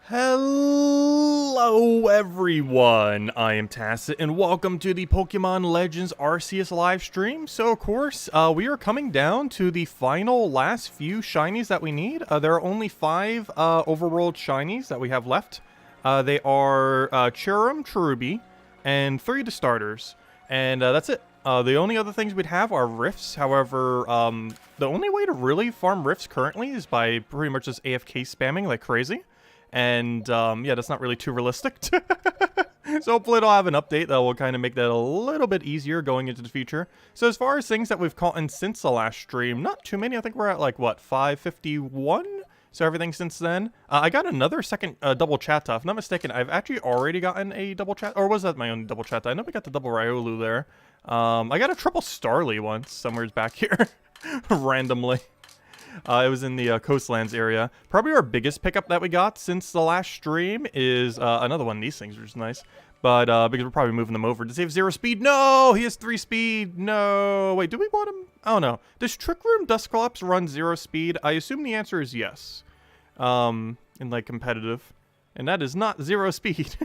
Hello everyone, I am Tacit and welcome to the Pokemon Legends Arceus live stream. So of course, we are coming down to the final last few shinies that we need. There are only 5 overworld shinies that we have left. They are Cherrim, Cherubi, and 3 to starters. And that's it. The only other things we'd have are Rifts. However, the only way to really farm Rifts currently is by pretty much just AFK spamming like crazy. And, yeah, that's not really too realistic. So hopefully it'll have an update that will kind of make that a little bit easier going into the future. So as far as things that we've caught in since the last stream, not too many. I think we're at, like, what, 551? So everything since then. I got another second double Chatta. If I'm not mistaken, I've actually already gotten a double Chatta. Or was that my own double Chatta? I know we got the double Riolu there. I got a triple Starly once, somewhere's back here. Randomly. It was in the Coastlands area. Probably our biggest pickup that we got since the last stream is another one of these things, which is nice. But because we're probably moving them over. Does he have 0 speed? No! He has 3 speed! No! Wait, do we want him? I don't know. Does Trick Room Dusclops run 0 speed? I assume the answer is yes. In, like, competitive. And that is not 0 speed.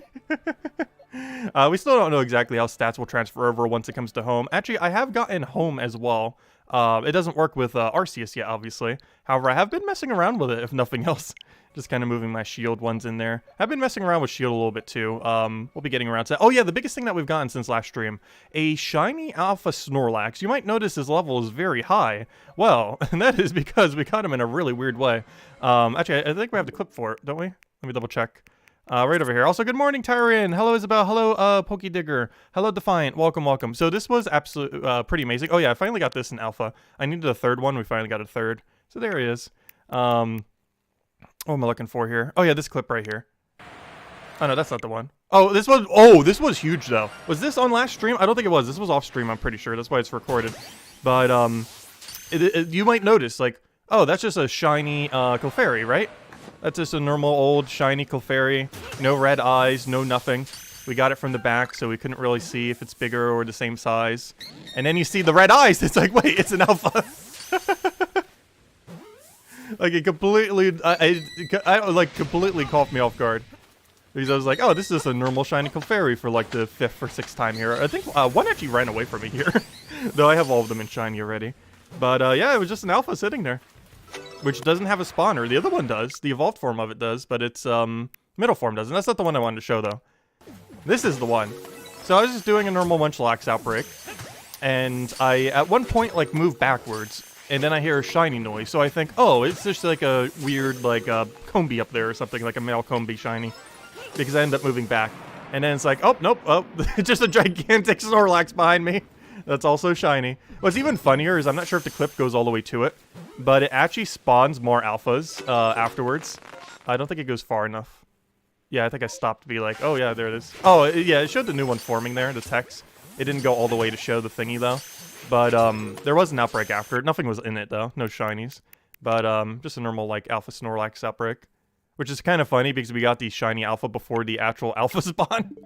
We still don't know exactly how stats will transfer over once it comes to home. Actually, I have gotten home as well. It doesn't work with Arceus yet, obviously. However, I have been messing around with it, if nothing else. Just kind of moving my shield ones in there. I've been messing around with shield a little bit, too. We'll be getting around to that. Oh, yeah, the biggest thing that we've gotten since last stream. A shiny alpha Snorlax. You might notice his level is very high. Well, and that is because we caught him in a really weird way. Actually, I think we have the clip for it, don't we? Let me double check. Right over here. Also, good morning, Tyrion. Hello, Isabel. Hello, PokeDigger. Hello, Defiant. Welcome, welcome. So this was absolutely pretty amazing. Oh, yeah, I finally got this in Alpha. I needed a third one. We finally got a third. So there he is. What am I looking for here? Oh, yeah, this clip right here. Oh, no, that's not the one. Oh, this was huge, though. Was this on last stream? I don't think it was. This was off stream, I'm pretty sure. That's why it's recorded. But, you might notice, like, oh, that's just a shiny Clefairy, right? That's just a normal old shiny Clefairy. No red eyes, no nothing. We got it from the back, so we couldn't really see if it's bigger or the same size. And then you see the red eyes. It's like, wait, it's an alpha. Like, it completely, I like, completely caught me off guard. Because I was like, oh, this is just a normal shiny Clefairy for, like, the 5th or 6th time here. I think one actually ran away from me here. Though I have all of them in shiny already. But, yeah, it was just an alpha sitting there. Which doesn't have a spawner. The other one does. The evolved form of it does, but its middle form doesn't. That's not the one I wanted to show, though. This is the one. So I was just doing a normal Munchlax outbreak, and I, at one point, like, moved backwards, and then I hear a shiny noise, so I think, oh, it's just like a weird, like, Combi up there or something, like a male Combi shiny, because I end up moving back. And then it's like, oh, nope, oh, just a gigantic Snorlax behind me. That's also shiny. What's even funnier is I'm not sure if the clip goes all the way to it, but it actually spawns more alphas afterwards. I don't think it goes far enough. Yeah, I think I stopped to be like, oh yeah, there it is. Oh, yeah, it showed the new one forming there, the text. It didn't go all the way to show the thingy, though. But there was an outbreak after it. Nothing was in it, though. No shinies. But just a normal, like, alpha Snorlax outbreak. Which is kind of funny because we got the shiny alpha before the actual alpha spawn.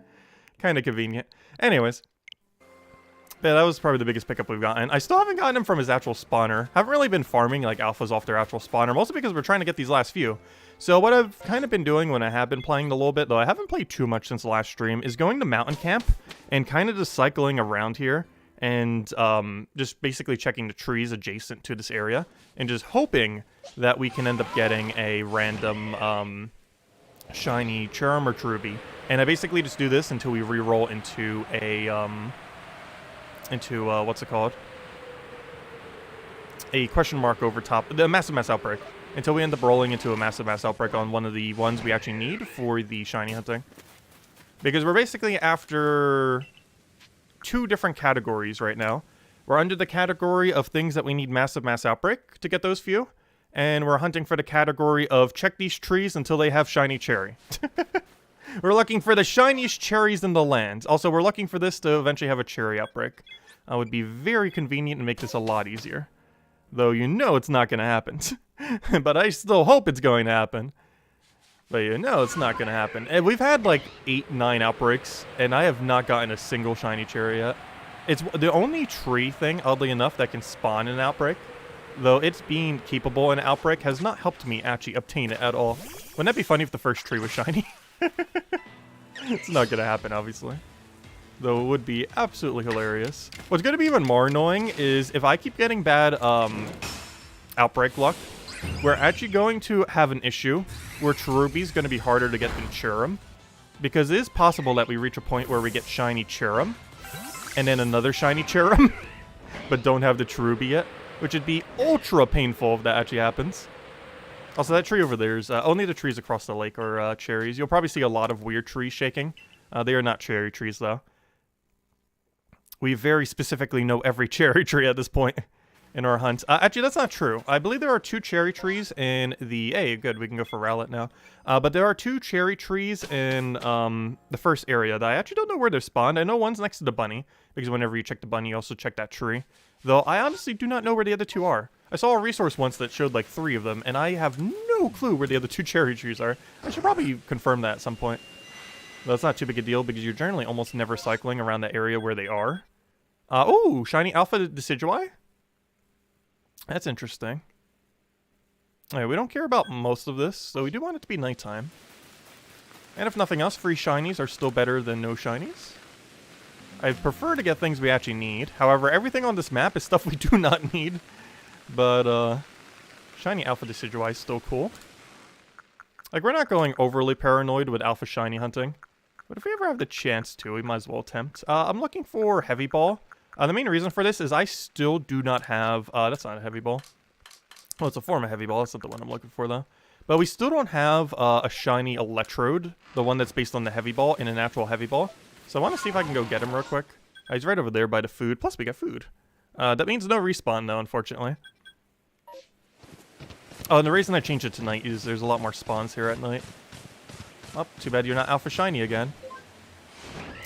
Kind of convenient. Anyways. Yeah, that was probably the biggest pickup we've gotten. I still haven't gotten him from his actual spawner. Haven't really been farming like alphas off their actual spawner, mostly because we're trying to get these last few. So what I've kind of been doing when I have been playing a little bit, though I haven't played too much since the last stream, is going to mountain camp and kind of just cycling around here and just basically checking the trees adjacent to this area and just hoping that we can end up getting a random shiny Cherrim or Cherubi. And I basically just do this until we re-roll into a what's it called? A question mark over top, the massive mass outbreak, until we end up rolling into a massive mass outbreak on one of the ones we actually need for the shiny hunting. Because we're basically after 2 different categories right now. We're under the category of things that we need massive mass outbreak to get those few, and we're hunting for the category of check these trees until they have shiny cherry. We're looking for the shiniest cherries in the land. Also, we're looking for this to eventually have a cherry outbreak. Would be very convenient and make this a lot easier. Though you know it's not going to happen. But I still hope it's going to happen. But you know it's not going to happen. And we've had like 8, 9 outbreaks, and I have not gotten a single shiny cherry yet. It's the only tree thing, oddly enough, that can spawn an outbreak. Though it's being capable in Outbreak has not helped me actually obtain it at all. Wouldn't that be funny if the first tree was shiny? It's not gonna happen, obviously. Though it would be absolutely hilarious. What's gonna be even more annoying is if I keep getting bad outbreak luck, we're actually going to have an issue where Cherubi's gonna be harder to get than Cherrim. Because it is possible that we reach a point where we get shiny Cherrim, and then another shiny Cherrim, but don't have the Cherubi yet, which would be ultra painful if that actually happens. Also, that tree over there is only the trees across the lake are cherries. You'll probably see a lot of weird trees shaking. They are not cherry trees, though. We very specifically know every cherry tree at this point in our hunt. Actually, that's not true. I believe there are 2 cherry trees in the... Hey, good, we can go for Rowlet now. But there are 2 cherry trees in the first area that I actually don't know where they're spawned. I know one's next to the bunny, because whenever you check the bunny, you also check that tree. Though I honestly do not know where the other 2 are. I saw a resource once that showed like 3 of them, and I have no clue where the other 2 cherry trees are. I should probably confirm that at some point. Though it's not too big a deal, because you're generally almost never cycling around the area where they are. Oh, shiny Alpha Decidueye? That's interesting. Alright, we don't care about most of this, so we do want it to be nighttime. And if nothing else, free shinies are still better than no shinies. I prefer to get things we actually need. However, everything on this map is stuff we do not need. But, shiny Alpha Decidueye is still cool. Like, we're not going overly paranoid with Alpha Shiny hunting. But if we ever have the chance to, we might as well attempt. I'm looking for Heavy Ball. The main reason for this is I still do not have... that's not a Heavy Ball. Well, it's a form of Heavy Ball. That's not the one I'm looking for, though. But we still don't have a shiny Electrode, the one that's based on the Heavy Ball, in a natural Heavy Ball. So I want to see if I can go get him real quick. He's right over there by the food. Plus, we got food. That means no respawn, though, unfortunately. Oh, and the reason I changed it to night is there's a lot more spawns here at night. Oh, too bad you're not Alpha Shiny again.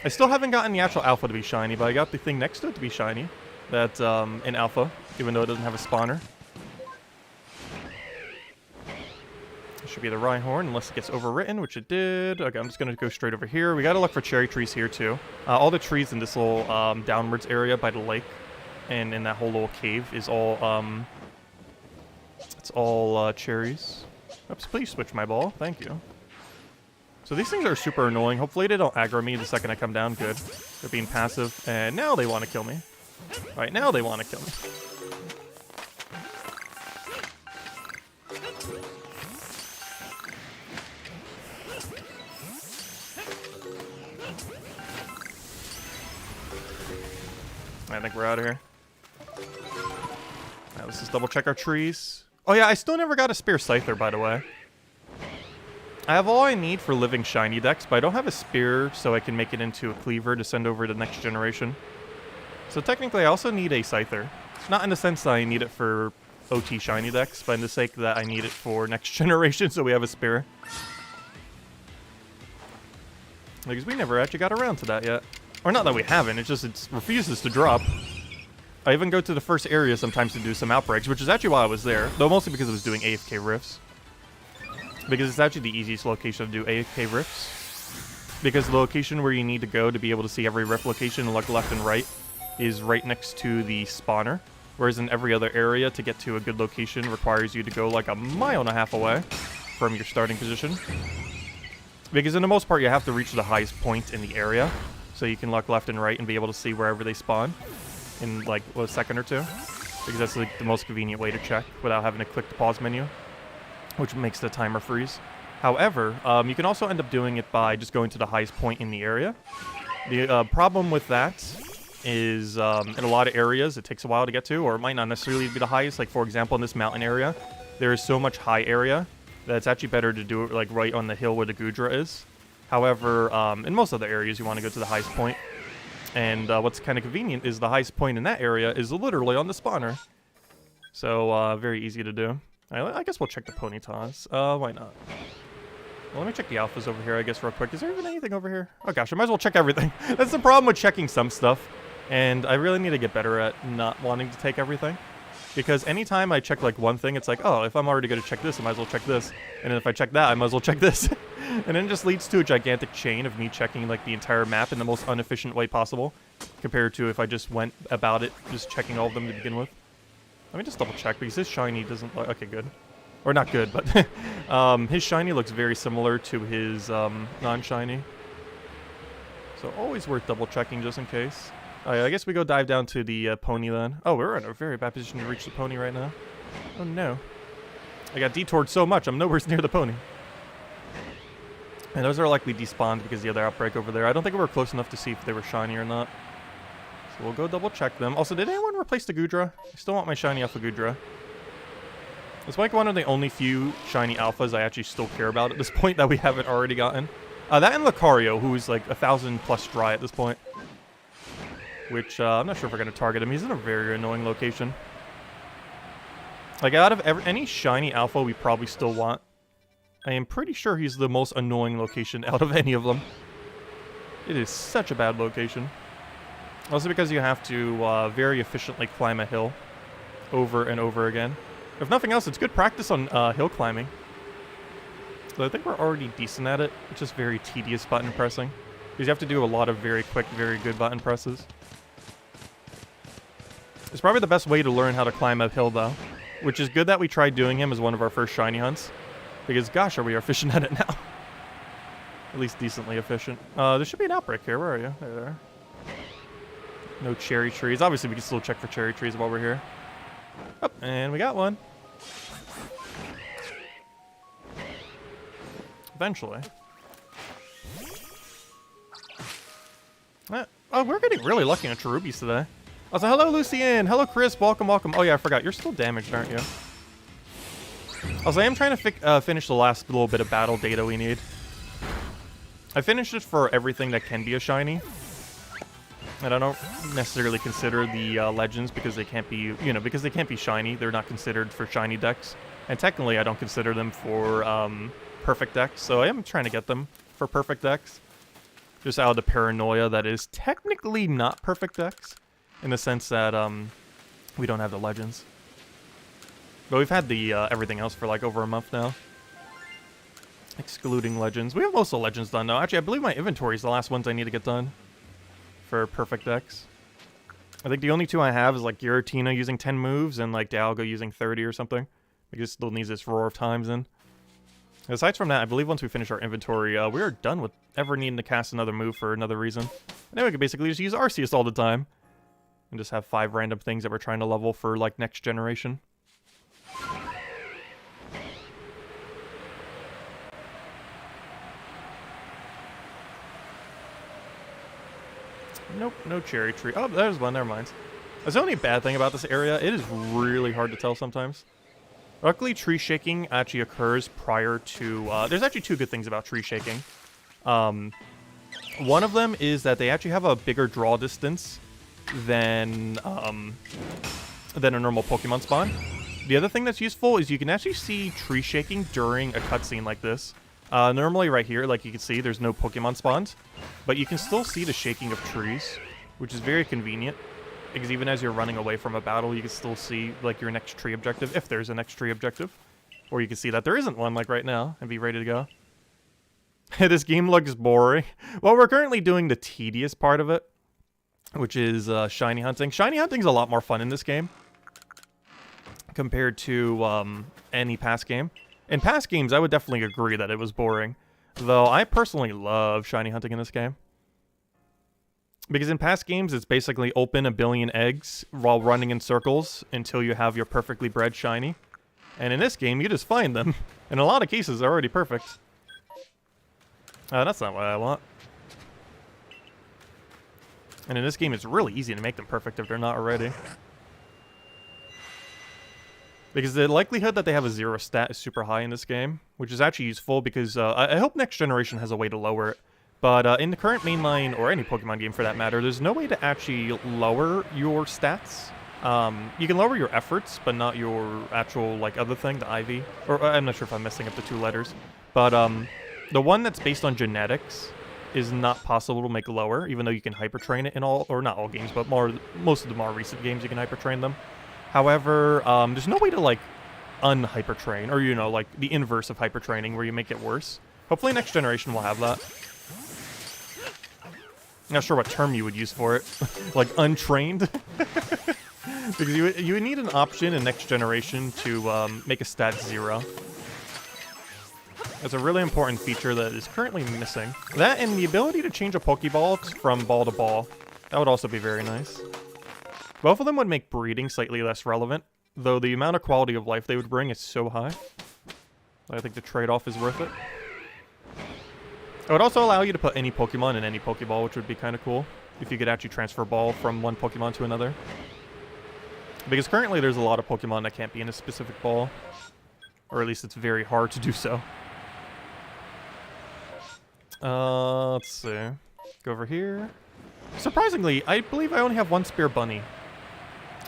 I still haven't gotten the actual Alpha to be shiny, but I got the thing next to it to be shiny. That's in Alpha, even though it doesn't have a spawner. It should be the Rhyhorn, unless it gets overwritten, which it did. Okay, I'm just going to go straight over here. We got to look for cherry trees here, too. All the trees in this little downwards area by the lake and in that whole little cave is all, it's all cherries. Oops, please switch my ball. Thank you. So these things are super annoying. Hopefully they don't aggro me the second I come down. Good. They're being passive. And now they want to kill me. Alright, now they want to kill me. I think we're out of here. Now let's just double check our trees. Oh yeah, I still never got a spare Scyther, by the way. I have all I need for living shiny decks, but I don't have a spear so I can make it into a cleaver to send over to the next generation. So technically I also need a Scyther. Not in the sense that I need it for OT shiny decks, but in the sake that I need it for next generation so we have a spear. Because we never actually got around to that yet. Or not that we haven't, it's just it refuses to drop. I even go to the first area sometimes to do some outbreaks, which is actually why I was there. Though mostly because I was doing AFK rifts. Because it's actually the easiest location to do AFK rifts. Because the location where you need to go to be able to see every rift location and look left and right is right next to the spawner. Whereas in every other area, to get to a good location requires you to go like 1.5 miles away from your starting position. Because in the most part, you have to reach the highest point in the area. So you can look left and right and be able to see wherever they spawn in like a second or two. Because that's like the most convenient way to check without having to click the pause menu, which makes the timer freeze. However, you can also end up doing it by just going to the highest point in the area. The problem with that is in a lot of areas it takes a while to get to, or it might not necessarily be the highest. Like for example, in this mountain area, there is so much high area that it's actually better to do it like right on the hill where the Gudra is. However, in most other areas, you want to go to the highest point. And what's kind of convenient is the highest point in that area is literally on the spawner. So, very easy to do. I guess we'll check the Ponytas. Why not? Well, let me check the alphas over here, I guess, real quick. Is there even anything over here? Oh gosh, I might as well check everything. That's the problem with checking some stuff. And I really need to get better at not wanting to take everything. Because anytime I check like one thing, it's like, oh, if I'm already going to check this, I might as well check this. And then if I check that, I might as well check this. And then it just leads to a gigantic chain of me checking like the entire map in the most inefficient way possible. Compared to if I just went about it, just checking all of them to begin with. Let me just double check, because this shiny doesn't look... Okay, good. Or not good, but his shiny looks very similar to his non-shiny. So always worth double checking just in case. I guess we go dive down to the pony then. Oh, we're in a very bad position to reach the pony right now. Oh no. I got detoured so much, I'm nowhere near the pony. And those are likely despawned because of the other outbreak over there. I don't think we were close enough to see if they were shiny or not. So we'll go double check them. Also, did anyone replace the Goodra? I still want my shiny Alpha Goodra. It's like one of the only few shiny alphas I actually still care about at this point that we haven't already gotten. That and Lucario, who's like 1,000+ dry at this point. Which, I'm not sure if we're going to target him. He's in a very annoying location. Like, out of any shiny alpha we probably still want, I am pretty sure he's the most annoying location out of any of them. It is such a bad location. Also because you have to very efficiently climb a hill over and over again. If nothing else, it's good practice on hill climbing. So I think we're already decent at it. It's just very tedious button pressing. Because you have to do a lot of very quick, very good button presses. It's probably the best way to learn how to climb a hill, though. Which is good that we tried doing him as one of our first shiny hunts. Because, gosh, are we efficient at it now. At least decently efficient. There should be an outbreak here. Where are you? There you are. No cherry trees. Obviously, we can still check for cherry trees while we're here. Oh, and we got one. Eventually. Oh, we're getting really lucky on Cherubies today. Also, hello, Lucian. Hello, Chris. Welcome, welcome. Oh, yeah, I forgot. You're still damaged, aren't you? Also, I am trying to finish the last little bit of battle data we need. I finished it for everything that can be a shiny. And I don't necessarily consider the legends because they can't be, because they can't be shiny. They're not considered for shiny decks. And technically, I don't consider them for perfect decks. So I am trying to get them for perfect decks. Just out of the paranoia that is technically not perfect decks. In the sense that we don't have the legends. But we've had the everything else for like over a month now. Excluding legends. We have most of the legends done now. Actually, I believe my inventory is the last ones I need to get done. For perfect decks. I think the only two I have is like Giratina using 10 moves and like Dialga using 30 or something. Because it still needs its Roar of Times in. Aside from that, I believe once we finish our inventory, we are done with ever needing to cast another move for another reason. And then we can basically just use Arceus all the time. And just have 5 random things that we're trying to level for like next generation. Nope, no cherry tree. Oh, there's one, never mind. That's the only bad thing about this area. It is really hard to tell sometimes. Luckily, tree shaking actually occurs prior to... there's actually 2 good things about tree shaking. One of them is that they actually have a bigger draw distance than a normal Pokemon spawn. The other thing that's useful is you can actually see tree shaking during a cutscene like this. Normally right here, like you can see, there's no Pokemon spawns, but you can still see the shaking of trees, which is very convenient, because even as you're running away from a battle, you can still see, like, your next tree objective, if there's a next tree objective. Or you can see that there isn't one, like, right now, and be ready to go. This game looks boring. Well, we're currently doing the tedious part of it, which is shiny hunting. Shiny hunting's a lot more fun in this game, compared to any past game. In past games, I would definitely agree that it was boring. Though, I personally love shiny hunting in this game. Because in past games, it's basically open a billion eggs while running in circles until you have your perfectly bred shiny. And in this game, you just find them. In a lot of cases, they're already perfect. That's not what I want. And in this game, it's really easy to make them perfect if they're not already. Because the likelihood that they have a 0 stat is super high in this game, which is actually useful because I hope next generation has a way to lower it. But in the current mainline, or any Pokemon game for that matter, there's no way to actually lower your stats. You can lower your efforts, but not your actual, like, other thing, the IV. Or I'm not sure if I'm messing up the 2 letters. But the one that's based on genetics is not possible to make lower, even though you can hyper-train it in all, or not all games, but most of the more recent games you can hyper-train them. However, there's no way to, like, un-hyper-train, or, like, the inverse of hyper-training, where you make it worse. Hopefully next generation will have that. Not sure what term you would use for it. Like, untrained? Because you need an option in next generation to make a stat 0. It's a really important feature that is currently missing. That and the ability to change a Pokeball from ball to ball. That would also be very nice. Both of them would make breeding slightly less relevant, though the amount of quality of life they would bring is so high. I think the trade-off is worth it. It would also allow you to put any Pokemon in any Pokeball, which would be kind of cool. If you could actually transfer ball from one Pokemon to another. Because currently there's a lot of Pokemon that can't be in a specific ball. Or at least it's very hard to do so. Let's see. Go over here. Surprisingly, I believe I only have one Spear Bunny.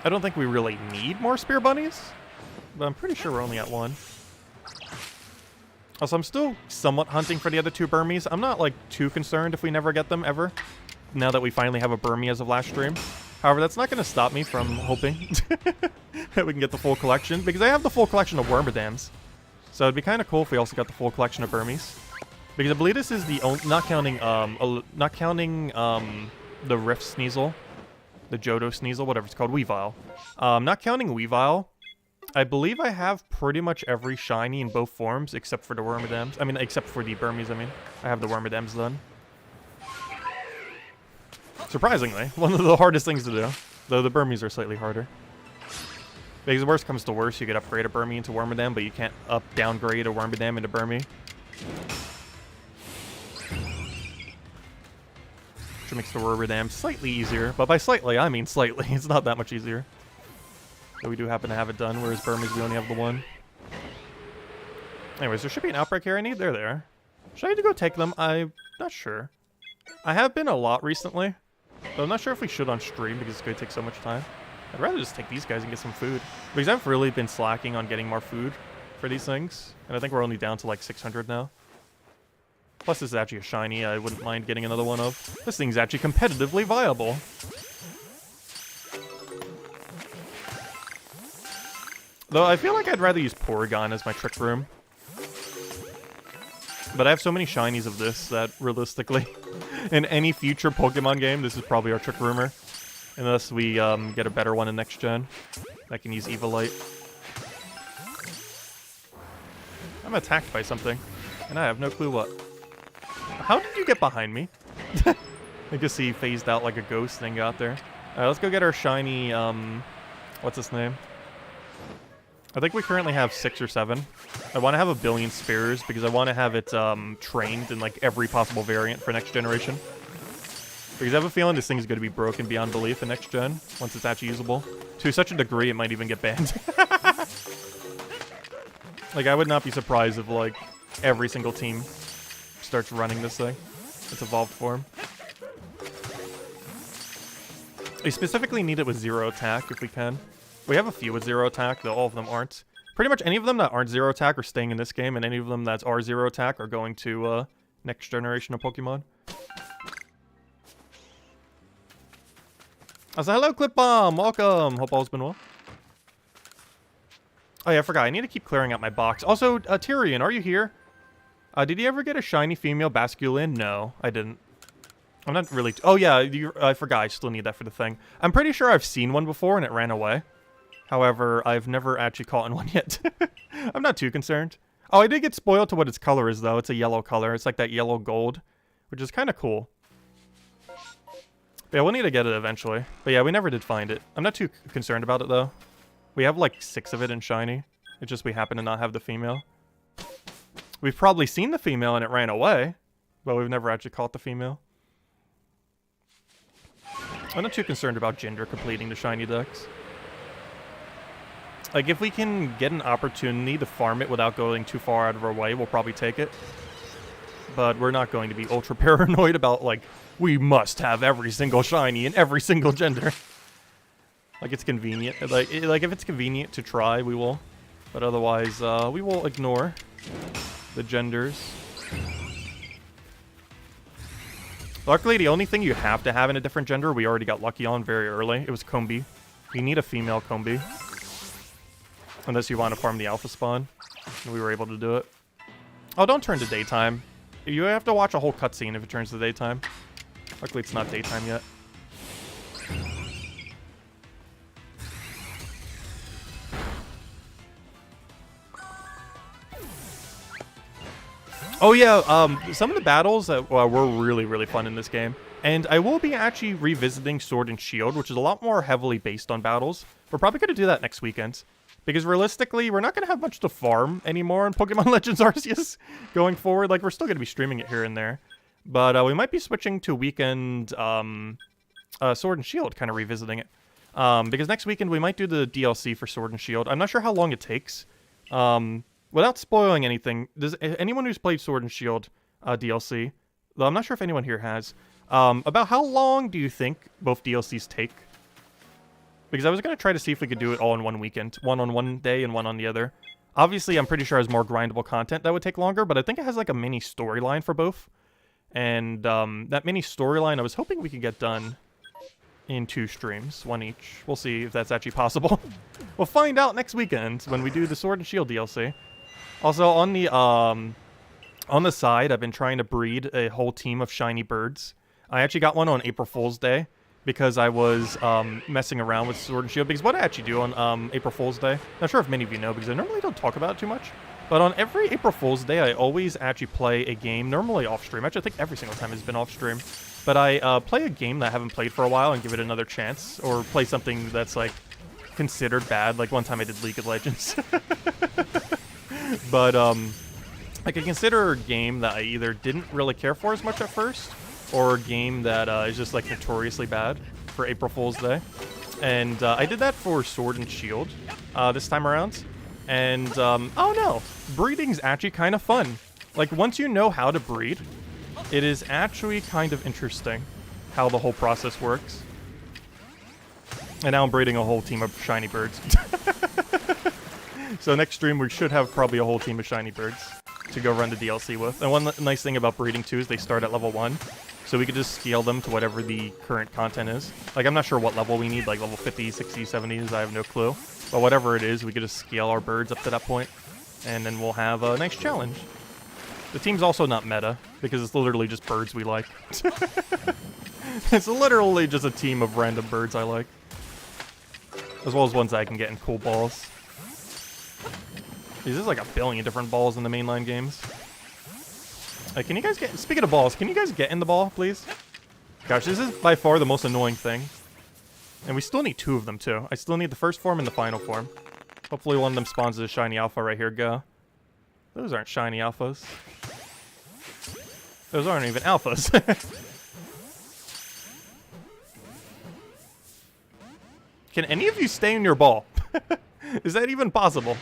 I don't think we really need more Spear Bunnies. But I'm pretty sure we're only at one. Also, I'm still somewhat hunting for the other 2 Burmies. I'm not, like, too concerned if we never get them, ever. Now that we finally have a Burmy as of last stream. However, that's not going to stop me from hoping that we can get the full collection. Because I have the full collection of Wormadams. So it'd be kind of cool if we also got the full collection of Burmies. Because I believe this is the only... Not counting the Rift Sneasel. The Johto Sneasel, whatever it's called. Weavile. Not counting Weavile. I believe I have pretty much every shiny in both forms except for the Wormadams. I mean, except for the Burmies, I mean. I have the Wormadams done. Surprisingly, one of the hardest things to do. Though the Burmies are slightly harder. Because worst comes to worst, you could upgrade a Burmy into Wormadam, but you can't downgrade a Wormadam into Burmy. Which makes the Wormadam slightly easier. But by slightly, I mean slightly. It's not that much easier. But we do happen to have it done, whereas Burmies, we only have the one. Anyways, there should be an outbreak here I need. They're there. Should I need to go take them? I'm not sure. I have been a lot recently. But I'm not sure if we should on stream because it's going to take so much time. I'd rather just take these guys and get some food. Because I've really been slacking on getting more food for these things. And I think we're only down to like 600 now. Plus this is actually a shiny I wouldn't mind getting another one of. This thing's actually competitively viable. Though I feel like I'd rather use Porygon as my Trick Room. But I have so many shinies of this that realistically, in any future Pokemon game, this is probably our Trick Roomer. Unless we get a better one in next gen. I can use Evilite. I'm attacked by something. And I have no clue what. How did you get behind me? I guess he phased out like a ghost thing out there. Alright, let's go get our shiny, what's his name? I think we currently have 6 or 7. I want to have a billion Spears because I want to have it trained in like every possible variant for next generation. Because I have a feeling this thing is going to be broken beyond belief in next gen once it's actually usable. To such a degree, it might even get banned. Like, I would not be surprised if like every single team starts running this thing. Its evolved form. We specifically need it with 0 attack if we can. We have a few with 0 attack, though all of them aren't. Pretty much any of them that aren't 0 attack are staying in this game, and any of them that are 0 attack are going to next generation of Pokemon. I said, hello, TJTimebomb! Welcome! Hope all's been well. Oh yeah, I forgot. I need to keep clearing out my box. Also, Tyrion, are you here? Did you ever get a shiny female Basculin? No, I didn't. I'm not really... Oh yeah, I forgot. I still need that for the thing. I'm pretty sure I've seen one before and it ran away. However, I've never actually caught one yet. I'm not too concerned. Oh, I did get spoiled to what its color is, though. It's a yellow color. It's like that yellow gold, which is kind of cool. But yeah, we'll need to get it eventually. But yeah, we never did find it. I'm not too concerned about it, though. We have like 6 of it in shiny. It's just we happen to not have the female. We've probably seen the female and it ran away, but we've never actually caught the female. I'm not too concerned about gender completing the shiny decks. Like, if we can get an opportunity to farm it without going too far out of our way, we'll probably take it. But we're not going to be ultra paranoid about, like, we must have every single shiny in every single gender. Like, it's convenient. Like, if it's convenient to try, we will. But otherwise, we will ignore the genders. Luckily, the only thing you have to have in a different gender, we already got lucky on very early. It was Combi. You need a female Combi. Unless you want to farm the alpha spawn. And we were able to do it. Oh, don't turn to daytime. You have to watch a whole cutscene if it turns to daytime. Luckily, it's not daytime yet. Oh yeah, some of the battles that were really, really fun in this game. And I will be actually revisiting Sword and Shield, which is a lot more heavily based on battles. We're probably going to do that next weekend. Because realistically, we're not going to have much to farm anymore in Pokemon Legends Arceus going forward. Like, we're still going to be streaming it here and there. But we might be switching to weekend Sword and Shield, kind of revisiting it. Because next weekend we might do the DLC for Sword and Shield. I'm not sure how long it takes. Without spoiling anything, does anyone who's played Sword and Shield DLC, though I'm not sure if anyone here has, about how long do you think both DLCs take? Because I was going to try to see if we could do it all in one weekend. One on one day and one on the other. Obviously, I'm pretty sure it has more grindable content that would take longer, but I think it has like a mini storyline for both. And that mini storyline, I was hoping we could get done in 2 streams, 1 each. We'll see if that's actually possible. We'll find out next weekend when we do the Sword and Shield DLC. Also, on the side, I've been trying to breed a whole team of shiny birds. I actually got one on April Fool's Day because I was messing around with Sword and Shield. Because what I actually do on April Fool's Day, not sure if many of you know because I normally don't talk about it too much, but on every April Fool's Day, I always actually play a game, normally off-stream. Actually, I think every single time has been off-stream. But I play a game that I haven't played for a while and give it another chance, or play something that's, like, considered bad. Like, one time I did League of Legends. But, like, I consider a game that I either didn't really care for as much at first, or a game that is just, like, notoriously bad for April Fool's Day. And I did that for Sword and Shield this time around. And, oh no, breeding's actually kind of fun. Like, once you know how to breed, it is actually kind of interesting how the whole process works. And now I'm breeding a whole team of shiny birds. So next stream we should have probably a whole team of shiny birds to go run the DLC with. And one nice thing about breeding too is they start at level 1. So we could just scale them to whatever the current content is. Like, I'm not sure what level we need, like level 50, 60, 70s, I have no clue. But whatever it is, we could just scale our birds up to that point, and then we'll have a nice challenge. The team's also not meta, because it's literally just birds we like. It's literally just a team of random birds I like. As well as ones that I can get in cool balls. There's like a billion different balls in the mainline games. Can you guys get... Speaking of balls, can you guys get in the ball, please? Gosh, this is by far the most annoying thing. And we still need 2 of them, too. I still need the first form and the final form. Hopefully one of them spawns as a shiny alpha right here. Go. Those aren't shiny alphas. Those aren't even alphas. Can any of you stay in your ball? Is that even possible?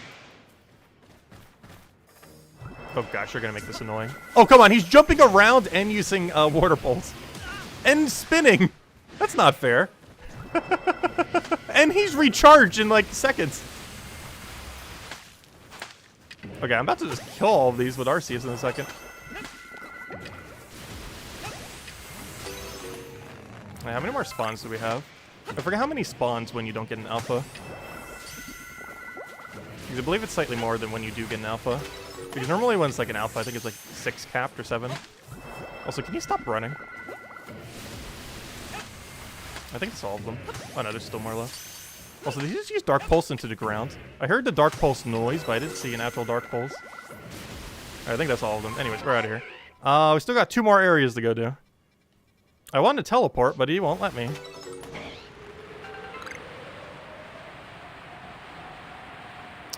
Oh gosh, you're gonna make this annoying. Oh, come on, he's jumping around and using water pulse. And spinning! That's not fair. And he's recharged in like seconds. Okay, I'm about to just kill all of these with Arceus in a second. Wait, how many more spawns do we have? I forget how many spawns when you don't get an alpha. Because I believe it's slightly more than when you do get an alpha. Because normally when it's like an alpha, I think it's like 6 capped or 7. Also, can you stop running? I think it's all of them. Oh no, there's still more left. Also, did he just use Dark Pulse into the ground? I heard the Dark Pulse noise, but I didn't see an actual Dark Pulse. I think that's all of them. Anyways, we're out of here. We still got 2 more areas to go to. I wanted to teleport, but he won't let me.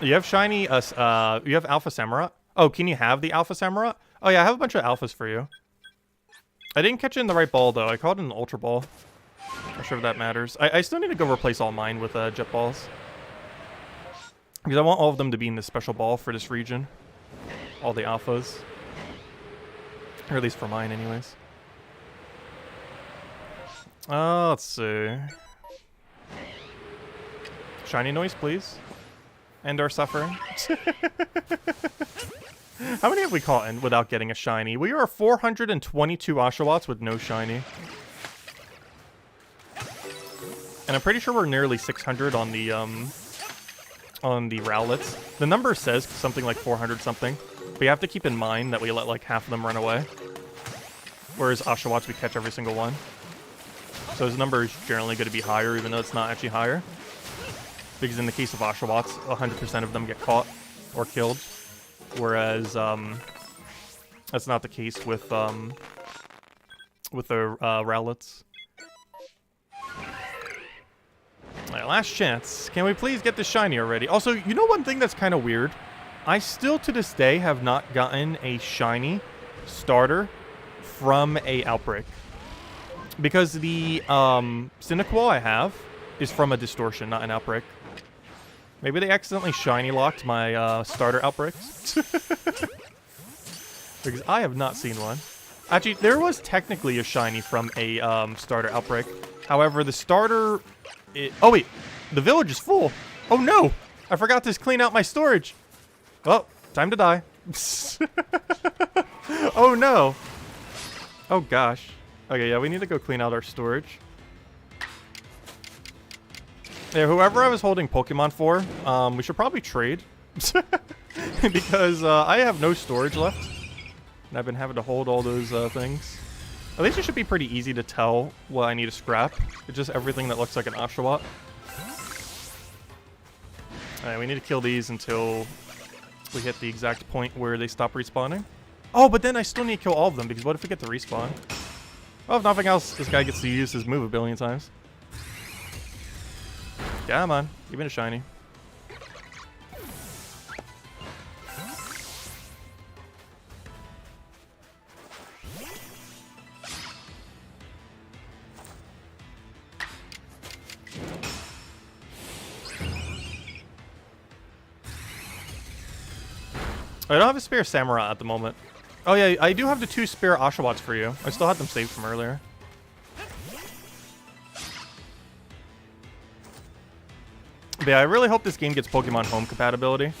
You have shiny, you have Alpha Samurott? Oh, can you have the Alpha Samurott? Oh yeah, I have a bunch of alphas for you. I didn't catch it in the right ball, though. I caught it in the Ultra Ball. Not sure if that matters. I still need to go replace all mine with Jet Balls. Because I want all of them to be in this special ball for this region. All the alphas. Or at least for mine, anyways. Let's see. Shiny noise, please. End our suffering. How many have we caught in without getting a shiny? We are 422 Oshawotts with no shiny. And I'm pretty sure we're nearly 600 on the Rowlets. The number says something like 400 something, but you have to keep in mind that we let like half of them run away. Whereas Oshawotts, we catch every single one. So his number is generally going to be higher, even though it's not actually higher. Because in the case of Oshawotts, 100% of them get caught or killed. Whereas That's not the case with the Rowlets. Alright, last chance. Can we please get the shiny already? Also, you know one thing that's kind of weird? I still, to this day, have not gotten a shiny starter from a Outbreak. Because the Cynical I have is from a Distortion, not an Outbreak. Maybe they accidentally shiny locked my starter Outbreaks. Because I have not seen one. Actually, there was technically a shiny from a starter Outbreak. However, the starter... oh, wait. The village is full. Oh, no. I forgot to clean out my storage. Well, time to die. Oh, no. Oh, gosh. Okay, yeah, we need to go clean out our storage. Yeah, whoever I was holding Pokemon for, we should probably trade. Because I have no storage left. And I've been having to hold all those things. At least it should be pretty easy to tell what I need to scrap. It's just everything that looks like an Oshawott. Alright, we need to kill these until we hit the exact point where they stop respawning. Oh, but then I still need to kill all of them, because what if we get to respawn? Well, if nothing else, this guy gets to use his move a billion times. Come on, give me a shiny. I don't have a spare Samurai at the moment. Oh yeah, I do have the 2 spare Oshawotts for you. I still had them saved from earlier. But yeah, I really hope this game gets Pokemon Home compatibility.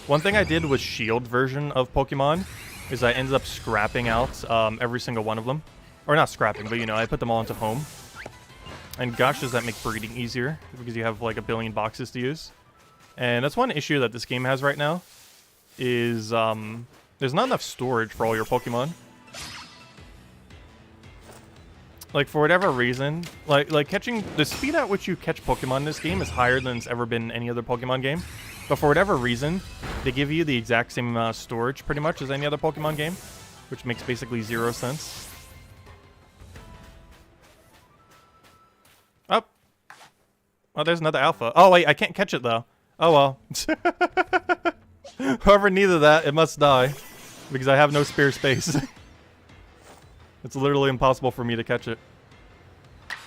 One thing I did with Shield version of Pokemon is I ended up scrapping out every single one of them. Or not scrapping, but you know, I put them all into Home. And gosh, does that make breeding easier, because you have like a billion boxes to use. And that's one issue that this game has right now. Is there's not enough storage for all your Pokemon. Like, for whatever reason, like catching the speed at which you catch Pokemon in this game is higher than it's ever been in any other Pokemon game. But for whatever reason, they give you the exact same amount of storage pretty much as any other Pokemon game, which makes basically 0 sense. Oh, there's another Alpha. Oh wait, I can't catch it though. Oh well. Whoever needed that, it must die. Because I have no spare space. It's literally impossible for me to catch it.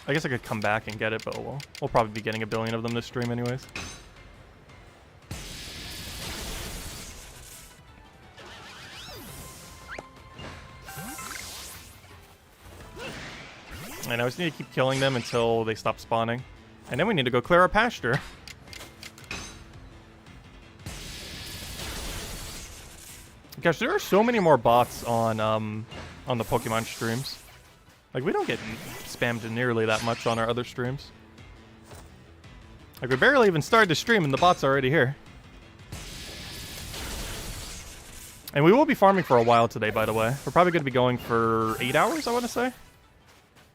I guess I could come back and get it, but we'll probably be getting a billion of them this stream anyways. And I just need to keep killing them until they stop spawning. And then we need to go clear our pasture. Gosh, there are so many more bots on the Pokemon streams. Like, we don't get spammed nearly that much on our other streams. Like, we barely even started the stream and the bots are already here. And we will be farming for a while today, by the way. We're probably going to be going for 8 hours, I want to say.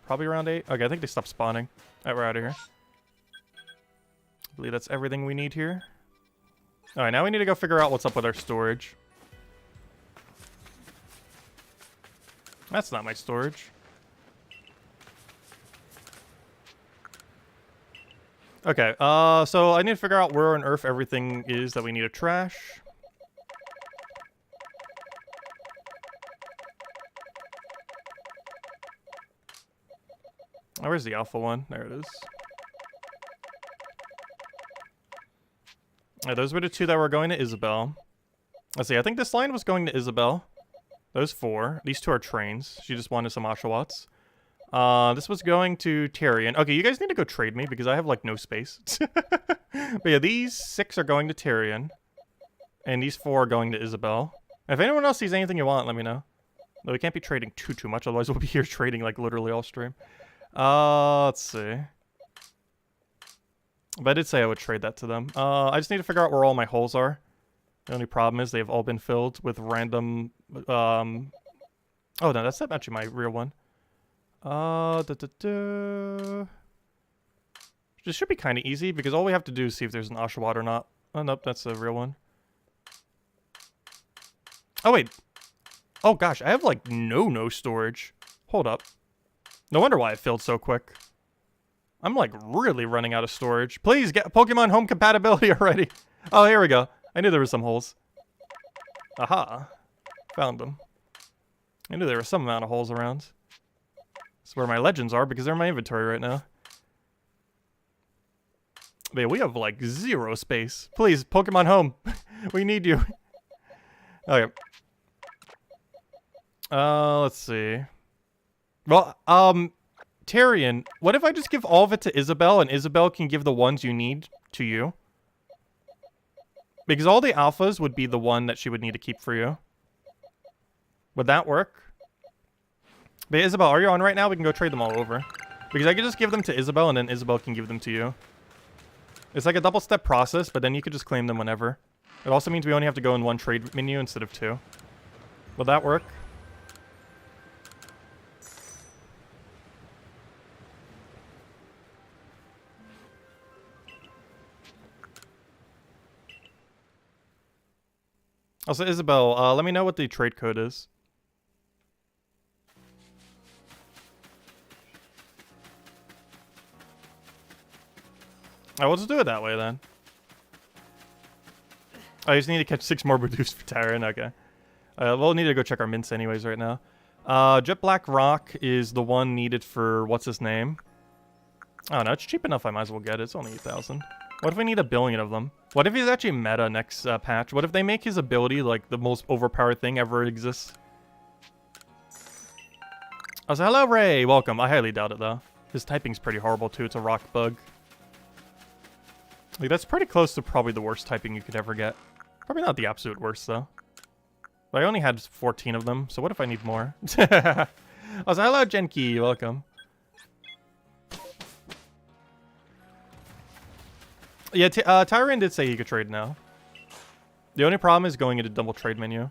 Probably around 8. Okay, I think they stopped spawning. Alright, we're out of here. I believe that's everything we need here. Alright, now we need to go figure out what's up with our storage. That's not my storage. Okay, so I need to figure out where on Earth everything is that we need to trash. Oh, where's the alpha one? There it is. Those were the 2 that were going to Isabel. Let's see, I think this line was going to Isabel. Those 4. These 2 are trains. She just wanted some Oshawotts. This was going to Tyrion. Okay, you guys need to go trade me because I have, like, no space. But yeah, these 6 are going to Tyrion. And these 4 are going to Isabel. If anyone else sees anything you want, let me know. Though we can't be trading too much, otherwise we'll be here trading, like, literally all stream. Let's see. But I did say I would trade that to them. I just need to figure out where all my holes are. The only problem is they've all been filled with random, oh no, that's not actually my real one. This should be kind of easy because all we have to do is see if there's an Oshawott or not. Oh, nope, that's a real one. Oh, wait. Oh gosh, I have like no storage. Hold up. No wonder why it filled so quick. I'm like really running out of storage. Please get Pokemon home compatibility already. Oh, here we go. I knew there were some holes. Aha. Found them. I knew there were some amount of holes around. That's where my legends are because they're in my inventory right now. But yeah, we have like 0 space. Please, Pokemon home. We need you. Okay. Let's see. Well, Tyrion, what if I just give all of it to Isabel and Isabel can give the ones you need to you? Because all the alphas would be the one that she would need to keep for you. Would that work? But Isabel, are you on right now? We can go trade them all over. Because I could just give them to Isabel and then Isabel can give them to you. It's like a double-step process, but then you could just claim them whenever. It also means we only have to go in 1 trade menu instead of 2. Will that work? Also, Isabel, let me know what the trade code is. Alright, we'll just do it that way then. I just need to catch 6 more Boodoos for Tyrion. Okay. We'll need to go check our mints anyways right now. Jet Black Rock is the one needed for what's his name? Oh no, it's cheap enough. I might as well get it. It's only 8,000. What if we need 1 billion of them? What if he's actually meta next patch? What if they make his ability like the most overpowered thing ever exists? I was like, hello Ray, welcome. I highly doubt it though. His typing's pretty horrible too. It's a rock bug. Like that's pretty close to probably the worst typing you could ever get. Probably not the absolute worst though. But I only had 14 of them, so what if I need more? I was like, hello Genki, welcome. Yeah, Tyrion did say he could trade now. The only problem is going into double trade menu.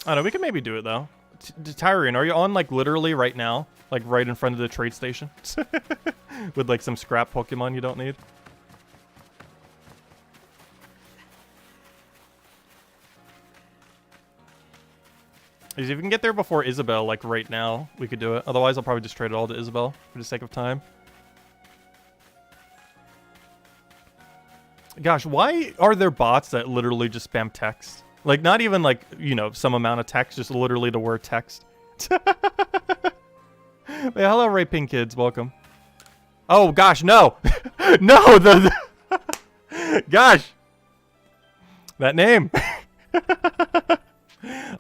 I don't know, we can maybe do it though. Tyrion, are you on like literally right now? Like right in front of the trade station? With like some scrap Pokemon you don't need? If you can get there before Isabel, like right now, we could do it. Otherwise, I'll probably just trade it all to Isabel for the sake of time. Gosh, why are there bots that literally just spam text? Like, not even like, you know, some amount of text, just literally the word text. Hey, hello, Ray Pink Kids, welcome. Oh, gosh, no! No, gosh! That name!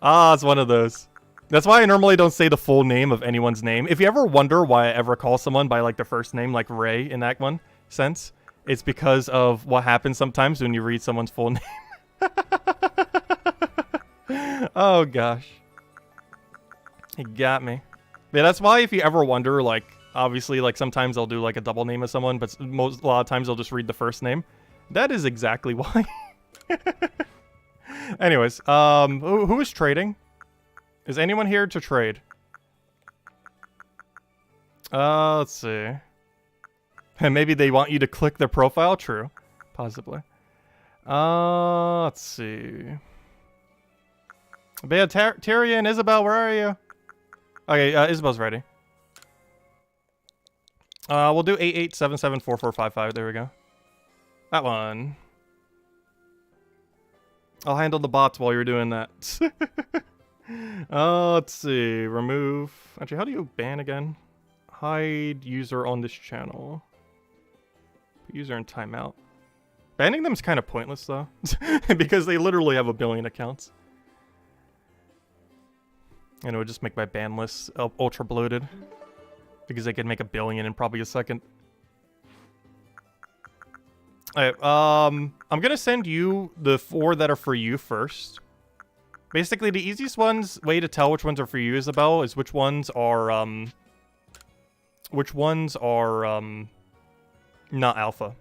Ah, it's one of those. That's why I normally don't say the full name of anyone's name. If you ever wonder why I ever call someone by like their first name, like Ray in that one sense, it's because of what happens sometimes when you read someone's full name. Oh gosh. He got me. Yeah, that's why if you ever wonder, like, obviously, like sometimes I'll do like a double name of someone, but a lot of times I'll just read the first name. That is exactly why. Anyways, who is trading? Is anyone here to trade? Let's see. And maybe they want you to click their profile? True. Possibly. Let's see. But yeah, Tyrion, Isabel, where are you? Okay, Isabel's ready. We'll do 88774455. There we go. That one. I'll handle the bots while you're doing that. Let's see. Remove. Actually, how do you ban again? Hide user on this channel. Put user in timeout. Banning them is kind of pointless, though. Because they literally have 1 billion accounts. And it would just make my ban list ultra bloated. Because they could make 1 billion in probably a second. Alright, I'm gonna send you the 4 that are for you first. Basically, the easiest way to tell which ones are for you, Isabel, is which ones are, not alpha.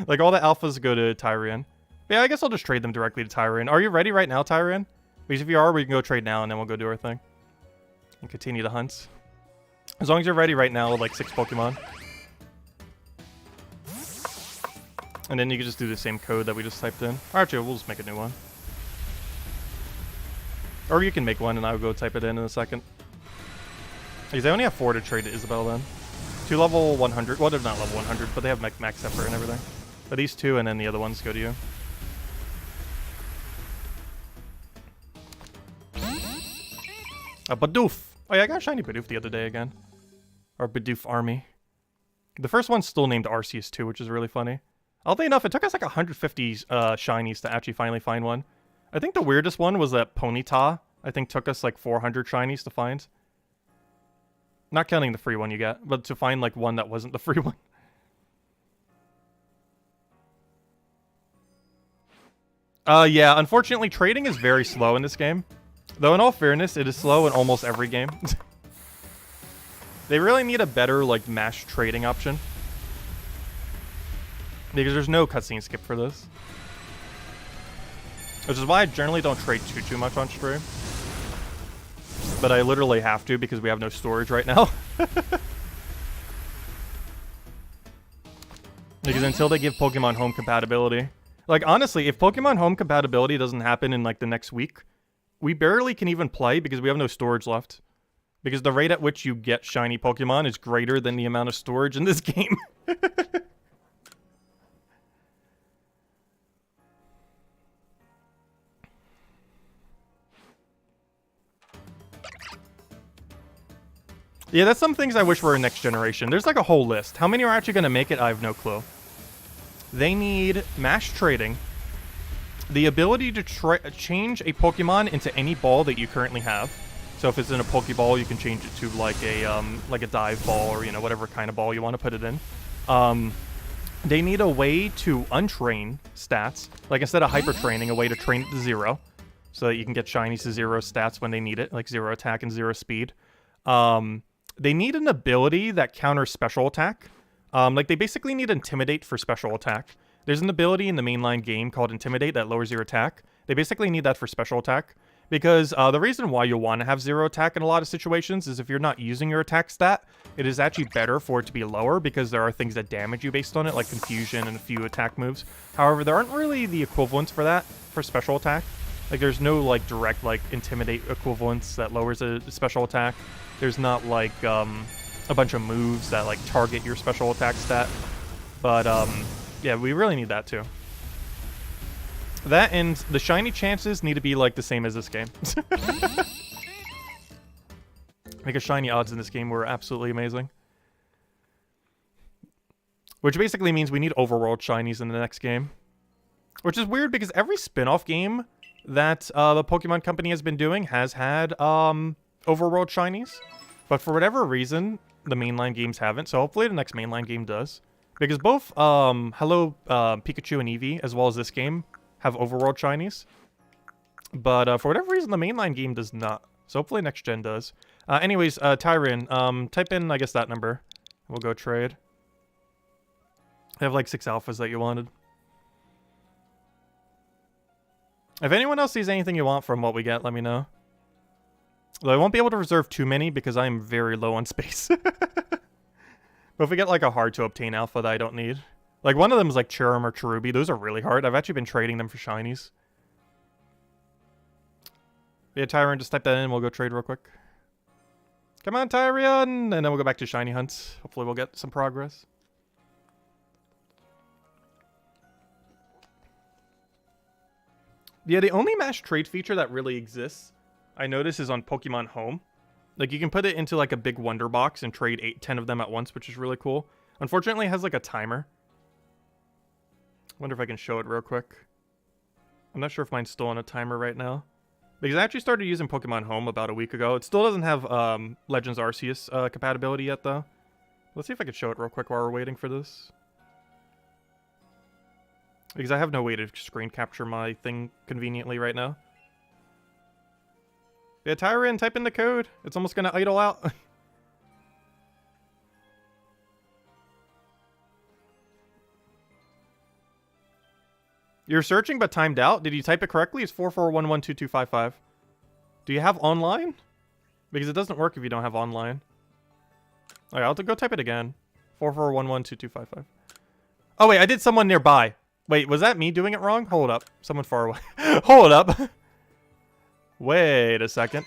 Like, all the alphas go to Tyrion. Yeah, I guess I'll just trade them directly to Tyrion. Are you ready right now, Tyrion? Because if you are, we can go trade now, and then we'll go do our thing. And continue the hunts. As long as you're ready right now with, like, 6 Pokemon. And then you can just do the same code that we just typed in. Or actually, we'll just make a new one. Or you can make one and I'll go type it in a second. Because I only have 4 to trade to Isabel then. 2 level 100. Well, they're not level 100, but they have max effort and everything. But these 2 and then the other ones go to you. A Bidoof. Oh yeah, I got a shiny Bidoof the other day again. Or Bidoof army. The first one's still named Arceus too, which is really funny. Oddly enough, it took us like 150 shinies to actually finally find one. I think the weirdest one was that Ponyta. I think took us like 400 shinies to find. Not counting the free one you get, but to find like one that wasn't the free one. Yeah, unfortunately trading is very slow in this game. Though in all fairness, it is slow in almost every game. They really need a better like mash trading option. Because there's no cutscene skip for this. Which is why I generally don't trade too much on stream. But I literally have to because we have no storage right now. Because until they give Pokemon Home compatibility. Like honestly, if Pokemon Home compatibility doesn't happen in like the next week, we barely can even play because we have no storage left. Because the rate at which you get shiny Pokemon is greater than the amount of storage in this game. Yeah, that's some things I wish were in next generation. There's like a whole list. How many are actually going to make it? I have no clue. They need mash trading. The ability to change a Pokemon into any ball that you currently have. So if it's in a Pokeball, you can change it to like a dive ball or, you know, whatever kind of ball you want to put it in. They need a way to untrain stats. Like instead of hyper training, a way to train it to 0. So that you can get shinies to 0 stats when they need it, like 0 attack and 0 speed. They need an ability that counters special attack. Like they basically need Intimidate for special attack. There's an ability in the mainline game called Intimidate that lowers your attack. They basically need that for special attack. Because the reason why you want to have 0 attack in a lot of situations is if you're not using your attack stat, it is actually better for it to be lower because there are things that damage you based on it, like Confusion and a few attack moves. However, there aren't really the equivalents for that for special attack. Like there's no like direct like Intimidate equivalents that lowers a special attack. There's not like a bunch of moves that like target your special attack stat. But yeah, we really need that too. That and the shiny chances need to be like the same as this game. Because shiny odds in this game were absolutely amazing. Which basically means we need overworld shinies in the next game. Which is weird because every spin-off game that the Pokemon Company has been doing has had overworld shinies. But for whatever reason, the mainline games haven't. So hopefully the next mainline game does. Because both Hello Pikachu and Eevee, as well as this game, have overworld shinies. But for whatever reason, the mainline game does not. So hopefully next gen does. Anyways, Tyrion, type in, I guess, that number. We'll go trade. I have like 6 alphas that you wanted. If anyone else sees anything you want from what we get, let me know. Though I won't be able to reserve too many because I am very low on space. But if we get like a hard to obtain alpha that I don't need. Like one of them is like Cherim or Cherubi. Those are really hard. I've actually been trading them for shinies. Yeah, Tyrion, just type that in. We'll go trade real quick. Come on, Tyrion! And then we'll go back to shiny hunts. Hopefully we'll get some progress. Yeah, the only mash trade feature that really exists, I notice, is on Pokemon Home. Like, you can put it into, like, a big wonder box and trade 10 of them at once, which is really cool. Unfortunately, it has, like, a timer. Wonder if I can show it real quick. I'm not sure if mine's still on a timer right now. Because I actually started using Pokemon Home about a week ago. It still doesn't have Legends Arceus compatibility yet, though. Let's see if I can show it real quick while we're waiting for this. Because I have no way to screen capture my thing conveniently right now. Yeah, Tyrion, type in the code. It's almost gonna idle out. You're searching but timed out? Did you type it correctly? It's 44112255. Do you have online? Because it doesn't work if you don't have online. Alright, I'll go type it again. 44112255. Oh wait, I did someone nearby. Wait, was that me doing it wrong? Hold up. Someone far away. Hold up. Wait a second.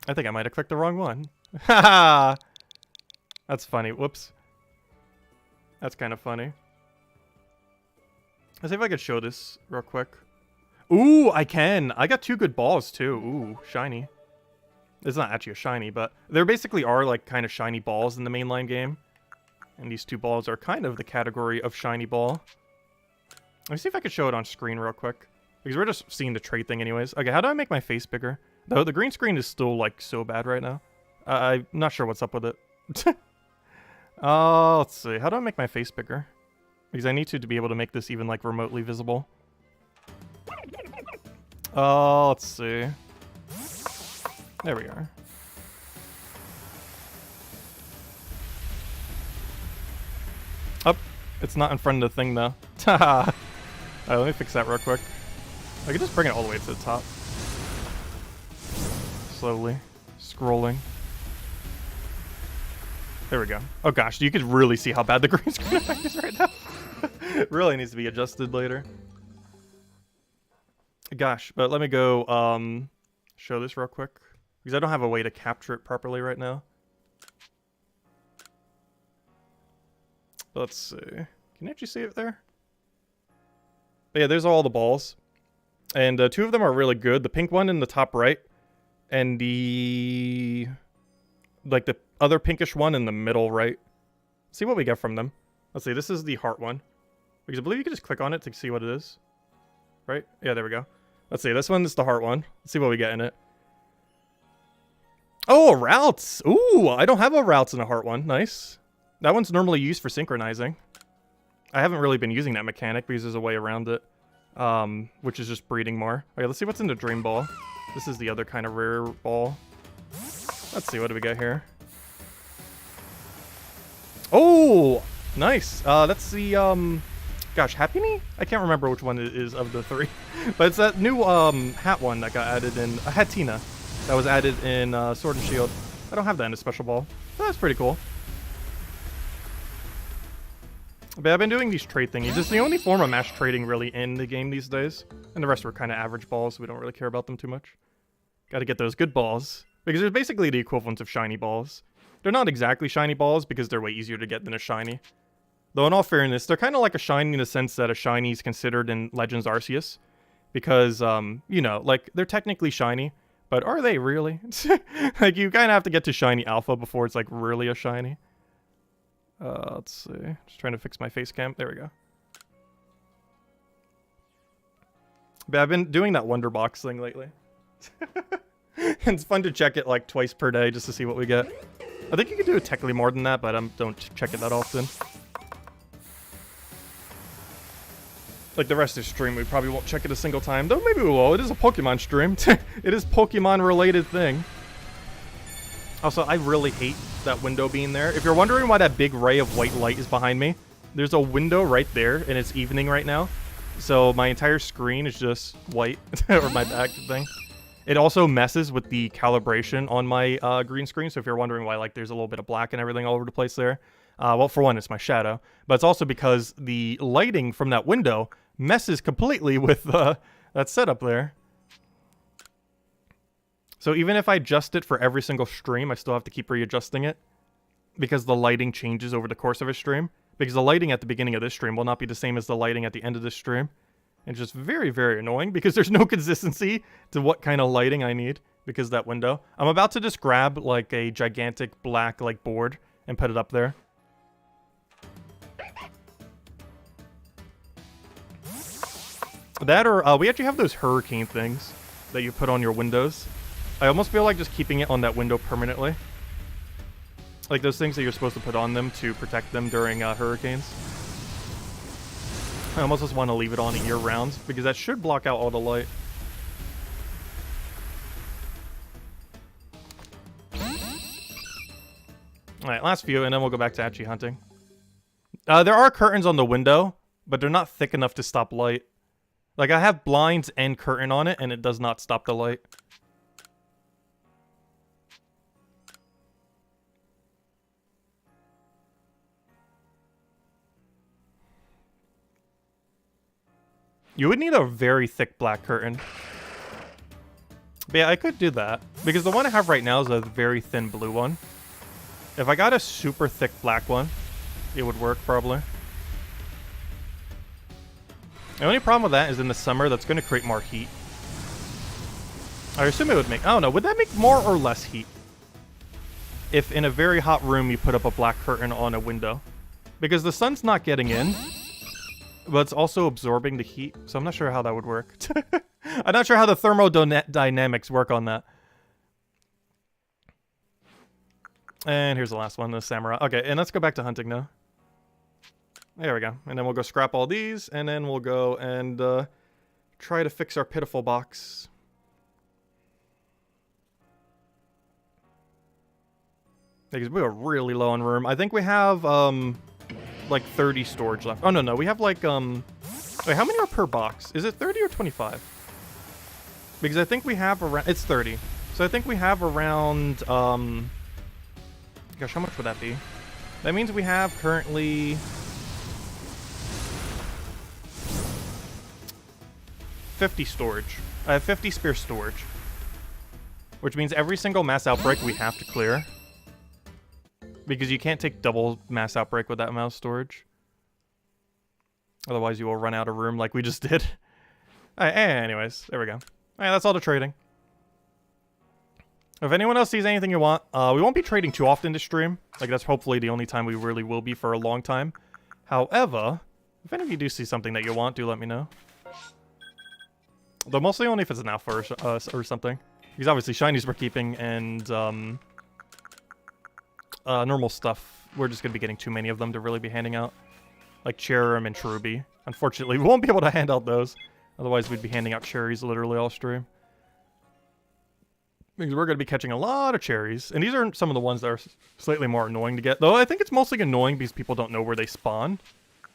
I think I might have clicked the wrong one. Haha. That's funny. Whoops. That's kind of funny. Let's see if I could show this real quick. Ooh, I can. I got 2 good balls, too. Ooh, shiny. It's not actually a shiny, but there basically are, like, kind of shiny balls in the mainline game. And these 2 balls are kind of the category of shiny ball. Let me see if I could show it on screen real quick. Because we're just seeing the trade thing anyways. Okay, how do I make my face bigger? Though the green screen is still, like, so bad right now. I'm not sure what's up with it. Let's see. How do I make my face bigger? Because I need to be able to make this even, like, remotely visible. Let's see. There we are. Oh, it's not in front of the thing, though. Alright, let me fix that real quick. I can just bring it all the way to the top. Slowly. Scrolling. There we go. Oh gosh, you could really see how bad the green screen effect is right now. It really needs to be adjusted later. Gosh, but let me go show this real quick. Because I don't have a way to capture it properly right now. Let's see. Can you actually see it there? But yeah, there's all the balls. And 2 of them are really good. The pink one in the top right. And the... like the other pinkish one in the middle right. Let's see what we get from them. Let's see, this is the heart one. Because I believe you can just click on it to see what it is. Right? Yeah, there we go. Let's see, this one is the heart one. Let's see what we get in it. Oh, routes! Ooh, I don't have a routes in a heart one. Nice. That one's normally used for synchronizing. I haven't really been using that mechanic because there's a way around it. Which is just breeding more. Okay, let's see what's in the dream ball. This is the other kind of rare ball. Let's see, what do we get here? Oh, nice. That's the, gosh, Happy Me? I can't remember which one it is of the 3. But it's that new, hat one that got added in, a Hatina. That was added in, Sword and Shield. I don't have that in a special ball. But that's pretty cool. But I've been doing these trade thingies. It's the only form of mass trading really in the game these days. And the rest were kind of average balls, so we don't really care about them too much. Gotta get those good balls. Because they're basically the equivalent of shiny balls. They're not exactly shiny balls because they're way easier to get than a shiny. Though in all fairness, they're kind of like a shiny in the sense that a shiny is considered in Legends Arceus. Because, you know, like, they're technically shiny. But are they really? Like, you kind of have to get to shiny alpha before it's, like, really a shiny. Let's see. Just trying to fix my face cam. There we go. But I've been doing that Wonder Box thing lately. It's fun to check it like twice per day just to see what we get. I think you can do it technically more than that, but I don't check it that often. Like the rest of the stream, we probably won't check it a single time. Though maybe we will. It is a Pokemon stream. It is Pokemon-related thing. Also, I really hate that window being there. If you're wondering why that big ray of white light is behind me, there's a window right there, and it's evening right now. So my entire screen is just white, or my back thing. It also messes with the calibration on my green screen, so if you're wondering why like there's a little bit of black and everything all over the place there, well, for one, it's my shadow, but it's also because the lighting from that window messes completely with that setup there. So even if I adjust it for every single stream, I still have to keep readjusting it because the lighting changes over the course of a stream. Because the lighting at the beginning of this stream will not be the same as the lighting at the end of this stream. It's just very, very annoying because there's no consistency to what kind of lighting I need because of that window. I'm about to just grab like a gigantic black like board and put it up there. That or we actually have those hurricane things that you put on your windows. I almost feel like just keeping it on that window permanently. Like those things that you're supposed to put on them to protect them during hurricanes. I almost just want to leave it on year-round because that should block out all the light. Alright, last few, and then we'll go back to actually hunting. There are curtains on the window, but they're not thick enough to stop light. Like, I have blinds and curtain on it, and it does not stop the light. You would need a very thick black curtain. But yeah, I could do that. Because the one I have right now is a very thin blue one. If I got a super thick black one, it would work probably. The only problem with that is in the summer, that's going to create more heat. I assume it would make... I don't know. Would that make more or less heat? If in a very hot room you put up a black curtain on a window. Because the sun's not getting in, but it's also absorbing the heat. So I'm not sure how that would work. I'm not sure how the thermodynamics work on that. And here's the last one, the samurai. Okay, and let's go back to hunting now. There we go. And then we'll go scrap all these, and then we'll go and try to fix our pitiful box. Because we are really low on room. I think we have, like 30 storage left. Oh, no, we have like, wait, how many are per box? Is it 30 or 25? Because I think we have around, it's 30. So I think we have around, gosh, how much would that be? That means we have currently 50 storage. I have 50 spare storage. Which means every single mass outbreak we have to clear. Because you can't take double mass outbreak with that amount of storage. Otherwise you will run out of room like we just did. Alright, anyways, there we go. Alright, that's all the trading. If anyone else sees anything you want, we won't be trading too often to stream. Like, that's hopefully the only time we really will be for a long time. However, if any of you do see something that you want, do let me know. Though mostly only if it's an alpha or something. Because obviously shinies we're keeping, and normal stuff, we're just going to be getting too many of them to really be handing out. Like Cherrim and Cherubi. Unfortunately, we won't be able to hand out those. Otherwise, we'd be handing out cherries literally all stream. Because we're going to be catching a lot of cherries. And these are some of the ones that are slightly more annoying to get. Though I think it's mostly annoying because people don't know where they spawn.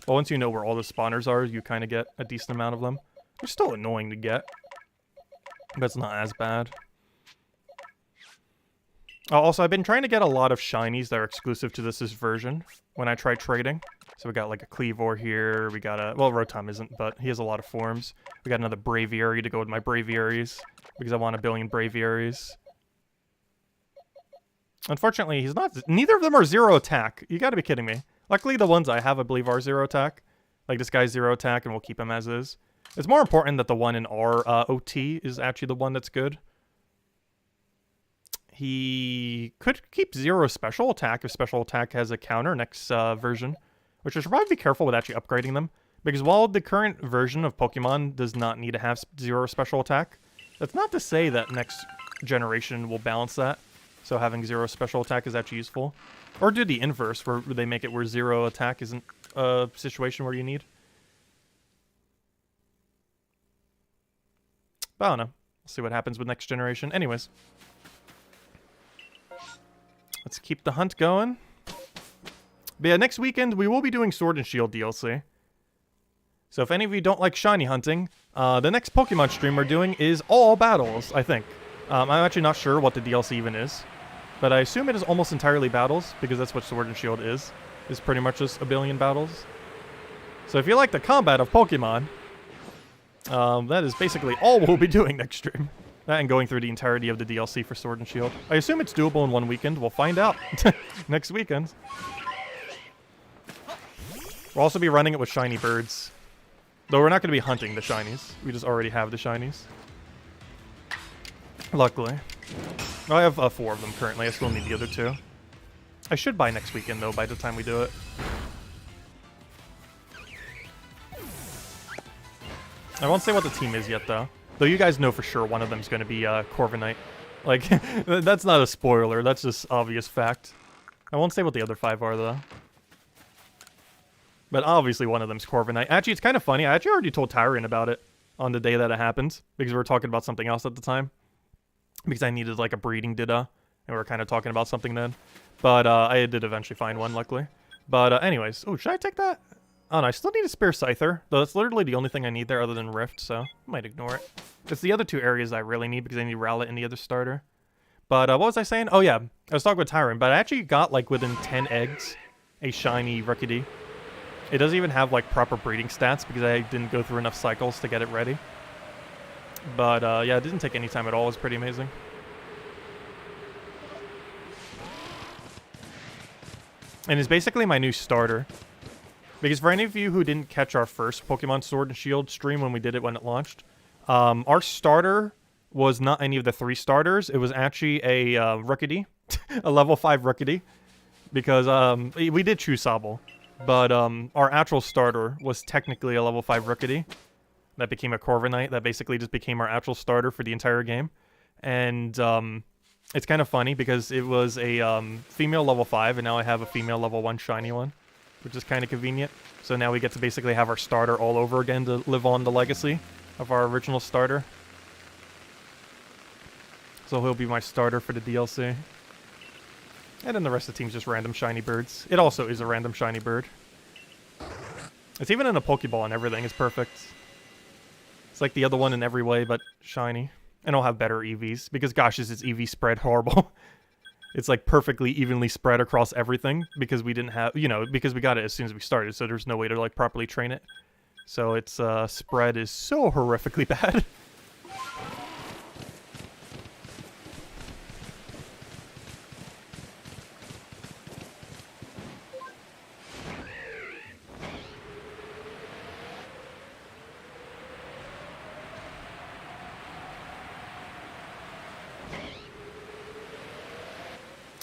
But once you know where all the spawners are, you kind of get a decent amount of them. They're still annoying to get. But it's not as bad. Also, I've been trying to get a lot of shinies that are exclusive to this version when I try trading. So we got like a Cleavor here, we got a... Well, Rotom isn't, but he has a lot of forms. We got another Braviary to go with my Braviaries, because I want a billion Braviaries. Unfortunately, he's not... Neither of them are 0 attack. You gotta be kidding me. Luckily, the ones I have, I believe, are 0 attack. Like, this guy's 0 attack, and we'll keep him as is. It's more important that the one in our OT is actually the one that's good. He could keep 0 special attack if special attack has a counter next version. Which I should probably be careful with actually upgrading them. Because while the current version of Pokemon does not need to have 0 special attack, that's not to say that next generation will balance that. So having 0 special attack is actually useful. Or do the inverse, where they make it where 0 attack isn't a situation where you need. But I don't know. We'll see what happens with next generation. Anyways. Let's keep the hunt going. But yeah, next weekend, we will be doing Sword and Shield DLC. So if any of you don't like shiny hunting, the next Pokemon stream we're doing is all battles, I think. I'm actually not sure what the DLC even is. But I assume it is almost entirely battles, because that's what Sword and Shield is. It's pretty much just a billion battles. So if you like the combat of Pokemon, that is basically all we'll be doing next stream. That and going through the entirety of the DLC for Sword and Shield. I assume it's doable in one weekend. We'll find out next weekend. We'll also be running it with shiny birds. Though we're not going to be hunting the shinies. We just already have the shinies. Luckily. I have 4 of them currently. I still need the other 2. I should buy next weekend, though, by the time we do it. I won't say what the team is yet, though. Though you guys know for sure one of them's going to be Corviknight. Like, that's not a spoiler. That's just obvious fact. I won't say what the other 5 are, though. But obviously one of them's Corviknight. Actually, it's kind of funny. I actually already told Tyrion about it on the day that it happened. Because we were talking about something else at the time. Because I needed, like, a breeding Ditto. And we were kind of talking about something then. But I did eventually find one, luckily. But anyways. Oh, should I take that? Oh, no, I still need a spare Scyther. Though that's literally the only thing I need there other than Rift, so I might ignore it. It's the other 2 areas I really need because I need Rowlet and the other starter. But what was I saying? Oh, yeah. I was talking with Tyrion, but I actually got, like, within 10 eggs, a shiny Rookidee. It doesn't even have like proper breeding stats because I didn't go through enough cycles to get it ready. But yeah, it didn't take any time at all. It was pretty amazing. And it's basically my new starter. Because for any of you who didn't catch our first Pokemon Sword and Shield stream when we did it when it launched, our starter was not any of the 3 starters. It was actually a Rookidee, a level 5 Rookidee. Because we did choose Sabel. But our actual starter was technically a level 5 Rookidee. That became a Corviknight. That basically just became our actual starter for the entire game. And it's kind of funny because it was a female level 5, and now I have a female level 1 shiny one, which is kind of convenient. So now we get to basically have our starter all over again to live on the legacy of our original starter. So he'll be my starter for the DLC. And then the rest of the team's just random shiny birds. It also is a random shiny bird. It's even in a Pokeball and everything. It's perfect. It's like the other one in every way, but shiny. And I'll have better EVs, because gosh, is its EV spread horrible. It's like perfectly evenly spread across everything, because we didn't have, you know, because we got it as soon as we started, so there's no way to like properly train it. So its spread is so horrifically bad.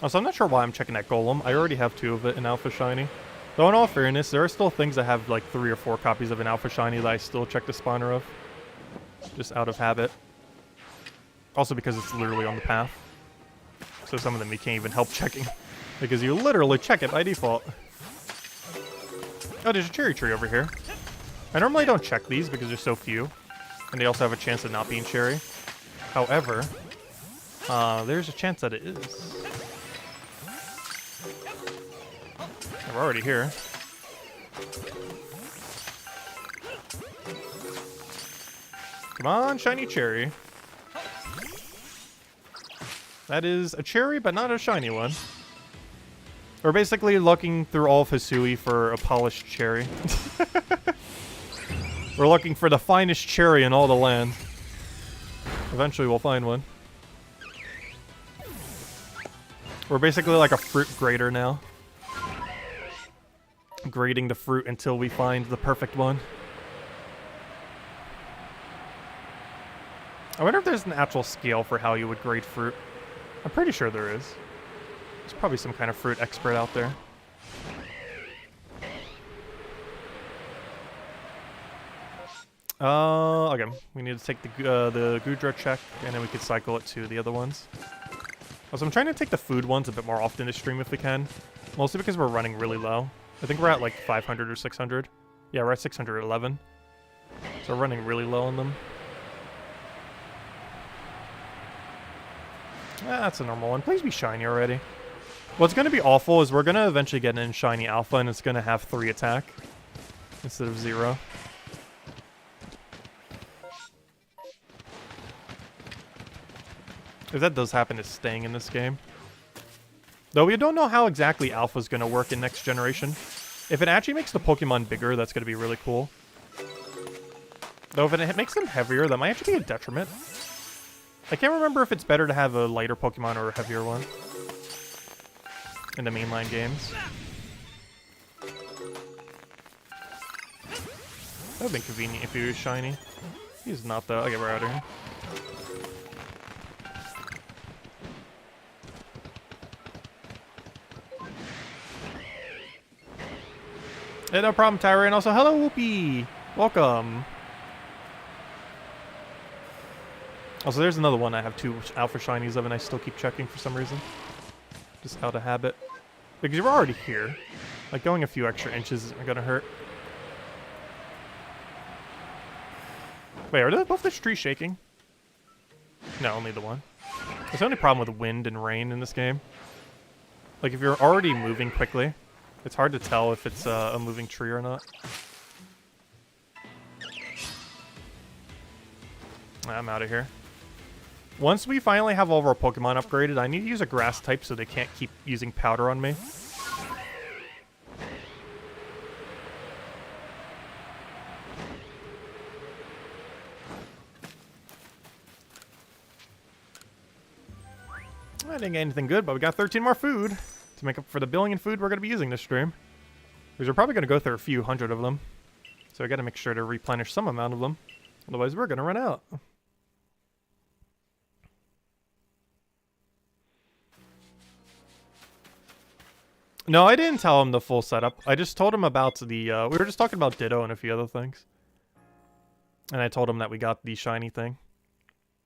So I'm not sure why I'm checking that Golem. I already have 2 of it in Alpha Shiny. Though in all fairness, there are still things that have like 3 or 4 copies of an Alpha Shiny that I still check the spawner of. Just out of habit. Also because it's literally on the path. So some of them you can't even help checking. Because you literally check it by default. Oh, there's a cherry tree over here. I normally don't check these because there's so few. And they also have a chance of not being cherry. However, there's a chance that it is. We're already here. Come on, shiny cherry. That is a cherry, but not a shiny one. We're basically looking through all of Hisui for a polished cherry. We're looking for the finest cherry in all the land. Eventually we'll find one. We're basically like a fruit grader now. Grading the fruit until we find the perfect one. I wonder if there's an actual scale for how you would grade fruit. I'm pretty sure there is. There's probably some kind of fruit expert out there. Okay. We need to take the Goodra check, and then we can cycle it to the other ones. Also, I'm trying to take the food ones a bit more often this stream if we can. Mostly because we're running really low. I think we're at like 500 or 600. Yeah, we're at 611. So we're running really low on them. That's a normal one. Please be shiny already. What's going to be awful is we're going to eventually get in shiny alpha and it's going to have 3 attack instead of 0. If that does happen, it's staying in this game. Though we don't know how exactly Alpha is going to work in next generation. If it actually makes the Pokemon bigger, that's going to be really cool. Though if it makes them heavier, that might actually be a detriment. I can't remember if it's better to have a lighter Pokemon or a heavier one in the mainline games. That would have been convenient if he was shiny. He's not though. Okay, we're out of here. Hey, no problem, Tyra. And also, hello, Whoopi. Welcome. Also, there's another one I have 2 alpha shinies of, and I still keep checking for some reason. Just out of habit. Because you're already here. Like, going a few extra inches isn't gonna hurt. Wait, are both the trees shaking? No, only the one. There's the only problem with wind and rain in this game. Like, if you're already moving quickly, it's hard to tell if it's a moving tree or not. I'm out of here. Once we finally have all of our Pokemon upgraded, I need to use a grass type so they can't keep using powder on me. didn't get anything good, but we got 13 more food to make up for the billion food we're going to be using this stream. Because we're probably going to go through a few hundred of them. So I got to make sure to replenish some amount of them. Otherwise, we're going to run out. No, I didn't tell him the full setup. I just told him about the, we were just talking about Ditto and a few other things. And I told him that we got the shiny thing.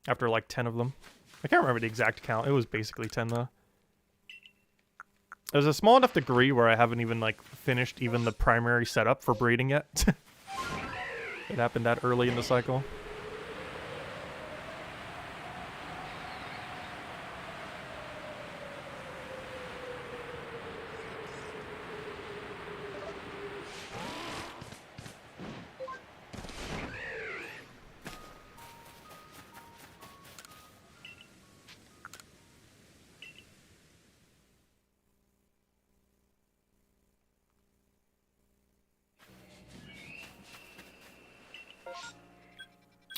After like 10 of them. I can't remember the exact count. It was basically 10 though. There's a small enough degree where I haven't even like finished even the primary setup for breeding yet. It happened that early in the cycle.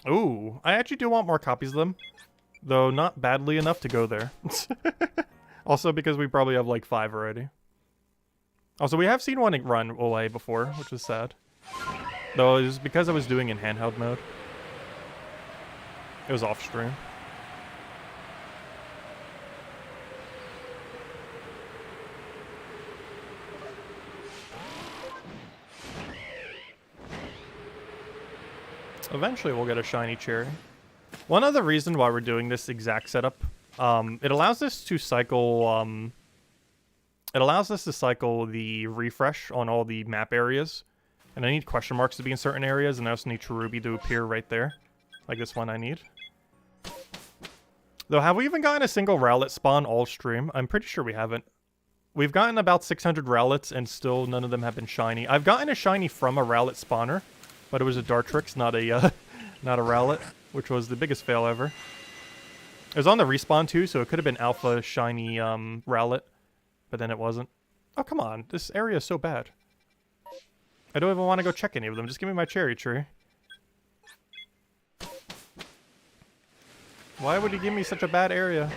Ooh, I actually do want more copies of them. Though not badly enough to go there. Also because we probably have like 5 already. Also, we have seen one run away before, which is sad. Though it was because I was doing in handheld mode. It was off stream. Eventually we'll get a shiny cherry. One other reason why we're doing this exact setup, it allows us to cycle, the refresh on all the map areas. And I need question marks to be in certain areas, and I also need Cherubi to appear right there. Like this one I need. Though, have we even gotten a single Rowlet spawn all stream? I'm pretty sure we haven't. We've gotten about 600 Rowlets, and still none of them have been shiny. I've gotten a shiny from a Rowlet spawner. But it was a Dartrix, not a Rowlet, which was the biggest fail ever. It was on the respawn too, so it could have been alpha shiny Rowlet, but then it wasn't. Oh, come on. This area is so bad. I don't even want to go check any of them. Just give me my cherry tree. Why would he give me such a bad area?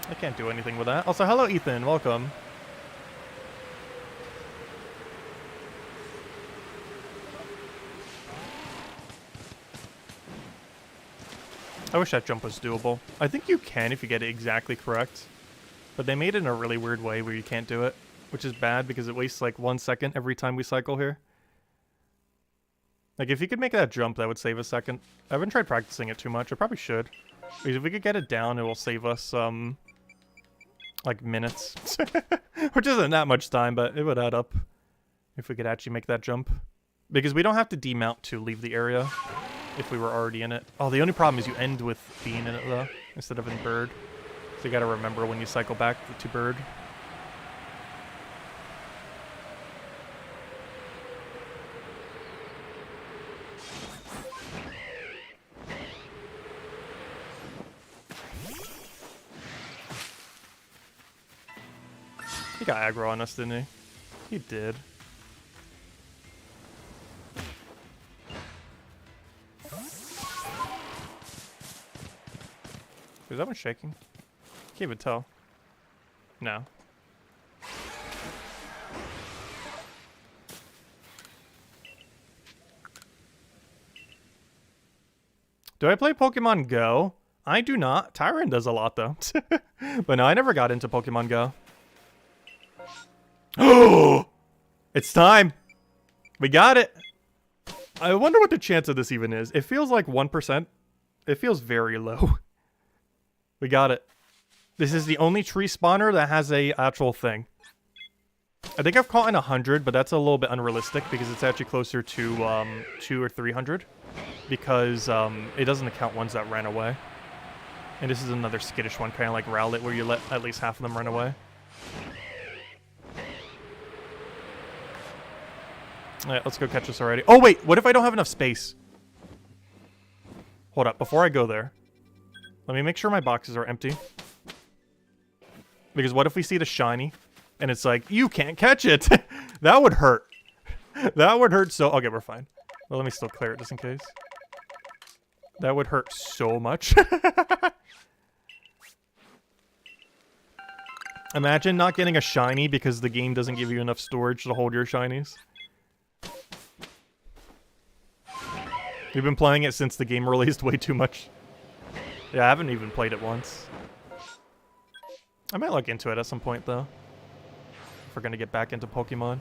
I can't do anything with that. Also, hello Ethan, welcome. I wish that jump was doable. I think you can if you get it exactly correct. But they made it in a really weird way where you can't do it. Which is bad because it wastes like 1 second every time we cycle here. Like if you could make that jump, that would save a second. I haven't tried practicing it too much. I probably should. Because if we could get it down, it will save us, like minutes. Which isn't that much time, but it would add up. If we could actually make that jump. Because we don't have to demount to leave the area. If we were already in it. Oh, the only problem is you end with being in it, though. Instead of in bird. So you gotta remember when you cycle back to bird. He got aggro on us, didn't he? He did. Is that one shaking? Can't even tell. No. Do I play Pokemon Go? I do not. Tyron does a lot though. But no, I never got into Pokemon Go. Oh! It's time! We got it! I wonder what the chance of this even is. It feels like 1%. It feels very low. We got it. This is the only tree spawner that has a actual thing. I think I've caught in 100, but that's a little bit unrealistic because it's actually closer to 200 or 300. Because it doesn't account ones that ran away. And this is another skittish one, kind of like Rowlet, where you let at least half of them run away. Alright, let's go catch this already. Oh wait, what if I don't have enough space? Hold up, before I go there. Let me make sure my boxes are empty. Because what if we see the shiny, and it's like, you can't catch it! That would hurt. That would hurt so... Okay, we're fine. Well, let me still clear it just in case. That would hurt so much. Imagine not getting a shiny because the game doesn't give you enough storage to hold your shinies. We've been playing it since the game released way too much. Yeah, I haven't even played it once. I might look into it at some point, though. If we're gonna get back into Pokemon.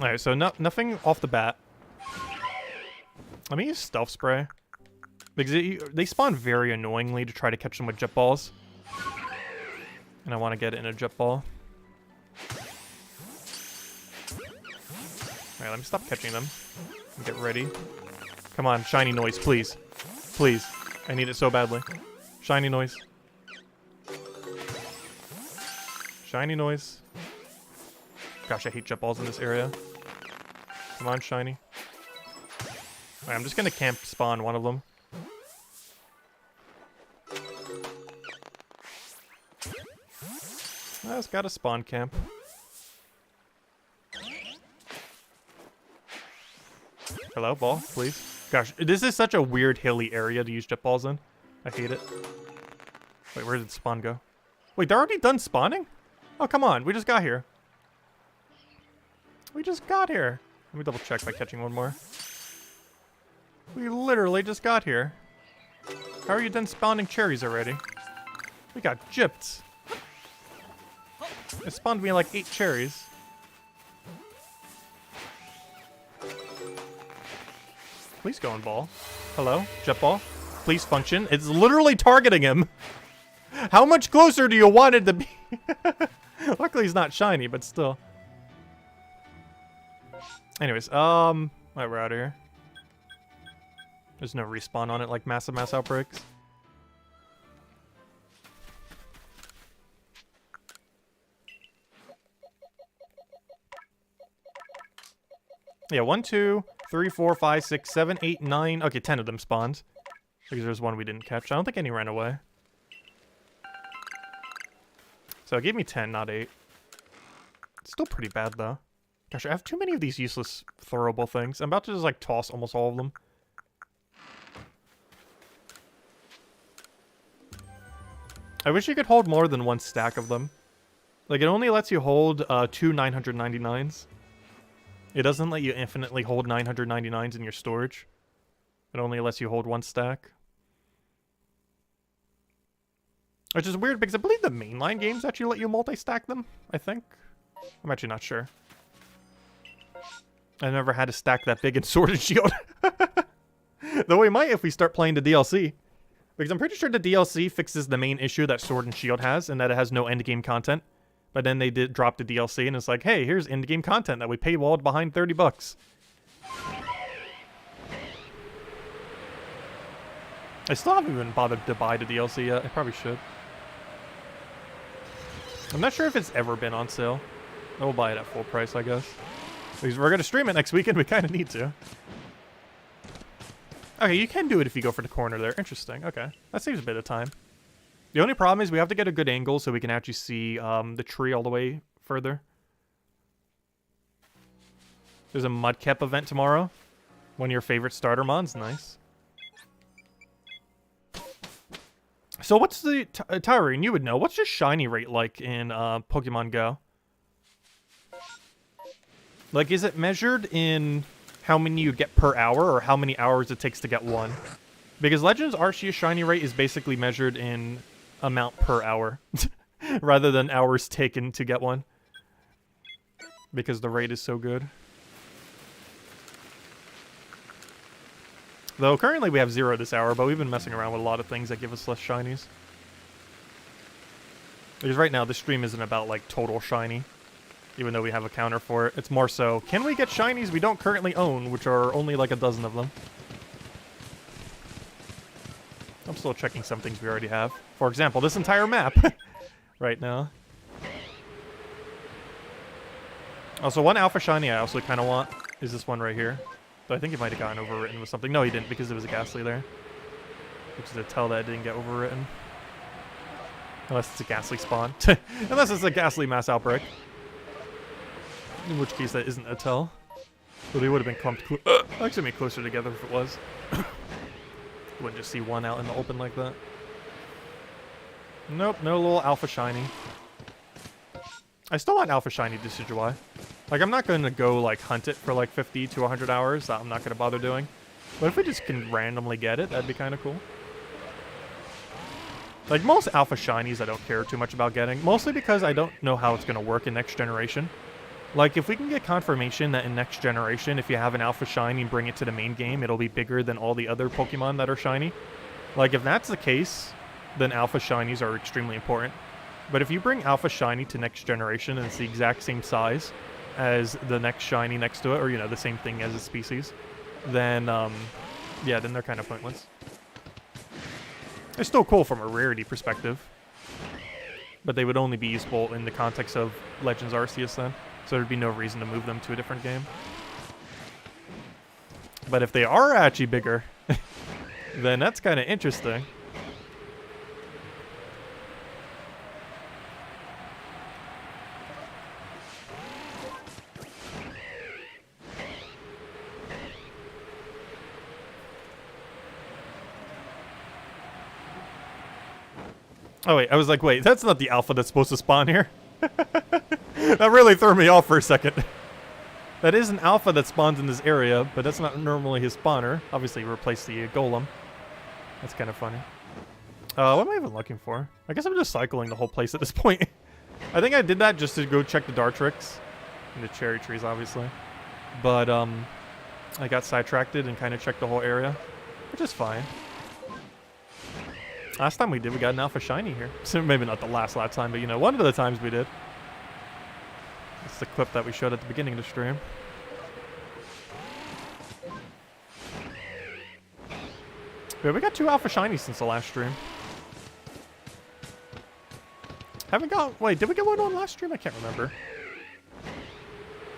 Alright, so nothing off the bat. Let me use Stealth Spray. Because they spawn very annoyingly to try to catch them with Jet Balls. And I want to get it in a Jet Ball. Alright, let me stop catching them. And get ready. Come on, shiny noise, please. Please. I need it so badly. Shiny noise. Shiny noise. Gosh, I hate Jet Balls in this area. Come on, shiny. Alright, I'm just gonna camp spawn one of them. Oh, it's got a spawn camp. Hello, ball, please. Gosh, this is such a weird hilly area to use Jet Balls in. I hate it. Wait, where did spawn go? Wait, they're already done spawning? Oh, come on, we just got here. We just got here. Let me double check by catching one more. We literally just got here. How are you done spawning cherries already? We got gypped. It spawned me like 8 cherries. Please go in ball. Hello, Jet Ball. Please function. It's literally targeting him. How much closer do you want it to be? Luckily he's not shiny, but still. Anyways, alright, we're out of here. There's no respawn on it like massive mass outbreaks. Yeah, 1, 2, 3, 4, 5, 6, 7, 8, 9. Okay, 10 of them spawned. Because there's one we didn't catch. I don't think any ran away. So it gave me 10, not 8. It's still pretty bad, though. Gosh, I have too many of these useless throwable things. I'm about to just, like, toss almost all of them. I wish you could hold more than 1 stack of them. Like, it only lets you hold 2 999s. It doesn't let you infinitely hold 999s in your storage. It only lets you hold 1 stack. Which is weird because I believe the mainline games actually let you multi-stack them, I think. I'm actually not sure. I never had a stack that big in Sword and Shield. Though we might if we start playing the DLC. Because I'm pretty sure the DLC fixes the main issue that Sword and Shield has, and that it has no endgame content. But then they did drop the DLC, and it's like, hey, here's endgame content that we paywalled behind $30. I still haven't even bothered to buy the DLC yet. I probably should. I'm not sure if it's ever been on sale. I will buy it at full price, I guess. Because we're going to stream it next weekend. We kind of need to. Okay, you can do it if you go for the corner there. Interesting. Okay. That saves a bit of time. The only problem is we have to get a good angle so we can actually see the tree all the way further. There's a Mudkip event tomorrow. One of your favorite starter mons. Nice. So what's the... Tyrene, you would know. What's your shiny rate like in Pokemon Go? Like, is it measured in how many you get per hour or how many hours it takes to get one? Because Legends Arceus shiny rate is basically measured in amount per hour rather than hours taken to get one. Because the rate is so good. Though currently we have 0 this hour, but we've been messing around with a lot of things that give us less shinies. Because right now, this stream isn't about, like, total shiny. Even though we have a counter for it. It's more so, can we get shinies we don't currently own, which are only like a dozen of them? I'm still checking some things we already have. For example, this entire map. Right now. Also, one alpha shiny I also kind of want is this one right here. But I think it might have gotten overwritten with something. No, he didn't, because there was a Ghastly there. Which is a tell that it didn't get overwritten. Unless it's a Ghastly spawn. Unless it's a Ghastly mass outbreak. In which case that isn't a tell. But they would have been clumped actually made closer together if it was. You wouldn't just see one out in the open like that. Nope, no little alpha shiny. I still want alpha shiny Decidueye. Like, I'm not going to go, like, hunt it for, like, 50 to 100 hours. That I'm not going to bother doing. But if we just can randomly get it, that'd be kind of cool. Like, most alpha shinies I don't care too much about getting. Mostly because I don't know how it's going to work in next generation. Like, if we can get confirmation that in next generation, if you have an alpha shiny and bring it to the main game, it'll be bigger than all the other Pokemon that are shiny. Like, if that's the case, then alpha shinies are extremely important. But if you bring alpha shiny to next generation and it's the exact same size as the next shiny next to it, or, you know, the same thing as a species, then, yeah, then they're kind of pointless. They're still cool from a rarity perspective, but they would only be useful in the context of Legends Arceus then, so there'd be no reason to move them to a different game. But if they are actually bigger, then that's kind of interesting. Oh wait, I was like, wait, that's not the alpha that's supposed to spawn here. That really threw me off for a second. That is an alpha that spawns in this area, but that's not normally his spawner. Obviously, replace the golem. That's kind of funny. What am I even looking for? I guess I'm just cycling the whole place at this point. I think I did that just to go check the Dartrix. And the cherry trees, obviously. But, I got sidetracked and kind of checked the whole area, which is fine. Last time we did, we got an alpha shiny here. So maybe not the last time, but you know, one of the times we did. That's the clip that we showed at the beginning of the stream. Yeah, we got 2 alpha shinies since the last stream. Haven't got... Wait, did we get one on last stream? I can't remember.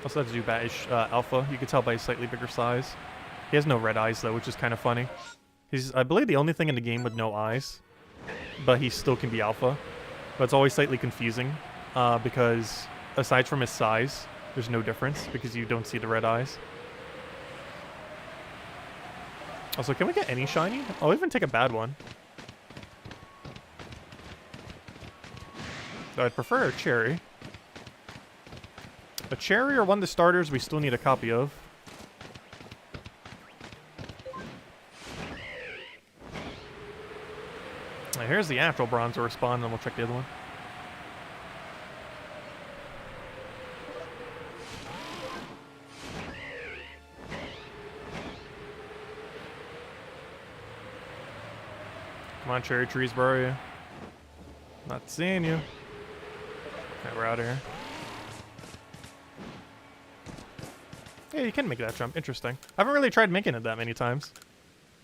Also, that's Zubat-ish alpha. You can tell by his slightly bigger size. He has no red eyes, though, which is kind of funny. He's, I believe, the only thing in the game with no eyes. But he still can be alpha. But it's always slightly confusing. Because aside from his size, there's no difference. Because you don't see the red eyes. Also, can we get any shiny? I'll even take a bad one. So I'd prefer a cherry. A cherry or one of the starters we still need a copy of. Now here's the actual Bronzor spawn, and then we'll check the other one. Come on, cherry trees, where are you? Not seeing you. Okay, we're out of here. Yeah, you can make that jump. Interesting. I haven't really tried making it that many times.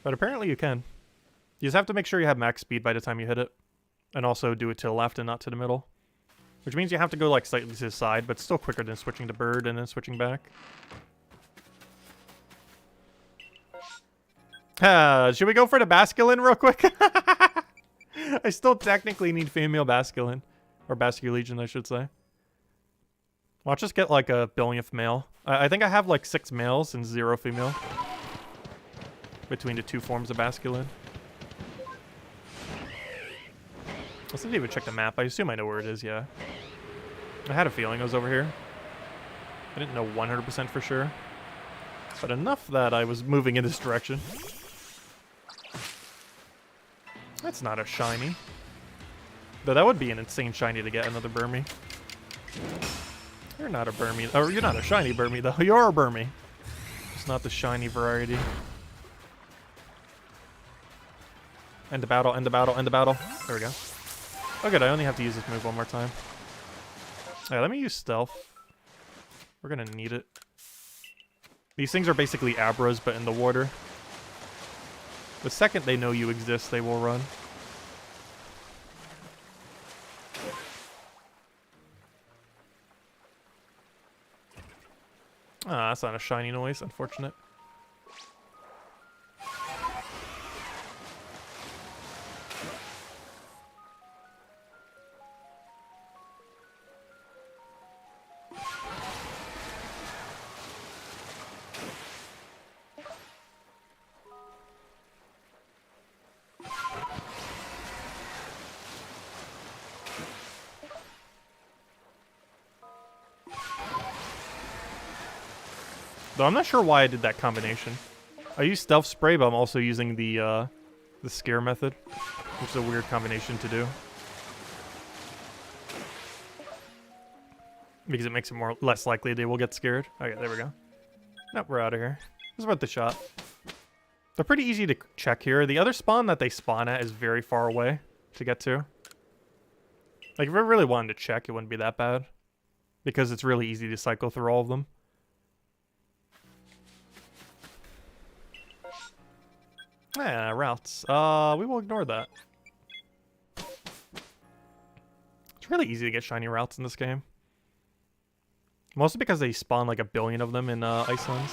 But apparently you can. You just have to make sure you have max speed by the time you hit it. And also do it to the left and not to the middle. Which means you have to go like slightly to the side, but still quicker than switching to bird and then switching back. Should we go for the Basculin real quick? I still technically need female Basculin. Or Basculegion, I should say. Well, I'll just get like a billionth male. I think I have like 6 males and 0 female. Between the 2 forms of Basculin. Let's not even check the map. I assume I know where it is, yeah. I had a feeling it was over here. I didn't know 100% for sure. But enough that I was moving in this direction. That's not a shiny. Though that would be an insane shiny to get another Burmy. You're not a Burmy. Or you're not a shiny Burmy, though. You're a Burmy. It's not the shiny variety. End the battle, end the battle, end the battle. There we go. Oh good, I only have to use this move one more time. Alright, let me use stealth. We're gonna need it. These things are basically Abras, but in the water. The second they know you exist, they will run. Ah, that's not a shiny noise, unfortunate. Though I'm not sure why I did that combination. I used Stealth Spray, but I'm also using the Scare method, which is a weird combination to do. Because it makes it less likely they will get scared. Okay, there we go. Nope, we're out of here. This is worth the shot. They're pretty easy to check here. The other spawn that they spawn at is very far away to get to. Like, if I really wanted to check, it wouldn't be that bad. Because it's really easy to cycle through all of them. Yeah, routes. We will ignore that. It's really easy to get shiny routes in this game. Mostly because they spawn like 1 billion of them in Icelands.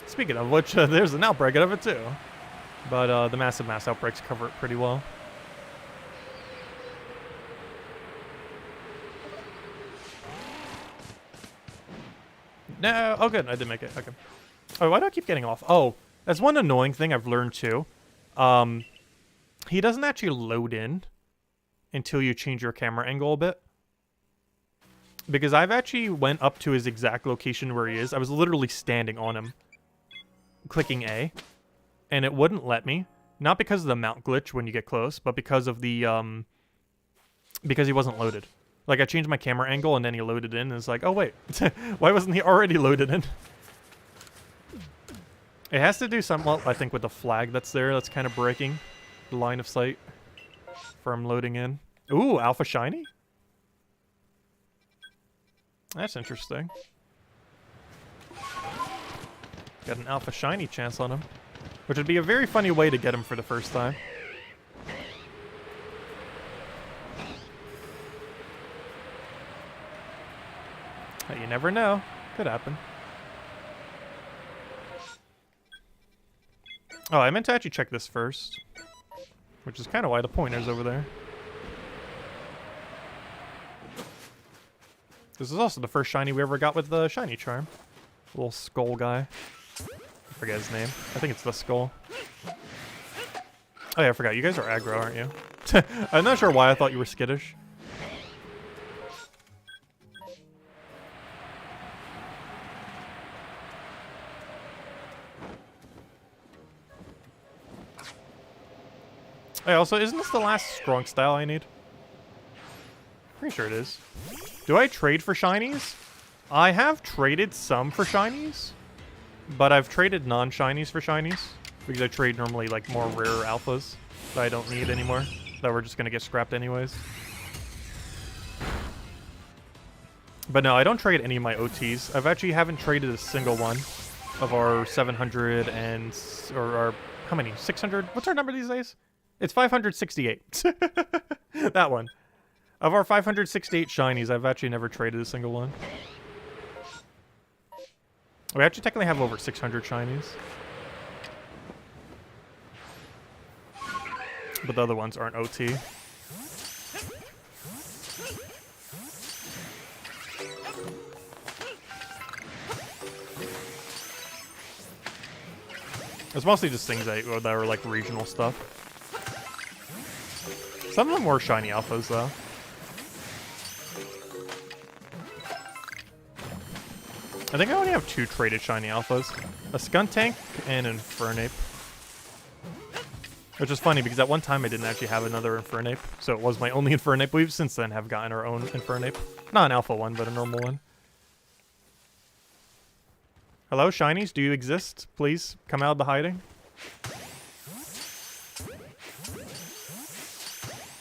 Speaking of which, there's an outbreak of it too. But the massive mass outbreaks cover it pretty well. No, oh good, I did make it, okay. Oh, why do I keep getting off? Oh, that's one annoying thing I've learned too. He doesn't actually load in until you change your camera angle a bit. Because I've actually went up to his exact location where he is. I was literally standing on him, clicking A, and it wouldn't let me. Not because of the mount glitch when you get close, but because of the, because he wasn't loaded. Like, I changed my camera angle, and then he loaded in, and it's like, oh, wait. Why wasn't he already loaded in? It has to do something, I think, with the flag that's there. That's kind of breaking the line of sight from loading in. Ooh, Alpha Shiny? That's interesting. Got an Alpha Shiny chance on him. Which would be a very funny way to get him for the first time. You never know. Could happen. Oh, I meant to actually check this first. Which is kind of why the pointer's over there. This is also the first shiny we ever got with the shiny charm. Little skull guy. I forget his name. I think it's the skull. Oh yeah, I forgot. You guys are aggro, aren't you? I'm not sure why I thought you were skittish. Hey, also, isn't this the last strong style I need? Pretty sure it is. Do I trade for shinies? I have traded some for shinies, but I've traded non-shinies for shinies because I trade normally like more rare alphas that I don't need anymore, that we're just gonna get scrapped anyways. But no, I don't trade any of my OTs. I've actually haven't traded a single one of our 700 and or our how many? 600? What's our number these days? It's 568. That one. Of our 568 shinies, I've actually never traded a single one. We actually technically have over 600 shinies. But the other ones aren't OT. It's mostly just things that are like regional stuff. Some of them were shiny alphas, though. I think I only have 2 traded shiny alphas. A Skuntank and an Infernape. Which is funny, because at one time I didn't actually have another Infernape. So it was my only Infernape. We've since then have gotten our own Infernape. Not an alpha one, but a normal one. Hello, shinies? Do you exist? Please, come out of the hiding.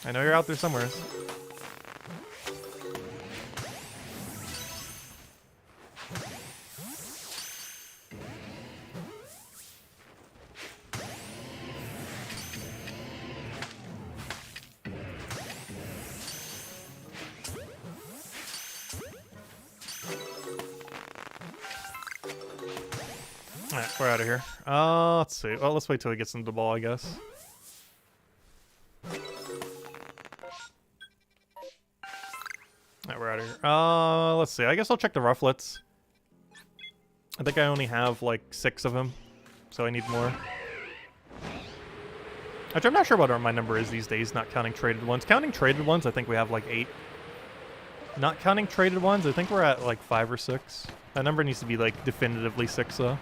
I know you're out there somewhere. Alright, we're out of here. Let's see. Well, let's wait till he gets into the ball, I guess. We're out of here. Let's see. I guess I'll check the rufflets. I think I only have like 6 of them, so I need more. Actually, I'm not sure what my number is these days, not counting traded ones. Counting traded ones, I think we have like 8. Not counting traded ones, I think we're at like 5 or 6. That number needs to be like definitively 6 though.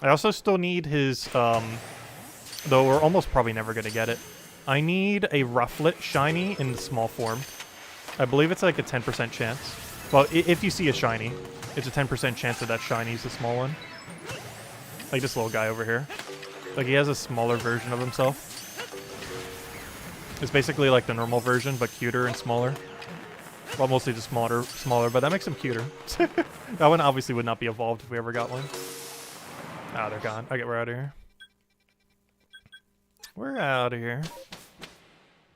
I also still need his, though we're almost probably never going to get it. I need a Rufflet shiny in the small form. I believe it's like a 10% chance. Well, if you see a shiny, it's a 10% chance that shiny's the small one. Like this little guy over here. Like he has a smaller version of himself. It's basically like the normal version, but cuter and smaller. Well, mostly just smaller, but that makes him cuter. That one obviously would not be evolved if we ever got one. Ah, they're gone. Okay, we're out of here. We're out of here.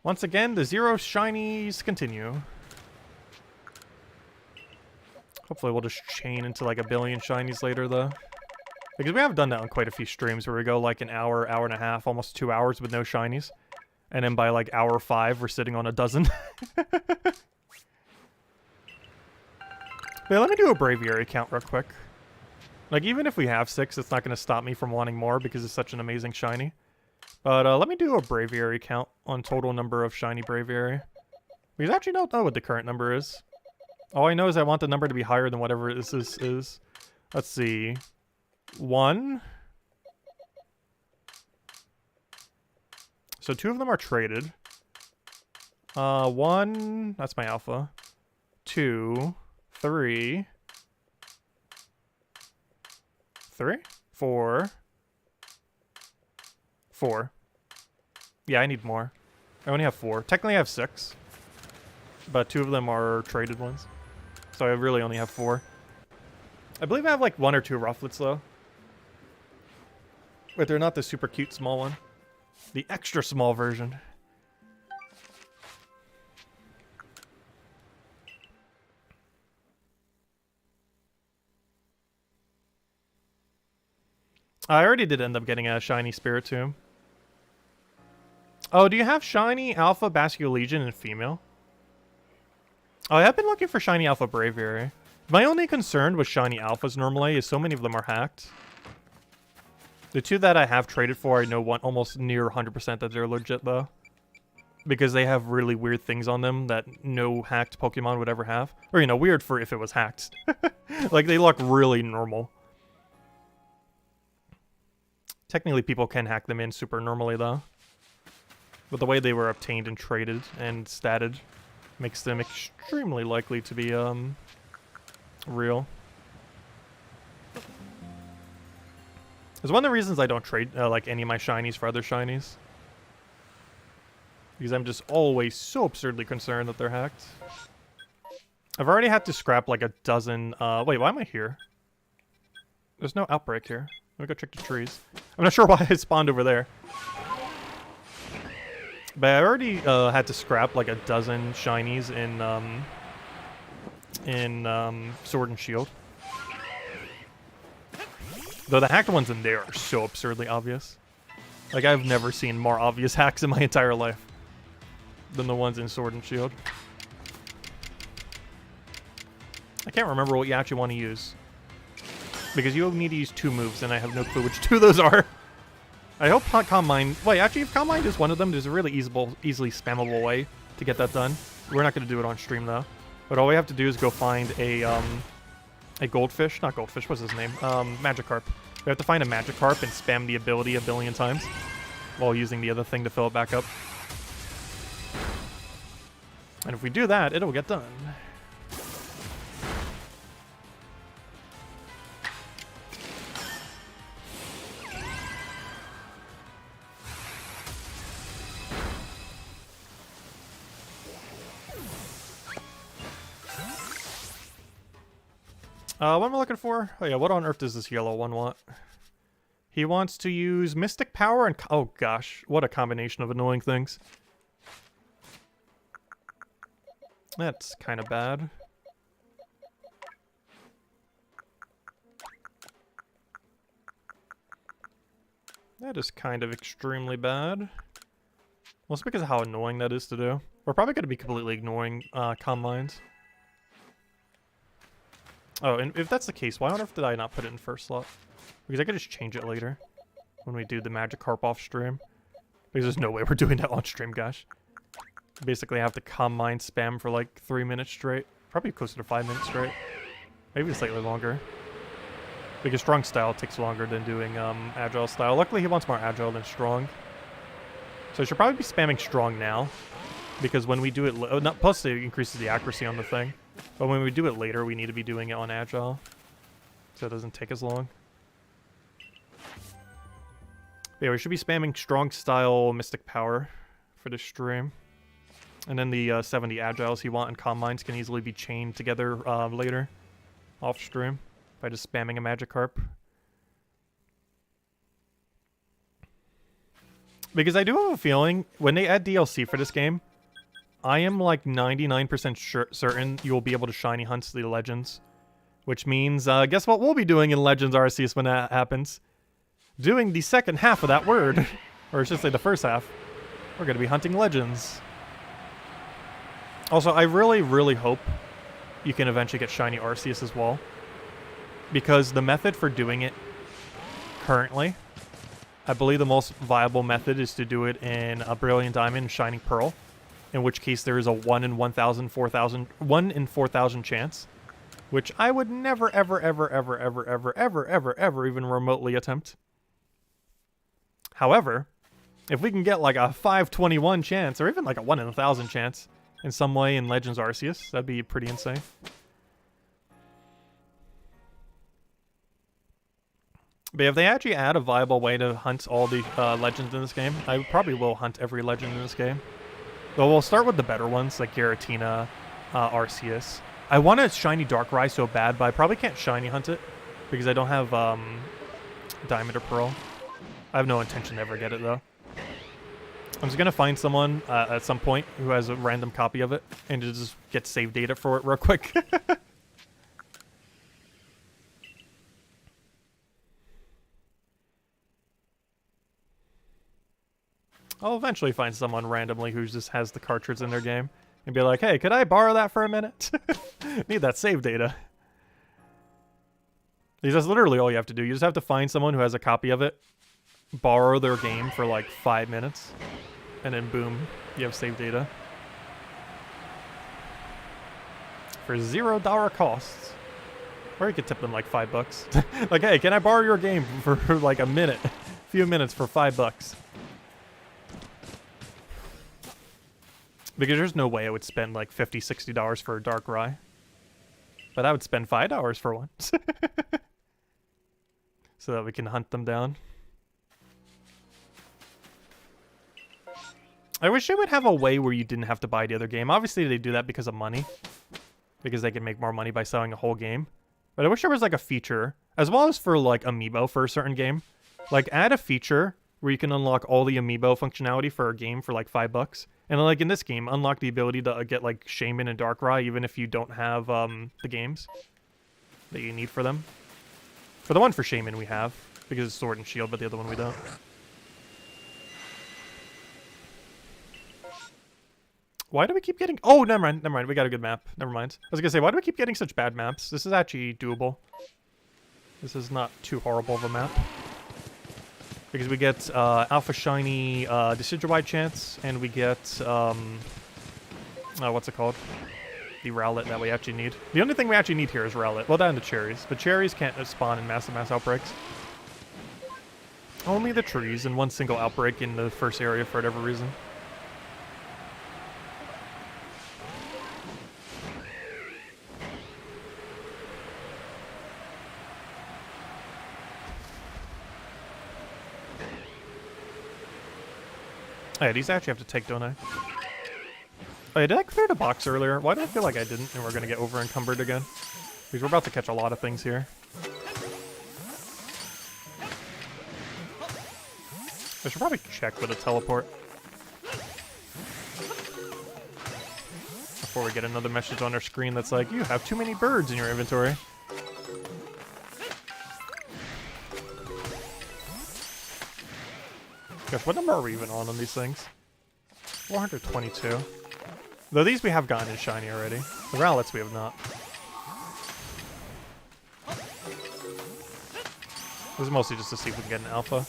Once again, the 0 shinies continue. Hopefully we'll just chain into like a billion shinies later, though. Because we have done that on quite a few streams where we go like an hour, hour and a half, almost 2 hours with no shinies. And then by like hour 5, we're sitting on a dozen. Wait, let me do a Braviary count real quick. Like, even if we have 6, it's not going to stop me from wanting more because it's such an amazing shiny. But let me do a Braviary count on total number of shiny Braviary. Because I actually don't know what the current number is. All I know is I want the number to be higher than whatever this is. Let's see. 1. So 2 of them are traded. 1, that's my alpha. 2, 3. 3? 4. 4. Yeah, I need more. I only have 4. Technically I have 6. But 2 of them are traded ones. So I really only have 4. I believe I have like 1 or 2 Rufflets though. But they're not the super cute small one. The extra small version. I already did end up getting a shiny Spiritomb. Oh, do you have shiny Alpha Basculegion and female? Oh, I have been looking for shiny Alpha Braviary. My only concern with shiny Alphas normally is so many of them are hacked. The 2 that I have traded for, I know one almost near 100% that they're legit though. Because they have really weird things on them that no hacked Pokemon would ever have. Or, you know, weird for if it was hacked. Like, they look really normal. Technically, people can hack them in super normally, though. But the way they were obtained and traded and statted makes them extremely likely to be, real. It's one of the reasons I don't trade, like, any of my shinies for other shinies. Because I'm just always so absurdly concerned that they're hacked. I've already had to scrap, like, a dozen, wait, why am I here? There's no outbreak here. Let me go check the trees. I'm not sure why I spawned over there. But I already had to scrap like a dozen shinies in Sword and Shield. Though the hacked ones in there are so absurdly obvious. Like, I've never seen more obvious hacks in my entire life than the ones in Sword and Shield. I can't remember what you actually want to use. Because you need to use 2 moves, and I have no clue which 2 those are. I hope Calm Mind... Wait, actually, if Calm Mind is one of them, there's a really easily spammable way to get that done. We're not going to do it on stream, though. But all we have to do is go find a goldfish. Not goldfish, what's his name? Magikarp. We have to find a Magikarp and spam the ability a billion times while using the other thing to fill it back up. And if we do that, it'll get done. What am I looking for? Oh yeah, what on earth does this yellow one want? He wants to use Mystic Power and... Oh gosh, what a combination of annoying things. That's kind of bad. That is kind of extremely bad. Well, it's because of how annoying that is to do. We're probably going to be completely ignoring Calm Minds. Oh, and if that's the case, why on earth did I not put it in first slot? Because I could just change it later when we do the Magikarp off stream. Because there's no way we're doing that on stream, gosh. Basically, I have to combine spam for like 3 minutes straight. Probably closer to 5 minutes straight. Maybe slightly longer. Because strong style takes longer than doing agile style. Luckily, he wants more agile than strong. So I should probably be spamming strong now. Because when we do it... plus, it increases the accuracy on the thing. But when we do it later, we need to be doing it on agile. So it doesn't take as long. Yeah, we should be spamming strong style Mystic Power for this stream. And then the 70 agiles he wants and combines can easily be chained together later off stream by just spamming a Magikarp. Because I do have a feeling when they add DLC for this game, I am like 99% certain you will be able to shiny hunt the Legends. Which means, guess what we'll be doing in Legends Arceus when that happens? Doing the second half of that word. Or I should say the first half. We're going to be hunting Legends. Also, I really, really hope you can eventually get shiny Arceus as well. Because the method for doing it currently, I believe the most viable method is to do it in a Brilliant Diamond and Shining Pearl. In which case there is a 1 in 1,000, 4,000 chance. Which I would never, ever, ever, ever, ever, ever, ever, ever, ever even remotely attempt. However, if we can get like a 521 chance, or even like a 1 in 1,000 chance, in some way in Legends Arceus, that'd be pretty insane. But if they actually add a viable way to hunt all the Legends in this game, I probably will hunt every Legend in this game. Though we'll start with the better ones, like Giratina, Arceus. I want a shiny Darkrai so bad, but I probably can't shiny hunt it because I don't have Diamond or Pearl. I have no intention to ever get it, though. I'm just going to find someone at some point who has a random copy of it and just get save data for it real quick. I'll eventually find someone randomly who just has the cartridge in their game and be like, hey, could I borrow that for a minute? Need that save data. Because that's literally all you have to do. You just have to find someone who has a copy of it, borrow their game for like 5 minutes, and then boom, you have save data. For $0 costs. Or you could tip them like $5. Like, hey, can I borrow your game for like a minute? A few minutes for $5. Because there's no way I would spend like $50, $60 for a Darkrai. But I would spend $5 for one. So that we can hunt them down. I wish they would have a way where you didn't have to buy the other game. Obviously they do that because of money. Because they can make more money by selling a whole game. But I wish there was like a feature, as well as for like Amiibo for a certain game. Like add a feature where you can unlock all the Amiibo functionality for a game for like $5. And like in this game, unlock the ability to get like Shaman and Darkrai even if you don't have the games that you need for them. For the one for Shaman we have, because it's Sword and Shield, but the other one we don't. Why do we keep getting... Oh, never mind. We got a good map. Never mind. I was gonna say, why do we keep getting such bad maps? This is actually doable. This is not too horrible of a map. Because we get Alpha Shiny Decidueye chance, and we get... what's it called? The Rowlet that we actually need. The only thing we actually need here is Rowlet. Well, down to Cherries. But Cherries can't spawn in mass outbreaks. Only the trees and one single outbreak in the first area for whatever reason. Oh, yeah, these I actually have to take, don't I? Oh, yeah, did I clear the box earlier? Why do I feel like I didn't and we're going to get over-encumbered again? Because we're about to catch a lot of things here. I should probably check with a teleport. Before we get another message on our screen that's like, you have too many birds in your inventory. Gosh, what number are we even on these things? 422. Though these we have gotten in shiny already. The Rowlets we have not. This is mostly just to see if we can get an alpha.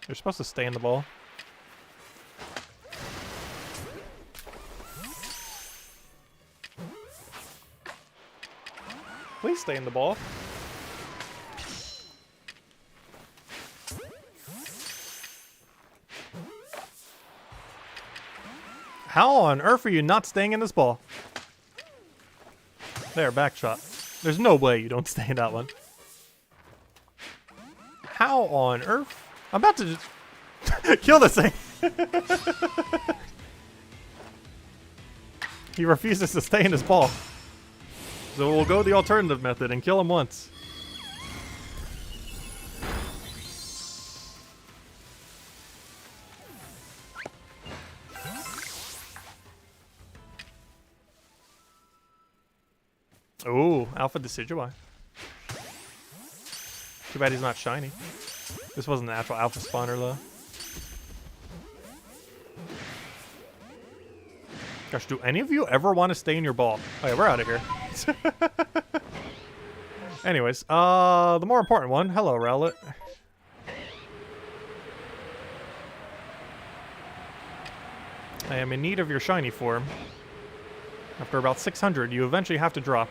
You're supposed to stay in the ball. Please stay in the ball. How on earth are you not staying in this ball? There, back shot. There's no way you don't stay in that one. How on earth? I'm about to just kill this thing. He refuses to stay in his ball. So we'll go the alternative method and kill him once. Ooh, Alpha Decidueye. Too bad he's not shiny. This wasn't the actual Alpha spawner though. Gosh, do any of you ever want to stay in your ball? Oh yeah, we're out of here. Anyways, the more important one. Hello, Rowlet. I am in need of your shiny form. After about 600, you eventually have to drop.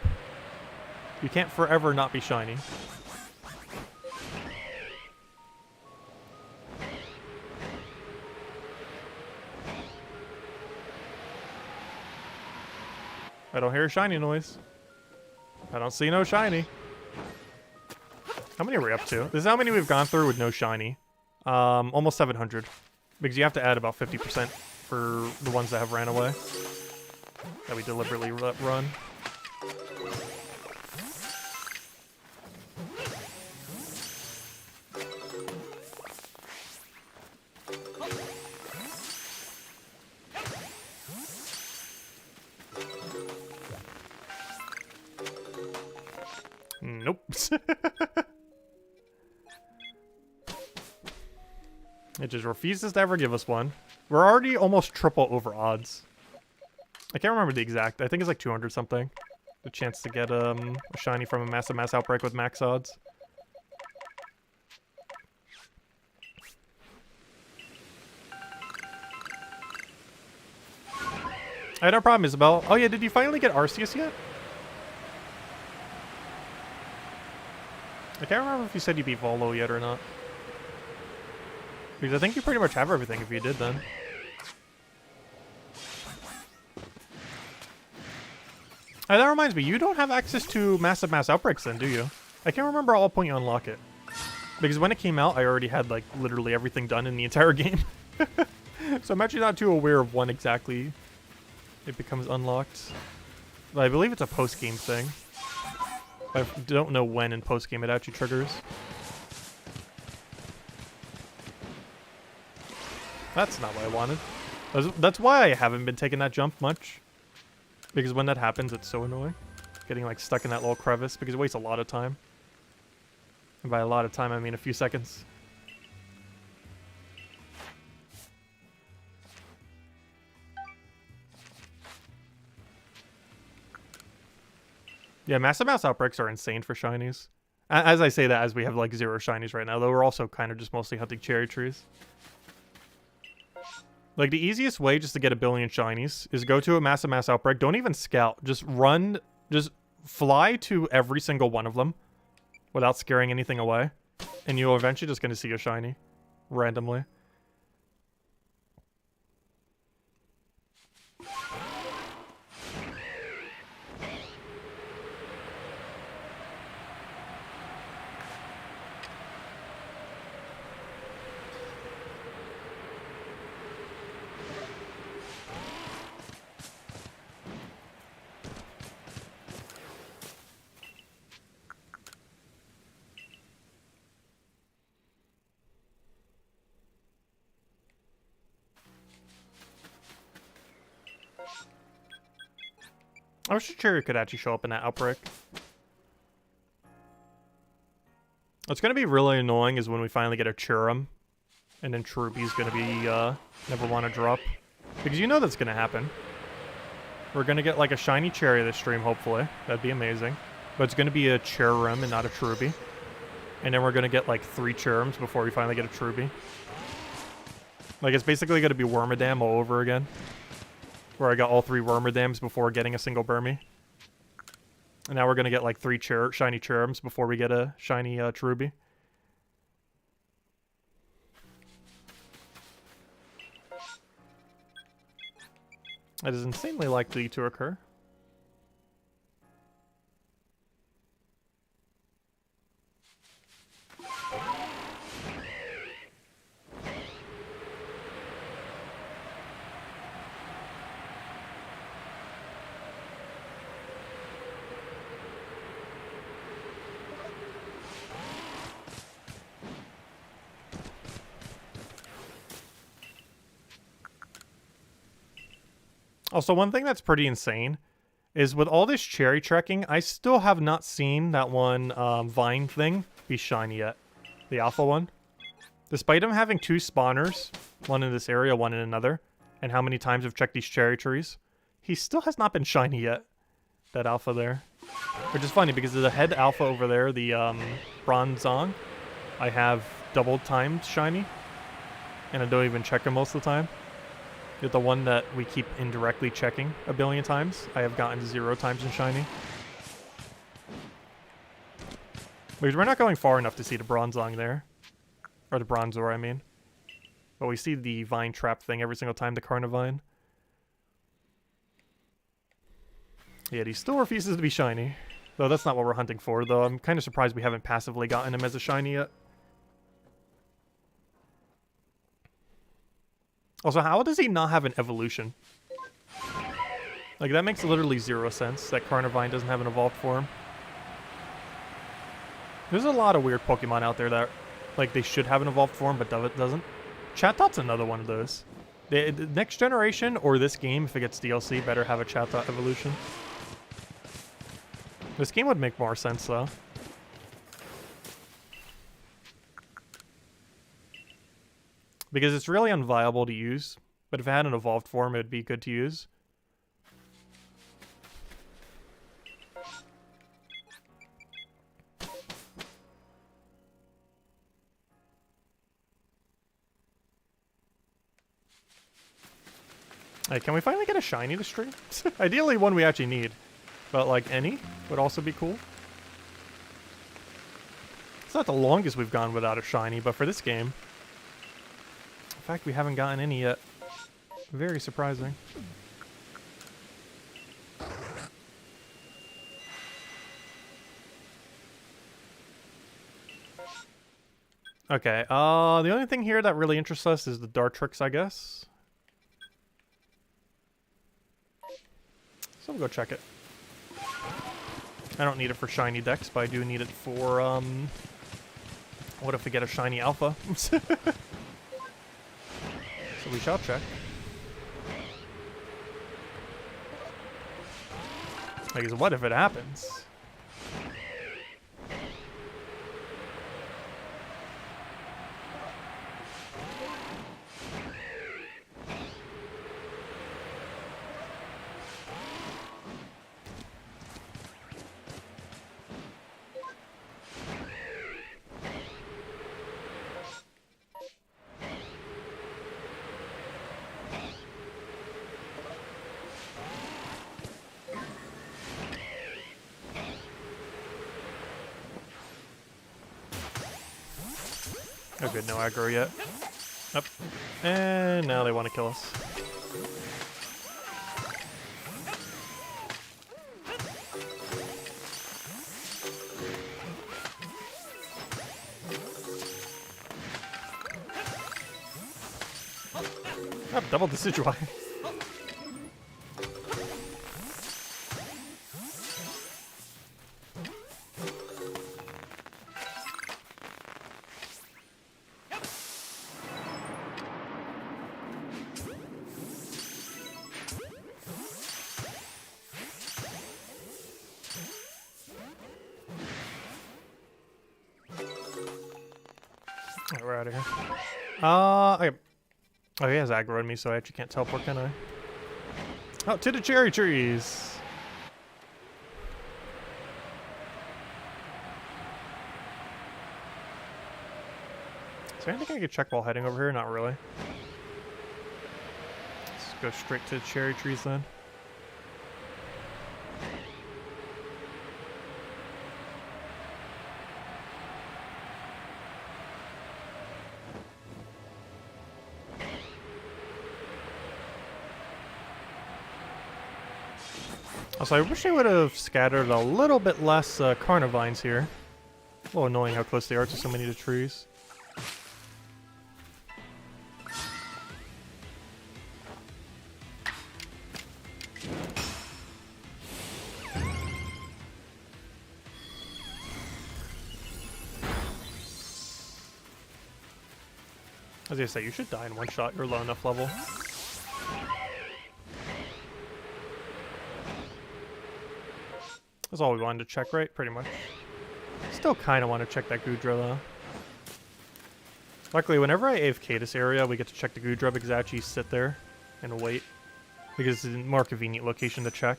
You can't forever not be shiny. I don't hear a shiny noise. I don't see no shiny. How many are we up to? This is how many we've gone through with no shiny. Almost 700. Because you have to add about 50% for the ones that have ran away. That we deliberately let run. Nope. It just refuses to ever give us one. We're already almost triple over odds. I can't remember the exact. I think it's like 200 something. The chance to get a shiny from a massive mass outbreak with max odds. I had no problem, Isabel. Oh yeah, did you finally get Arceus yet? I can't remember if you said you beat Volo yet or not. Because I think you pretty much have everything if you did then. That reminds me, you don't have access to massive mass outbreaks then, do you? I can't remember at what point you unlock it. Because when it came out, I already had like literally everything done in the entire game. So I'm actually not too aware of when exactly it becomes unlocked. But I believe it's a post-game thing. I don't know when in post-game it actually triggers. That's not what I wanted. That's why I haven't been taking that jump much. Because when that happens, it's so annoying. Getting like stuck in that little crevice because it wastes a lot of time. And by a lot of time, I mean a few seconds. Yeah, massive mass outbreaks are insane for shinies. As I say that, as we have like 0 shinies right now, though we're also kind of just mostly hunting cherry trees. Like, the easiest way just to get 1 billion shinies is go to a massive mass outbreak. Don't even scout. Just run, just fly to every single one of them without scaring anything away. And you're eventually just going to see a shiny randomly. I wish a cherry could actually show up in that outbreak. What's going to be really annoying is when we finally get a Churum, and then Cherubi's going to be, never want to drop. Because you know that's going to happen. We're going to get, like, a shiny cherry this stream, hopefully. That'd be amazing. But it's going to be a Churum and not a Cherubi. And then we're going to get, like, 3 Churums before we finally get a Cherubi. Like, it's basically going to be Wormadam all over again. Where I got all 3 Wormadams before getting a single Burmy. And now we're going to get, like, 3 shiny Cherubs before we get a shiny Cherubi. It is insanely likely to occur. Also, one thing that's pretty insane is with all this cherry trekking, I still have not seen that one vine thing be shiny yet. The alpha one. Despite him having 2 spawners, one in this area, one in another, and how many times I've checked these cherry trees, he still has not been shiny yet. That alpha there. Which is funny because the head alpha over there, the Bronzong, I have double timed shiny. And I don't even check him most of the time. Yet the one that we keep indirectly checking a billion times, I have gotten 0 times in shiny. Because we're not going far enough to see the Bronzong there. Or the Bronzor, I mean. But we see the vine trap thing every single time, the Carnivine. Yet he still refuses to be shiny. Though that's not what we're hunting for, though I'm kind of surprised we haven't passively gotten him as a shiny yet. Also, how does he not have an evolution? Like, that makes literally 0 sense, that Carnivine doesn't have an evolved form. There's a lot of weird Pokemon out there that, like, they should have an evolved form, but doesn't. Chatot another one of those. The next generation, or this game, if it gets DLC, better have a Chatot evolution. This game would make more sense, though. Because it's really unviable to use, but if it had an evolved form, it would be good to use. Hey, can we finally get a shiny to stream? Ideally one we actually need, but like any would also be cool. It's not the longest we've gone without a shiny, but for this game... In fact, we haven't gotten any yet. Very surprising. Okay, the only thing here that really interests us is the Dartrix, I guess. So we'll go check it. I don't need it for shiny decks, but I do need it for, what if we get a shiny alpha? So we shall check. Like, what if it happens? Oh good, no aggro yet. Up. And now they want to kill us. Oh, double Decidueye. We're out of here. Okay. Oh, he has aggro on me, so I actually can't teleport, can I? Oh, to the cherry trees! Is there anything I could check while heading over here? Not really. Go straight to the cherry trees then. Also, I wish I would have scattered a little bit less carnivines here. A little annoying how close they are to so many of the trees. I was gonna say, you should die in one shot. You're low enough level. That's all we wanted to check, right? Pretty much. Still kind of want to check that Goodra, though. Luckily, whenever I AFK this area, we get to check the Goodra because I actually sit there and wait. Because it's a more convenient location to check.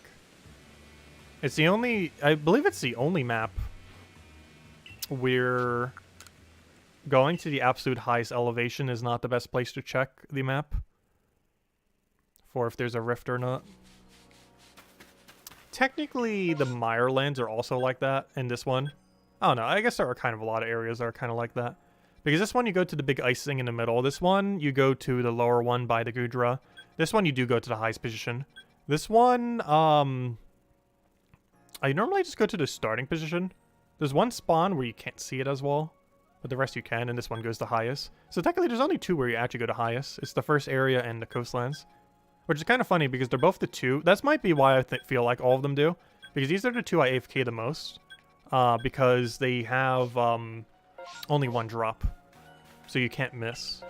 It's the only... I believe it's the only map where going to the absolute highest elevation is not the best place to check the map. For if there's a rift or not. Technically, the Mirelands are also like that in this one. I don't know. I guess there are kind of a lot of areas that are kind of like that. Because this one, you go to the big ice thing in the middle. This one, you go to the lower one by the Goodra. This one, you do go to the highest position. This one, I normally just go to the starting position. There's one spawn where you can't see it as well. But the rest you can, and this one goes to highest. So technically, there's only two where you actually go to highest. It's the first area and the coastlands. Which is kind of funny because they're both the two. That might be why I feel like all of them do. Because these are the two I AFK the most. Because they have only one drop. So you can't miss.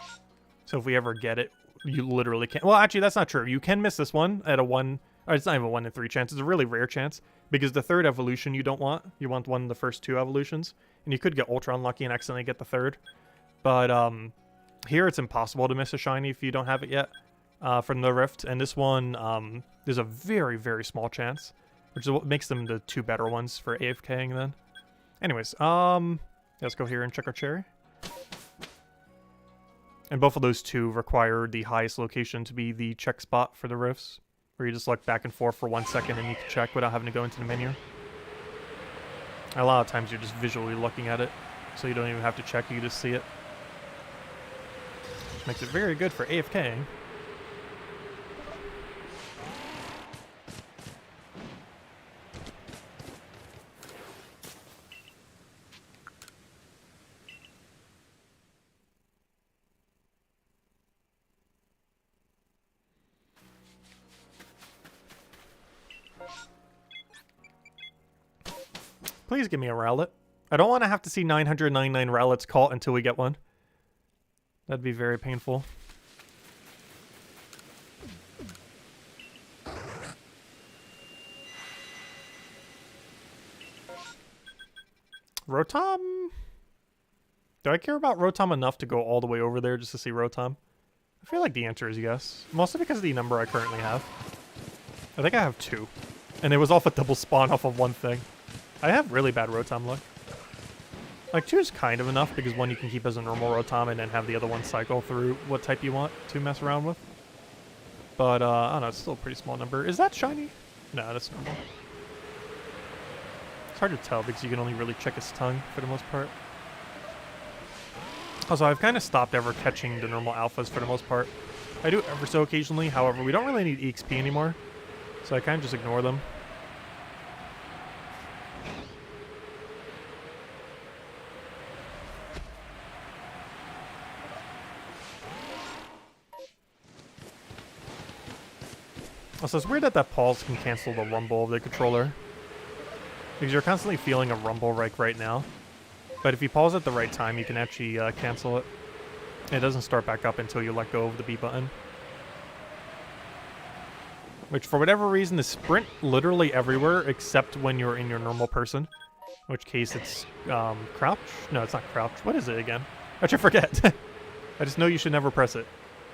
So if we ever get it, you literally can't. Well, actually, that's not true. You can miss this one at a 1... Or it's not even a 1 in 3 chance. It's a really rare chance. Because the third evolution you don't want. You want one of the first two evolutions. And you could get ultra unlucky and accidentally get the third. But here it's impossible to miss a shiny if you don't have it yet. From the rift, and this one, there's a very, very small chance, which is what makes them the two better ones for AFKing then. Anyways, let's go here and check our cherry. And both of those two require the highest location to be the check spot for the rifts, where you just look back and forth for 1 second and you can check without having to go into the menu. A lot of times you're just visually looking at it, so you don't even have to check, you just see it. Which makes it very good for AFKing. Please give me a Rowlet. I don't want to have to see 999 Rowlets caught until we get one. That'd be very painful. Rotom? Do I care about Rotom enough to go all the way over there just to see Rotom? I feel like the answer is yes. Mostly because of the number I currently have. I think I have 2. And it was off a double spawn off of one thing. I have really bad Rotom luck. Like, 2 is kind of enough, because 1 you can keep as a normal Rotom and then have the other one cycle through what type you want to mess around with. But, I don't know, it's still a pretty small number. Is that shiny? No, that's normal. It's hard to tell, because you can only really check his tongue, for the most part. Also, I've kind of stopped ever catching the normal alphas, for the most part. I do ever so occasionally, however, we don't really need EXP anymore. So I kind of just ignore them. Also, it's weird that pulse can cancel the rumble of the controller. Because you're constantly feeling a rumble right now. But if you pause at the right time, you can actually cancel it. It doesn't start back up until you let go of the B button. Which, for whatever reason, is sprint literally everywhere except when you're in your normal person. In which case it's crouch? No, it's not crouch. What is it again? I forget. I just know you should never press it.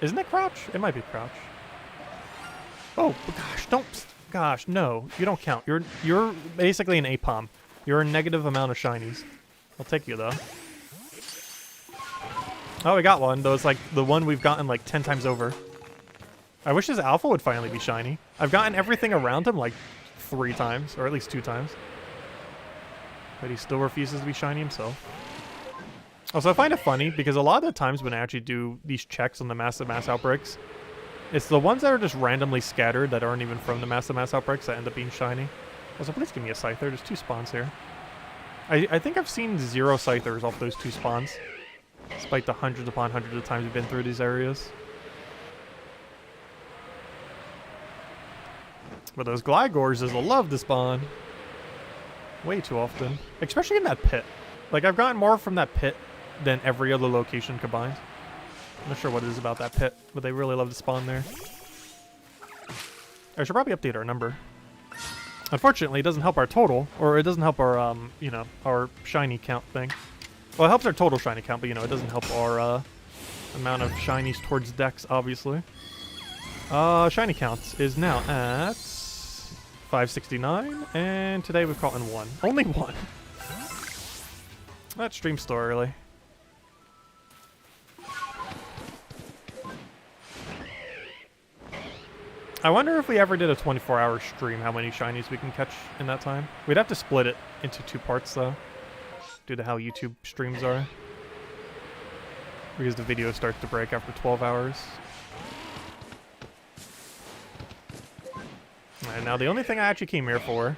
Isn't it crouch? It might be crouch. Oh, gosh, don't... Gosh, no. You don't count. You're basically an APOM. You're a negative amount of shinies. I'll take you, though. Oh, we got one. Though it's like the one we've gotten like 10 times over. I wish his alpha would finally be shiny. I've gotten everything around him like 3 times, or at least 2 times. But he still refuses to be shiny himself. Also, I find it funny because a lot of the times when I actually do these checks on the massive mass outbreaks, it's the ones that are just randomly scattered that aren't even from the massive mass outbreaks that end up being shiny. Also, please give me a Scyther. There's 2 spawns here. I think I've seen 0 Scythers off those 2 spawns, despite the hundreds upon hundreds of times we've been through these areas. But those Glygors is a love to spawn. Way too often. Especially in that pit. Like, I've gotten more from that pit than every other location combined. I'm not sure what it is about that pit, but they really love to spawn there. I should probably update our number. Unfortunately, it doesn't help our total, or it doesn't help our, you know, our shiny count thing. Well, it helps our total shiny count, but, you know, it doesn't help our, amount of shinies towards decks, obviously. Shiny count is now at 569, and today we've caught in 1. Only 1. That stream's still early. I wonder if we ever did a 24-hour stream, how many shinies we can catch in that time. We'd have to split it into 2 parts, though, due to how YouTube streams are. Because the video starts to break after 12 hours. Alright, now the only thing I actually came here for,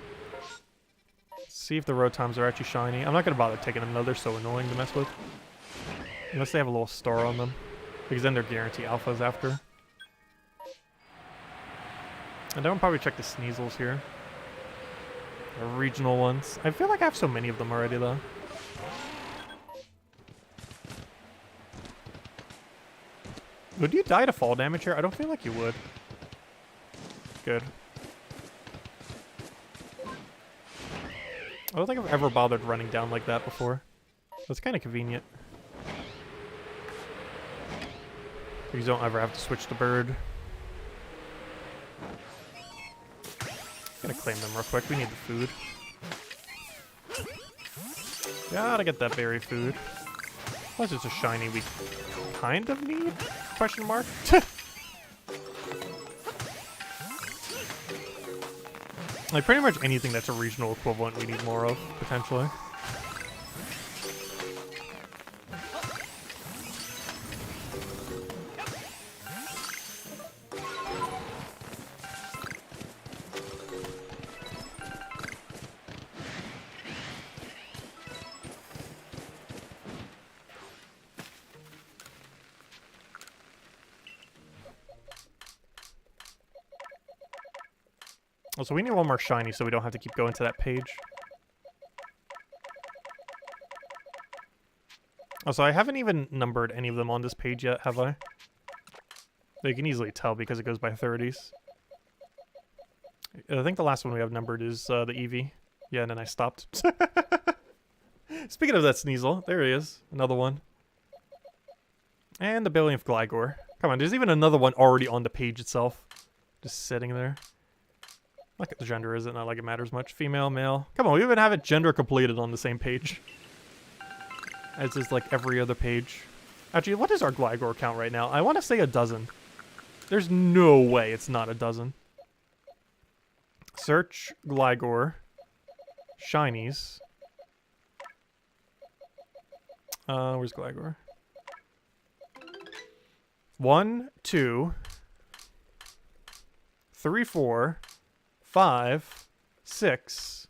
see if the Rotoms are actually shiny. I'm not going to bother taking them, though. They're so annoying to mess with. Unless they have a little star on them. Because then they're guaranteed alphas after. And then we'll probably check the Sneasels here. The regional ones. I feel like I have so many of them already, though. Would you die to fall damage here? I don't feel like you would. Good. I don't think I've ever bothered running down like that before. That's kind of convenient. You don't ever have to switch the bird. Gonna claim them real quick. We need the food. Gotta get that berry food. Plus it's a shiny we kind of need? Question mark? Like, pretty much anything that's a regional equivalent we need more of, potentially. So we need one more shiny so we don't have to keep going to that page. Also, I haven't even numbered any of them on this page yet, have I? You can easily tell because it goes by 30s. I think the last one we have numbered is the Eevee. Yeah, and then I stopped. Speaking of that Sneasel, there he is. Another one. And the billionth Glygor. Come on, there's even another one already on the page itself. Just sitting there. Look at the gender, is it? Not like it matters much. Female, male. Come on, we even have it gender completed on the same page. As is like every other page. Actually, what is our Glygor count right now? I want to say 12. There's no way it's not 12. Search Glygor. Shinies. Where's Glygor? 1, 2, 3, 4, 5, 6,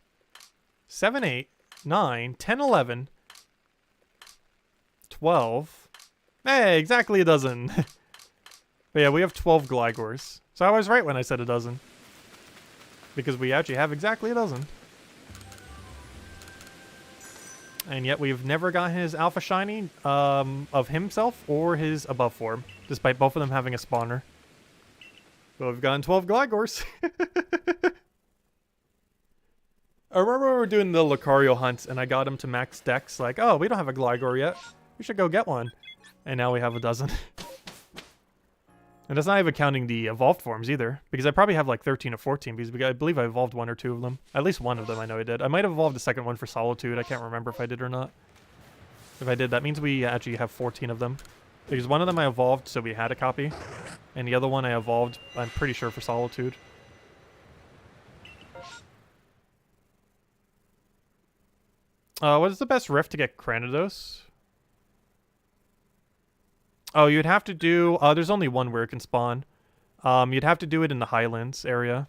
7, 8, 9, 10, 11, 12. Hey, exactly 12. But yeah, we have 12 Glygors. So I was right when I said 12. Because we actually have exactly 12. And yet we've never got his Alpha Shiny of himself or his above form, despite both of them having a spawner. But we've gotten 12 Glygors. I remember we were doing the Lucario hunt and I got him to max dex, like, oh, we don't have a Glygor yet. We should go get one. And now we have 12. And that's not even counting the evolved forms either, because I probably have like 13 or 14, because I believe I evolved 1 or 2 of them. At least one of them I know I did. I might have evolved the second one for Solitude. I can't remember if I did or not. If I did, that means we actually have 14 of them. Because one of them I evolved, so we had a copy. And the other one I evolved, I'm pretty sure, for Solitude. What is the best rift to get Cranidos? Oh, you'd have to do... there's only one where it can spawn. You'd have to do it in the Highlands area.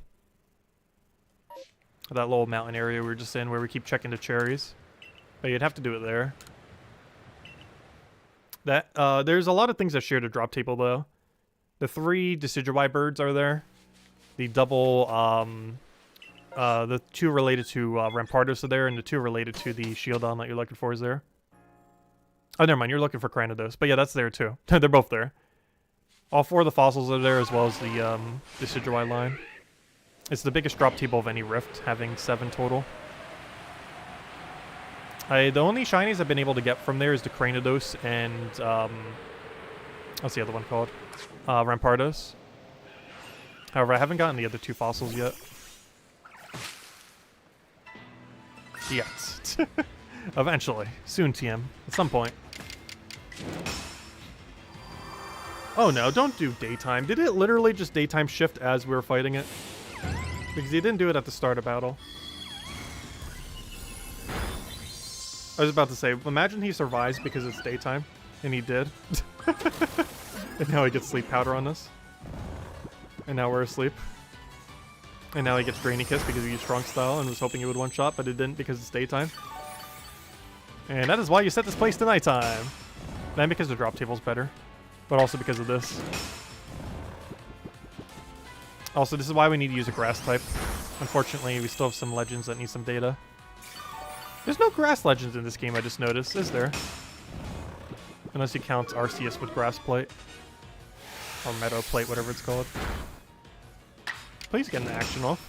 That little mountain area we were just in where we keep checking the cherries. But you'd have to do it there. There's a lot of things that share the drop table, though. The 3 Decidueye birds are there. The double... the 2 related to Rampardos are there, and the 2 related to the Shieldon that you're looking for is there. Oh, never mind, you're looking for Cranidos. But yeah, that's there too. They're both there. All 4 of the fossils are there, as well as the Decidueye line. It's the biggest drop table of any rift, having 7 total. The only shinies I've been able to get from there is the Cranidos and... what's the other one called? Rampardos. However, I haven't gotten the other 2 fossils yet. Yes. Eventually. Soon, TM. At some point. Oh no, don't do daytime. Did it literally just daytime shift as we were fighting it? Because he didn't do it at the start of battle. I was about to say, imagine he survives because it's daytime. And he did. And now he gets sleep powder on us. And now we're asleep. And now he gets Drainy Kiss because he used Strong Style and was hoping it would one-shot, but it didn't because it's daytime. And that is why you set this place to nighttime. And because the drop table's better, but also because of this. Also, this is why we need to use a grass type. Unfortunately, we still have some legends that need some data. There's no grass legends in this game, I just noticed, is there? Unless you count Arceus with grass plate. Or meadow plate, whatever it's called. Please get an action off.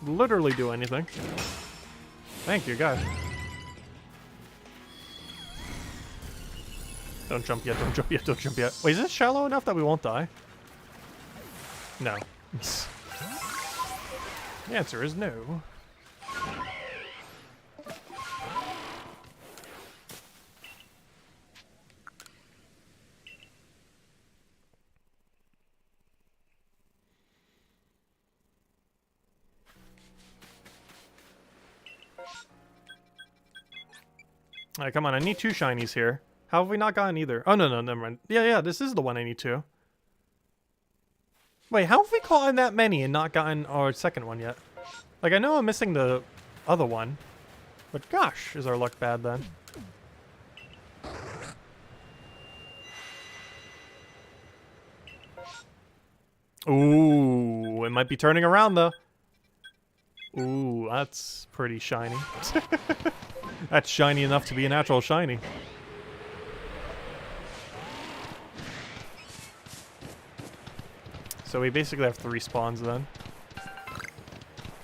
Literally do anything. Thank you, guys. Don't jump yet, don't jump yet, don't jump yet. Wait, is this shallow enough that we won't die? No. The answer is no. Alright, come on, I need 2 shinies here. How have we not gotten either? Oh, no, never mind. Yeah, this is the one I need 2. Wait, how have we caught in that many and not gotten our second one yet? Like, I know I'm missing the other one. But gosh, is our luck bad then? Ooh, it might be turning around though. Ooh, that's pretty shiny. That's shiny enough to be a natural shiny. So we basically have 3 spawns then.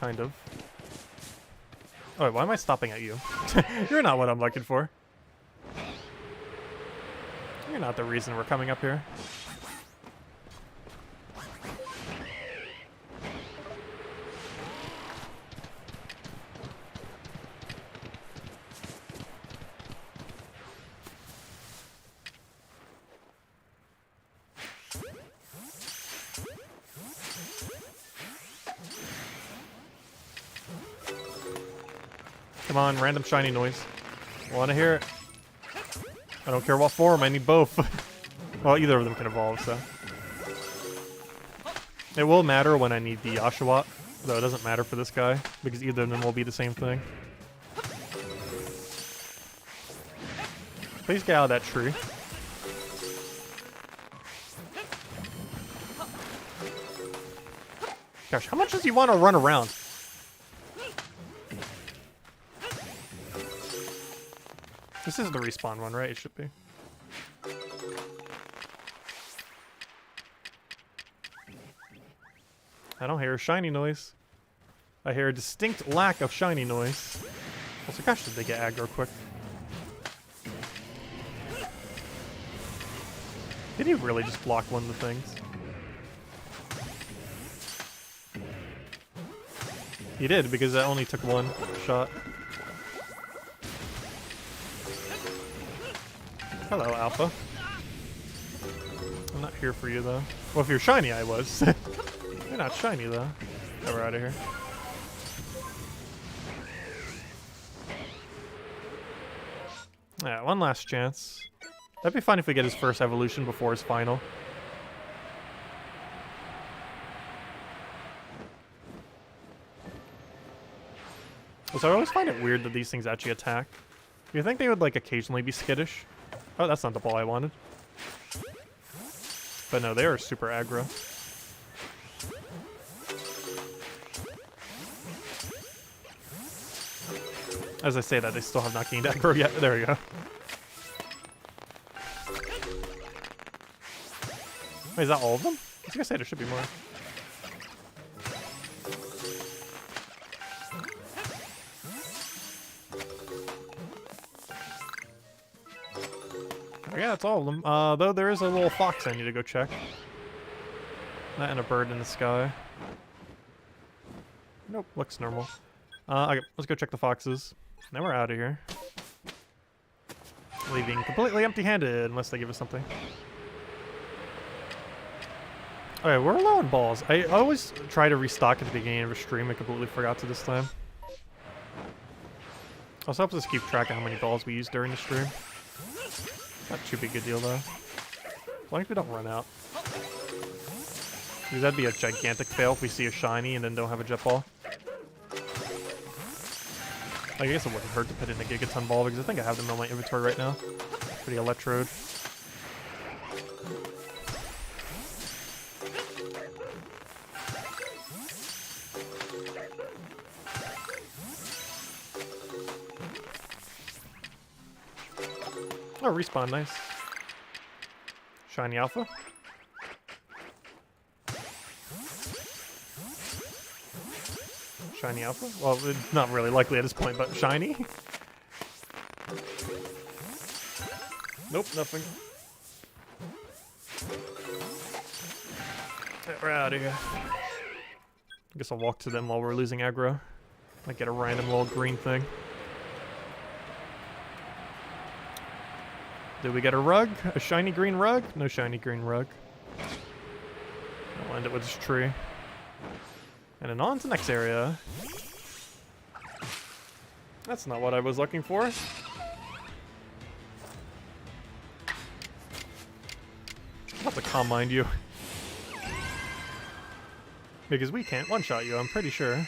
Kind of. Oh, wait, why am I stopping at you? You're not what I'm looking for. You're not the reason we're coming up here. Come on, random shiny noise. Want to hear it? I don't care what form, I need both. Well, either of them can evolve, so. It will matter when I need the Oshawott, though it doesn't matter for this guy, because either of them will be the same thing. Please get out of that tree. Gosh, how much does he want to run around? This is the respawn one, right? It should be. I don't hear a shiny noise. I hear a distinct lack of shiny noise. Also, gosh, did they get aggro quick? Did he really just block one of the things? He did, because that only took 1 shot. Hello, Alpha. I'm not here for you, though. Well, if you're shiny, I was. You're not shiny, though. Get her out of here. Yeah, one last chance. That'd be fun if we get his first evolution before his final. So I always find it weird that these things actually attack. You think they would, like, occasionally be skittish? Oh, that's not the ball I wanted. But no, they are super aggro. As I say that, they still have not gained aggro yet. There we go. Wait, is that all of them? I was gonna say there should be more. Yeah, that's all of them. Though there is a little fox I need to go check. That and a bird in the sky. Nope, looks normal. Okay, let's go check the foxes. Now we're out of here. Leaving completely empty-handed, unless they give us something. Okay, we're low on balls. I always try to restock at the beginning of a stream. I completely forgot to this time. Also helps us keep track of how many balls we use during the stream. Not too big a deal, though. As long as we don't run out. Because that'd be a gigantic fail if we see a shiny and then don't have a jet ball. I guess it wouldn't hurt to put in a Gigaton ball because I think I have them in my inventory right now. Pretty electrode. Oh, respawn, nice. Shiny Alpha. Shiny Alpha? Well, it's not really likely at this point, but shiny? Nope, nothing. Right, we're out of here. I guess I'll walk to them while we're losing aggro. Might get a random little green thing. Did we get a rug? A shiny green rug? No shiny green rug. I'll end it with this tree. And then on to the next area. That's not what I was looking for. I'll have to calm mind you. Because we can't one-shot you, I'm pretty sure.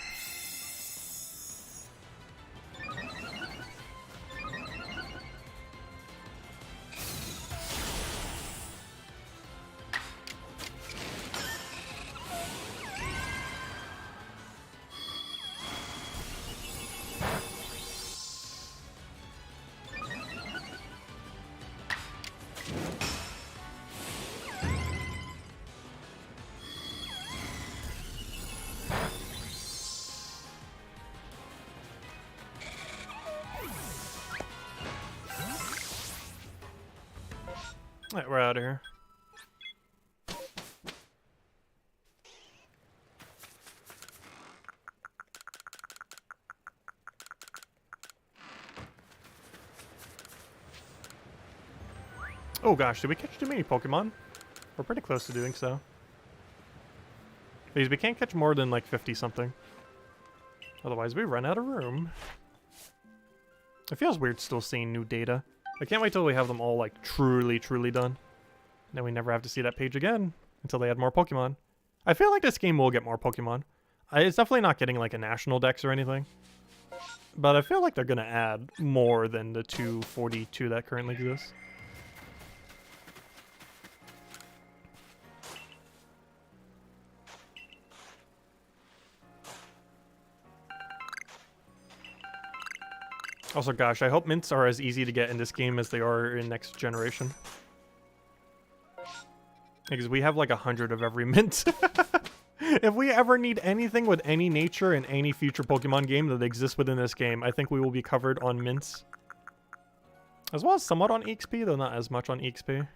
Alright, we're out of here. Oh gosh, did we catch too many Pokemon? We're pretty close to doing so. Because we can't catch more than like 50 something. Otherwise we run out of room. It feels weird still seeing new data. I can't wait till we have them all like truly done. Then we never have to see that page again until they add more Pokemon. I feel like this game will get more Pokemon. It's definitely not getting like a national dex or anything. But I feel like they're gonna add more than the 242 that currently exists. Also, gosh, I hope mints are as easy to get in this game as they are in next generation. Because we have like 100 of every mint. If we ever need anything with any nature in any future Pokemon game that exists within this game, I think we will be covered on mints. As well as somewhat on EXP, though not as much on EXP.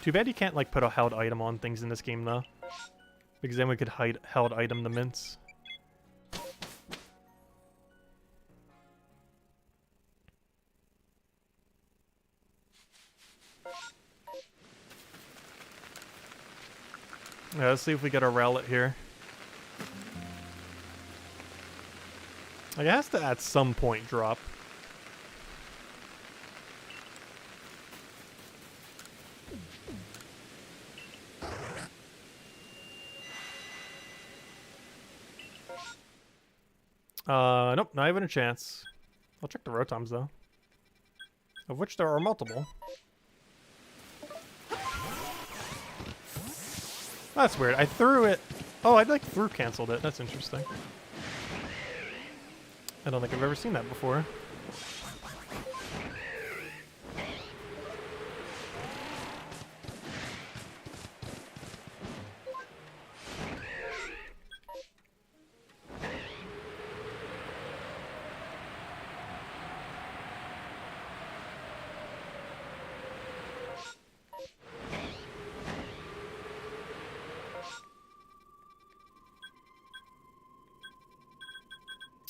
Too bad you can't like put a held item on things in this game though. Because then we could held item the mints. Yeah, let's see if we get a Rowlet here. Like, it has to at some point drop. Nope, not even a chance. I'll check the Rotoms though. Of which there are multiple. That's weird. I threw it. Oh, I like through canceled it. That's interesting. I don't think I've ever seen that before.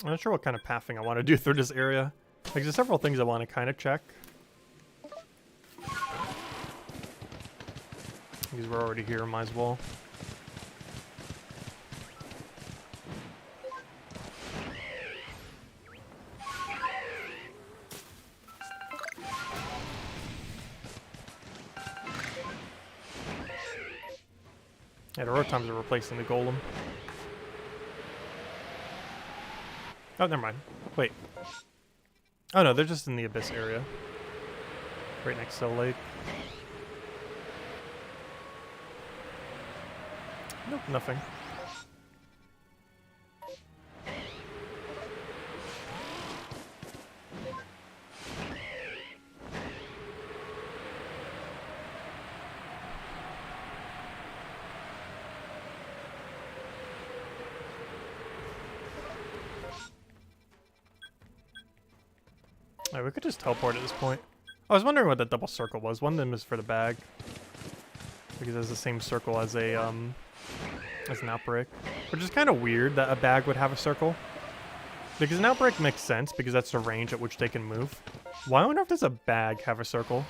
I'm not sure what kind of pathing I want to do through this area. Like, there's several things I want to kind of check. Because we're already here, might as well. Yeah, the Rotoms are replacing the Golem. Oh, never mind. Wait. Oh no, they're just in the Abyss area. Right next to the lake. Nope, nothing. Alright, we could just teleport at this point. I was wondering what that double circle was. One of them is for the bag. Because it has the same circle as a, as an outbreak. Which is kind of weird that a bag would have a circle. Because an outbreak makes sense, because that's the range at which they can move. Why on earth does a bag have a circle?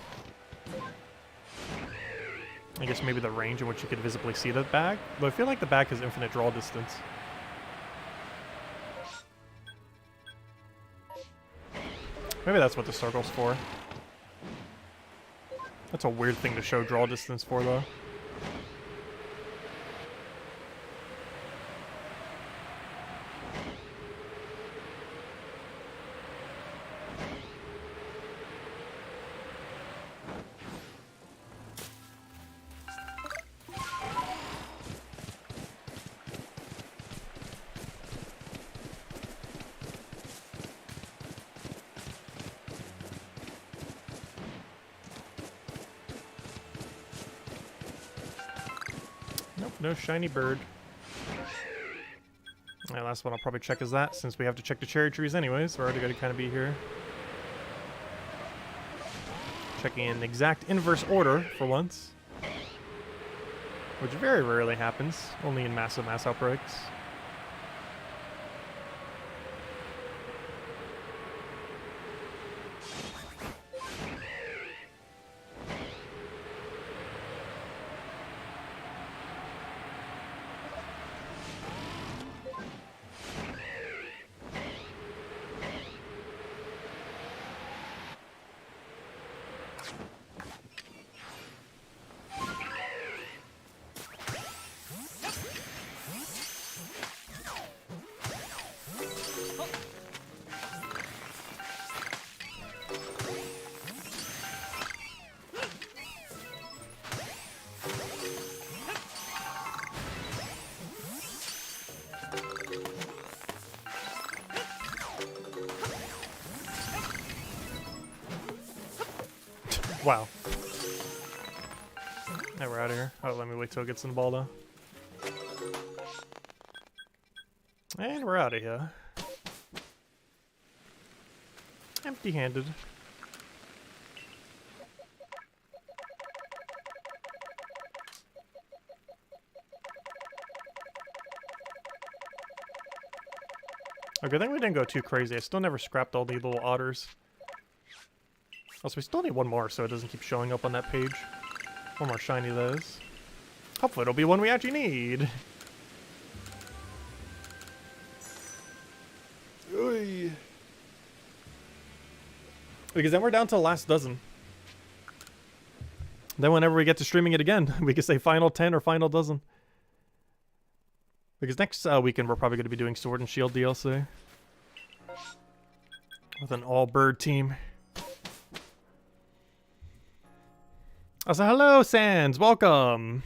I guess maybe the range in which you could visibly see the bag? But I feel like the bag has infinite draw distance. Maybe that's what the circle's for. That's a weird thing to show draw distance for, though. No shiny bird. Alright, last one I'll probably check is that, since we have to check the cherry trees anyways. We're already going to kind of be here. Checking in exact inverse order for once. Which very rarely happens, only in massive mass outbreaks. Wow. Now we're out of here. Oh, let me wait till it gets in the ball, though. And we're out of here. Empty-handed. Okay, I think we didn't go too crazy. I still never scrapped all the little otters. Also, we still need one more so it doesn't keep showing up on that page. One more shiny, that is. Hopefully it'll be one we actually need. Oy. Because then we're down to the last dozen. Then whenever we get to streaming it again, we can say final 10 or final dozen. Because next weekend we're probably going to be doing Sword and Shield DLC. With an all-bird team. I said, hello, Sans. Welcome.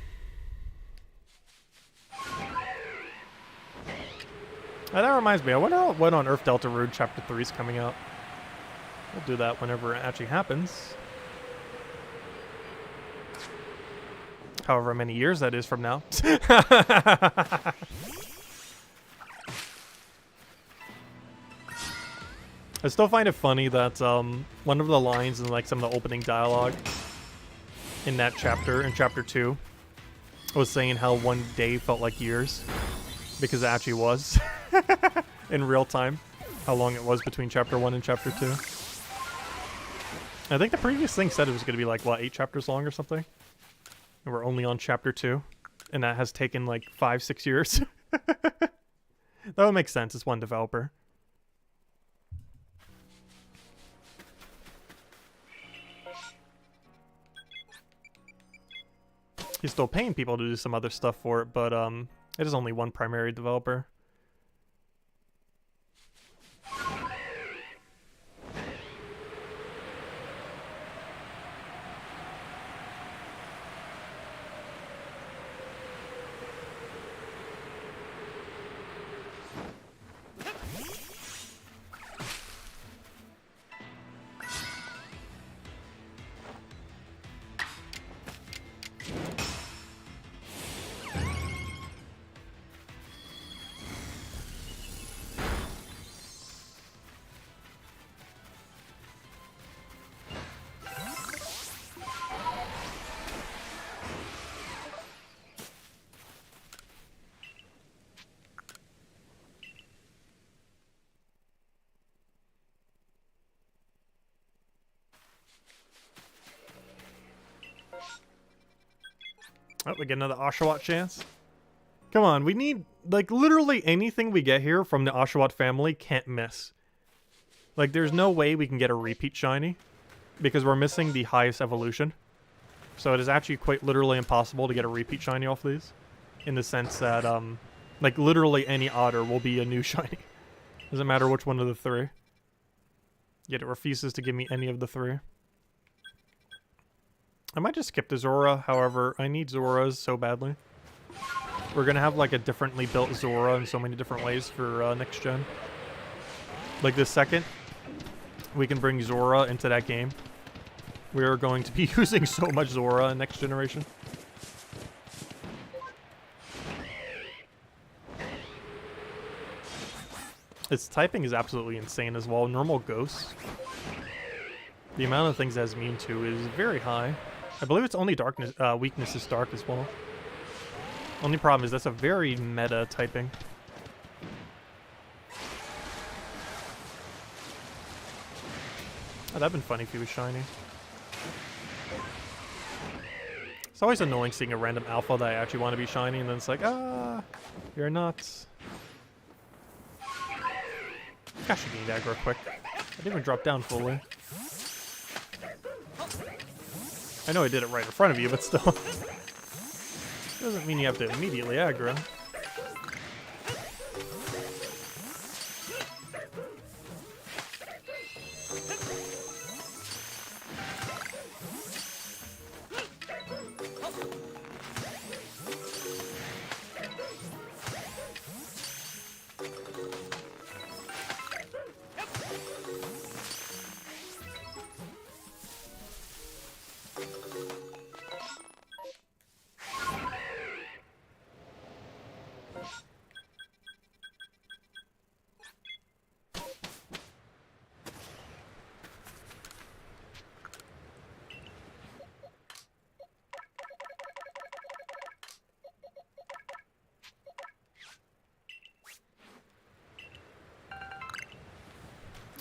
That reminds me. I wonder when on Earth Delta Road Chapter 3 is coming out. We'll do that whenever it actually happens. However many years that is from now. I still find it funny that one of the lines in like some of the opening dialogue in that chapter, in chapter 2, was saying how one day felt like years. Because it actually was. In real time. How long it was between chapter 1 and chapter 2. I think the previous thing said it was going to be like, what, 8 chapters long or something? And we're only on chapter 2. And that has taken like 5-6 years. That would make sense. It's one developer. He's still paying people to do some other stuff for it, but it is only one primary developer. Oh, we get another Oshawott chance. Come on, we need, like, literally anything we get here from the Oshawott family can't miss. Like, there's no way we can get a repeat shiny, because we're missing the highest evolution. So it is actually quite literally impossible to get a repeat shiny off these. In the sense that, like, literally any otter will be a new shiny. Doesn't matter which one of the 3. Yet it refuses to give me any of the 3. I might just skip the Zora, however, I need Zoras so badly. We're gonna have like a differently built Zora in so many different ways for next gen. Like the second we can bring Zora into that game, we are going to be using so much Zora in next generation. Its typing is absolutely insane as well. Normal Ghost. The amount of things it has immune to is very high. I believe its only darkness, weakness is dark as well. Only problem is that's a very meta typing. Oh, that'd been funny if he was shiny. It's always annoying seeing a random alpha that I actually want to be shiny, and then it's like, ah, you're nuts. Gosh, you need aggro quick. I didn't even drop down fully. I know I did it right in front of you, but still. Doesn't mean you have to immediately aggro.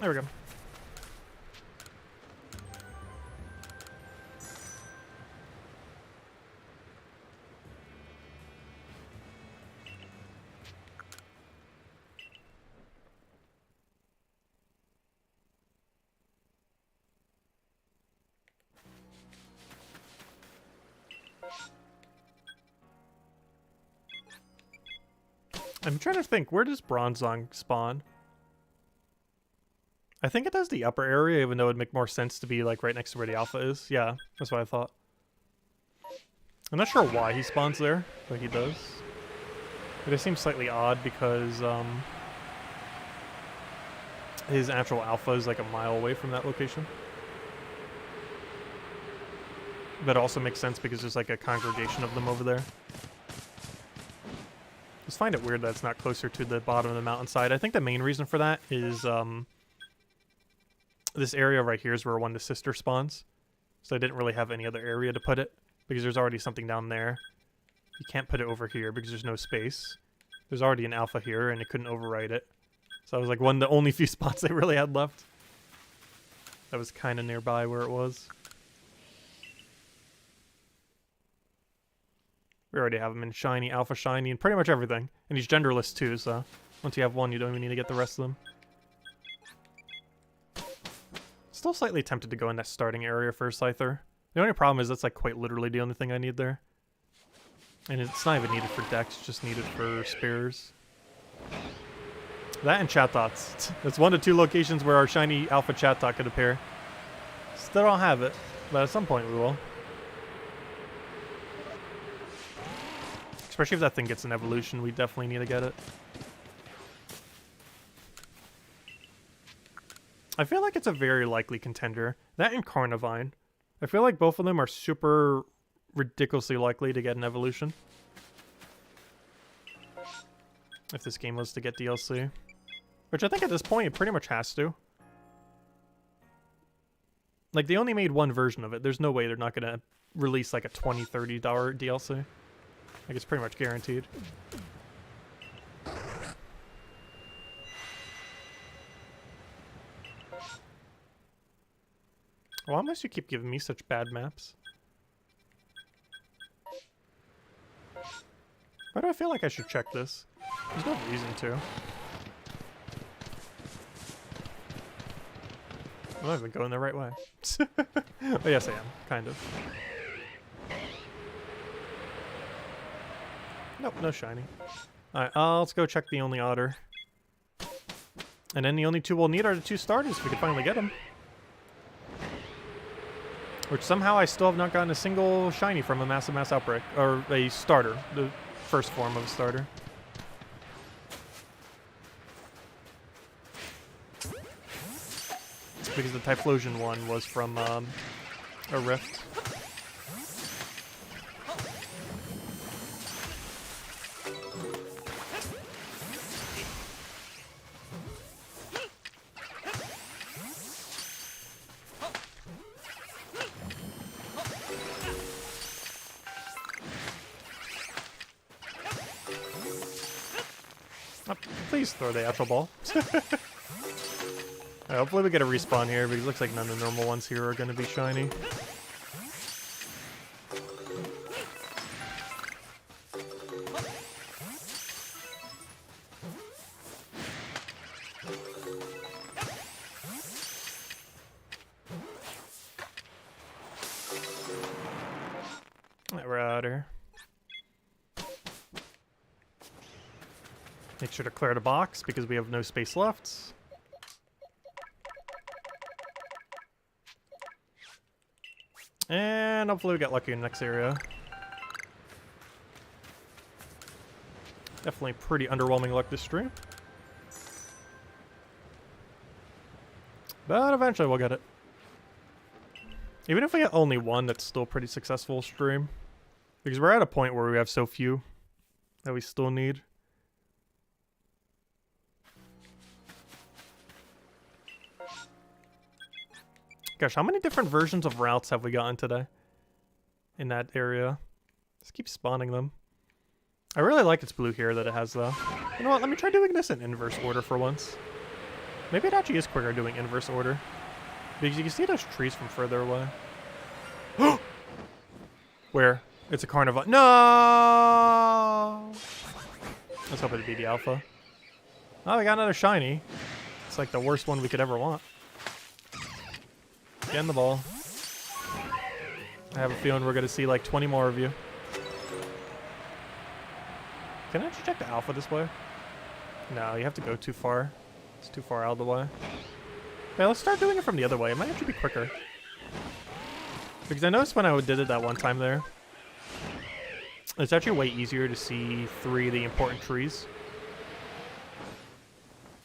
There we go. I'm trying to think, where does Bronzong spawn? I think it does the upper area, even though it'd make more sense to be like right next to where the alpha is. Yeah, that's what I thought. I'm not sure why he spawns there, but he does. But it seems slightly odd because his actual alpha is like a mile away from that location. But it also makes sense because there's like a congregation of them over there. Just find it weird that it's not closer to the bottom of the mountainside. I think the main reason for that is this area right here is where one of the sister spawns. So I didn't really have any other area to put it because there's already something down there. You can't put it over here because there's no space. There's already an alpha here and it couldn't overwrite it. So I was like one of the only few spots they really had left. That was kind of nearby where it was. We already have him in shiny, alpha shiny, and pretty much everything. And he's genderless too, so once you have one, you don't even need to get the rest of them. Still slightly tempted to go in that starting area for a Scyther. The only problem is that's like quite literally the only thing I need there. And it's not even needed for decks, it's just needed for spares. That and chat dots. That's one of two locations where our shiny alpha chat dot could appear. Still don't have it, but at some point we will. Especially if that thing gets an evolution, we definitely need to get it. I feel like it's a very likely contender. That and Carnivine. I feel like both of them are super ridiculously likely to get an evolution. If this game was to get DLC. Which I think at this point it pretty much has to. Like, they only made one version of it. There's no way they're not going to release like a $20, $30 DLC. Like, it's pretty much guaranteed. Why must you keep giving me such bad maps? Why do I feel like I should check this? There's no reason to. I'm not even going the right way. Oh, yes, I am. Kind of. Nope, no shiny. Alright, let's go check the only otter. And then the only two we'll need are the two starters if we can finally get them. Which somehow I still have not gotten a single shiny from a Massive Mass Outbreak. Or a starter. The first form of a starter. Because the Typhlosion one was from a Rift. Oh, please throw the actual ball. Hopefully we get a respawn here, because it looks like none of the normal ones here are going to be shiny. Alright, we're out here. Make sure to clear the box, because we have no space left. And hopefully we get lucky in the next area. Definitely pretty underwhelming luck this stream. But eventually we'll get it. Even if we get only one, that's still a pretty successful stream. Because we're at a point where we have so few that we still need. Gosh, how many different versions of routes have we gotten today? In that area. Just keep spawning them. I really like its blue here that it has, though. You know what, let me try doing this in inverse order for once. Maybe it actually is quicker doing inverse order. Because you can see those trees from further away. Where? It's a Carnivine. No! Let's hope it'd be the alpha. Oh, we got another shiny. It's like the worst one we could ever want. Get in the ball. I have a feeling we're going to see like 20 more of you. Can I actually check the alpha this way? No, you have to go too far. It's too far out of the way. Okay, let's start doing it from the other way. It might actually be quicker. Because I noticed when I did it that one time there, it's actually way easier to see 3 of the important trees.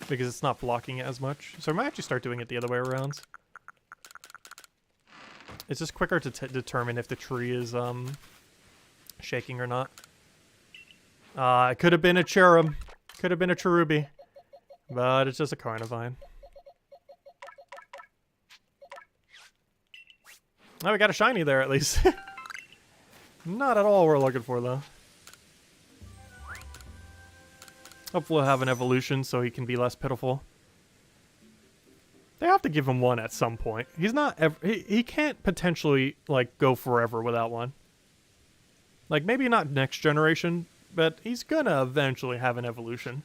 Because it's not blocking it as much. So I might actually start doing it the other way around. It's just quicker to determine if the tree is shaking or not. It could have been a cherub. Could have been a cherubi. But it's just a carnivine. Oh, we got a shiny there at least. Not at all what we're looking for though. Hopefully we'll have an evolution so he can be less pitiful. They have to give him one at some point. He's not he can't potentially like go forever without one. Like maybe not next generation, but he's gonna eventually have an evolution.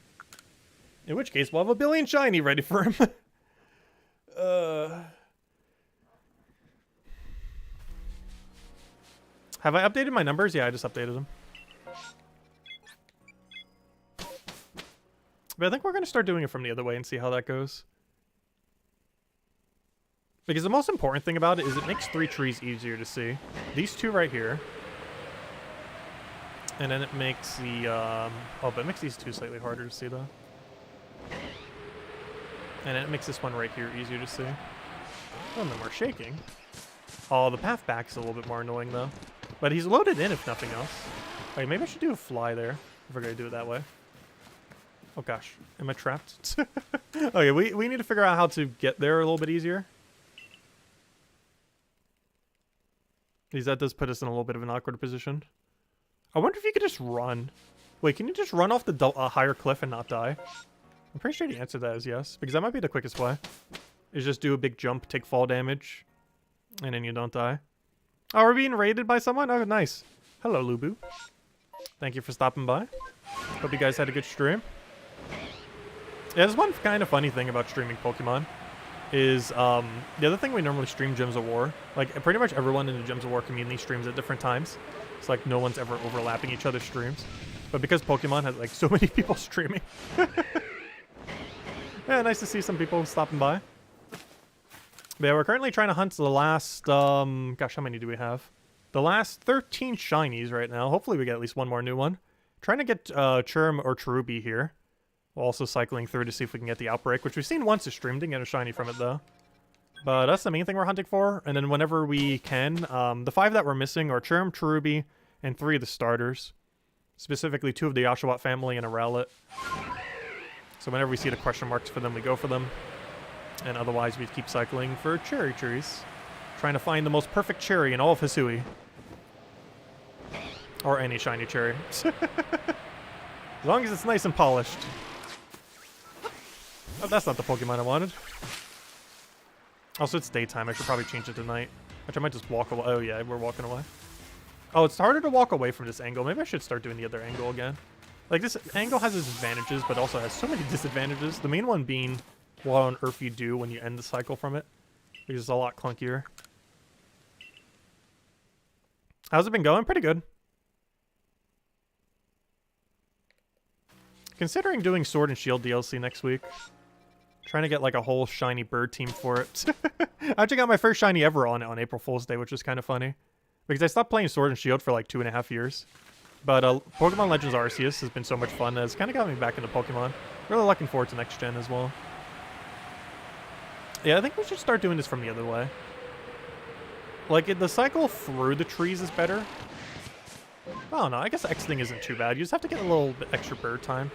In which case we'll have a billion shiny ready for him. Have I updated my numbers? Yeah, I just updated them. But I think we're going to start doing it from the other way and see how that goes. Because the most important thing about it is it makes 3 trees easier to see. These 2 right here. And then it makes the... oh, but it makes these 2 slightly harder to see, though. And then it makes this one right here easier to see. None of them are shaking. Oh, the path back is a little bit more annoying, though. But he's loaded in, if nothing else. Wait, maybe I should do a fly there. If we're going to do it that way. Oh gosh, am I trapped? Okay, we need to figure out how to get there a little bit easier. Because that does put us in a little bit of an awkward position. I wonder if you could just run. Wait, can you just run off the higher cliff and not die? I'm pretty sure the answer to that is yes. Because that might be the quickest way. Is just do a big jump, take fall damage, and then you don't die. Oh, we're being raided by someone? Oh, nice. Hello, Lubu. Thank you for stopping by. Hope you guys had a good stream. Yeah, there's one kind of funny thing about streaming Pokemon. Is, the other thing we normally stream Gems of War. Like, pretty much everyone in the Gems of War community streams at different times. It's like no one's ever overlapping each other's streams. But because Pokemon has, like, so many people streaming. Yeah, nice to see some people stopping by. But yeah, we're currently trying to hunt the last, gosh, how many do we have? The last 13 shinies right now. Hopefully we get at least one more new one. Trying to get, Churm or Cherubi here. We're also cycling through to see if we can get the Outbreak, which we've seen once to stream. Didn't get a shiny from it, though. But that's the main thing we're hunting for. And then whenever we can, the 5 that we're missing are Churm, Cherubi, and 3 of the starters. Specifically 2 of the Oshawott family and a Rowlet. So whenever we see the question marks for them, we go for them. And otherwise, we keep cycling for cherry trees. Trying to find the most perfect cherry in all of Hisui. Or any shiny cherry. As long as it's nice and polished. Oh, that's not the Pokemon I wanted. Also, it's daytime. I should probably change it to night. Which I might just walk away. Oh, yeah, we're walking away. Oh, it's harder to walk away from this angle. Maybe I should start doing the other angle again. Like, this angle has its advantages, but also has so many disadvantages. The main one being what on earth you do when you end the cycle from it. Because it's a lot clunkier. How's it been going? Pretty good. Considering doing Sword and Shield DLC next week. Trying to get like a whole shiny bird team for it. I actually got my first shiny ever on April Fool's Day, which is kind of funny. Because I stopped playing Sword and Shield for like 2.5 years. But Pokemon Legends Arceus has been so much fun that it's kind of got me back into Pokemon. Really looking forward to next gen as well. Yeah, I think we should start doing this from the other way. Like, the cycle through the trees is better. Oh no, I guess X-Thing isn't too bad. You just have to get a little bit extra bird time.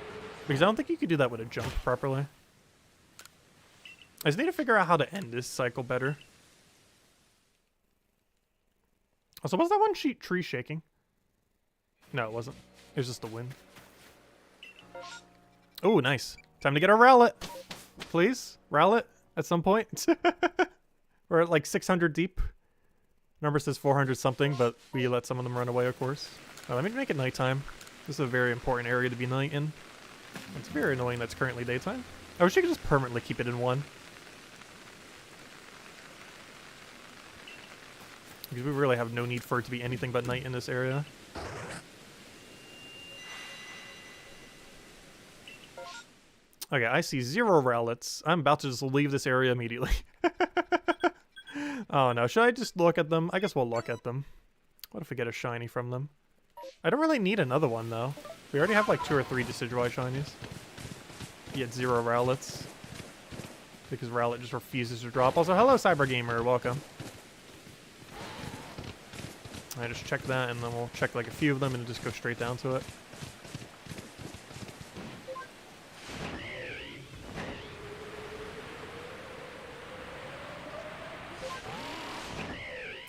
Because I don't think you could do that with a jump properly. I just need to figure out how to end this cycle better. Also, was that one tree shaking? No, it wasn't. It was just the wind. Oh, nice. Time to get a Rowlet. Please? Rowlet at some point. We're at like 600 deep. Number says 400 something, but we let some of them run away, of course. Let me make it nighttime. This is a very important area to be night in. It's very annoying that's currently daytime. I wish you could just permanently keep it in one. Because we really have no need for it to be anything but night in this area. Okay, I see 0 Rowlets. I'm about to just leave this area immediately. Oh no, should I just look at them? I guess we'll look at them. What if we get a shiny from them? I don't really need another one though. We already have like 2 or 3 Decidueye shinies. Get 0 Rowlets. Because Rowlet just refuses to drop. Also, hello Cyber Gamer, welcome. I just check that and then we'll check like a few of them and just go straight down to it.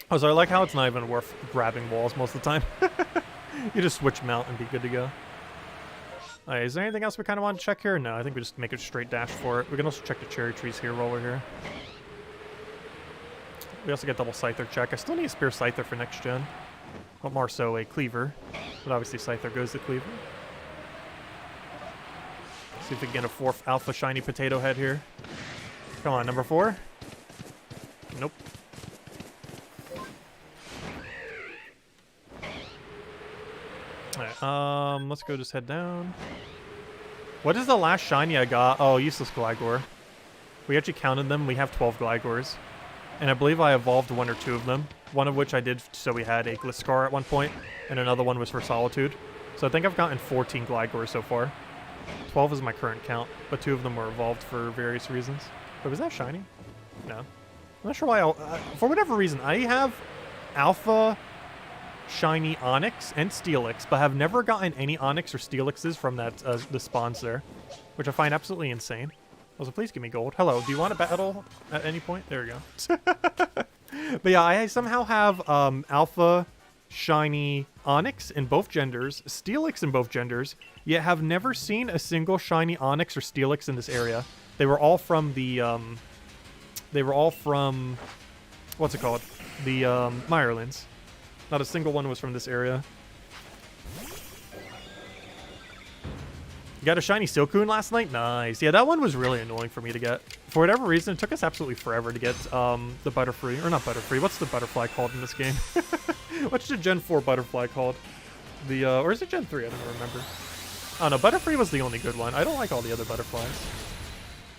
Oh, so I like how it's not even worth grabbing walls most of the time. You just switch them out and be good to go. Alright, is there anything else we kind of want to check here? No, I think we just make a straight dash for it. We can also check the cherry trees here while we're here. We also get double Scyther check. I still need a Spear Scyther for next gen. But more so a Cleaver. But obviously Scyther goes to Cleaver. See if we can get a 4th Alpha Shiny Potato Head here. Come on, number 4. Nope. Alright, let's go just head down. What is the last shiny I got? Oh, useless Gligar. We actually counted them. We have 12 Gligors. And I believe I evolved 1 or 2 of them. One of which I did so we had a Gliscor at one point, and another one was for Solitude. So I think I've gotten 14 Gligors so far. 12 is my current count, but 2 of them were evolved for various reasons. But was that shiny? No. I'm not sure why. For whatever reason, I have Alpha Shiny Onix and Steelix, but have never gotten any Onix or Steelixes from that the spawns there, which I find absolutely insane. Also, please give me gold. Hello, do you want to battle at any point? There we go. But yeah, I somehow have Alpha Shiny Onix in both genders, Steelix in both genders, yet have never seen a single Shiny Onix or Steelix in this area. They were all from the what's it called? The Mirelands. Not a single one was from this area. You got a shiny Silcoon last night? Nice. Yeah, that one was really annoying for me to get. For whatever reason, it took us absolutely forever to get the Butterfree. Or not Butterfree. What's the butterfly called in this game? What's the Gen 4 butterfly called? The, or is it Gen 3? I don't remember. Oh no, Butterfree was the only good one. I don't like all the other butterflies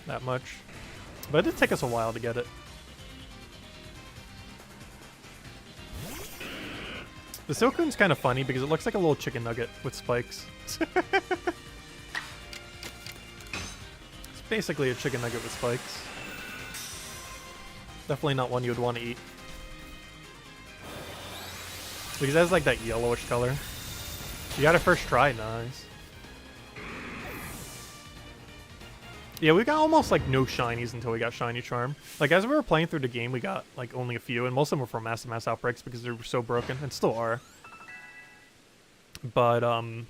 that much. But it did take us a while to get it. The Silcoon's kind of funny because it looks like a little chicken nugget with spikes. It's basically a chicken nugget with spikes. Definitely not one you would want to eat. Because it has like that yellowish color. You got it first try, nice. Yeah, we got almost like no shinies until we got Shiny Charm. Like as we were playing through the game, we got like only a few, and most of them were from mass outbreaks because they were so broken, and still are. But I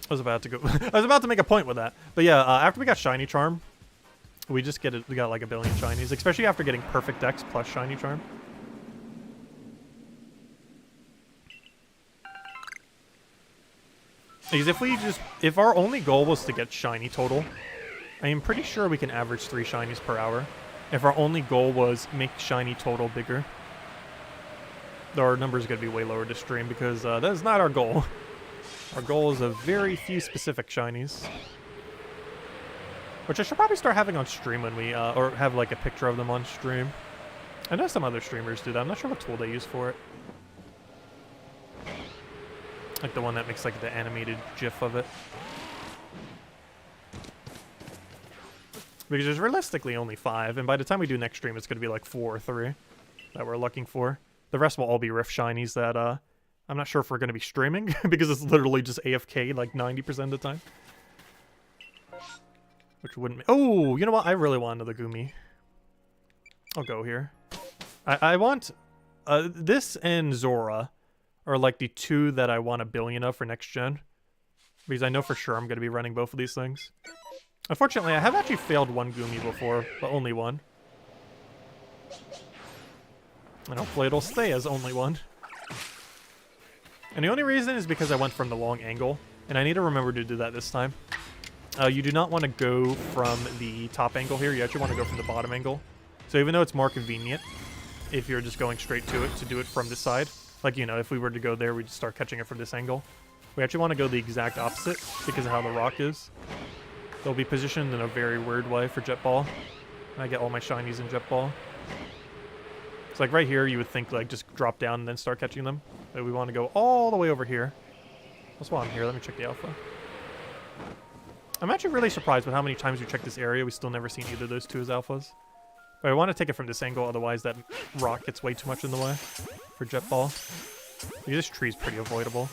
was about to go. I was about to make a point with that. But yeah, after we got Shiny Charm, we just get it. We got like a billion shinies, especially after getting Perfect Dex plus Shiny Charm. Because if our only goal was to get shiny total, I am pretty sure we can average 3 shinies per hour. If our only goal was make shiny total bigger. Though our number is going to be way lower this stream because that is not our goal. Our goal is a very few specific shinies. Which I should probably start having on stream when we, or have like a picture of them on stream. I know some other streamers do that. I'm not sure what tool they use for it. Like the one that makes like the animated GIF of it. Because there's realistically only 5, and by the time we do next stream, it's going to be like 4 or 3 that we're looking for. The rest will all be Rift Shinies that I'm not sure if we're going to be streaming, because it's literally just AFK like 90% of the time. Which wouldn't... Oh, you know what? I really want another Gumi. I'll go here. I want... this and Zora are like the 2 that I want a billion of for next gen. Because I know for sure I'm going to be running both of these things. Unfortunately, I have actually failed one Gumi before, but only one. And hopefully it'll stay as only one. And the only reason is because I went from the long angle, and I need to remember to do that this time. You do not want to go from the top angle here, you actually want to go from the bottom angle. So even though it's more convenient, if you're just going straight to it, to do it from this side. Like, you know, if we were to go there, we'd start catching it from this angle. We actually want to go the exact opposite because of how the rock is. They'll be positioned in a very weird way for Jet Ball. And I get all my shinies in Jet Ball. So like right here, you would think like just drop down and then start catching them. But we want to go all the way over here. That's why I'm here. Let me check the alpha. I'm actually really surprised with how many times we checked this area. We still never seen either of those two as alphas. But I want to take it from this angle, otherwise that rock gets way too much in the way for Jet Ball. This tree's pretty avoidable.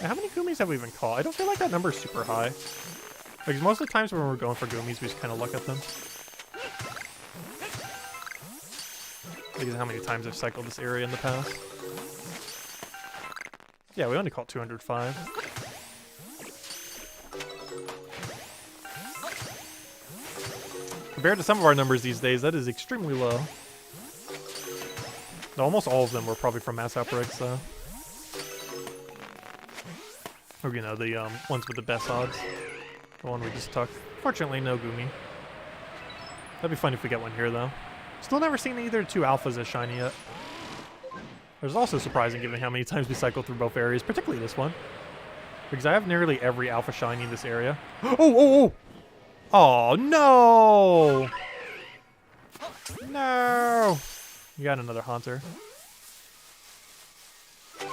Now, how many Goomies have we even caught? I don't feel like that number's super high. Because most of the times when we're going for Goomies, we just kind of look at them. Because of how many times I've cycled this area in the past. Yeah, we only caught 205. Compared to some of our numbers these days, that is extremely low. Almost all of them were probably from mass outbreaks, though. Or, you know, the ones with the best odds. The one we just took. Fortunately, no Goomy. That'd be fun if we get one here, though. Still never seen either two alphas as shiny yet. Which is also surprising given how many times we cycle through both areas, particularly this one. Because I have nearly every alpha shiny in this area. Oh! Oh, no! No! You got another Haunter.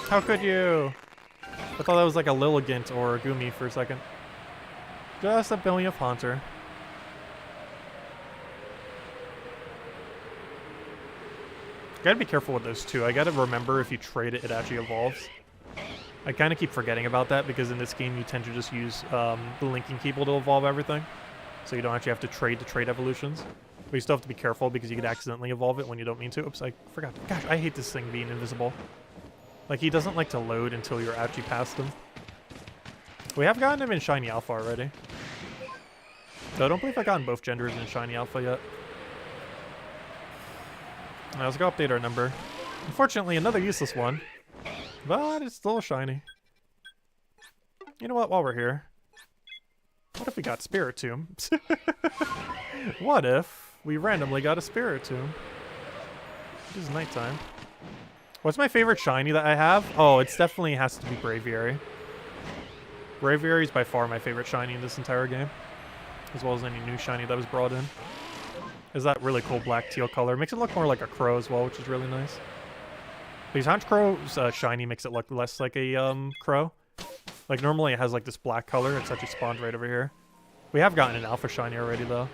How could you? I thought that was like a Lilligant or a Goomy for a second. Just a billionth Haunter. Gotta be careful with those two. I gotta remember if you trade it, it actually evolves. I kind of keep forgetting about that because in this game you tend to just use the linking keyboard to evolve everything. So you don't actually have to trade evolutions. But you still have to be careful because you could accidentally evolve it when you don't mean to. Oops, I forgot. Gosh, I hate this thing being invisible. Like, he doesn't like to load until you're actually past him. We have gotten him in Shiny Alpha already. Though I don't believe I've gotten both genders in Shiny Alpha yet. Now, let's go update our number. Unfortunately, another useless one. But it's still shiny. You know what, while we're here. What if we got Spiritomb? What if we randomly got a Spiritomb? It is nighttime. What's my favorite shiny that I have? Oh, it definitely has to be Braviary. Braviary is by far my favorite shiny in this entire game. As well as any new shiny that was brought in. Is that really cool black teal color. Makes it look more like a crow as well, which is really nice. Because Honchcrow's shiny makes it look less like a crow. Like normally it has like this black color. It's actually spawned right over here. We have gotten an alpha shiny already though.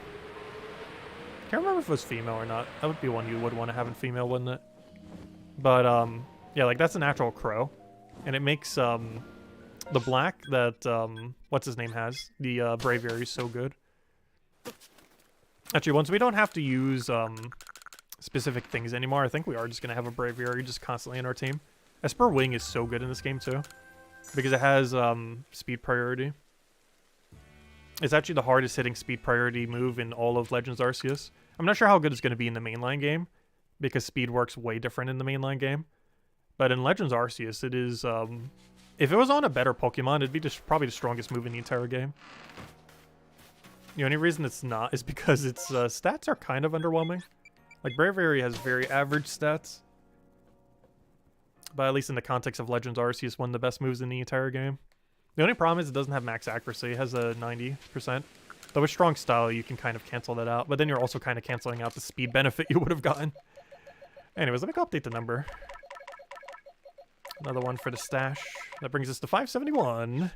Can't remember if it was female or not. That would be one you would want to have in female, wouldn't it? But yeah, like that's an actual crow. And it makes the black that what's his name has. The Braviary is so good. Actually, once we don't have to use specific things anymore, I think we are just going to have a Braviary just constantly in our team. Esper Wing is so good in this game too. Because it has speed priority. It's actually the hardest hitting speed priority move in all of Legends Arceus. I'm not sure how good it's going to be in the mainline game. Because speed works way different in the mainline game. But in Legends Arceus, it is... if it was on a better Pokemon, it'd be just probably the strongest move in the entire game. The only reason it's not is because its stats are kind of underwhelming. Like, Braviary has very average stats. But at least in the context of Legends Arceus, one of the best moves in the entire game. The only problem is it doesn't have max accuracy. It has a 90%. Though with strong style, you can kind of cancel that out. But then you're also kind of canceling out the speed benefit you would have gotten. Anyways, let me go update the number. Another one for the stash. That brings us to 571.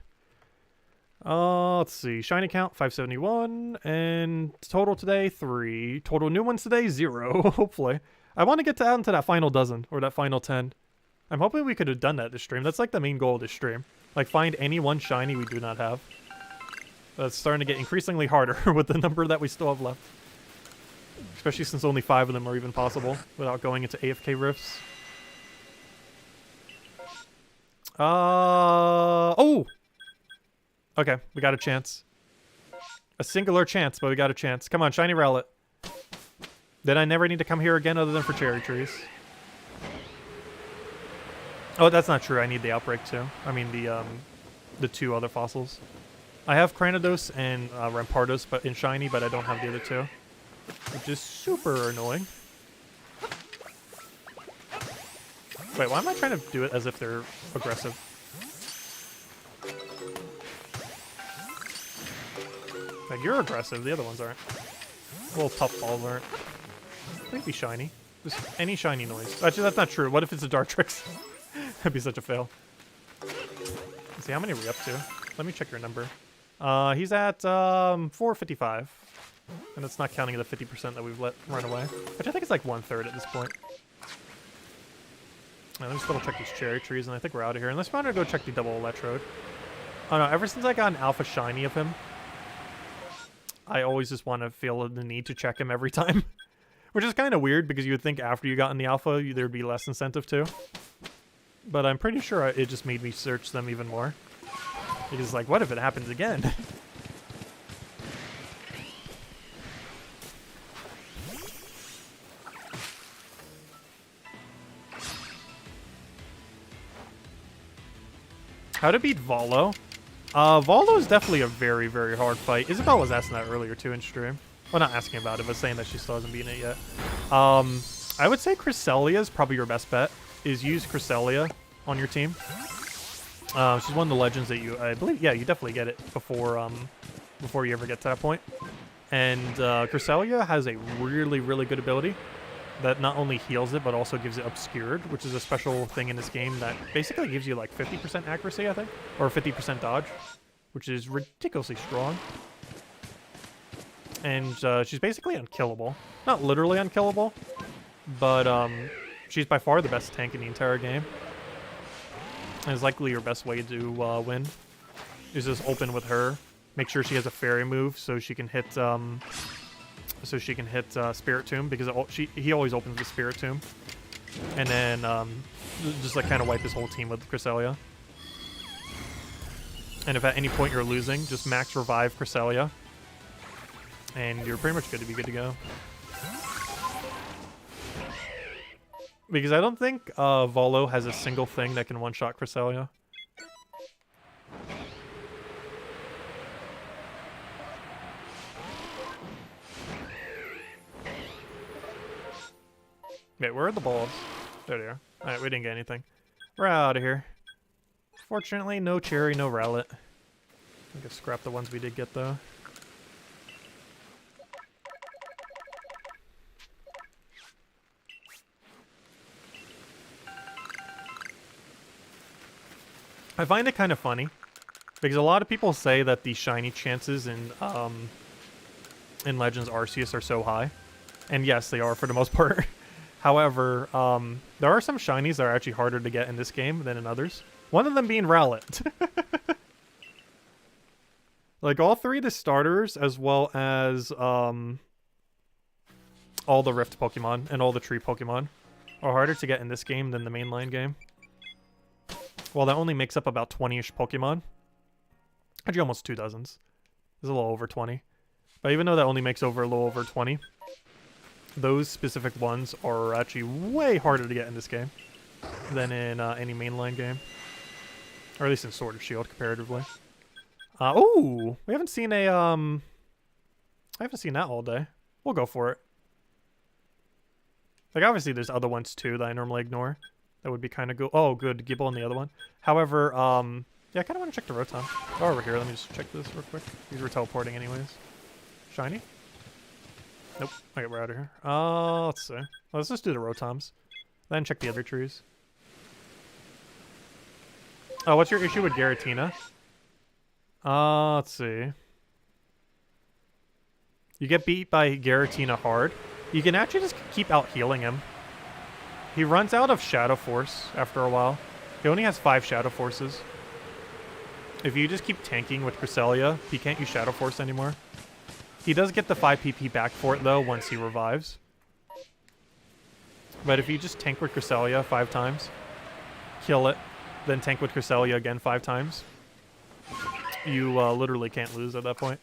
Let's see. Shiny count, 571. And total today, 3. Total new ones today, 0. Hopefully. I want to get out into that final dozen. Or that final 10. I'm hoping we could have done that this stream. That's like the main goal of this stream. Like, find any one shiny we do not have. That's starting to get increasingly harder with the number that we still have left. Especially since only 5 of them are even possible without going into AFK rifts. Oh! Okay, we got a chance. A singular chance, but we got a chance. Come on, shiny Rowlet. Then I never need to come here again other than for cherry trees. Oh, that's not true. I need the outbreak too. I mean the 2 other fossils. I have Cranidos and Rampardos but in shiny, but I don't have the other 2. Which is super annoying. Wait, why am I trying to do it as if they're aggressive? Like, you're aggressive, the other ones aren't. Little tough balls aren't. Maybe shiny. Just any shiny noise. Actually, that's not true. What if it's a Dartrix? That'd be such a fail. Let's see, how many are we up to? Let me check your number. He's at 455. And it's not counting the 50% that we've let run away. Which I think is like 1/3 at this point. Let me just double check these cherry trees, and I think we're out of here. Unless we want to go check the double electrode. Oh no, ever since I got an alpha shiny of him, I always just want to feel the need to check him every time. Which is kind of weird, because you would think after you got in the alpha, there'd be less incentive to. But I'm pretty sure it just made me search them even more. Because, like, what if it happens again? How to beat Volo? Volo is definitely a very, very hard fight. Isabel was asking that earlier, too, in stream. Well, not asking about it, but saying that she still hasn't beaten it yet. I would say Cresselia is probably your best bet. Is use Cresselia on your team. She's one of the legends that I believe, yeah, you definitely get it before you ever get to that point. And Cresselia has a really, really good ability that not only heals it, but also gives it Obscured, which is a special thing in this game that basically gives you like 50% accuracy, I think, or 50% dodge, which is ridiculously strong. And she's basically unkillable. Not literally unkillable, but she's by far the best tank in the entire game. And is likely your best way to win. Is just open with her. Make sure she has a fairy move so she can hit Spirit Tomb, because he always opens with Spirit Tomb. And then just like kind of wipe his whole team with Cresselia. And if at any point you're losing, just max revive Cresselia. And you're pretty much good to be good to go. Because I don't think Volo has a single thing that can one-shot Cresselia. Wait, where are the balls? There they are. Alright, we didn't get anything. We're out of here. Fortunately, no cherry, no rowlet. I guess scrap the ones we did get, though. I find it kind of funny, because a lot of people say that the shiny chances in Legends Arceus are so high. And yes, they are for the most part. However, there are some shinies that are actually harder to get in this game than in others. One of them being Rowlet. Like, all three of the starters, as well as all the Rift Pokemon and all the Tree Pokemon, are harder to get in this game than the mainline game. Well, that only makes up about 20-ish Pokemon. Actually, almost 2 dozens. It's a little over 20. But even though that only makes over a little over 20, those specific ones are actually way harder to get in this game than in any mainline game. Or at least in Sword or Shield, comparatively. Ooh! We haven't seen a, I haven't seen that all day. We'll go for it. Like, obviously there's other ones, too, that I normally ignore. That would be kind of good. Oh, good. Gibble on the other one. However, yeah, I kind of want to check the Rotom. Oh, over here. Let me just check this real quick. These were teleporting anyways. Shiny? Nope. Okay, we're out of here. Let's see. Let's just do the Rotoms. Then check the other trees. Oh, what's your issue with Giratina? Let's see. You get beat by Giratina hard. You can actually just keep out healing him. He runs out of Shadow Force after a while. He only has 5 Shadow Forces. If you just keep tanking with Cresselia, he can't use Shadow Force anymore. He does get the 5 PP back for it, though, once he revives. But if you just tank with Cresselia 5 times, kill it, then tank with Cresselia again 5 times, you literally can't lose at that point.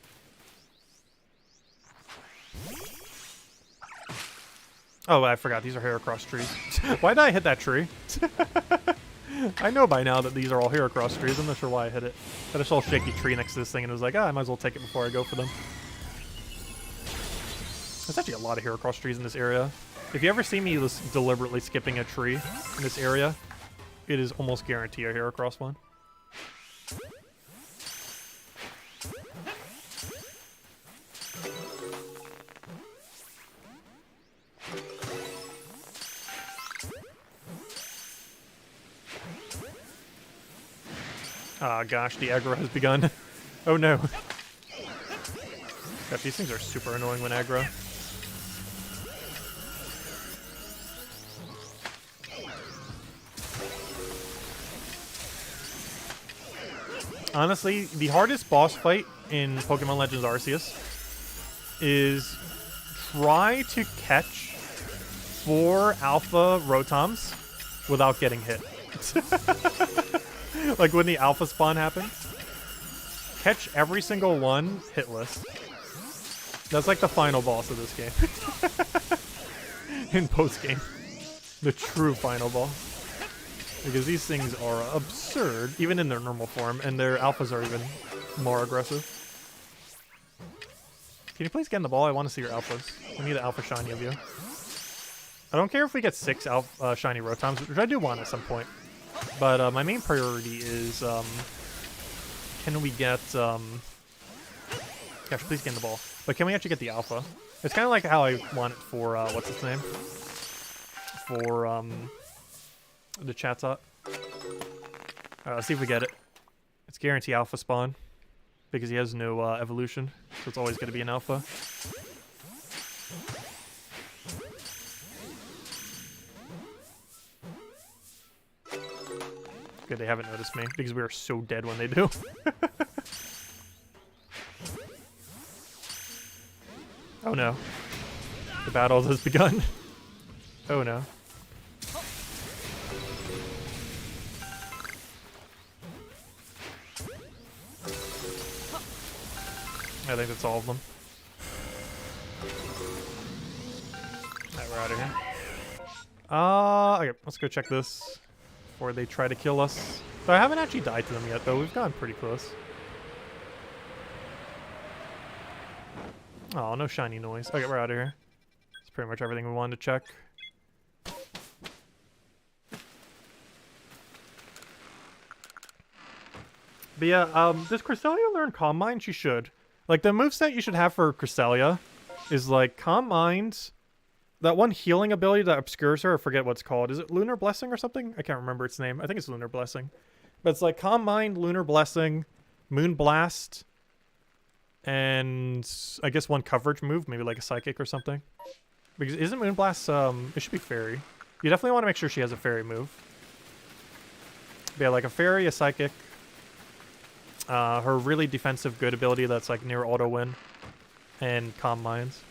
Oh, I forgot. These are Heracross trees. Why did I hit that tree? I know by now that these are all Heracross trees. I'm not sure why I hit it. I just saw a shaky tree next to this thing and it was like, I might as well take it before I go for them. There's actually a lot of Heracross trees in this area. If you ever see me deliberately skipping a tree in this area, it is almost guaranteed a hero cross one. Ah, gosh, the aggro has begun. Oh no. Gosh, these things are super annoying when aggro. Honestly, the hardest boss fight in Pokemon Legend Arceus is try to catch 4 alpha Rotoms without getting hit. Like when the alpha spawn happens, catch every single one hitless. That's like the final boss of this game. In post-game. The true final boss. Because these things are absurd, even in their normal form, and their alphas are even more aggressive. Can you please get in the ball? I want to see your alphas. I need an alpha shiny of you. I don't care if we get 6 shiny Rotoms, which I do want at some point. But my main priority is, can we get, gosh, please get in the ball. But can we actually get the alpha? It's kind of like how I want it for, what's its name? For, the Chatot. Let's see if we get it. It's guaranteed alpha spawn. Because he has no evolution. So it's always going to be an alpha. Good, they haven't noticed me. Because we are so dead when they do. Oh no. The battle has begun. Oh no. I think that's all of them. Alright, we're out of here. Okay, let's go check this before they try to kill us. So I haven't actually died to them yet, though. We've gotten pretty close. Oh, no shiny noise. Okay, we're out of here. That's pretty much everything we wanted to check. But yeah, does Cresselia learn Calm Mind? She should. Like, the moveset you should have for Cresselia is, like, Calm Mind, that one healing ability that obscures her, I forget what it's called. Is it Lunar Blessing or something? I can't remember its name. I think it's Lunar Blessing. But it's like Calm Mind, Lunar Blessing, Moon Blast, and I guess one coverage move, maybe like a Psychic or something. Because isn't Moon Blast, it should be Fairy. You definitely want to make sure she has a Fairy move. But yeah, like a Fairy, a Psychic, her really defensive good ability that's like near auto win, and Calm Minds.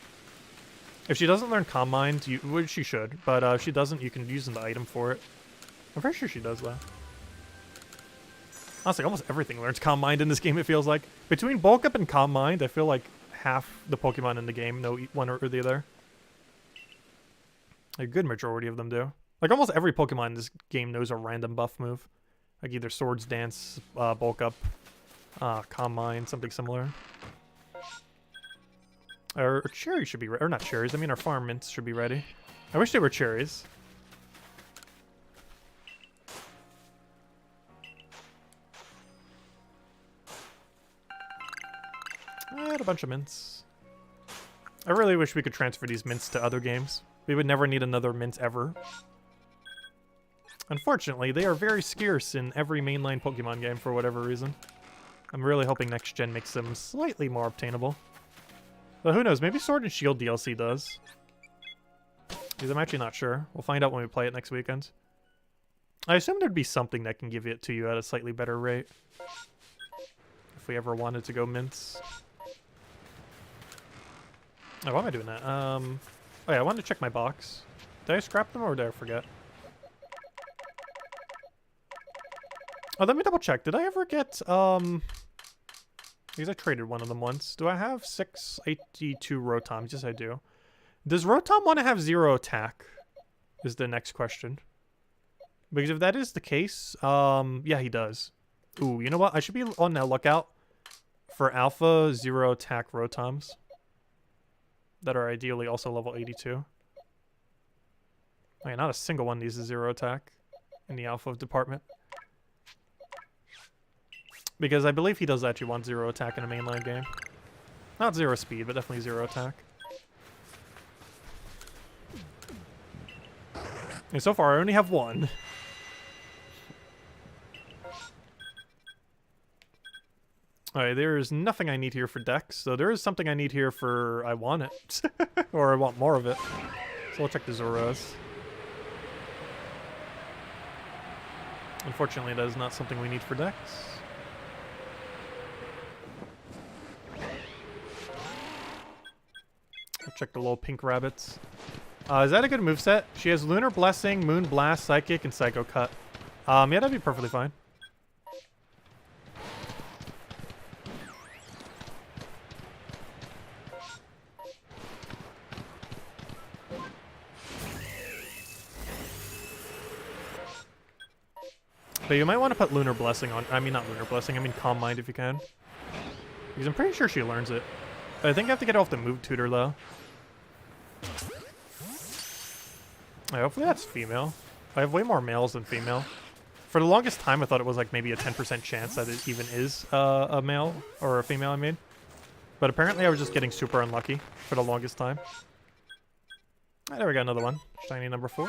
If she doesn't learn Calm Mind, which she should, but if she doesn't, you can use the item for it. I'm pretty sure she does that. Honestly, almost everything learns Calm Mind in this game, it feels like. Between Bulk Up and Calm Mind, I feel like half the Pokemon in the game know one or the other. A good majority of them do. Like almost every Pokemon in this game knows a random buff move. Like either Swords Dance, Bulk Up, Calm Mind, something similar. Our cherries should be ready. Or not cherries, I mean our farm mints should be ready. I wish they were cherries. I had a bunch of mints. I really wish we could transfer these mints to other games. We would never need another mint ever. Unfortunately, they are very scarce in every mainline Pokemon game for whatever reason. I'm really hoping next gen makes them slightly more obtainable. But who knows, maybe Sword and Shield DLC does. Because I'm actually not sure. We'll find out when we play it next weekend. I assume there'd be something that can give it to you at a slightly better rate. If we ever wanted to go mints. Oh, why am I doing that? Oh yeah, I wanted to check my box. Did I scrap them or did I forget? Oh, let me double check. Did I ever get, because I traded one of them once. Do I have 682 Rotoms? Yes, I do. Does Rotom want to have 0 attack? Is the next question. Because if that is the case, yeah, he does. Ooh, you know what? I should be on the lookout for alpha 0 attack Rotoms. That are ideally also level 82. Okay, not a single one needs a 0 attack. in the alpha department. Because I believe he does actually want 0 attack in a mainline game. Not 0 speed, but definitely 0 attack. And so far I only have 1. Alright, there's nothing I need here for Dex, so there is something I need here for I want it. Or I want more of it. So we'll check the Zoras. Unfortunately, that is not something we need for Dex. I'll check the little pink rabbits. Is that a good moveset? She has Lunar Blessing, Moon Blast, Psychic, and Psycho Cut. Yeah, that'd be perfectly fine. But you might want to put Lunar Blessing on. I mean, not Lunar Blessing. I mean, Calm Mind if you can. Because I'm pretty sure she learns it. But I think I have to get off the move tutor, though. Right, hopefully that's female. I have way more males than female. For the longest time, I thought it was like maybe a 10% chance that it even is a male. Or a female, I mean. But apparently I was just getting super unlucky for the longest time. Right, there we go, another one. Shiny number 4.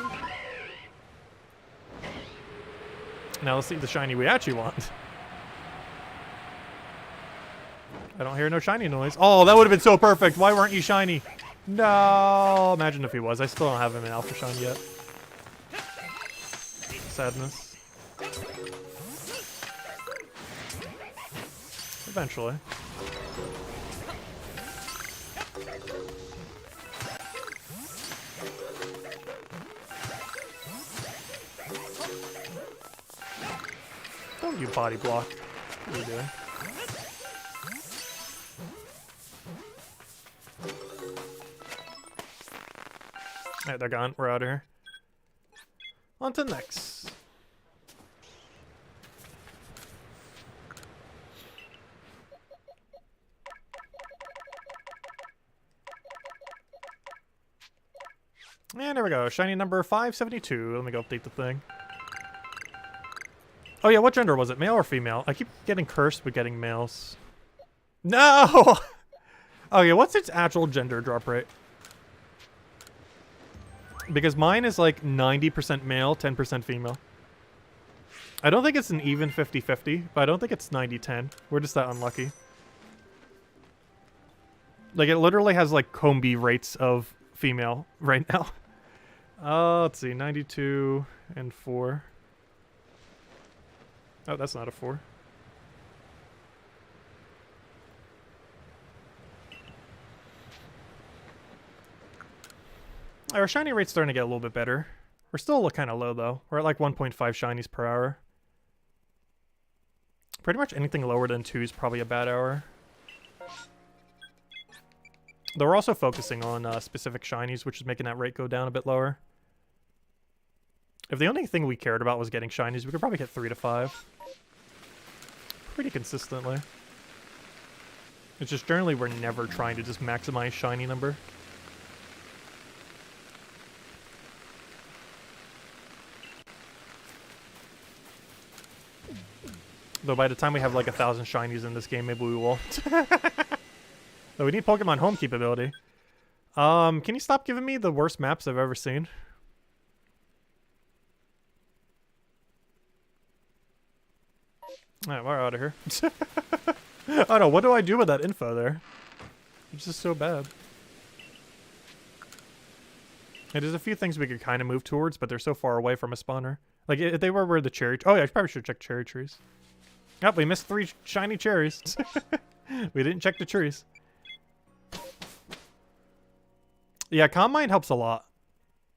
Now let's see the shiny we actually want. I don't hear no shiny noise. Oh, that would have been so perfect. Why weren't you shiny? No. Imagine if he was. I still don't have him in Alpha Shine yet. Sadness. Eventually. Don't you body block. What are you doing? Alright, they're gone. We're out of here. On to the next. And there we go. Shiny number 572. Let me go update the thing. Oh yeah, what gender was it? Male or female? I keep getting cursed with getting males. No! Okay, what's its actual gender drop rate? Because mine is like 90% male, 10% female. I don't think it's an even 50-50, but I don't think it's 90-10. We're just that unlucky. Like, it literally has like Combi rates of female right now. Let's see, 92 and 4. Oh, that's not a 4. Our shiny rate's starting to get a little bit better. We're still kind of low, though. We're at like 1.5 shinies per hour. Pretty much anything lower than 2 is probably a bad hour. Though we're also focusing on specific shinies, which is making that rate go down a bit lower. If the only thing we cared about was getting shinies, we could probably hit 3 to 5. Pretty consistently. It's just generally we're never trying to just maximize shiny number. Though by the time we have like 1,000 shinies in this game, maybe we will. Though we need Pokemon Home capability. Can you stop giving me the worst maps I've ever seen? Alright, we're out of here. I don't know, what do I do with that info there? It's just so bad. And there's a few things we could kind of move towards, but they're so far away from a spawner. Like, if they were where the cherry... Oh yeah, I probably should check cherry trees. Yep, we missed 3 shiny cherries. We didn't check the trees. Yeah, Calm Mind helps a lot.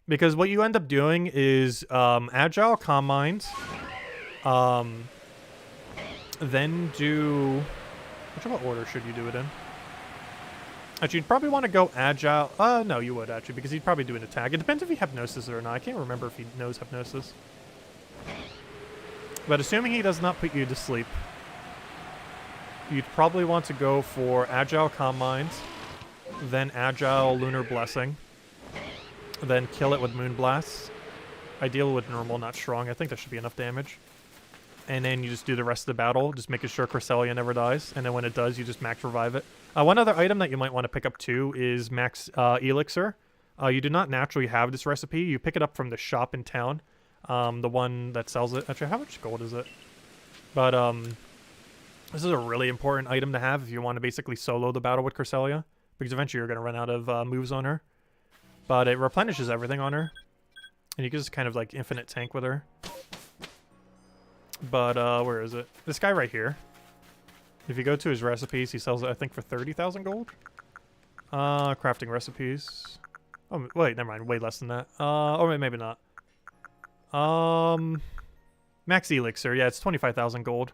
Because what you end up doing is Agile, Calm Mind. Then do... Which order should you do it in? Actually, you'd probably want to go Agile. No, you would, actually, because he'd probably do an attack. It depends if he Hypnosis or not. I can't remember if he knows Hypnosis. But assuming he does not put you to sleep, you'd probably want to go for Agile Calm Mind, then Agile Lunar Blessing, then kill it with Moon Blast, I deal with normal, not strong. I think that should be enough damage. And then you just do the rest of the battle, just making sure Cresselia never dies. And then when it does, you just max revive it. One other item that you might want to pick up too is max elixir. You do not naturally have this recipe. You pick it up from the shop in town. The one that sells it. Actually, how much gold is it? But this is a really important item to have if you want to basically solo the battle with Cresselia. Because eventually you're going to run out of moves on her. But it replenishes everything on her. And you can just kind of like infinite tank with her. But where is it? This guy right here. If you go to his recipes, he sells it, I think, for 30,000 gold. Crafting recipes. Oh, wait, never mind. Way less than that. Or maybe not. Max elixir. Yeah, it's 25,000 gold.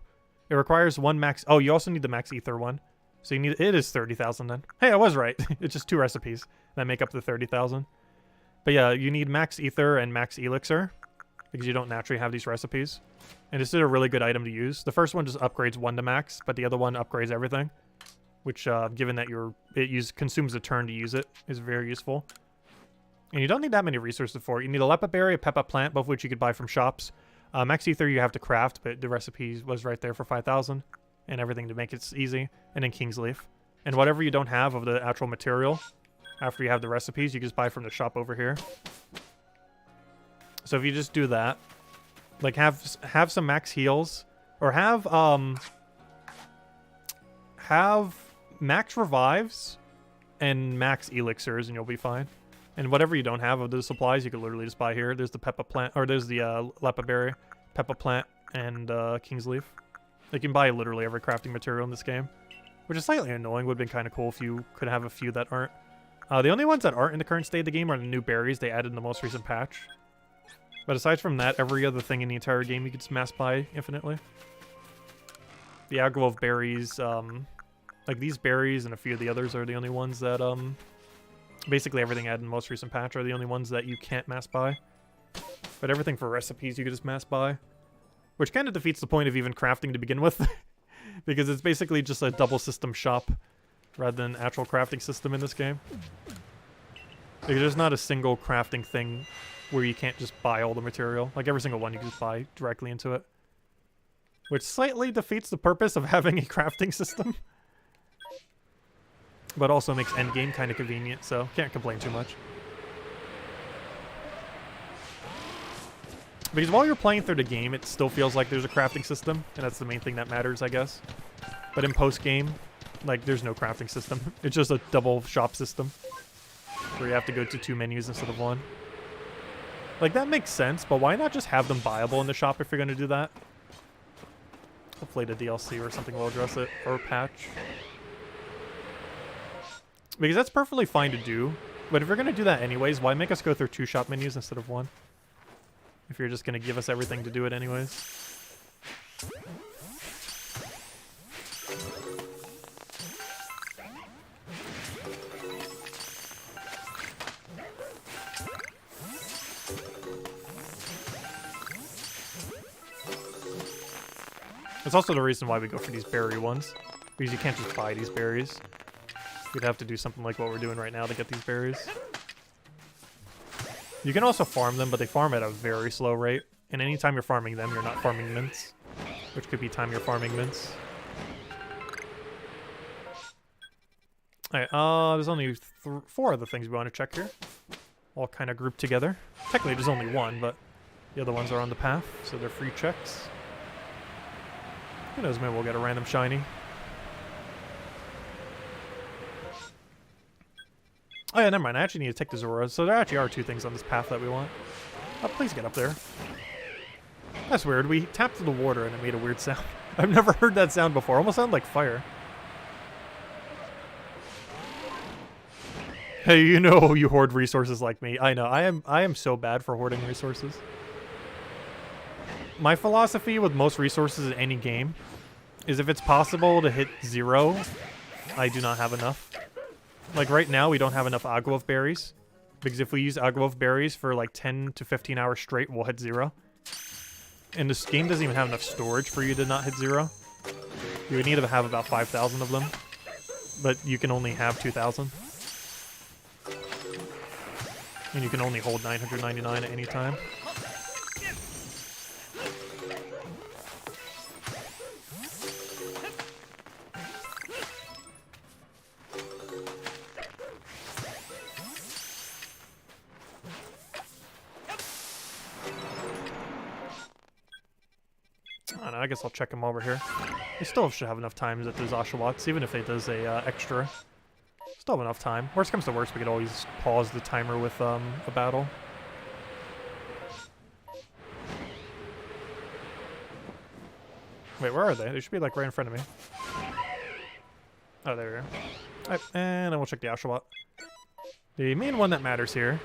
It requires one max. Oh, you also need the max ether one. So you need. It is 30,000 then. Hey, I was right. It's just 2 recipes that make up the 30,000. But yeah, you need max ether and max elixir because you don't naturally have these recipes. And this is a really good item to use. The first one just upgrades 1 to max, but the other one upgrades everything. Which, given that it consumes a turn to use it, is very useful. And you don't need that many resources for it. You need a Lepa Berry, a Peppa Plant, both of which you could buy from shops. Max Ether you have to craft, but the recipe was right there for 5,000. And everything to make it easy. And then King's Leaf. And whatever you don't have of the actual material, after you have the recipes, you just buy from the shop over here. So if you just do that, like have some max heals, or have max revives and max elixirs, and you'll be fine. And whatever you don't have of those supplies, you can literally just buy here. There's the Peppa Plant, or there's the Lepa Berry, Peppa Plant, and King's Leaf. You can buy literally every crafting material in this game, which is slightly annoying. Would have been kind of cool if you could have a few that aren't. The only ones that aren't in the current state of the game are the new berries they added in the most recent patch. But aside from that, every other thing in the entire game you can just mass buy infinitely. The Agrowolf berries, like these berries and a few of the others are the only ones that, basically everything added in the most recent patch are the only ones that you can't mass buy. But everything for recipes you can just mass buy. Which kind of defeats the point of even crafting to begin with. Because it's basically just a double system shop rather than an actual crafting system in this game. Because there's not a single crafting thing where you can't just buy all the material. Like every single one you can just buy directly into it. Which slightly defeats the purpose of having a crafting system. But also makes endgame kind of convenient, so can't complain too much. Because while you're playing through the game, it still feels like there's a crafting system, and that's the main thing that matters, I guess. But in post-game, like, there's no crafting system. It's just a double shop system, where you have to go to 2 menus instead of 1. Like, that makes sense, but why not just have them buyable in the shop if you're going to do that? Hopefully the DLC or something will address it, or patch. Because that's perfectly fine to do, but if you're going to do that anyways, why make us go through 2 shop menus instead of 1? If you're just going to give us everything to do it anyways. It's also the reason why we go for these berry ones, because you can't just buy these berries. You'd have to do something like what we're doing right now to get these berries. You can also farm them, but they farm at a very slow rate. And anytime you're farming them, you're not farming mints. Which could be time you're farming mints. Alright, there's only 4 other things we want to check here. All kind of grouped together. Technically there's only 1, but the other ones are on the path, so they're free checks. Who knows, maybe we'll get a random shiny. Oh yeah, never mind. I actually need to take the Zora. So there actually are 2 things on this path that we want. Oh, please get up there. That's weird. We tapped the water and it made a weird sound. I've never heard that sound before. Almost sounded like fire. Hey, you know you hoard resources like me. I know. I am so bad for hoarding resources. My philosophy with most resources in any game is if it's possible to hit 0, I do not have enough. Like right now, we don't have enough Agrowolf berries. Because if we use Agrowolf berries for like 10 to 15 hours straight, we'll hit 0. And this game doesn't even have enough storage for you to not hit 0. You would need to have about 5,000 of them. But you can only have 2,000. And you can only hold 999 at any time. I guess I'll check them over here. They still should have enough times at those Oshawotts, even if it does a extra. Still have enough time. Worst comes to worst, we could always pause the timer with a battle. Wait, where are they? They should be like right in front of me. Oh, there we go. Alright, and then we'll check the Oshawott. The main one that matters here.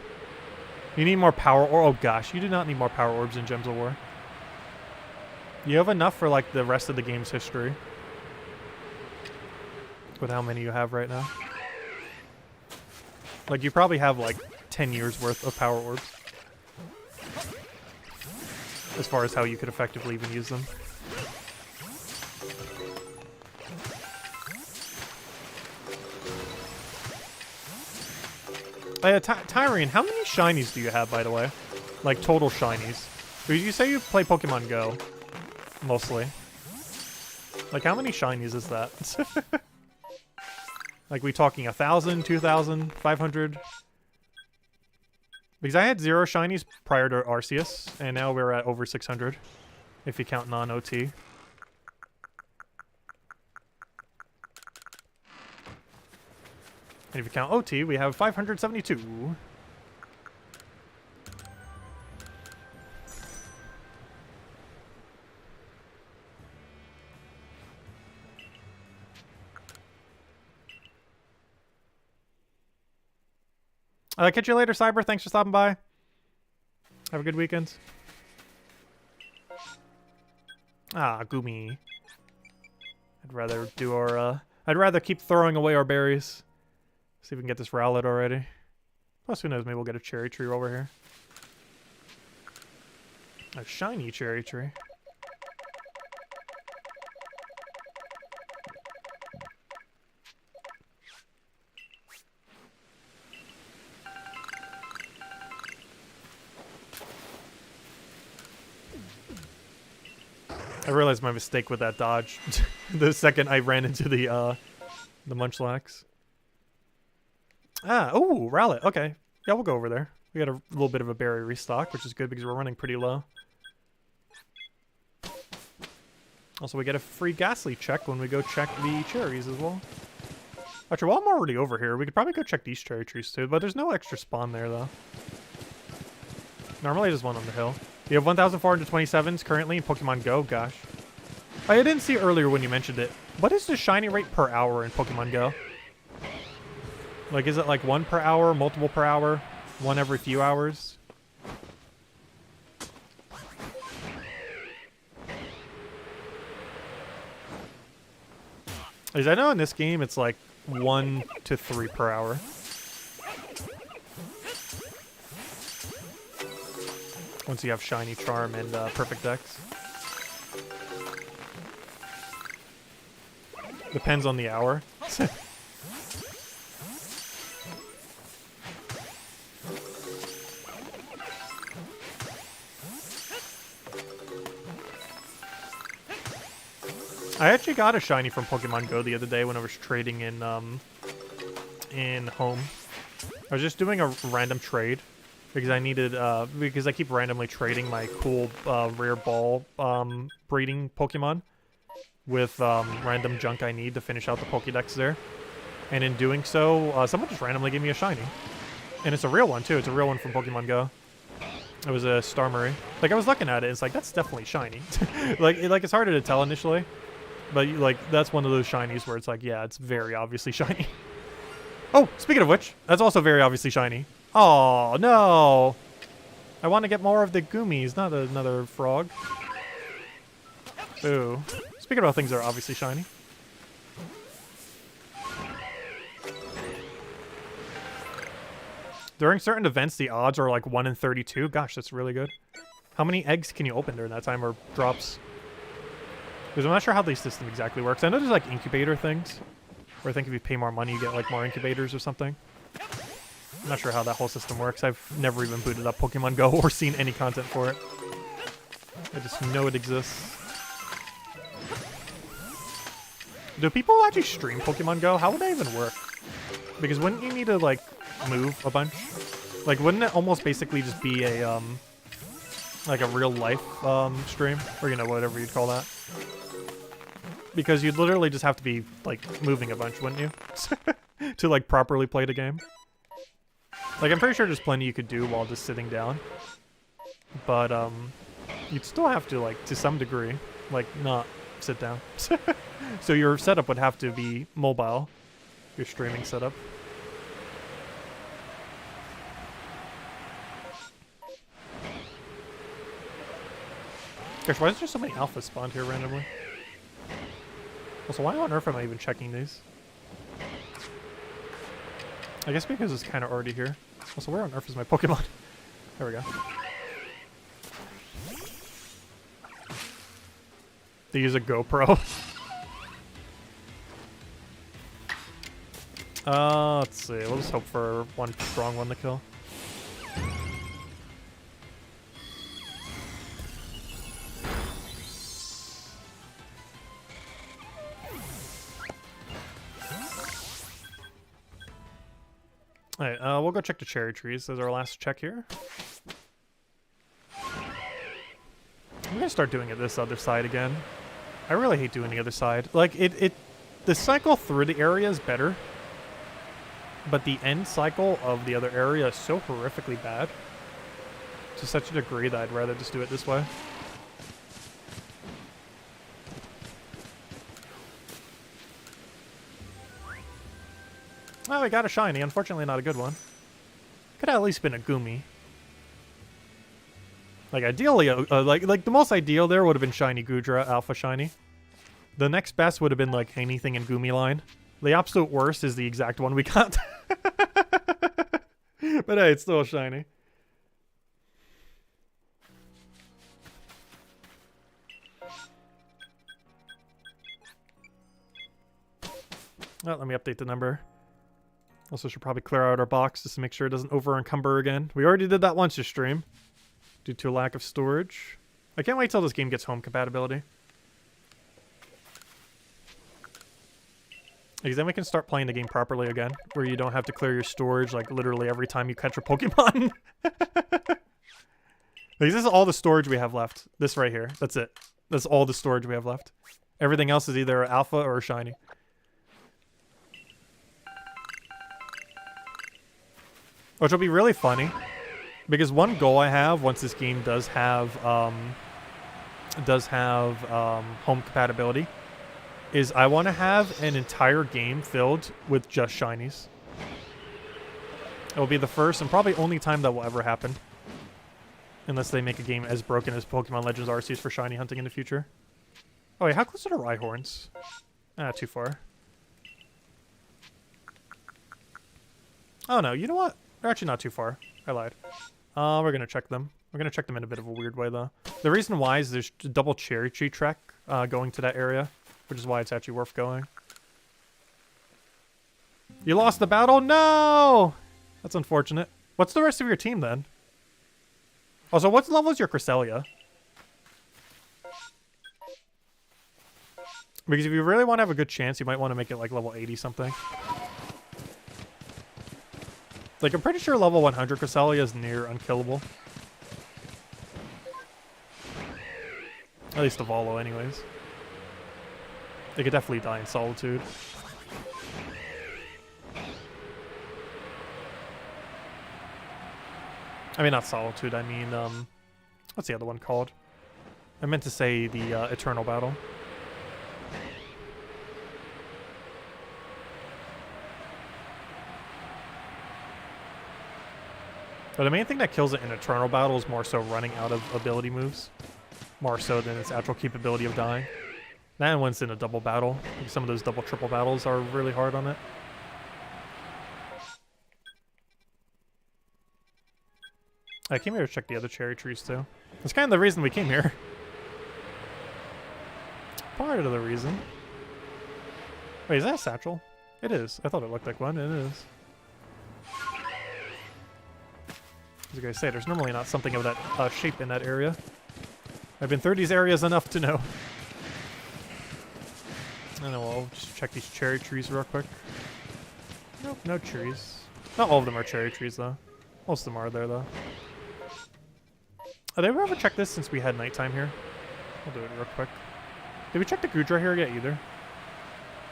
You need more power oh gosh, you do not need more power orbs in Gems of War. You have enough for like the rest of the game's history. With how many you have right now. Like, you probably have like 10 years worth of power orbs. As far as how you could effectively even use them. Tyrian, how many shinies do you have, by the way? Like, total shinies. Because you say you play Pokemon Go. Mostly. Like, how many shinies is that? Like, we talking 1,000, 2,000, 500? Because I had 0 shinies prior to Arceus, and now we're at over 600. If you count non-OT. And if you count OT, we have 572. Catch you later, Cyber. Thanks for stopping by. Have a good weekend. Ah, Goomy. I'd rather do our, I'd rather keep throwing away our berries. See if we can get this Rowlet already. Plus, who knows, maybe we'll get a cherry tree over here. A shiny cherry tree. I realized my mistake with that dodge. The second I ran into the Munchlax. Ah, oh, Rowlet. Okay. Yeah, we'll go over there. We got a little bit of a berry restock, which is good because we're running pretty low. Also, we get a free Ghastly check when we go check the cherries as well. Actually, while I'm already over here, we could probably go check these cherry trees too, but there's no extra spawn there, though. Normally, there's one on the hill. You have 1,427s currently in Pokemon Go. Gosh. I didn't see earlier when you mentioned it. What is the shiny rate per hour in Pokemon Go? Like, is it like 1 per hour, multiple per hour, 1 every few hours? As I know in this game, it's like 1 to 3 per hour. Once you have Shiny Charm and Perfect Dex. Depends on the hour. I actually got a shiny from Pokemon Go the other day when I was trading in Home. I was just doing a random trade because I needed because I keep randomly trading my cool rare ball breeding Pokemon with random junk I need to finish out the Pokédex there. And in doing so, someone just randomly gave me a shiny. And it's a real one too. It's a real one from Pokemon Go. It was a Starmie. Like, I was looking at it, it's like, that's definitely shiny. like it's harder to tell initially. But, like, that's one of those shinies where it's like, yeah, it's very obviously shiny. Oh, speaking of which, that's also very obviously shiny. Oh, no. I want to get more of the Goomies, not another frog. Ooh. Speaking about things that are obviously shiny. During certain events, the odds are like 1 in 32. Gosh, that's really good. How many eggs can you open during that time, or drops? Because I'm not sure how the system exactly works. I know there's like incubator things, where I think if you pay more money, you get like more incubators or something. I'm not sure how that whole system works. I've never even booted up Pokemon Go or seen any content for it. I just know it exists. Do people actually stream Pokemon Go? How would that even work? Because wouldn't you need to like move a bunch? Like, wouldn't it almost basically just be a like a real life stream, or you know, whatever you'd call that? because you'd literally just have to be, like, moving a bunch, wouldn't you? To, like, properly play the game. Like, I'm pretty sure there's plenty you could do while just sitting down. But, you'd still have to, like, to some degree, like, not sit down. So your setup would have to be mobile, your streaming setup. Gosh, why is there so many alphas spawned here randomly? Also, why on earth am I even checking these? I guess because it's kind of already here. Also, where on earth is my Pokemon? There we go. They use a GoPro. Let's see. We'll just hope for one strong one to kill. Alright, we'll go check the cherry trees as our last check here. I'm gonna start doing it this other side again. I really hate doing the other side. Like, the cycle through the area is better, but the end cycle of the other area is so horrifically bad to such a degree that I'd rather just do it this way. Oh, we got a shiny. Unfortunately, not a good one. Could have at least been a Goomy. Like, ideally, like the most ideal there would have been Shiny Goodra, Alpha Shiny. The next best would have been, like, anything in Goomy line. The absolute worst is the exact one we got. But hey, it's still a shiny. Oh, let me update the number. Also should probably clear out our box just to make sure it doesn't over-encumber again. We already did that once this stream, due to a lack of storage. I can't wait till this game gets home compatibility. Because then we can start playing the game properly again, where you don't have to clear your storage like literally every time you catch a Pokemon. Like, this is all the storage we have left. This right here. That's it. That's all the storage we have left. Everything else is either alpha or shiny. Which will be really funny, because one goal I have once this game does have home compatibility is I want to have an entire game filled with just shinies. It will be the first and probably only time that will ever happen, unless they make a game as broken as Pokemon Legend Arceus for shiny hunting in the future. Oh wait, how close are the Rhyhorns? Ah, too far. Oh no, you know what? They're actually not too far. I lied. We're gonna check them. We're gonna check them in a bit of a weird way, though. The reason why is there's a double cherry tree trek going to that area, which is why it's actually worth going. You lost the battle? No! That's unfortunate. What's the rest of your team, then? Also, what level is your Cresselia? Because if you really want to have a good chance, you might want to make it like level 80 something. Like, I'm pretty sure level 100 Cresselia is near unkillable. At least the Volo, anyways. They could definitely die in Solitude. I mean, not Solitude, I mean, what's the other one called? I meant to say the Eternal Battle. But the main thing that kills it in Eternal Battle is more so running out of ability moves. More so than its actual capability of dying. That and when it's in a double battle. Like some of those double triple battles are really hard on it. I came here to check the other cherry trees too. That's kind of the reason we came here. Part of the reason. Wait, is that a satchel? It is. I thought it looked like one. It is. As you guys say, there's normally not something of that shape in that area. I've been through these areas enough to know. I know, I'll just check these cherry trees real quick. Nope, no trees. Not all of them are cherry trees, though. Most of them are there, though. Did we ever check this since we had nighttime here? I'll do it real quick. Did we check the Gudra here yet either?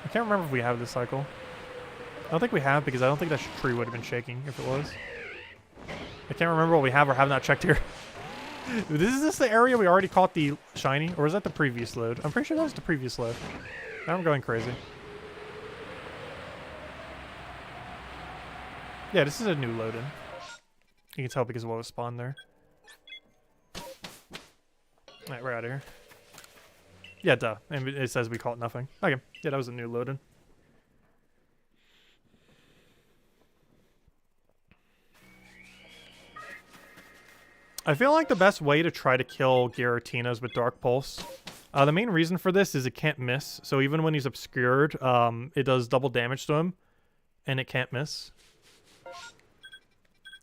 I can't remember if we have this cycle. I don't think we have because I don't think that tree would have been shaking if it was. I can't remember what we have or have not checked here. Is this the area we already caught the shiny? Or is that the previous load? I'm pretty sure that was the previous load. Now I'm going crazy. Yeah, this is a new load in. You can tell because of what was spawned there. Alright, we're out of here. Yeah, duh. And it says we caught nothing. Okay. Yeah, that was a new load in. I feel like the best way to try to kill Giratina is with Dark Pulse. The main reason for this is it can't miss. So even when he's obscured, it does double damage to him. And it can't miss.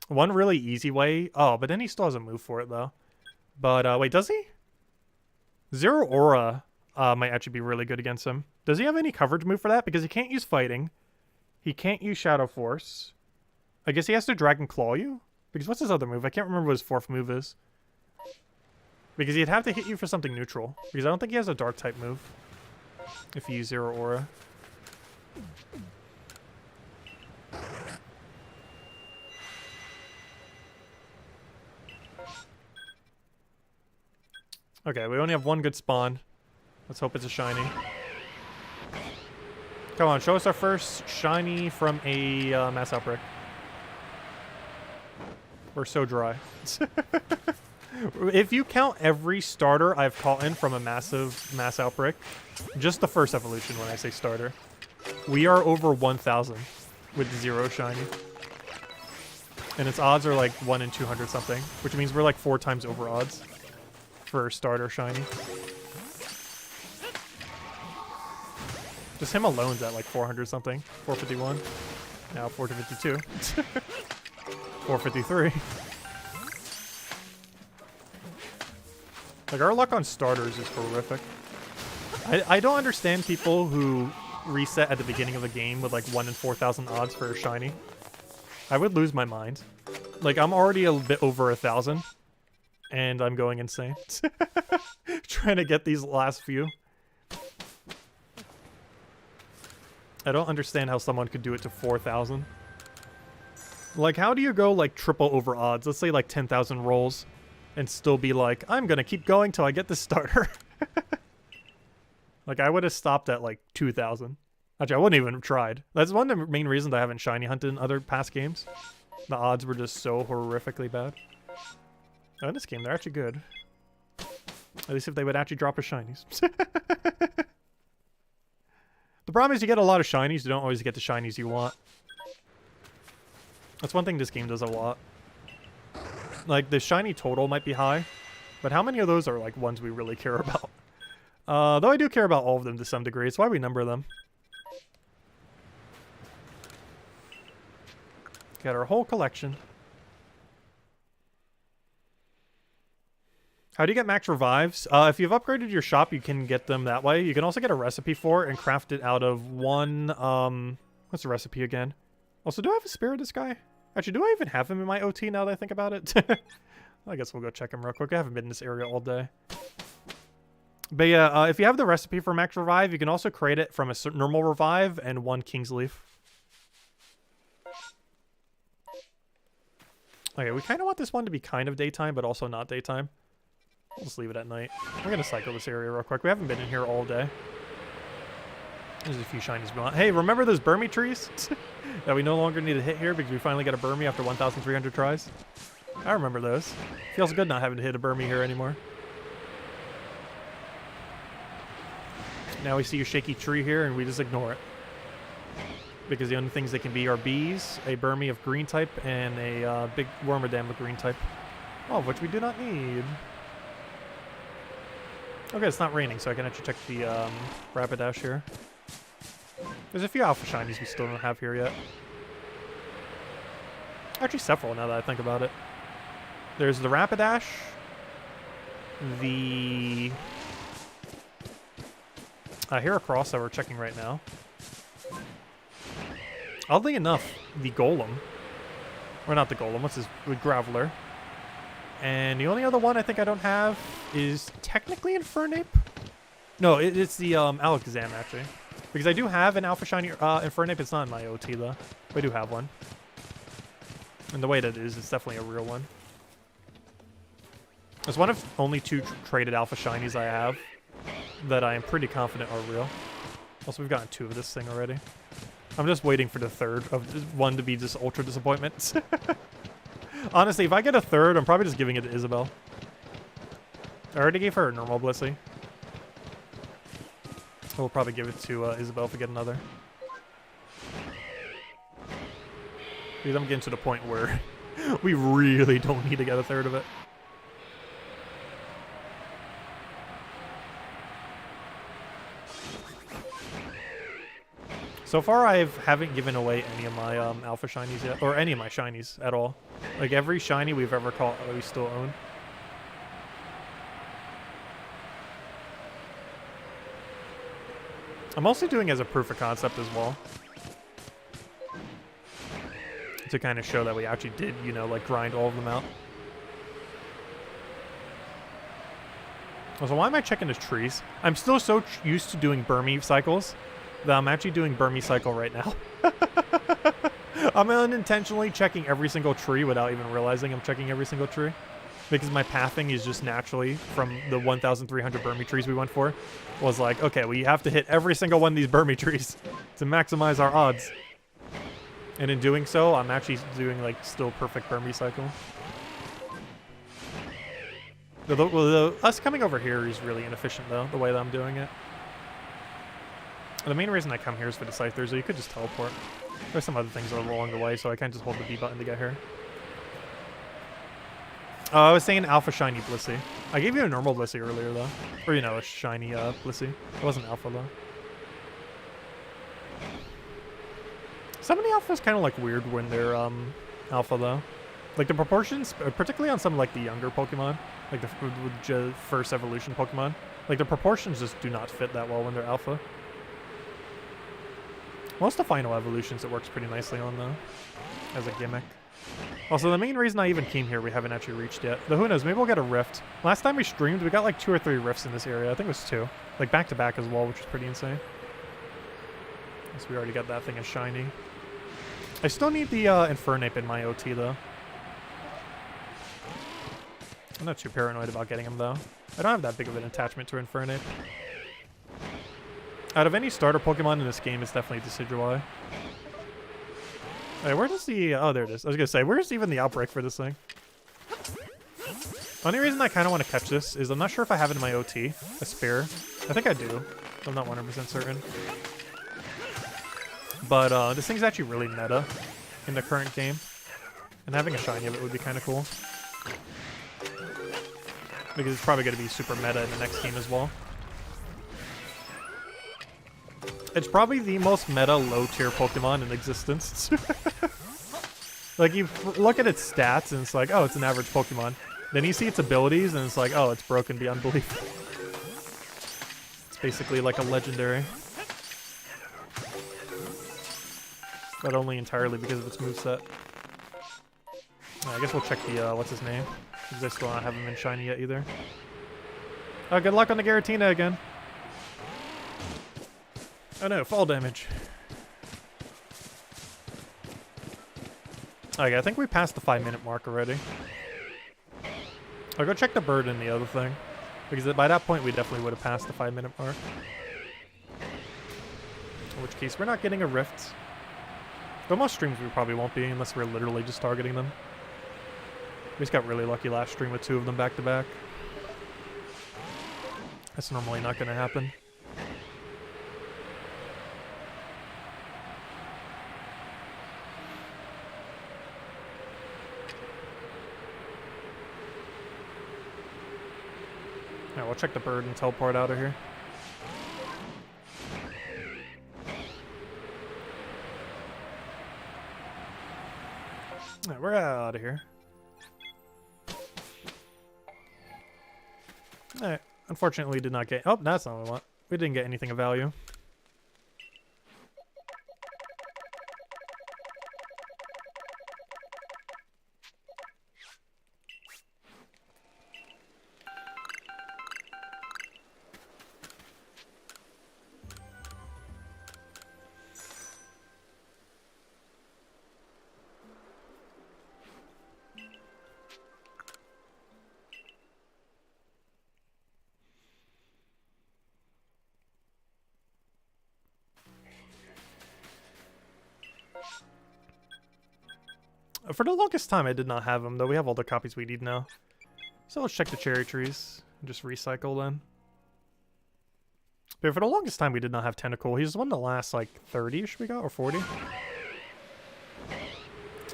One really easy way... Oh, but then he still has a move for it, though. But, wait, does he? Zero Aura might actually be really good against him. Does he have any coverage move for that? Because he can't use Fighting. He can't use Shadow Force. I guess he has to Dragon Claw you? Because what's his other move? I can't remember what his fourth move is. Because he'd have to hit you for something neutral. Because I don't think he has a Dark type move. If you use Zero Aura. Okay, we only have one good spawn. Let's hope it's a shiny. Come on, show us our first shiny from a mass outbreak. We're so dry. If you count every starter I've caught in from a mass outbreak, just the first evolution when I say starter, we are over 1,000 with 0 shiny. And its odds are like 1 in 200 something, which means we're like 4 times over odds for starter shiny. Just him alone's at like 400 something. 451. Now 452. 453. Like, our luck on starters is horrific. I don't understand people who reset at the beginning of the game with like 1 in 4,000 odds for a shiny. I would lose my mind. Like, I'm already a bit over 1,000. And I'm going insane. Trying to get these last few. I don't understand how someone could do it to 4,000. Like, how do you go, like, triple over odds? Let's say, like, 10,000 rolls. And still be like, I'm gonna keep going till I get this starter. Like, I would have stopped at, like, 2,000. Actually, I wouldn't even have tried. That's one of the main reasons I haven't shiny hunted in other past games. The odds were just so horrifically bad. Oh, in this game, they're actually good. At least if they would actually drop us shinies. The problem is you get a lot of shinies, you don't always get the shinies you want. That's one thing this game does a lot. Like, the shiny total might be high, but how many of those are, like, ones we really care about? Though I do care about all of them to some degree. It's why we number them. Got our whole collection. How do you get max revives? If you've upgraded your shop, you can get them that way. You can also get a recipe for it and craft it out of one, what's the recipe again? Also, do I have a spear of this guy? Actually, do I even have him in my OT now that I think about it? I guess we'll go check him real quick. I haven't been in this area all day. But yeah, if you have the recipe for max revive, you can also create it from a normal revive and 1 King's Leaf. Okay, we kind of want this one to be kind of daytime, but also not daytime. We'll just leave it at night. We're going to cycle this area real quick. We haven't been in here all day. There's a few shinies we want. Hey, remember those Burmy trees? That we no longer need to hit here because we finally got a Burmy after 1,300 tries? I remember those. Feels good not having to hit a Burmy here anymore. Now we see a shaky tree here and we just ignore it. Because the only things they can be are bees, a Burmy of green type, and a big Wormadam of green type. All of which we do not need. Okay, it's not raining, so I can actually check the Rapidash here. There's a few Alpha Shinies we still don't have here yet. Actually, several now that I think about it. There's the Rapidash. The... Heracross that we're checking right now. Oddly enough, the Golem. Or not the Golem, what's his... the Graveler. And the only other one I think I don't have is technically Infernape. No, it's the Alakazam actually, because I do have an Alpha Shiny Infernape. It's not in my OT though, but I do have one. And the way that it is, it's definitely a real one. It's one of only 2 traded Alpha Shinies I have that I am pretty confident are real. Also, we've gotten 2 of this thing already. I'm just waiting for the 3rd of one to be just ultra disappointment. Honestly, if I get a 3rd, I'm probably just giving it to Isabel. I already gave her a normal Blissey. We'll probably give it to Isabel if we get another. Because I'm getting to the point where we really don't need to get a 3rd of it. So far, I haven't given away any of my Alpha Shinies yet, or any of my Shinies at all. Like every Shiny we've ever caught, we still own. I'm also doing as a proof of concept as well. To kind of show that we actually did, you know, like grind all of them out. Also, why am I checking the trees? I'm still so used to doing Burmy cycles that I'm actually doing Burmy cycle right now. I'm unintentionally checking every single tree without even realizing I'm checking every single tree. Because my pathing is just naturally from the 1,300 Burmy trees we went for. Was like, okay, we have to hit every single one of these Burmy trees to maximize our odds. And in doing so, I'm actually doing like still perfect Burmy cycle. Us coming over here is really inefficient though, the way that I'm doing it. The main reason I come here is for the Scythers, so you could just teleport. There's some other things along the way, so I can't just hold the B button to get here. I was saying Alpha Shiny Blissey. I gave you a normal Blissey earlier, though. Or, you know, a shiny Blissey. It wasn't Alpha, though. Some of the Alphas kind of, like, weird when they're, Alpha, though. Like, the proportions, particularly on some, like, the younger Pokemon, like the first evolution Pokemon, like, the proportions just do not fit that well when they're Alpha. Most of the final evolutions it works pretty nicely on, though, as a gimmick. Also, the main reason I even came here we haven't actually reached yet. But who knows, maybe we'll get a rift. Last time we streamed, we got like 2 or 3 rifts in this area. I think it was 2. Like back-to-back as well, which is pretty insane. So we already got that thing as shiny. I still need the Infernape in my OT, though. I'm not too paranoid about getting him, though. I don't have that big of an attachment to Infernape. Out of any starter Pokemon in this game, it's definitely Decidueye. Hey, where does the... Oh, there it is. I was going to say, where's even the outbreak for this thing? Only reason I kind of want to catch this is I'm not sure if I have it in my OT, a spare. I think I do. I'm not 100% certain. But this thing's actually really meta in the current game. And having a shiny of it would be kind of cool. Because it's probably going to be super meta in the next game as well. It's probably the most meta low-tier Pokemon in existence. Like, you look at its stats, and it's like, oh, it's an average Pokemon. Then you see its abilities, and it's like, oh, it's broken beyond belief. It's basically like a legendary. But only entirely because of its moveset. I guess we'll check the, what's his name? Because I still don't have him in shiny yet, either. Oh, good luck on the Giratina again. Oh no, fall damage. Okay, I think we passed the 5-minute mark already. I'll go check the bird and the other thing. Because by that point, we definitely would have passed the 5-minute mark. In which case, we're not getting a rift. Though most streams we probably won't be unless we're literally just targeting them. We just got really lucky last stream with 2 of them back-to-back. That's normally not going to happen. Alright, we'll check the bird and teleport out of here. Alright, we're out of here. Alright, unfortunately we did not get... Oh, that's not what we want. We didn't get anything of value. For the longest time, I did not have him, though we have all the copies we need now. So let's check the cherry trees. Just recycle then. But for the longest time, we did not have Tentacle. He's one of the last, like, 30-ish we got, or 40.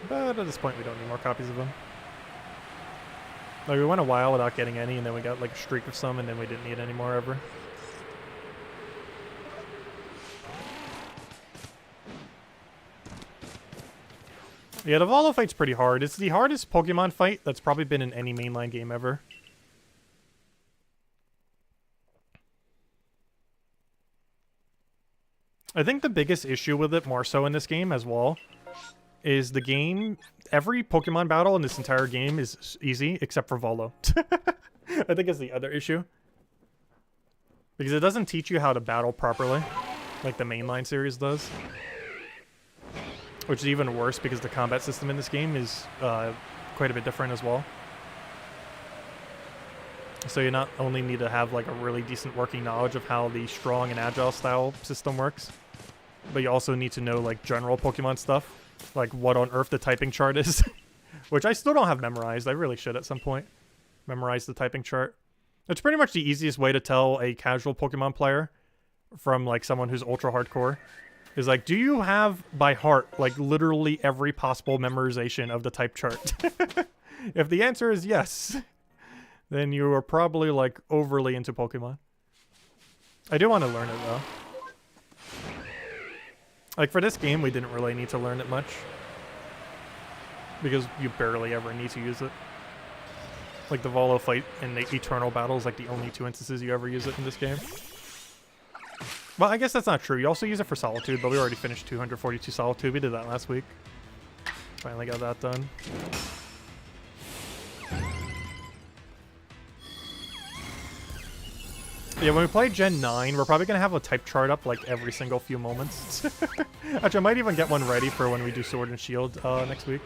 But at this point, we don't need more copies of him. Like, we went a while without getting any, and then we got, like, a streak of some, and then we didn't need any more ever. Yeah, the Volo fight's pretty hard. It's the hardest Pokemon fight that's probably been in any mainline game ever. I think the biggest issue with it, more so in this game as well, is the game, every Pokemon battle in this entire game is easy, except for Volo. I think it's the other issue. Because it doesn't teach you how to battle properly, like the mainline series does. Which is even worse because the combat system in this game is quite a bit different as well. So you not only need to have like a really decent working knowledge of how the strong and agile style system works, but you also need to know like general Pokemon stuff, like what on earth the typing chart is, which I still don't have memorized. I really should at some point memorize the typing chart. It's pretty much the easiest way to tell a casual Pokemon player from like someone who's ultra hardcore. Is like, do you have by heart, like, literally every possible memorization of the type chart? If the answer is yes, then you are probably, like, overly into Pokemon. I do want to learn it, though. Like, for this game, we didn't really need to learn it much. Because you barely ever need to use it. Like, the Volo fight and the Eternal Battle is, like, the only 2 instances you ever use it in this game. Well, I guess that's not true. You also use it for Solitude, but we already finished 242 Solitude. We did that last week. Finally got that done. Yeah, when we play Gen 9, we're probably going to have a type chart up like every single few moments. Actually, I might even get one ready for when we do Sword and Shield next week.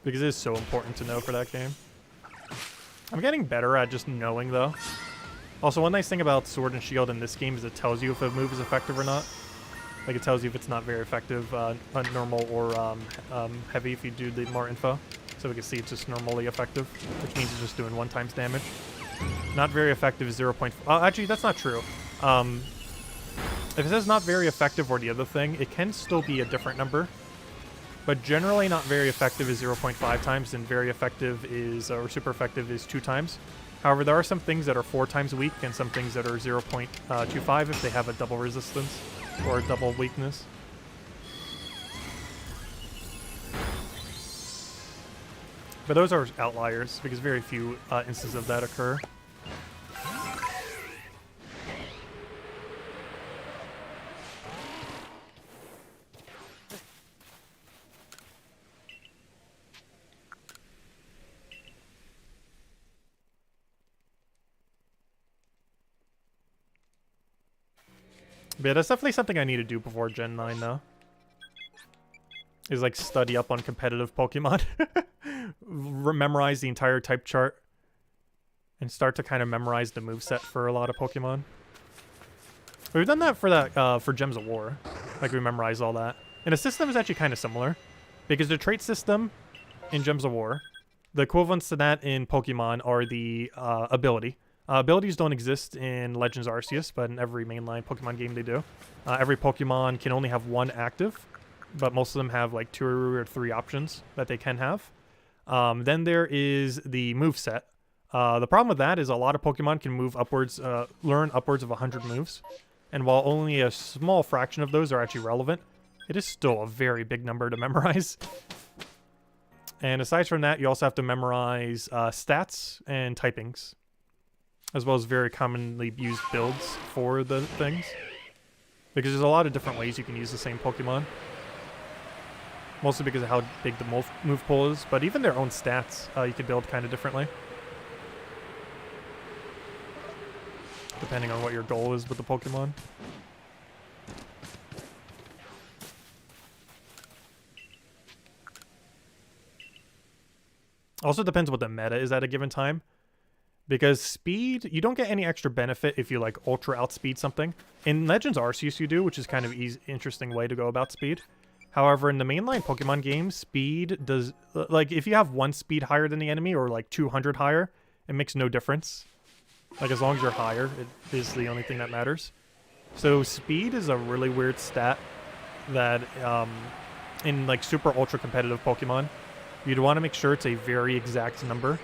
Because it is so important to know for that game. I'm getting better at just knowing, though. Also, one nice thing about Sword and Shield in this game is it tells you if a move is effective or not. Like, it tells you if it's not very effective, normal or heavy if you do the more info. So we can see it's just normally effective, which means it's just doing 1 times damage. Not very effective is 0. Actually, that's not true. If it says not very effective or the other thing, it can still be a different number. But generally not very effective is 0.5 times, and very effective is, or super effective is 2 times. However, there are some things that are 4 times weak and some things that are 0.25 if they have a double resistance or a double weakness. But those are outliers because very few instances of that occur. But yeah, that's definitely something I need to do before Gen 9 though. Is like study up on competitive Pokemon. Memorize the entire type chart. And start to kind of memorize the moveset for a lot of Pokemon. We've done that for Gems of War. Like we memorized all that. And the system is actually kind of similar. Because the trait system in Gems of War, the equivalents to that in Pokemon are the ability. Abilities don't exist in Legends Arceus, but in every mainline Pokemon game they do. Every Pokemon can only have 1 active, but most of them have like 2 or 3 options that they can have. Then there is the moveset. The problem with that is a lot of Pokemon can move upwards, learn upwards of 100 moves. And while only a small fraction of those are actually relevant, it is still a very big number to memorize. And aside from that, you also have to memorize stats and typings, as well as very commonly used builds for the things. Because there's a lot of different ways you can use the same Pokemon. Mostly because of how big the move pool is, but even their own stats you can build kind of differently. Depending on what your goal is with the Pokemon. Also depends what the meta is at a given time. Because speed, you don't get any extra benefit if you like ultra outspeed something. In Legends Arceus you do, which is kind of interesting way to go about speed. However, in the mainline Pokemon games, speed does... Like, if you have 1 speed higher than the enemy, or like 200 higher, it makes no difference. Like, as long as you're higher, it is the only thing that matters. So, speed is a really weird stat that, in, like, super ultra competitive Pokemon, you'd want to make sure it's a very exact number,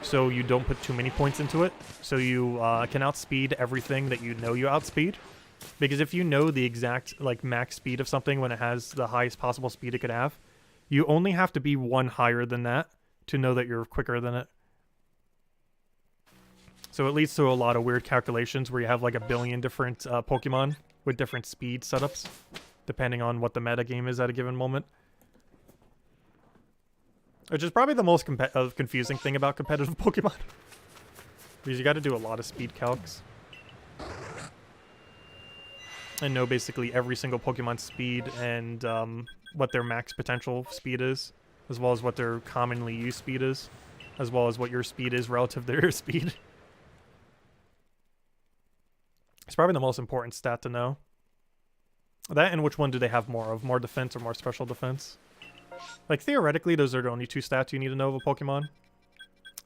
so you don't put too many points into it. So you can outspeed everything that you know you outspeed. Because if you know the exact, like, max speed of something when it has the highest possible speed it could have, you only have to be 1 higher than that to know that you're quicker than it. So it leads to a lot of weird calculations where you have like a billion different Pokemon with different speed setups, depending on what the meta game is at a given moment. Which is probably the most confusing thing about competitive Pokemon. Because you got to do a lot of speed calcs. And know basically every single Pokemon's speed and what their max potential speed is, as well as what their commonly used speed is, as well as what your speed is relative to their speed. It's probably the most important stat to know. That and which one do they have more of, more defense or more special defense. Like, theoretically, those are the only 2 stats you need to know of a Pokemon.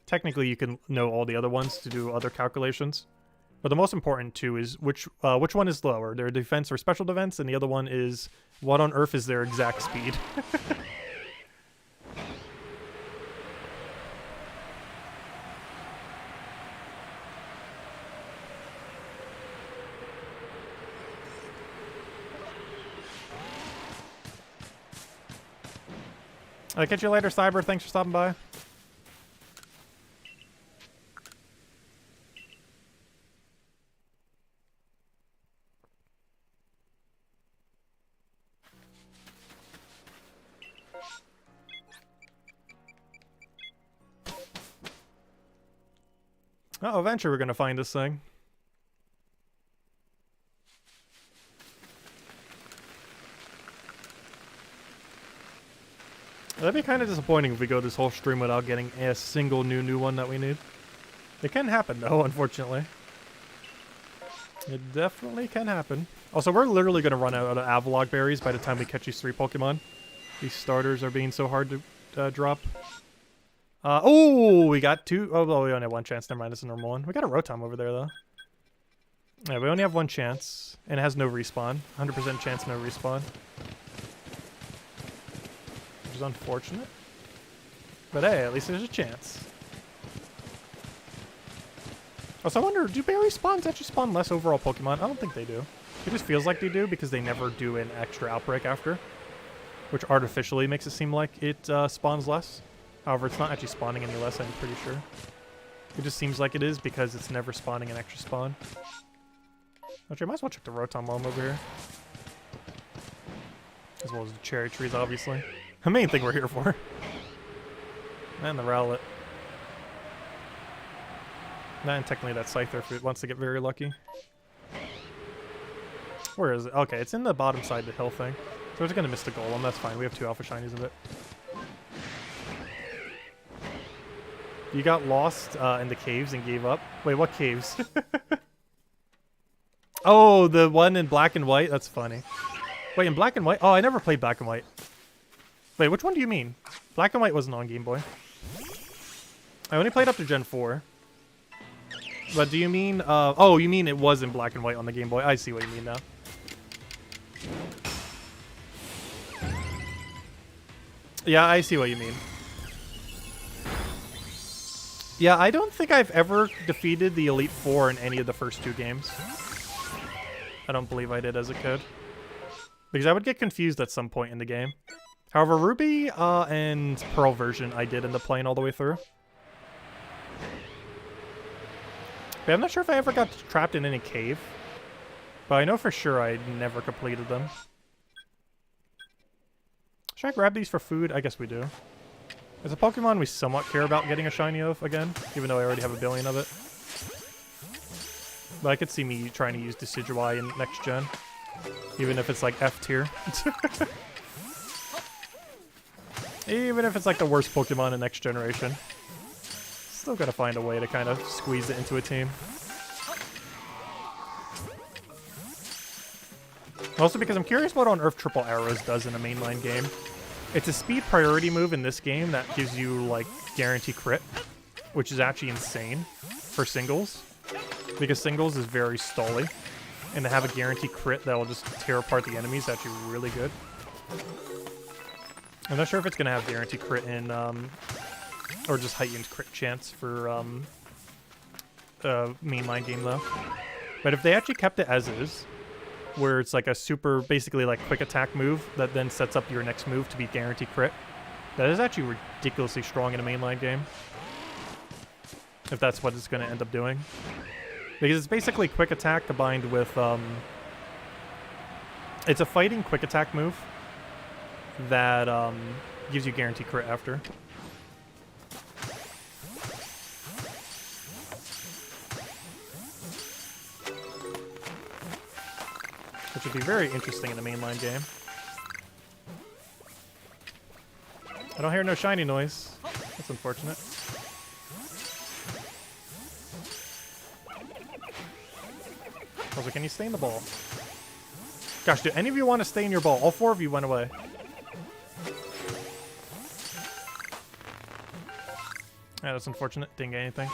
Technically, you can know all the other ones to do other calculations. But the most important 2 is which one is lower, their defense or special defense, and the other one is what on earth is their exact speed. I'll catch you later, Cyber. Thanks for stopping by. Oh, eventually we're gonna find this thing. That'd be kind of disappointing if we go this whole stream without getting a single new one that we need. It can happen though, unfortunately. It definitely can happen. Also, we're literally gonna run out of Avalok berries by the time we catch these 3 Pokemon. These starters are being so hard to drop. Oh, we got 2. Oh, well, we only have 1 chance. Never mind, it's a normal one. We got a Rotom over there, though. Yeah, we only have 1 chance, and it has no respawn. 100% chance, no respawn. Which is unfortunate. But hey, at least there's a chance. Also, I wonder, do berry spawns actually spawn less overall Pokemon? I don't think they do. It just feels like they do because they never do an extra outbreak after. Which artificially makes it seem like it spawns less. However, it's not actually spawning any less, I'm pretty sure. It just seems like it is because it's never spawning an extra spawn. Actually, I might as well check the Rotom while I'm over here. As well as the cherry trees, obviously. The main thing we're here for. And the Rowlet. And technically that Scyther if it wants to get very lucky. Where is it? Okay, it's in the bottom side of the hill thing. So we're just gonna miss the Golem, that's fine. We have 2 Alpha Shinies of it. You got lost in the caves and gave up? Wait, what caves? Oh, the one in black and white? That's funny. Wait, in black and white? Oh, I never played black and white. Wait, which one do you mean? Black and white wasn't on Game Boy. I only played up to Gen 4. But do you mean... oh, you mean it was in black and white on the Game Boy. I see what you mean now. Yeah, I see what you mean. Yeah, I don't think I've ever defeated the Elite Four in any of the first 2 games. I don't believe I did as a kid. Because I would get confused at some point in the game. However, Ruby and Pearl version I did end up playing all the way through. But I'm not sure if I ever got trapped in any cave. But I know for sure I never completed them. Should I grab these for food? I guess we do. There's a Pokemon we somewhat care about getting a shiny of again, even though I already have a billion of it. But I could see me trying to use Decidueye in next gen, even if it's like F tier. Even if it's like the worst Pokemon in next generation. Still gotta find a way to kind of squeeze it into a team. Also because I'm curious what on earth triple arrows does in a mainline game. It's a speed priority move in this game that gives you, like, guarantee crit, which is actually insane for singles, because singles is very stally, and to have a guarantee crit that will just tear apart the enemies is actually really good. I'm not sure if it's going to have guarantee crit in, or just heightened crit chance for mainline game, though. But if they actually kept it as is, where it's like a super, basically like quick attack move that then sets up your next move to be guaranteed crit, that is actually ridiculously strong in a mainline game. If that's what it's going to end up doing. Because it's basically quick attack combined with, it's a fighting quick attack move that gives you guaranteed crit after. Which would be very interesting in a mainline game. I don't hear no shiny noise. That's unfortunate. Also, can you stay in the ball? Gosh, do any of you want to stay in your ball? All four of you went away. Yeah, that's unfortunate. Didn't get anything.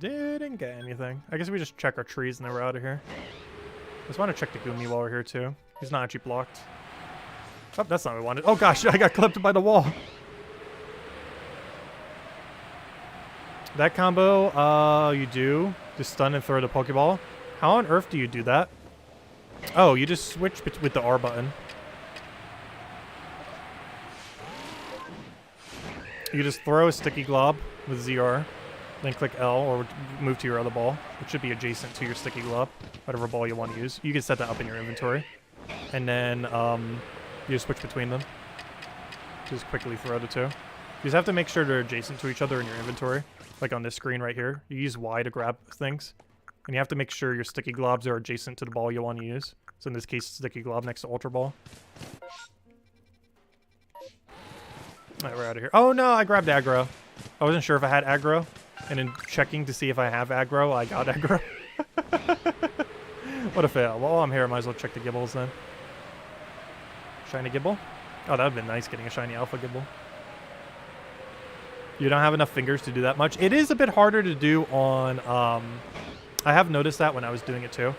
Didn't get anything. I guess we just check our trees and then we're out of here. I just want to check the Gumi while we're here too. He's not actually blocked. Oh, that's not what we wanted. Oh gosh, I got clipped by the wall. That combo, you do. Just stun and throw the Pokeball. How on earth do you do that? Oh, you just switch with the R button. You just throw a sticky glob with ZR. Then click L or move to your other ball, which should be adjacent to your sticky glob, whatever ball you want to use. You can set that up in your inventory. And then you just switch between them. Just quickly throw the two. You just have to make sure they're adjacent to each other in your inventory. Like on this screen right here. You use Y to grab things. And you have to make sure your sticky globs are adjacent to the ball you want to use. So in this case, sticky glob next to Ultra Ball. Alright, we're out of here. Oh no, I grabbed aggro. I wasn't sure if I had aggro. And in checking to see if I have aggro, I got aggro. What a fail. Well, while I'm here, I might as well check the Gibbles then. Shiny Gibble? Oh, that would have been nice getting a shiny Alpha Gibble. You don't have enough fingers to do that much. It is a bit harder to do on... I have noticed that when I was doing it too.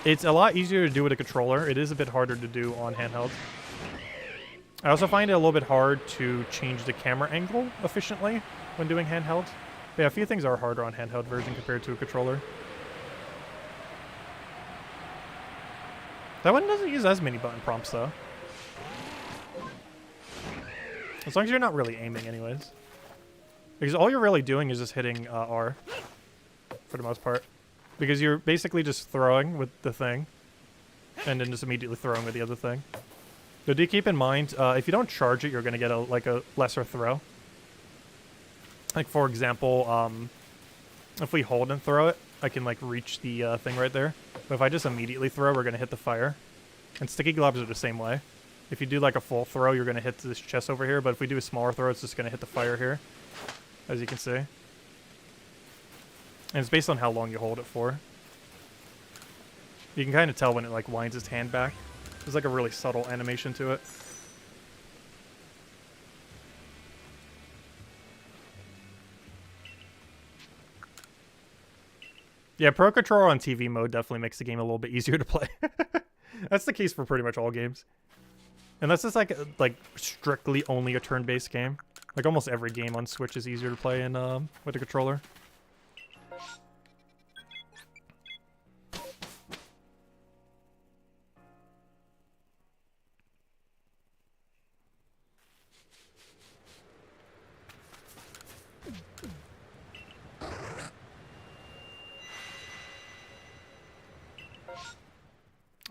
It's a lot easier to do with a controller. It is a bit harder to do on handheld. I also find it a little bit hard to change the camera angle efficiently when doing handheld. But yeah, a few things are harder on handheld version compared to a controller. That one doesn't use as many button prompts though. As long as you're not really aiming anyways. Because all you're really doing is just hitting R. For the most part. Because you're basically just throwing with the thing. And then just immediately throwing with the other thing. So do keep in mind, if you don't charge it, you're going to get a lesser throw. Like, for example, if we hold and throw it, I can, like, reach the thing right there. But if I just immediately throw, we're going to hit the fire. And sticky globs are the same way. If you do, like, a full throw, you're going to hit this chest over here. But if we do a smaller throw, it's just going to hit the fire here. As you can see. And it's based on how long you hold it for. You can kind of tell when it, like, winds its hand back. There's, like, a really subtle animation to it. Yeah, Pro Controller on TV mode definitely makes the game a little bit easier to play. That's the case for pretty much all games. And that's just like strictly only a turn-based game. Like almost every game on Switch is easier to play in with a controller.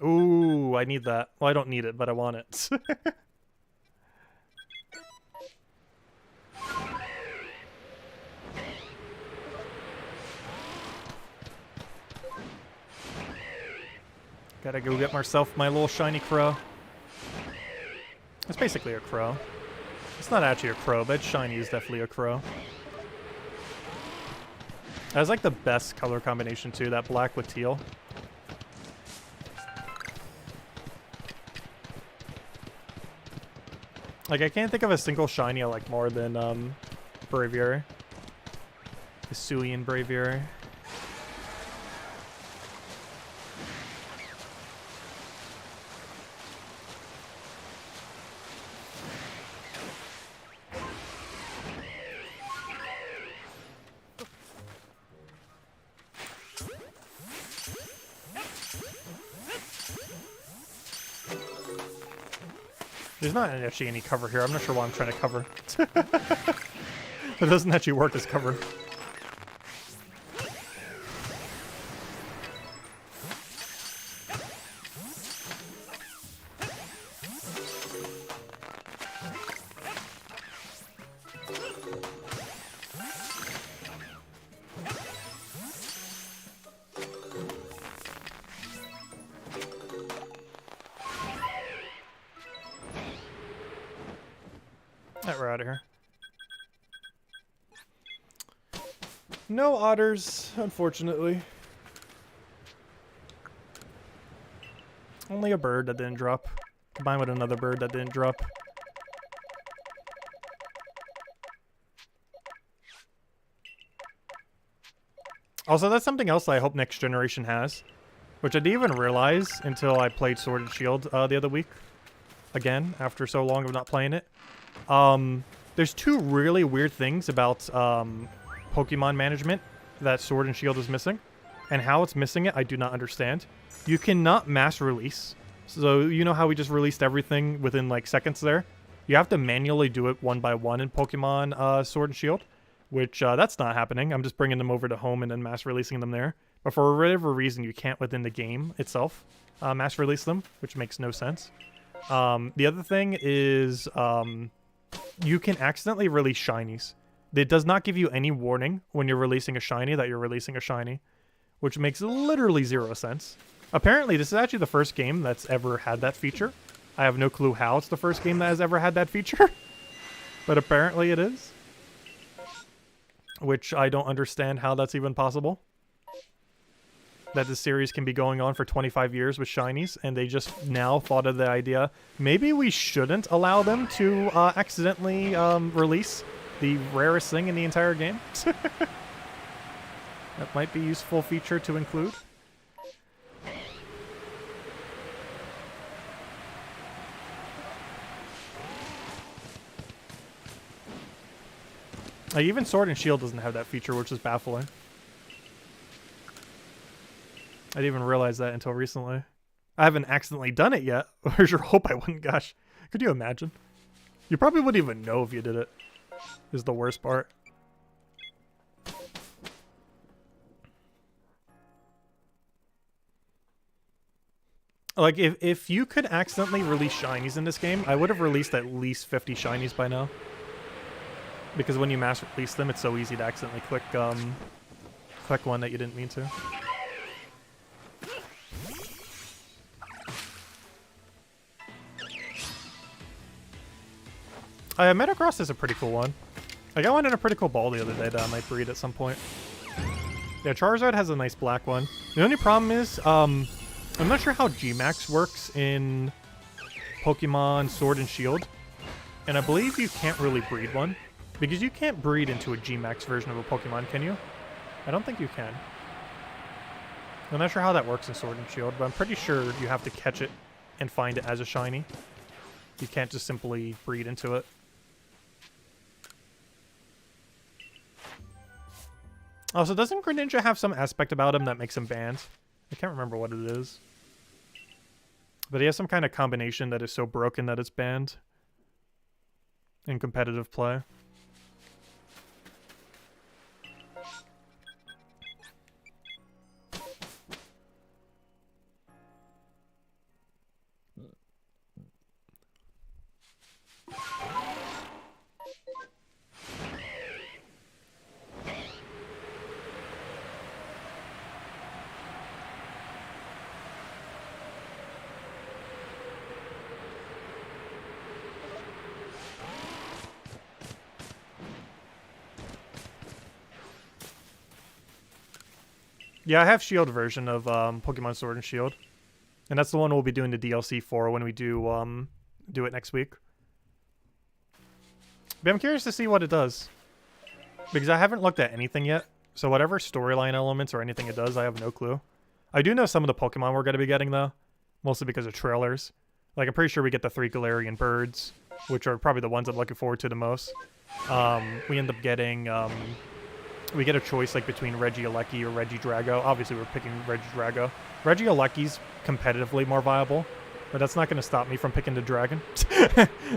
Ooh, I need that. Well, I don't need it, but I want it. Gotta go get myself my little shiny crow. It's basically a crow. It's not actually a crow, but shiny is definitely a crow. That's like the best color combination too, that black with teal. Like, I can't think of a single shiny I like more than Braviary. The Hisuian Braviary. There's not actually any cover here. I'm not sure why I'm trying to cover. It doesn't actually work as cover. Alright, we're out of here. No otters, unfortunately. Only a bird that didn't drop. Combined with another bird that didn't drop. Also, that's something else I hope next generation has. Which I didn't even realize until I played Sword and Shield the other week. Again, after so long of not playing it. There's two really weird things about Pokemon management that Sword and Shield is missing. And how it's missing it, I do not understand. You cannot mass release. So you know how we just released everything within like seconds there? You have to manually do it one by one in Pokemon Sword and Shield. Which, that's not happening. I'm just bringing them over to home and then mass releasing them there. But for whatever reason, you can't within the game itself mass release them, which makes no sense. The other thing is you can accidentally release shinies. It does not give you any warning when you're releasing a shiny that you're releasing a shiny, which makes literally zero sense. Apparently, this is actually the first game that's ever had that feature. I have no clue how it's the first game that has ever had that feature, but apparently it is. Which I don't understand how that's even possible. That this series can be going on for 25 years with shinies, and they just now thought of the idea, maybe we shouldn't allow them to accidentally release the rarest thing in the entire game. That might be a useful feature to include. Like, even Sword and Shield doesn't have that feature, which is baffling. I didn't even realize that until recently. I haven't accidentally done it yet. I sure hope I wouldn't. Gosh, could you imagine? You probably wouldn't even know if you did it. Is the worst part. Like, if you could accidentally release shinies in this game, I would have released at least 50 shinies by now. Because when you mass release them, it's so easy to accidentally click one that you didn't mean to. Metagross is a pretty cool one. I got one in a pretty cool ball the other day that I might breed at some point. Yeah, Charizard has a nice black one. The only problem is, I'm not sure how Gmax works in Pokemon Sword and Shield. And I believe you can't really breed one. Because you can't breed into a Gmax version of a Pokemon, can you? I don't think you can. I'm not sure how that works in Sword and Shield, but I'm pretty sure you have to catch it and find it as a shiny. You can't just simply breed into it. Also, doesn't Greninja have some aspect about him that makes him banned? I can't remember what it is. But he has some kind of combination that is so broken that it's banned in competitive play. Yeah, I have Shield version of Pokemon Sword and Shield. And that's the one we'll be doing the DLC for when we do it next week. But I'm curious to see what it does. Because I haven't looked at anything yet. So whatever storyline elements or anything it does, I have no clue. I do know some of the Pokemon we're going to be getting, though. Mostly because of trailers. Like, I'm pretty sure we get the 3 Galarian birds, which are probably the ones I'm looking forward to the most. We end up getting... we get a choice, like, between Regieleki or Regidrago. Obviously, we're picking Regidrago. Regieleki's competitively more viable, but that's not going to stop me from picking the dragon.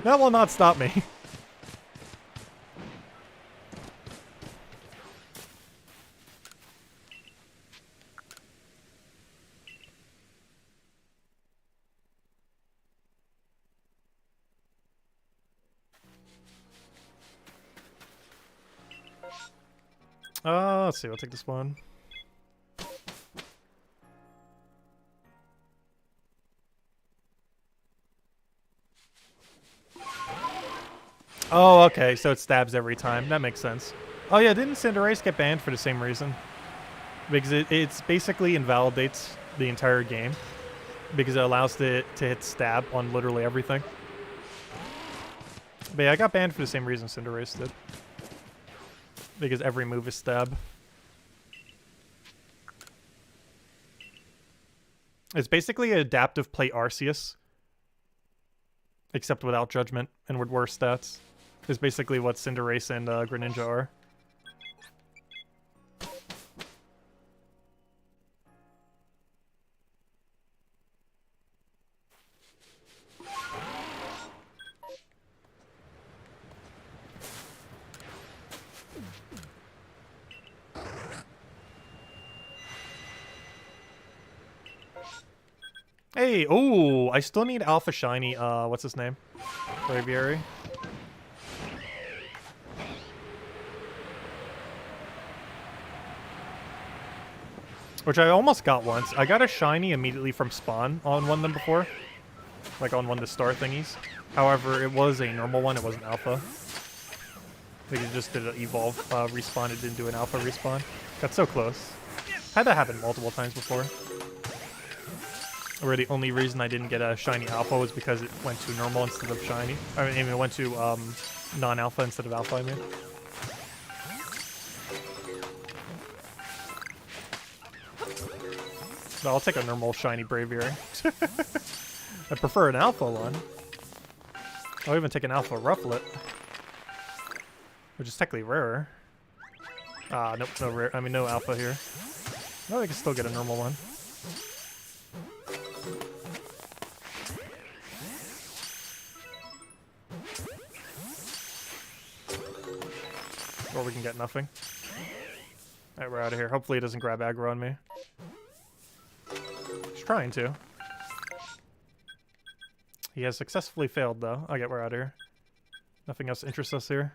That will not stop me. Let's see, I'll take this one. Oh, okay, so it stabs every time. That makes sense. Oh yeah, didn't Cinderace get banned for the same reason? Because it's basically invalidates the entire game. Because it allows it to hit stab on literally everything. But yeah, I got banned for the same reason Cinderace did. Because every move is stab. It's basically an adaptive play Arceus. Except without judgment and with worse stats. Is basically what Cinderace and Greninja are. Hey, oh, I still need Alpha Shiny, what's his name? Braviary. Which I almost got once. I got a Shiny immediately from spawn on one of them before. Like on one of the star thingies. However, it was a normal one, it wasn't Alpha. I think it just did an Evolve respawn, it didn't do an Alpha respawn. Got so close. Had that happen multiple times before. Where the only reason I didn't get a Shiny Alpha was because it went to normal instead of Shiny. I mean, it went to non-Alpha instead of Alpha, I mean. So I'll take a normal Shiny Braviary. I prefer an Alpha one. I'll even take an Alpha Rufflet. Which is technically rarer. Ah, nope, no rare. I mean, no Alpha here. No, I can still get a normal one. Or we can get nothing. Alright, we're out of here. Hopefully it doesn't grab aggro on me. He's trying to. He has successfully failed, though. Okay, we're out of here. Nothing else interests us here.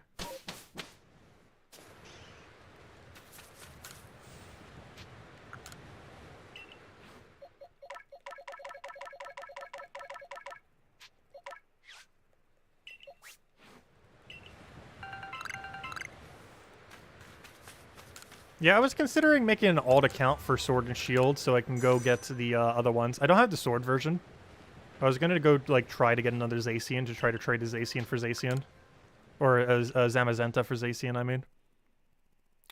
Yeah, I was considering making an alt account for Sword and Shield so I can go get to the other ones. I don't have the Sword version. I was going to go, like, try to get another Zacian to try to trade a Zacian for Zacian. Or a Zamazenta for Zacian, I mean.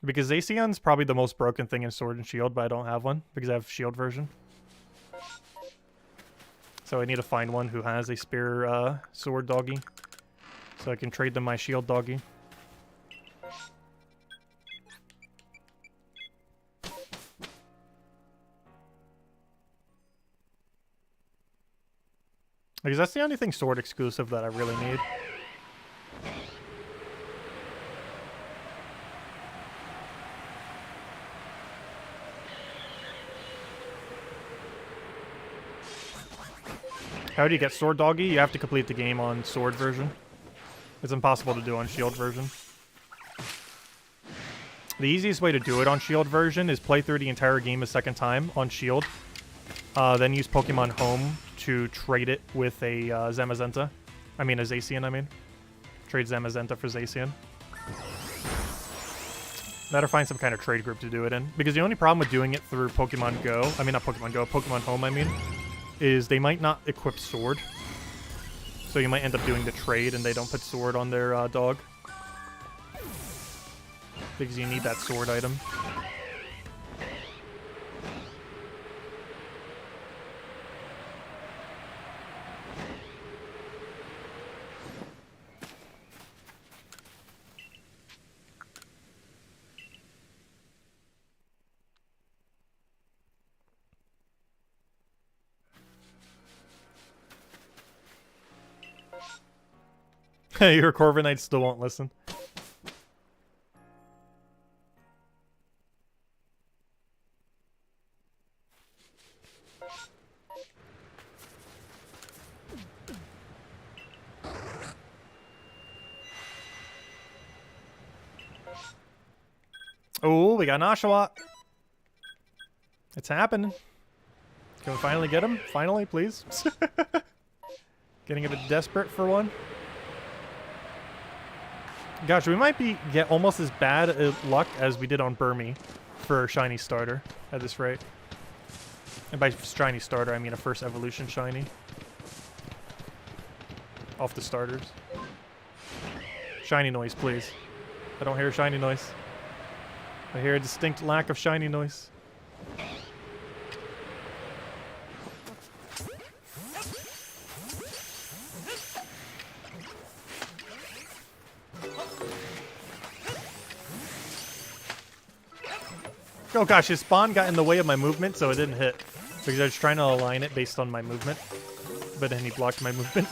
Because Zacian's probably the most broken thing in Sword and Shield, but I don't have one because I have Shield version. So I need to find one who has a Spear Sword doggy. So I can trade them my Shield doggy. Because that's the only thing Sword exclusive that I really need. How do you get Sword Doggy? You have to complete the game on Sword version. It's impossible to do on Shield version. The easiest way to do it on Shield version is play through the entire game a second time on Shield. Then use Pokemon Home to trade it with a Zamazenta. I mean, a Zacian, I mean. Trade Zamazenta for Zacian. Better find some kind of trade group to do it in. Because the only problem with doing it through Pokemon Go, I mean not Pokemon Go, Pokemon Home I mean, is they might not equip Sword. So you might end up doing the trade and they don't put Sword on their dog. Because you need that Sword item. Your Corviknight still won't listen. Oh, we got an Oshawott. It's happening. Can we finally get him? Finally, please. Getting a bit desperate for one. Gosh, we might get almost as bad luck as we did on Burmy for a shiny starter at this rate. And by shiny starter, I mean a first evolution shiny. Off the starters. Shiny noise, please. I don't hear a shiny noise. I hear a distinct lack of shiny noise. Oh gosh, his spawn got in the way of my movement, so it didn't hit. Because I was trying to align it based on my movement. But then he blocked my movement.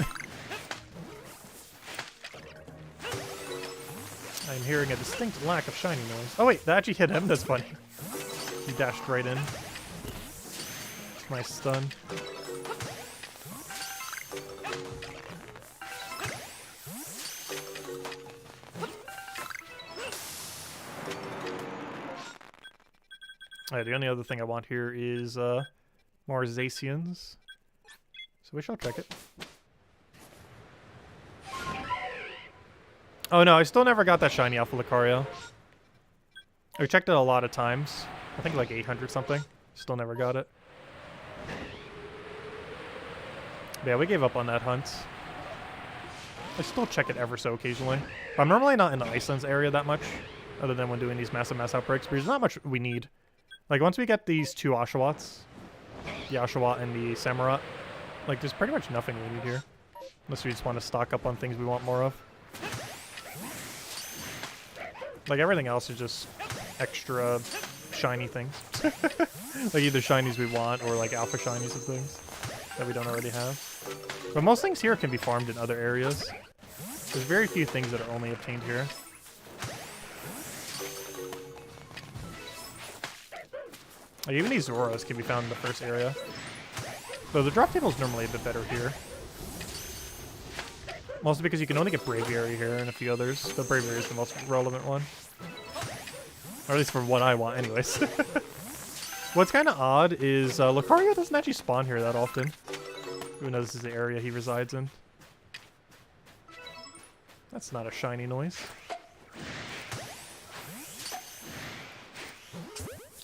I'm hearing a distinct lack of shiny noise. Oh wait, that actually hit him? That's funny. He dashed right in. Nice stun. Alright, the only other thing I want here is more Zacians. So we shall check it. Oh no, I still never got that shiny Alpha Lucario. I checked it a lot of times. I think like 800 something. Still never got it. But yeah, we gave up on that hunt. I still check it ever so occasionally. I'm normally not in the Icelands area that much, other than when doing these massive mass outbreaks, because there's not much we need. Like, once we get these two Oshawotts, the Oshawott and the Samurott, like, there's pretty much nothing we need here. Unless we just want to stock up on things we want more of. Like, everything else is just extra shiny things. Like, either shinies we want or, like, alpha shinies of things that we don't already have. But most things here can be farmed in other areas. There's very few things that are only obtained here. Like, even these Zoras can be found in the first area. Though the drop table is normally a bit better here. Mostly because you can only get Braviary here and a few others. The Braviary is the most relevant one. Or at least for what I want anyways. What's kind of odd is Lucario doesn't actually spawn here that often. Even though this is the area he resides in. That's not a shiny noise.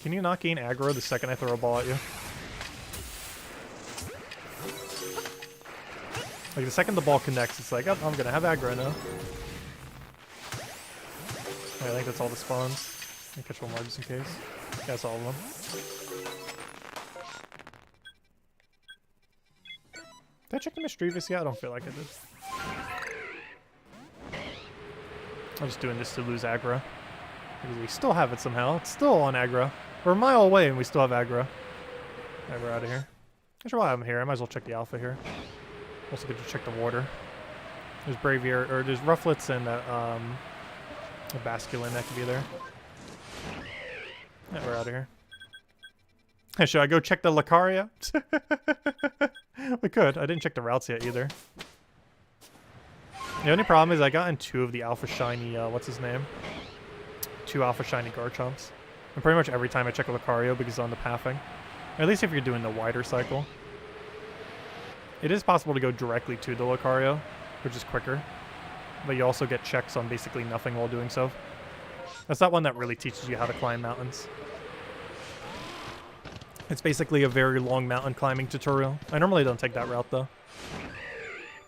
Can you not gain aggro the second I throw a ball at you? Like, the second the ball connects, it's like, oh, I'm gonna have aggro now. I think that's all the spawns. Let me catch one more just in case. Yeah, that's all of them. Did I check the Mischievous yet? I don't feel like I did. I'm just doing this to lose aggro. Because we still have it somehow. It's still on aggro. We're a mile away and we still have aggro. Alright, we're out of here. Actually, while I'm here, I might as well check the alpha here. Also good to check the water. There's Braviary, or there's Rufflets and a Basculin that could be there. Yeah, we're out of here. Hey, should I go check the Lucario? We could. I didn't check the routes yet either. The only problem is I got in 2 of the Alpha Shiny, what's his name? 2 Alpha Shiny Garchomps. And pretty much every time I check a Lucario because it's on the pathing. At least if you're doing the wider cycle. It is possible to go directly to the Lucario, which is quicker. But you also get checks on basically nothing while doing so. That's not one that really teaches you how to climb mountains. It's basically a very long mountain climbing tutorial. I normally don't take that route though.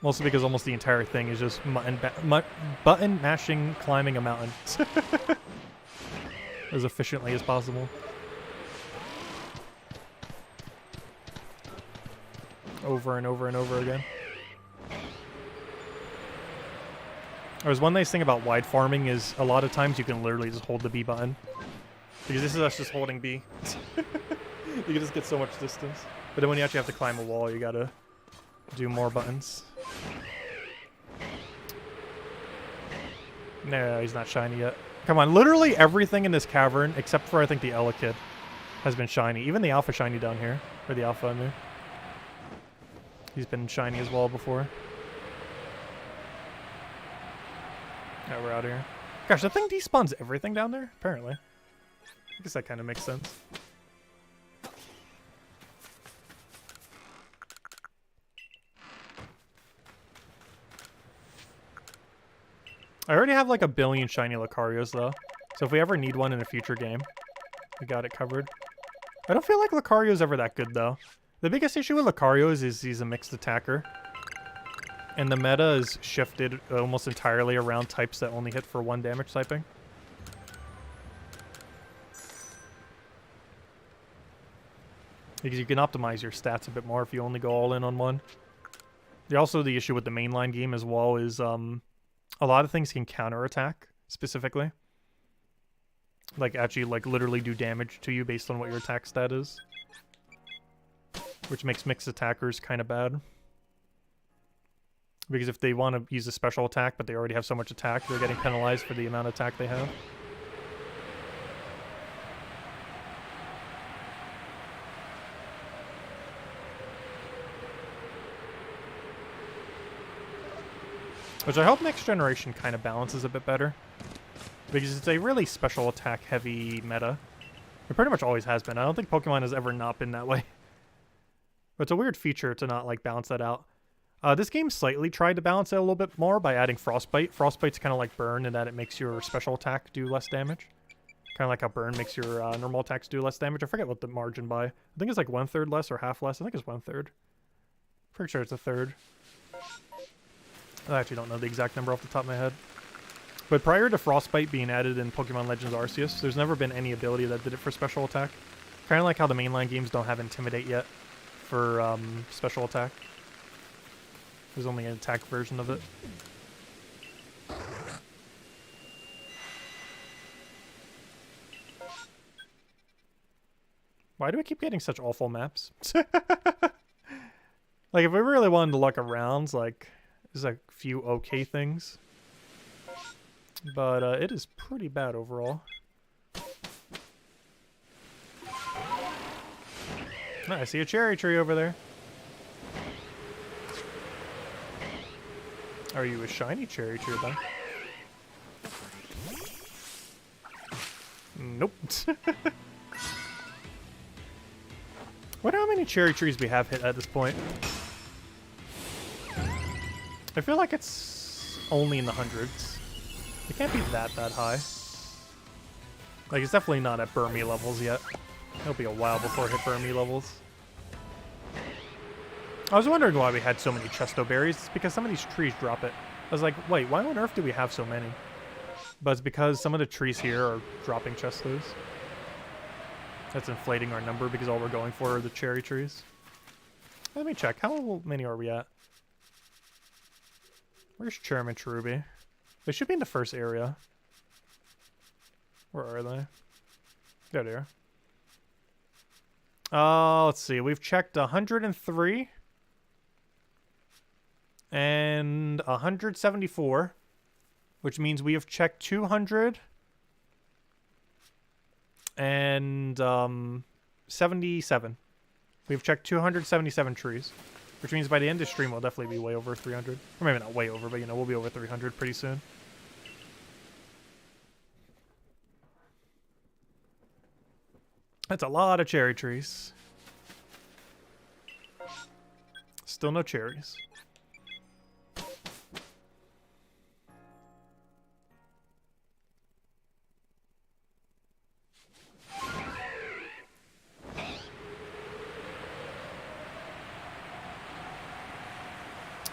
Mostly because almost the entire thing is just button mashing climbing a mountain. As efficiently as possible. Over and over and over again. There's one nice thing about wide farming is a lot of times you can literally just hold the B button. Because this is us just holding B. You can just get so much distance. But then when you actually have to climb a wall, you gotta do more buttons. No, he's not shiny yet. Come on, literally everything in this cavern, except for I think the ellhay, has been shiny. Even the alpha shiny down here. Or the alpha, I mean. He's been shiny as well before. Yeah, we're out here. Gosh, that thing despawns everything down there? Apparently. I guess that kind of makes sense. I already have like a billion shiny Lucarios though. So if we ever need one in a future game, we got it covered. I don't feel like Lucario's ever that good though. The biggest issue with Lucario is he's a mixed attacker. And the meta is shifted almost entirely around types that only hit for 1 damage typing. Because you can optimize your stats a bit more if you only go all in on one. Also, the issue with the mainline game as well is a lot of things can counterattack, specifically. Like, actually, like, literally do damage to you based on what your attack stat is. Which makes mixed attackers kind of bad. Because if they want to use a special attack, but they already have so much attack, they're getting penalized for the amount of attack they have. Which I hope next generation kind of balances a bit better. Because it's a really special attack heavy meta. It pretty much always has been. I don't think Pokemon has ever not been that way. But it's a weird feature to not like balance that out. This game slightly tried to balance it a little bit more by adding Frostbite. Frostbite's kind of like Burn in that it makes your special attack do less damage. Kind of like how Burn makes your normal attacks do less damage. I forget what the margin by. I think it's like 1/3 less or half less. I think it's 1/3. Pretty sure it's 1/3. I actually don't know the exact number off the top of my head. But prior to Frostbite being added in Pokemon Legend Arceus, there's never been any ability that did it for special attack. Kind of like how the mainline games don't have Intimidate yet for special attack. There's only an attack version of it. Why do I keep getting such awful maps? Like, if we really wanted to look around, like, there's a few okay things. But it is pretty bad overall. Oh, I see a cherry tree over there. Are you a shiny cherry tree, though? Nope. Wonder how many cherry trees we have hit at this point. I feel like it's only in the hundreds. It can't be that high. Like, it's definitely not at Burmy levels yet. It'll be a while before it hit Burmy levels. I was wondering why we had so many Chesto berries. It's because some of these trees drop it. I was like, wait, why on earth do we have so many? But it's because some of the trees here are dropping Chestos. That's inflating our number because all we're going for are the cherry trees. Let me check. How many are we at? Where's Chairman Cherubi? They should be in the first area. Where are they? There they are. Let's see. We've checked 103 and 174, which means we have checked 200 and 77. We've checked 277 trees, which means by the end of the stream we'll definitely be way over 300. Or maybe not way over, but you know, we'll be over 300 pretty soon. That's a lot of cherry trees. Still no cherries.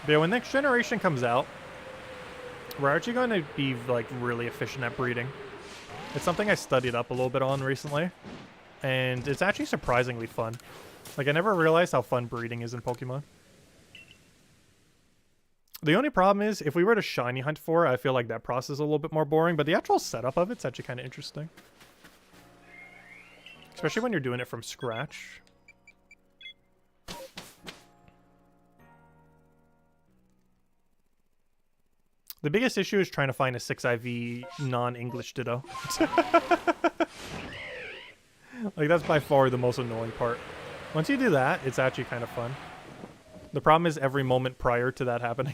But yeah, when next generation comes out, we're actually going to be like really efficient at breeding. It's something I studied up a little bit on recently, and it's actually surprisingly fun. Like, I never realized how fun breeding is in Pokemon. The only problem is, if we were to shiny hunt for it, I feel like that process is a little bit more boring, but the actual setup of it's actually kind of interesting. Especially when you're doing it from scratch. The biggest issue is trying to find a 6IV non-English Ditto. Like, that's by far the most annoying part. Once you do that, it's actually kind of fun. The problem is every moment prior to that happening.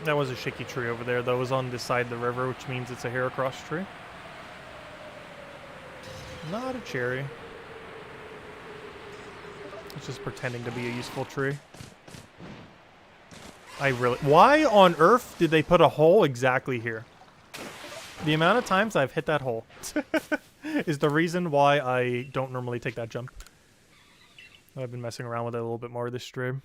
That was a shaky tree over there, though. It was on this side of the river, which means it's a Heracross tree. Not a cherry. It's just pretending to be a useful tree. Why on earth did they put a hole exactly here? The amount of times I've hit that hole is the reason why I don't normally take that jump. I've been messing around with it a little bit more this stream.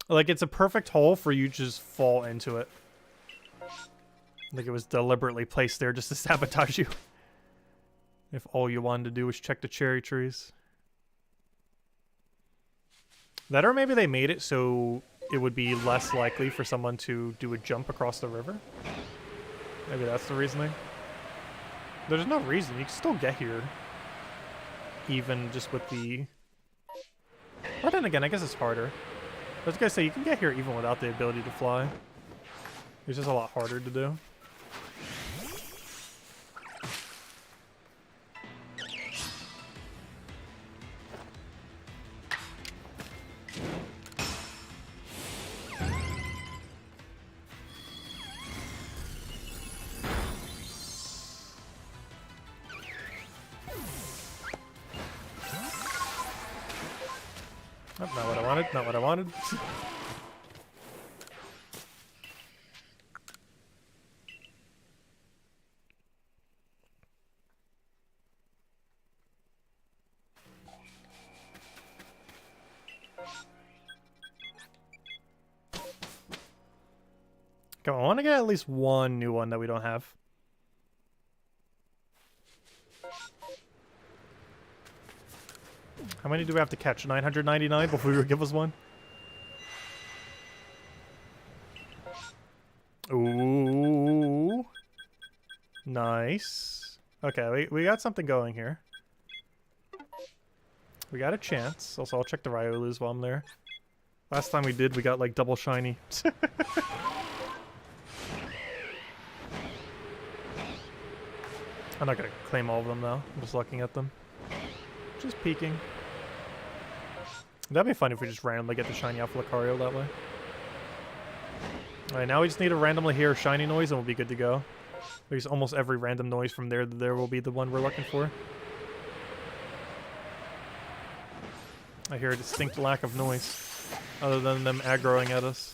Like, it's a perfect hole for you to just fall into it. Like it was deliberately placed there just to sabotage you. If all you wanted to do was check the cherry trees. That, or maybe they made it so it would be less likely for someone to do a jump across the river. Maybe that's the reasoning. There's no reason. You can still get here. Even just with the... Or then again, I guess it's harder. I was gonna say, you can get here even without the ability to fly. It's just a lot harder to do. Oh, not what I wanted, not what I wanted. Come on, I want to get at least one new one that we don't have. How many do we have to catch? 999 before you give us one? Ooh. Nice. Okay, we got something going here. We got a chance. Also, I'll check the Riolus while I'm there. Last time we did, we got like double shiny. I'm not gonna claim all of them though. I'm just looking at them. Just peeking. That'd be fun if we just randomly get the shiny out for Lucario that way. Alright, now we just need to randomly hear a shiny noise and we'll be good to go. Because almost every random noise from there will be the one we're looking for. I hear a distinct lack of noise, other than them aggroing at us.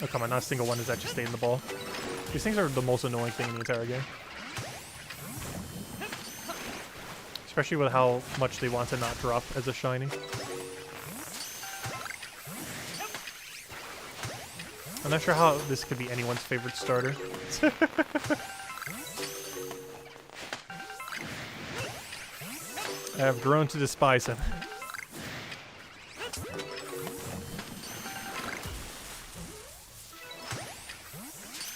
Oh come on, not a single one has actually stayed in the ball. These things are the most annoying thing in the entire game. Especially with how much they want to not drop as a shiny. I'm not sure how this could be anyone's favorite starter. I have grown to despise him.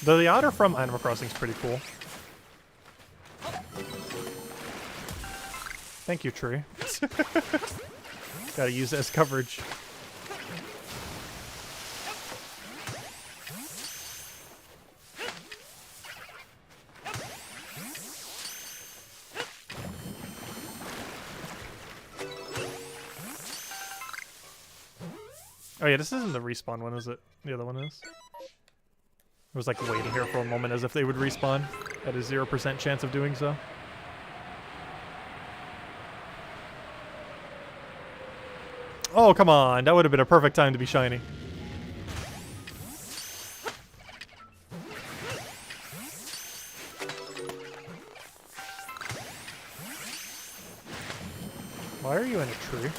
Though the otter from Animal Crossing is pretty cool. Thank you, tree. Gotta use it as coverage. Oh yeah, this isn't the respawn one, is it? The other one is. I was like waiting here for a moment as if they would respawn at a 0% chance of doing so. Oh, come on. That would have been a perfect time to be shiny. Why are you in a tree?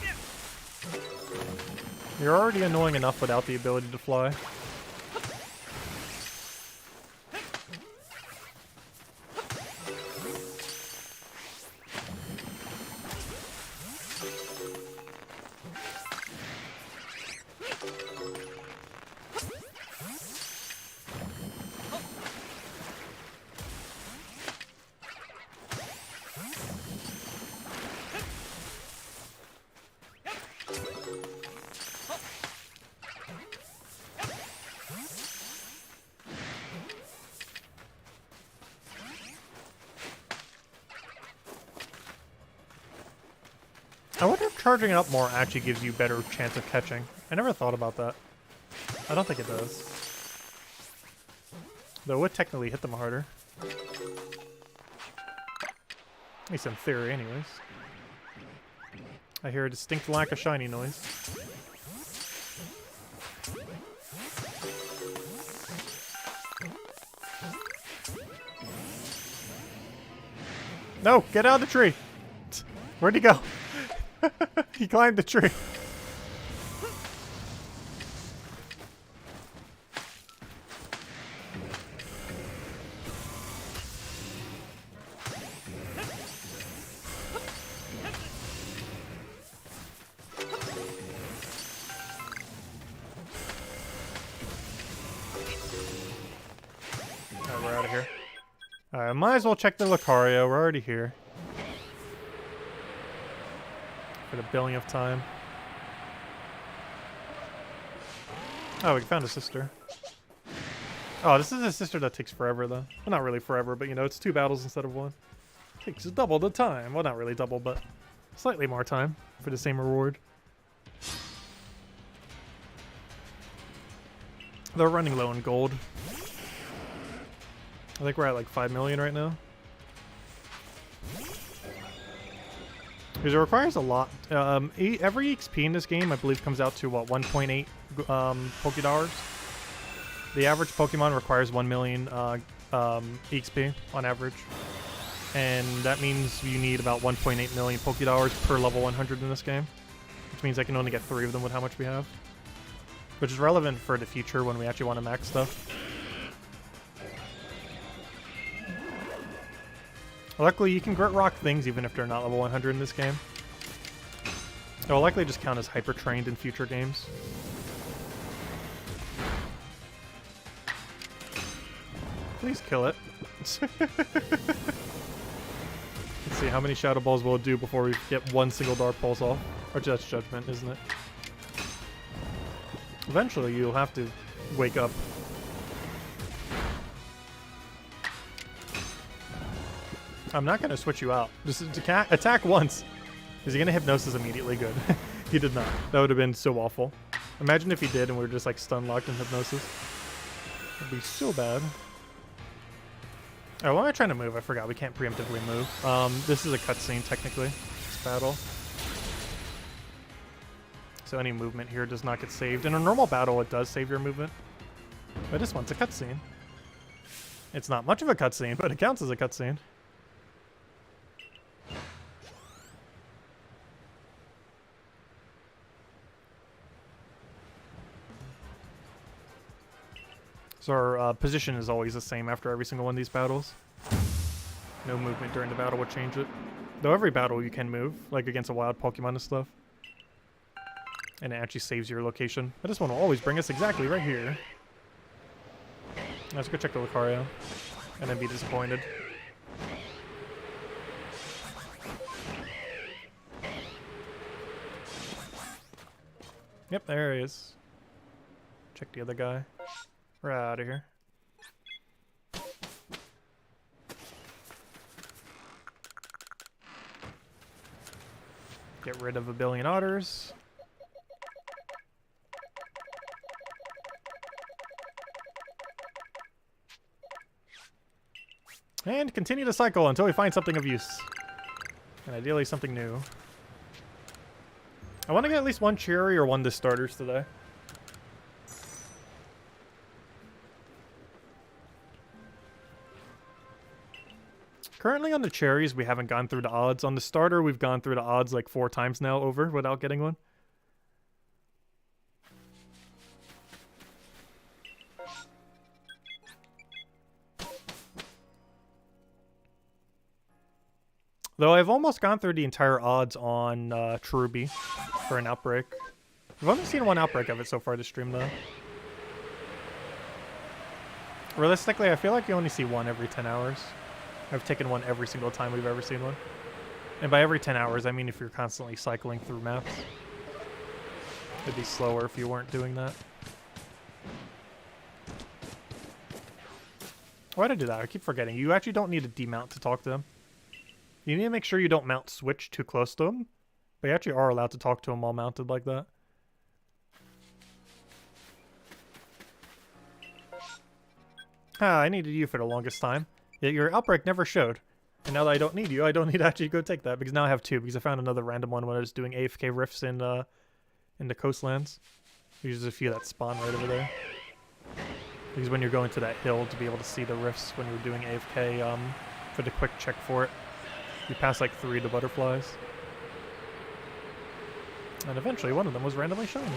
You're already annoying enough without the ability to fly. I wonder if charging it up more actually gives you better chance of catching. I never thought about that. I don't think it does. Though it would technically hit them harder. At least in theory, anyways. I hear a distinct lack of shiny noise. No! Get out of the tree! Where'd he go? He climbed the tree. Alright, we're out of here. Alright, might as well check the Lucario. We're already here. For the billionth time. Oh, we found a sister. Oh, this is a sister that takes forever, though. Well, not really forever, but you know, it's 2 battles instead of 1. Takes double the time. Well, not really double, but slightly more time for the same reward. They're running low in gold. I think we're at like 5 million right now. Because it requires a lot. Every XP in this game, I believe, comes out to, what, 1.8 Pokédollars? The average Pokemon requires 1 million XP on average. And that means you need about 1.8 million Pokédollars per level 100 in this game. Which means I can only get 3 of them with how much we have. Which is relevant for the future when we actually want to max stuff. Luckily, you can Grit Rock things even if they're not level 100 in this game. It will likely just count as hyper-trained in future games. Please kill it. Let's see, how many Shadow Balls will it do before we get 1 single Dark Pulse off? Or that's Judgment, isn't it? Eventually, you'll have to wake up. I'm not going to switch you out. Just attack once. Is he going to Hypnosis immediately? Good. He did not. That would have been so awful. Imagine if he did and we were just like stun locked in Hypnosis. That'd be so bad. Oh, why am I trying to move? I forgot. We can't preemptively move. This is a cutscene, technically. This battle. So any movement here does not get saved. In a normal battle, it does save your movement. But this one's a cutscene. It's not much of a cutscene, but it counts as a cutscene. So our position is always the same after every single one of these battles. No movement during the battle would change it. Though every battle you can move, like against a wild Pokemon and stuff. And it actually saves your location. But this one will always bring us exactly right here. Let's go check the Lucario. And then be disappointed. Yep, there he is. Check the other guy. We're out of here. Get rid of a billion otters. And continue the cycle until we find something of use. And ideally something new. I want to get at least one cherry or one to starters today. Currently on the cherries, we haven't gone through the odds. On the starter, we've gone through the odds like 4 times now over without getting one. Though I've almost gone through the entire odds on Cherubi for an outbreak. I've only seen one outbreak of it so far this stream, though. Realistically, I feel like you only see one every 10 hours. I've taken one every single time we've ever seen one. And by every 10 hours, I mean if you're constantly cycling through maps. It'd be slower if you weren't doing that. Why'd I do that? I keep forgetting. You actually don't need to demount to talk to them. You need to make sure you don't mount switch too close to them. But you actually are allowed to talk to them while mounted like that. Ah, I needed you for the longest time. Yet your outbreak never showed. And now that I don't need you, I don't need to actually go take that. Because now I have 2. Because I found another random one when I was doing AFK rifts in the coastlands. There's a few that spawn right over there. Because when you're going to that hill to be able to see the rifts when you're doing AFK for the quick check for it. You pass like 3 of the butterflies. And eventually one of them was randomly shiny.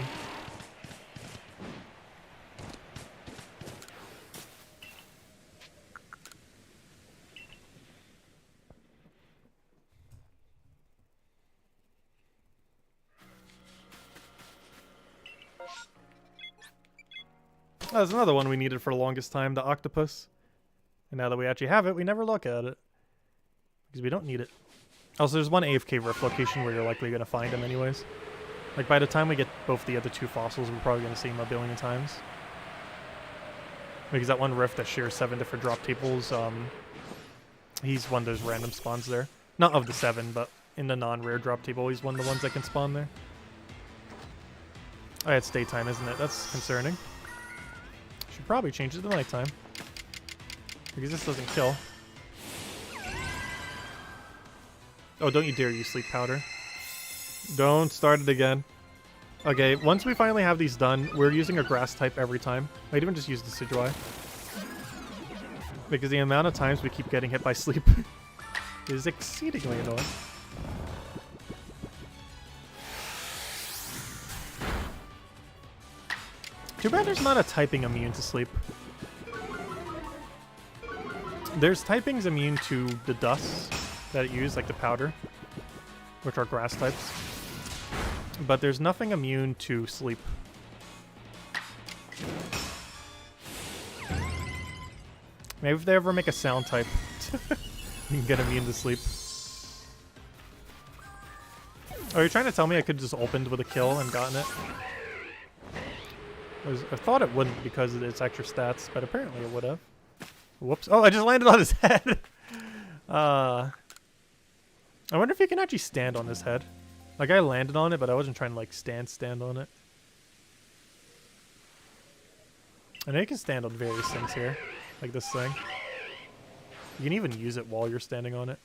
There's another one we needed for the longest time, the octopus. And now that we actually have it, we never look at it. Because we don't need it. Also, there's one AFK rift location where you're likely going to find him anyways. Like, by the time we get both the other 2 fossils, we're probably going to see him a billion times. Because that one rift that shares 7 different drop tables, he's one of those random spawns there. Not of the 7, but in the non-rare drop table, he's one of the ones that can spawn there. Oh, yeah, it's daytime, isn't it? That's concerning. Should probably change it to nighttime. Because this doesn't kill. Oh, don't you dare use sleep powder. Don't start it again. Okay, once we finally have these done, we're using a grass type every time. Might even just use the Decidueye. Because the amount of times we keep getting hit by sleep is exceedingly annoying. Too bad there's not a typing immune to sleep. There's typings immune to the dust that it used, like the powder, which are grass types. But there's nothing immune to sleep. Maybe if they ever make a sound type, you can get immune to sleep. Are you trying to tell me I could just opened with a kill and gotten it? I thought it wouldn't because of its extra stats, but apparently it would have. Whoops. Oh, I just landed on his head! I wonder if you can actually stand on this head. Like, I landed on it, but I wasn't trying to, like, stand on it. I know you can stand on various things here. Like this thing. You can even use it while you're standing on it.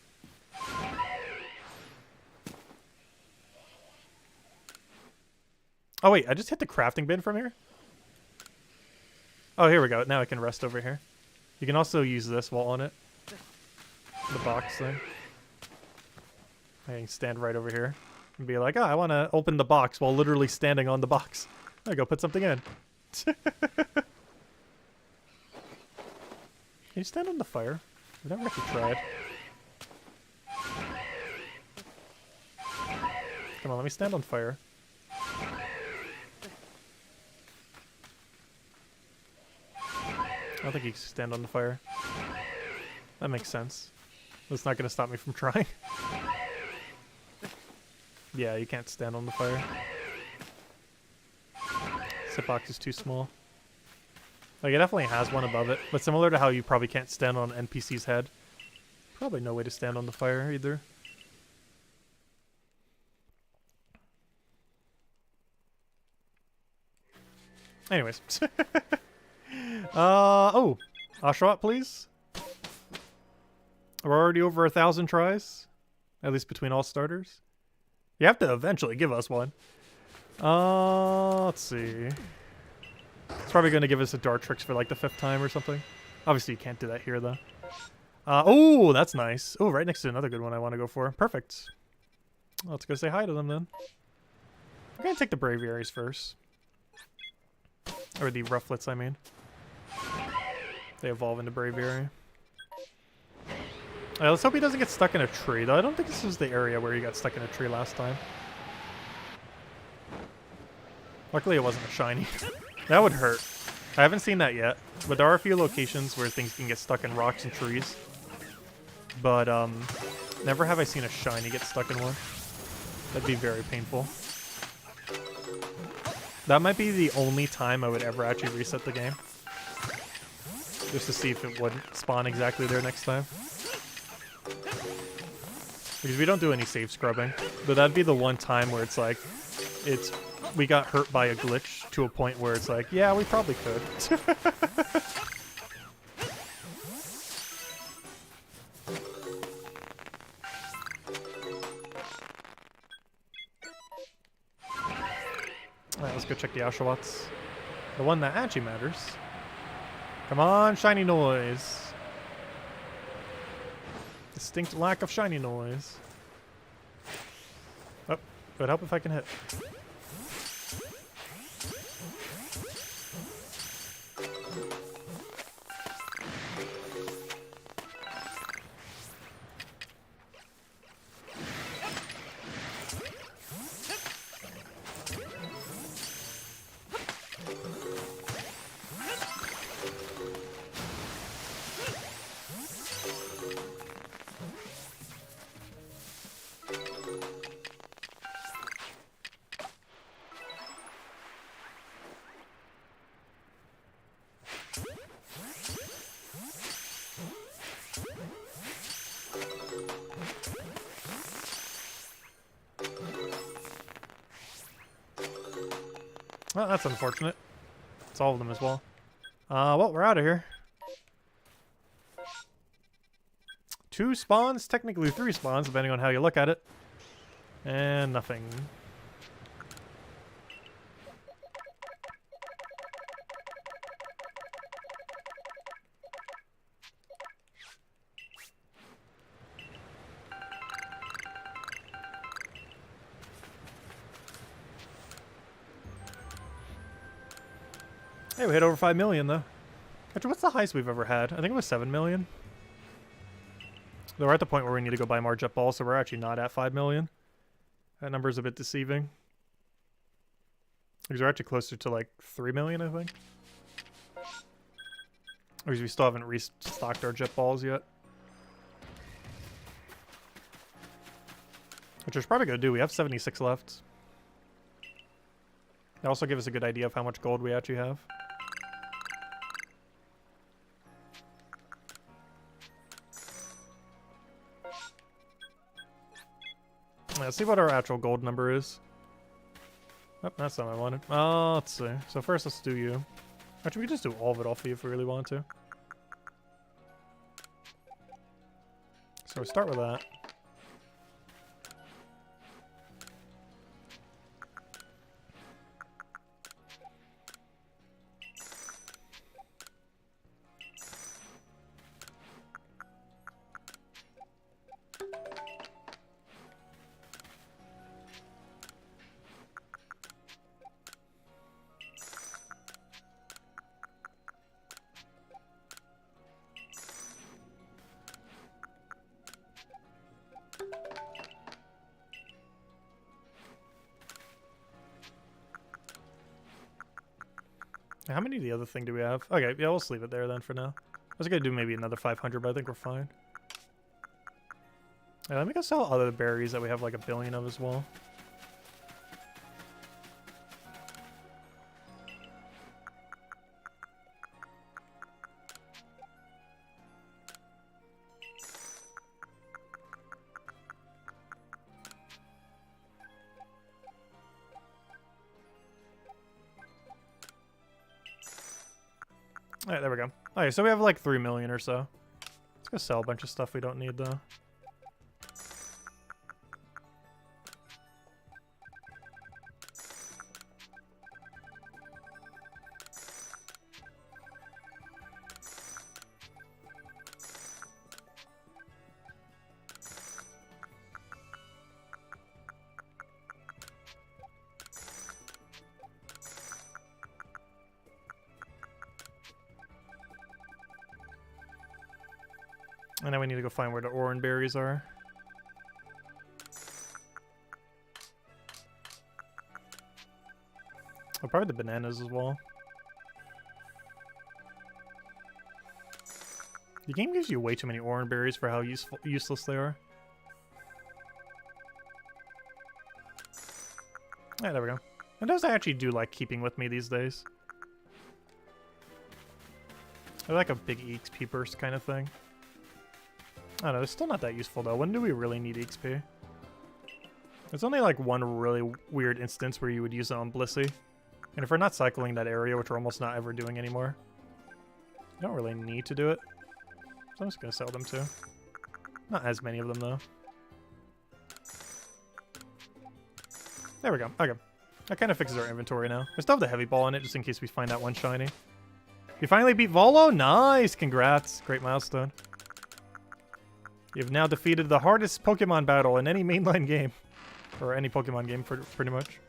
Oh, wait. I just hit the crafting bin from here? Oh, here we go. Now I can rest over here. You can also use this while on it. The box thing. I can stand right over here and be like, oh, I want to open the box while literally standing on the box. There you go, put something in. Can you stand on the fire? I've never actually tried. Come on, let me stand on fire. I don't think you can stand on the fire. That makes sense. That's not going to stop me from trying. Yeah, you can't stand on the fire. This hitbox is too small. Like, it definitely has one above it, but similar to how you probably can't stand on an NPC's head. Probably no way to stand on the fire either. Anyways. Oh. Oshawott, please. We're already over 1,000 tries. At least between all starters. You have to eventually give us one. Let's see. It's probably going to give us a Dart Tricks for like the 5th time or something. Obviously, you can't do that here, though. Oh, that's nice. Oh, right next to another good one I want to go for. Perfect. Let's go say hi to them, then. I'm going to take the Braviaries first. Or the Rufflets, I mean. They evolve into Braviary. Let's hope he doesn't get stuck in a tree, though. I don't think this was the area where he got stuck in a tree last time. Luckily, it wasn't a shiny. That would hurt. I haven't seen that yet, but there are a few locations where things can get stuck in rocks and trees. But, never have I seen a shiny get stuck in one. That'd be very painful. That might be the only time I would ever actually reset the game. Just to see if it wouldn't spawn exactly there next time. Because we don't do any save scrubbing. But that'd be the one time where it's like, we got hurt by a glitch to a point where it's like, yeah, we probably could. Alright, let's go check the Oshawotts. The one that actually matters. Come on, shiny noise. Distinct lack of shiny noise. Oh, it would help if I can hit. Well, that's unfortunate. It's all of them as well. Well, we're out of here. 2 spawns, technically 3 spawns, depending on how you look at it. And nothing. Hey, we hit over 5 million, though. Actually, what's the highest we've ever had? I think it was 7 million. Though we're at the point where we need to go buy more jet balls, so we're actually not at 5 million. That number is a bit deceiving. Because we're actually closer to like 3 million, I think. Because we still haven't restocked our jet balls yet. Which is probably going to do. We have 76 left. They also give us a good idea of how much gold we actually have. Let's see what our actual gold number is. Oh, that's not what I wanted. Let's see. So first, let's do you. Actually, we can just do all of it off of you if we really want to. So we start with that. How many of the other thing do we have? Okay, yeah, we'll just leave it there then for now. I was gonna do maybe another 500, but I think we're fine. Yeah, let me go sell other berries that we have like 1 billion of as well. Alright, there we go. Alright, so we have like 3 million or so. Let's go sell a bunch of stuff we don't need though. And now we need to go find where the orange berries are. Oh, probably the bananas as well. The game gives you way too many orange berries for how useless they are. Yeah, there we go. And those I actually do like keeping with me these days. They're like a big EXP burst kind of thing. I don't know, it's still not that useful though. When do we really need XP? There's only like one really weird instance where you would use it on Blissey. And if we're not cycling that area, which we're almost not ever doing anymore, you don't really need to do it. So I'm just gonna sell them too. Not as many of them though. There we go. Okay. That kind of fixes our inventory now. I still have the heavy ball in it just in case we find that one shiny. You finally beat Volo? Nice! Congrats. Great milestone. You've now defeated the hardest Pokemon battle in any mainline game. Or any Pokemon game, pretty much.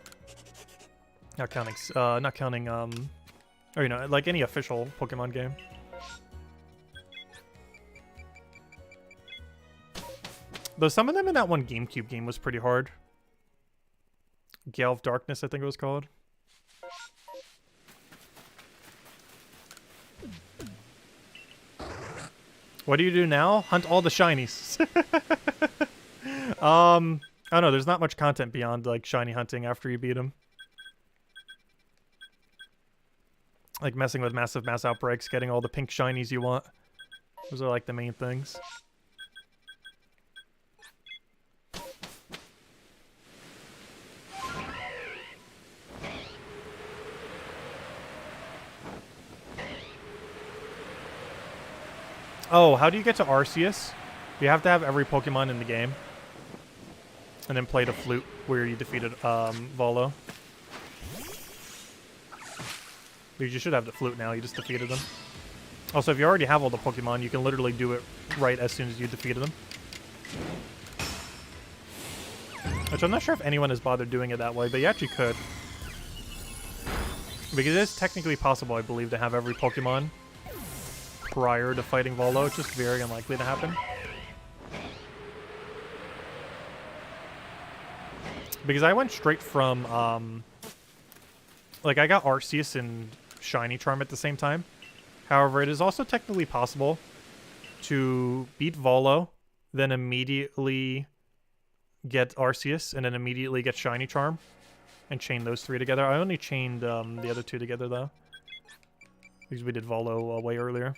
Not counting, or, you know, like any official Pokemon game. Though some of them in that one GameCube game was pretty hard. Gale of Darkness, I think it was called. What do you do now? Hunt all the shinies. I don't know, there's not much content beyond, like, shiny hunting after you beat them. Like, messing with massive mass outbreaks, getting all the pink shinies you want. Those are, like, the main things. Oh, how do you get to Arceus? You have to have every Pokemon in the game. And then play the flute where you defeated Volo. You should have the flute now, you just defeated them. Also, if you already have all the Pokemon, you can literally do it right as soon as you defeated them. Which I'm not sure if anyone has bothered doing it that way, but you actually could. Because it is technically possible, I believe, to have every Pokemon prior to fighting Volo. It's just very unlikely to happen. Because I went straight from, like, I got Arceus and Shiny Charm at the same time. However, it is also technically possible to beat Volo, then immediately get Arceus, and then immediately get Shiny Charm, and chain those three together. I only chained the other two together, though, because we did Volo way earlier.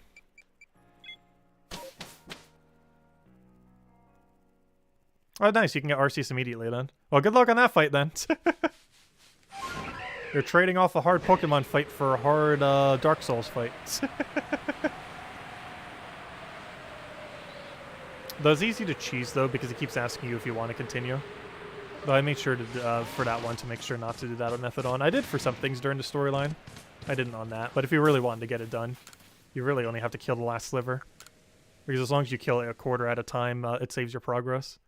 Oh, nice. You can get Arceus immediately, then. Well, good luck on that fight, then. You're trading off a hard Pokemon fight for a hard Dark Souls fight. Though it's easy to cheese, though, because it keeps asking you if you want to continue. Though I made sure to, for that one, to make sure not to do that method on. I did for some things during the storyline. I didn't on that. But if you really wanted to get it done, you really only have to kill the last sliver. Because as long as you kill it a quarter at a time, it saves your progress.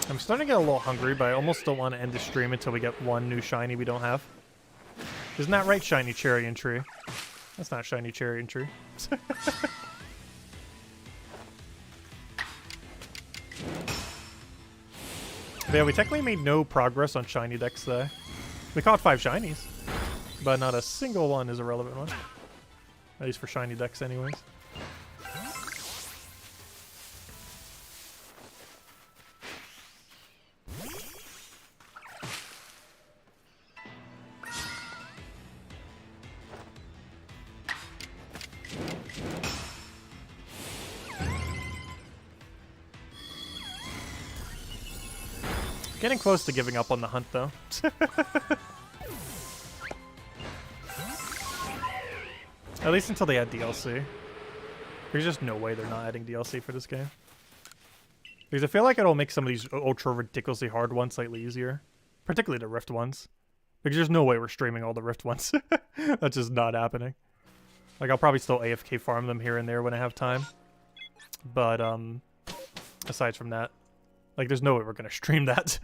I'm starting to get a little hungry, but I almost don't want to end the stream until we get one new shiny we don't have. Isn't that right, shiny cherry and tree? That's not shiny cherry and tree. But yeah, we technically made no progress on shiny decks today. We caught 5 shinies, but not a single one is a relevant one. At least for shiny decks anyways. Getting close to giving up on the hunt, though. At least until they add DLC. There's just no way they're not adding DLC for this game. Because I feel like it'll make some of these ultra ridiculously hard ones slightly easier. Particularly the Rift ones. Because there's no way we're streaming all the Rift ones. That's just not happening. Like, I'll probably still AFK farm them here and there when I have time. But, aside from that, like, there's no way we're gonna stream that.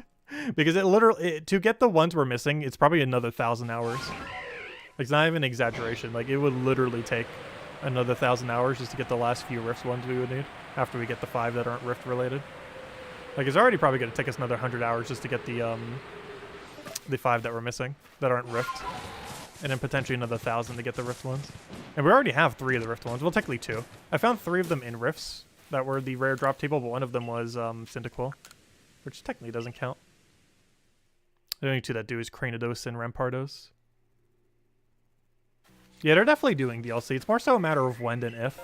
Because it literally, to get the ones we're missing, it's probably another 1,000 hours. Like, it's not even an exaggeration. Like, it would literally take another 1,000 hours just to get the last few Rift ones we would need. After we get the 5 that aren't Rift related. Like, it's already probably gonna take us another 100 hours just to get the 5 that we're missing, that aren't Rift. And then potentially another 1,000 to get the Rift ones. And we already have 3 of the Rift ones. Well, technically 2. I found 3 of them in Rifts that were the rare drop table, but one of them was Cyndaquil, which technically doesn't count. The only 2 that do is Cranidos and Rampardos. Yeah, they're definitely doing DLC. It's more so a matter of when than if.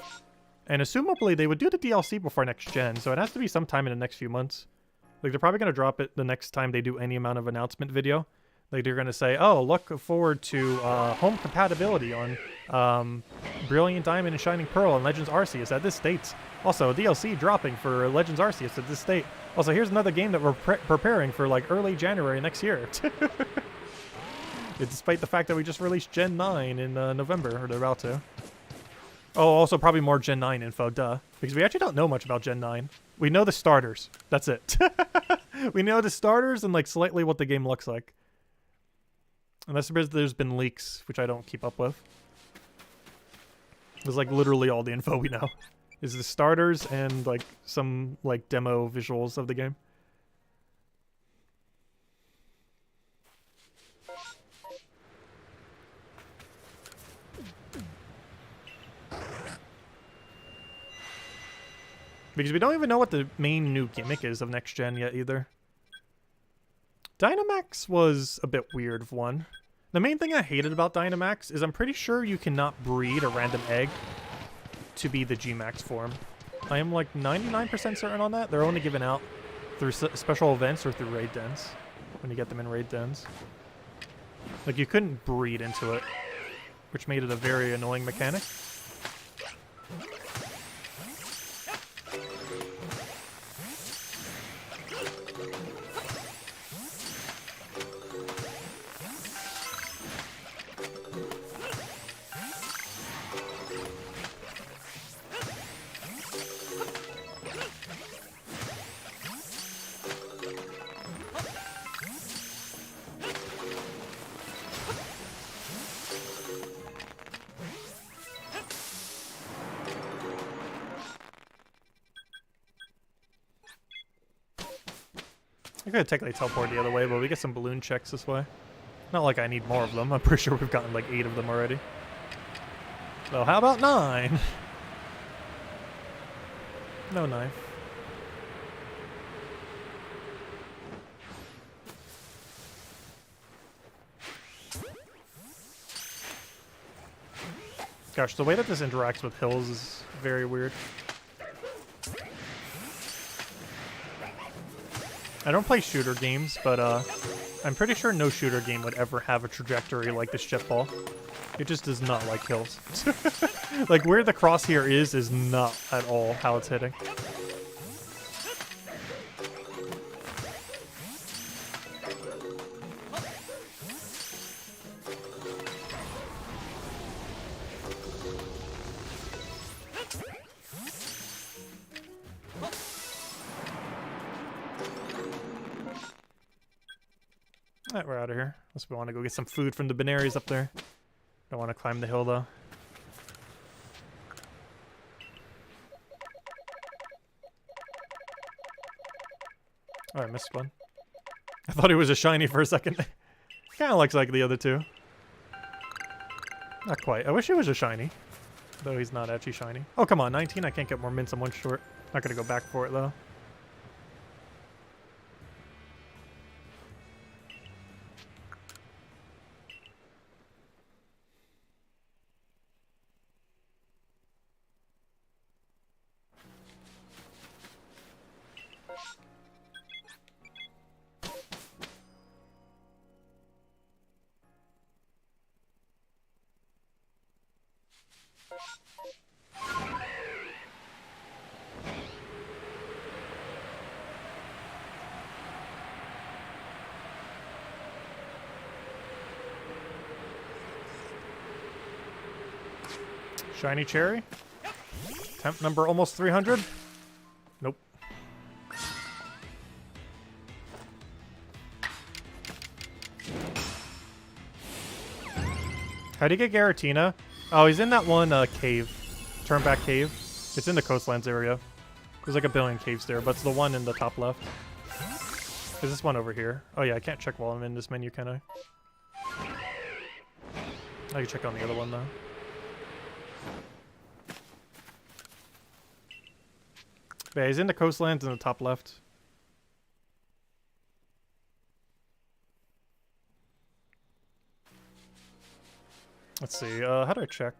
And assumably they would do the DLC before next gen, so it has to be sometime in the next few months. Like, they're probably going to drop it the next time they do any amount of announcement video. Like, they're going to say, oh, look forward to home compatibility on Brilliant Diamond and Shining Pearl and Legends Arceus at this date. Also, DLC dropping for Legends Arceus at this date. Also, here's another game that we're preparing for, like, early January next year. Despite the fact that we just released Gen 9 in November, or they're about to. Oh, also probably more Gen 9 info, duh. Because we actually don't know much about Gen 9. We know the starters. That's it. We know the starters and, like, slightly what the game looks like. Unless there's been leaks, which I don't keep up with. It's like literally all the info we know. Is the starters and like some like demo visuals of the game. Because we don't even know what the main new gimmick is of next gen yet either. Dynamax was a bit weird of one. The main thing I hated about Dynamax is I'm pretty sure you cannot breed a random egg to be the G-Max form. I am like 99% certain on that. They're only given out through special events or through raid dens. When you get them in raid dens. Like, you couldn't breed into it, which made it a very annoying mechanic. I could technically teleport the other way, but we get some balloon checks this way. Not like I need more of them. I'm pretty sure we've gotten like 8 of them already. So how about 9? No knife. Gosh, the way that this interacts with hills is very weird. I don't play shooter games, but I'm pretty sure no shooter game would ever have a trajectory like this jet ball. It just does not like hills. Like, where the crosshair is not at all how it's hitting. Alright, we're out of here. Unless we want to go get some food from the binaries up there. Don't want to climb the hill though. Oh, I missed one. I thought he was a shiny for a second. Kinda looks like the other two. Not quite. I wish he was a shiny. Though he's not actually shiny. Oh, come on. 19? I can't get more mints. I'm one short. Not gonna go back for it, though. Shiny cherry. Temp number almost 300. Nope. How do you get Garatina? Oh, he's in that one cave. Turn back cave. It's in the coastlands area. There's like a billion caves there, but it's the one in the top left. There's this one over here. Oh yeah, I can't check while I'm in this menu, can I? I can check on the other one though. Yeah, he's in the coastlands in the top left. Let's see, how do I check?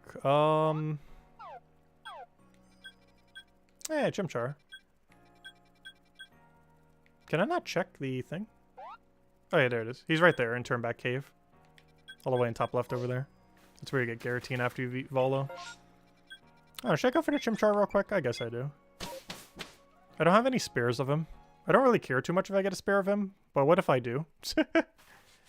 Hey, Chimchar. Can I not check the thing? Oh yeah, there it is. He's right there in Turn Back Cave. All the way in top left over there. That's where you get Garatina after you beat Volo. Oh, should I go for the Chimchar real quick? I guess I do. I don't have any spares of him. I don't really care too much if I get a spare of him, but what if I do?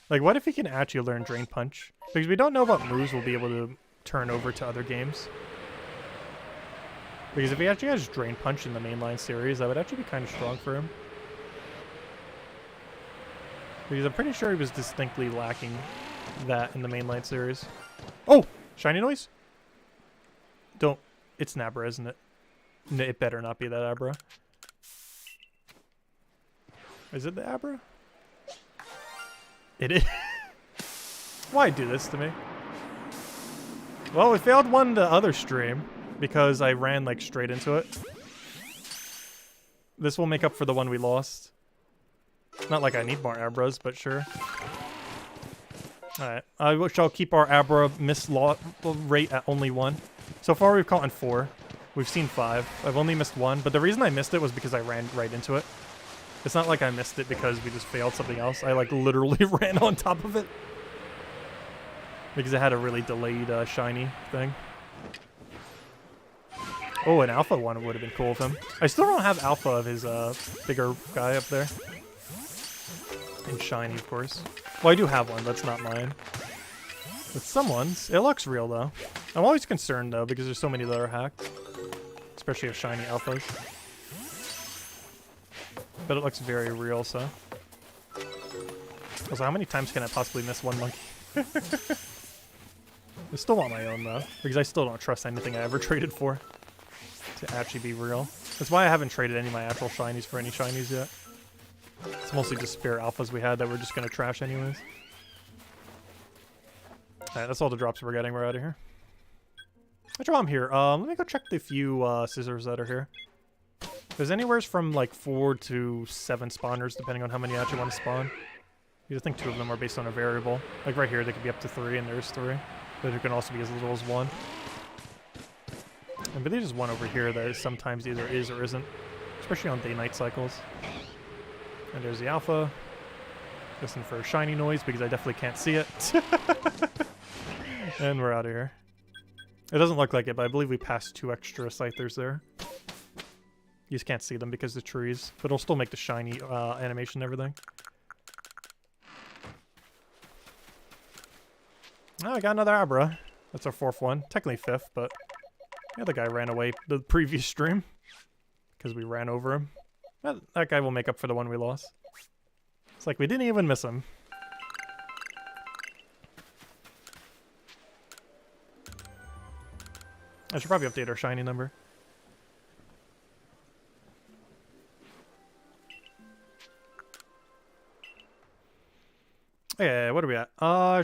Like, what if he can actually learn Drain Punch? Because we don't know what moves we'll be able to turn over to other games. Because if he actually has Drain Punch in the mainline series, that would actually be kind of strong for him. Because I'm pretty sure he was distinctly lacking that in the mainline series. Oh! Shiny noise? Don't. It's an Abra, isn't it? It better not be that Abra. Is it the Abra? It is. Why do this to me? Well, we failed one the other stream because I ran like straight into it. This will make up for the one we lost. Not like I need more Abras, but sure. Alright, I shall keep our Abra miss rate at only 1. So far we've caught in 4. We've seen 5. I've only missed 1, but the reason I missed it was because I ran right into it. It's not like I missed it because we just failed something else. I like literally ran on top of it. Because it had a really delayed shiny thing. Oh, an alpha one would have been cool with him. I still don't have alpha of his bigger guy up there. And shiny, of course. Well, I do have one, but it's not mine. It's someone's. It looks real, though. I'm always concerned, though, because there's so many that are hacked. Especially of shiny alphas. But it looks very real, so. Also, how many times can I possibly miss one monkey? I still want my own, though. Because I still don't trust anything I ever traded for to actually be real. That's why I haven't traded any of my actual shinies for any shinies yet. It's mostly just spare alphas we had that we're just going to trash anyways. Alright, that's all the drops we're getting. We're out of here. Actually, while I'm here, let me go check the few scissors that are here. There's anywhere from like 4 to 7 spawners, depending on how many you actually want to spawn. I think 2 of them are based on a variable. Like right here, they could be up to 3, and there's 3. But there can also be as little as 1. And but there's one over here that is sometimes either is or isn't, especially on day-night cycles. And there's the alpha. Listen for a shiny noise because I definitely can't see it. And we're out of here. It doesn't look like it, but I believe we passed 2 extra Scythers there. You just can't see them because of the trees, but it'll still make the shiny animation and everything. Oh, I got another Abra. That's our 4th one. Technically 5th, but the other guy ran away the previous stream because we ran over him. That guy will make up for the one we lost. It's like we didn't even miss him. I should probably update our shiny number. Yeah, what are we at?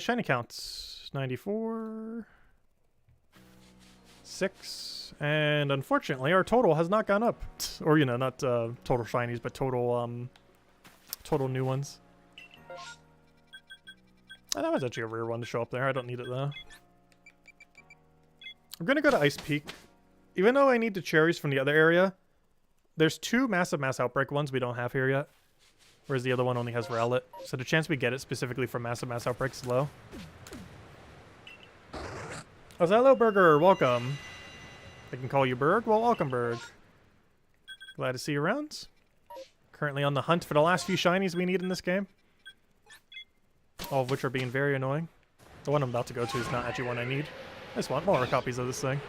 Shiny counts 94, 6, and unfortunately our total has not gone up. Or, you know, not total shinies, but total total new ones. And that was actually a rare one to show up there. I don't need it though. I'm gonna go to Ice Peak. Even though I need the cherries from the other area, there's 2 massive mass outbreak ones we don't have here yet. Whereas the other one only has Rowlet. So the chance we get it specifically from massive mass outbreak is low. Oh, hello, Burger. Welcome. I can call you Berg. Well, welcome, Berg. Glad to see you around. Currently on the hunt for the last few shinies we need in this game. All of which are being very annoying. The one I'm about to go to is not actually one I need. I just want more copies of this thing.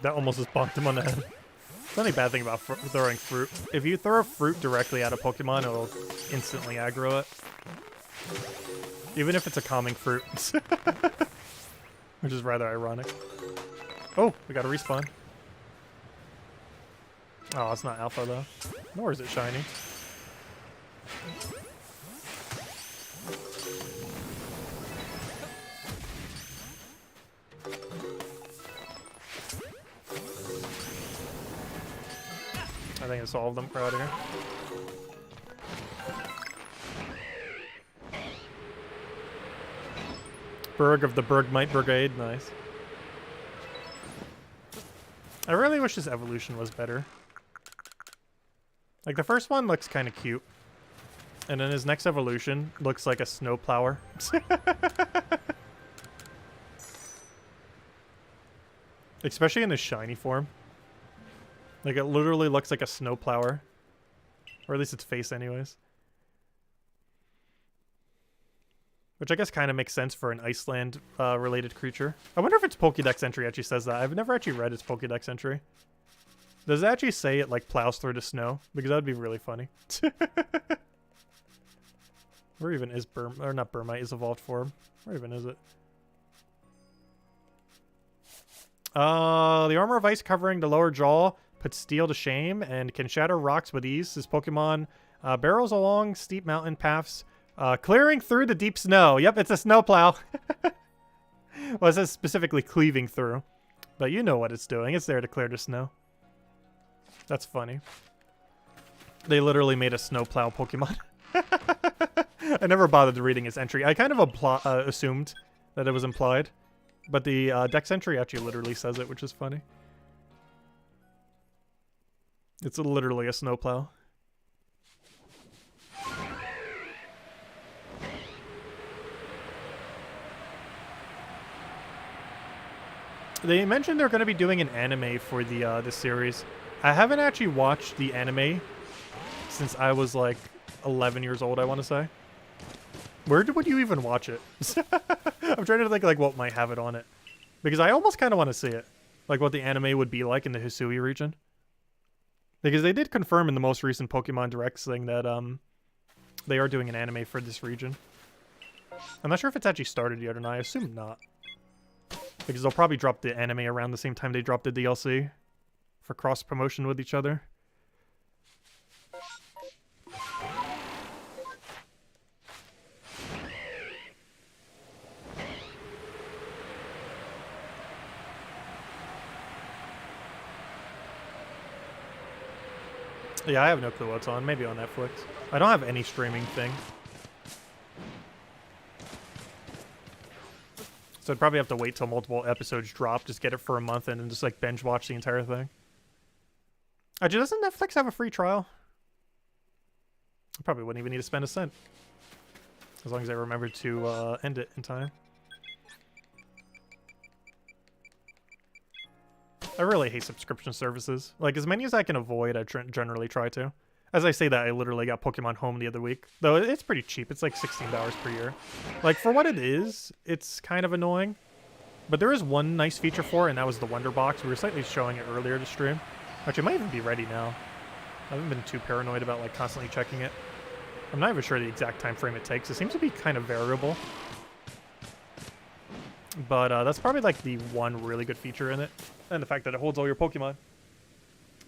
That almost just bonked him on the head. The only bad thing about throwing fruit. If you throw fruit directly at a Pokemon, it'll instantly aggro it. Even if it's a calming fruit. Which is rather ironic. Oh, we got a respawn. Oh, it's not alpha though. Nor is it shiny. I think I solved them. We're out of here. Berg of the Bergmite Brigade. Nice. I really wish this evolution was better. Like, the first one looks kind of cute. And then his next evolution looks like a snowplower. Especially in his shiny form. Like, it literally looks like a snowplower. Or at least its face anyways. Which I guess kind of makes sense for an Iceland related creature. I wonder if its Pokédex entry actually says that. I've never actually read its Pokédex entry. Does it actually say it like plows through the snow? Because that would be really funny. Where even is or not Burmite, is evolved form? Where even is it? The armor of ice covering the lower jaw puts steel to shame and can shatter rocks with ease. This Pokemon barrels along steep mountain paths, clearing through the deep snow. Yep, it's a snowplow. Well, it says specifically cleaving through. But you know what it's doing. It's there to clear the snow. That's funny. They literally made a snowplow Pokemon. I never bothered reading its entry. I kind of assumed that it was implied. But the Dex entry actually literally says it, which is funny. It's literally a snowplow. They mentioned they're going to be doing an anime for the this series. I haven't actually watched the anime since I was like 11 years old, I want to say. Where would you even watch it? I'm trying to think like what might have it on it. Because I almost kind of want to see it. Like what the anime would be like in the Hisui region. Because they did confirm in the most recent Pokemon Direct thing that they are doing an anime for this region. I'm not sure if it's actually started yet or not. I assume not. Because they'll probably drop the anime around the same time they drop the DLC. For cross-promotion with each other. Yeah, I have no clue what's on. Maybe on Netflix. I don't have any streaming thing. So I'd probably have to wait till multiple episodes drop, just get it for a month, and then just like binge watch the entire thing. Doesn't Netflix have a free trial? I probably wouldn't even need to spend a cent. As long as I remember to end it in time. I really hate subscription services. Like, as many as I can avoid, I generally try to. As I say that, I literally got Pokemon Home the other week. Though it's pretty cheap. It's like $16 per year. Like, for what it is, it's kind of annoying. But there is one nice feature for it, and that was the Wonder Box. We were slightly showing it earlier to stream. Actually, it might even be ready now. I haven't been too paranoid about, like, constantly checking it. I'm not even sure the exact time frame it takes. It seems to be kind of variable. But that's probably, like, the one really good feature in it. And the fact that it holds all your Pokemon.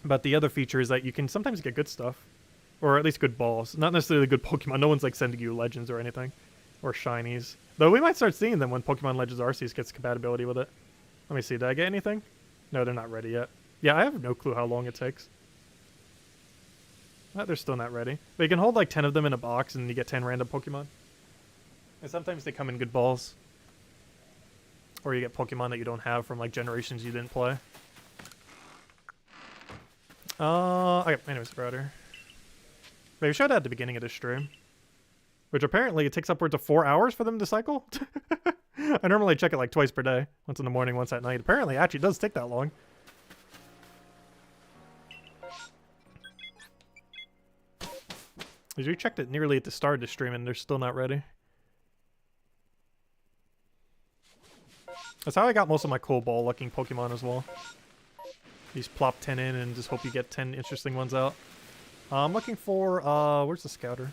But the other feature is that you can sometimes get good stuff. Or at least good balls. Not necessarily good Pokemon. No one's, like, sending you Legends or anything. Or Shinies. Though we might start seeing them when Pokemon Legends Arceus gets compatibility with it. Let me see. Did I get anything? No, they're not ready yet. Yeah, I have no clue how long it takes. They're still not ready. But you can hold, like, 10 of them in a box and you get 10 random Pokemon. And sometimes they come in good balls. Or you get Pokemon that you don't have from, like, generations you didn't play. Okay, anyways, brother. But we showed that at the beginning of this stream. Which apparently it takes upwards of 4 hours for them to cycle. I normally check it like twice per day. Once in the morning, once at night. Apparently it actually does take that long. Because we checked it nearly at the start of the stream and they're still not ready. That's how I got most of my cool ball-looking Pokemon as well. You just plop 10 in and just hope you get 10 interesting ones out. I'm looking for, where's the scouter?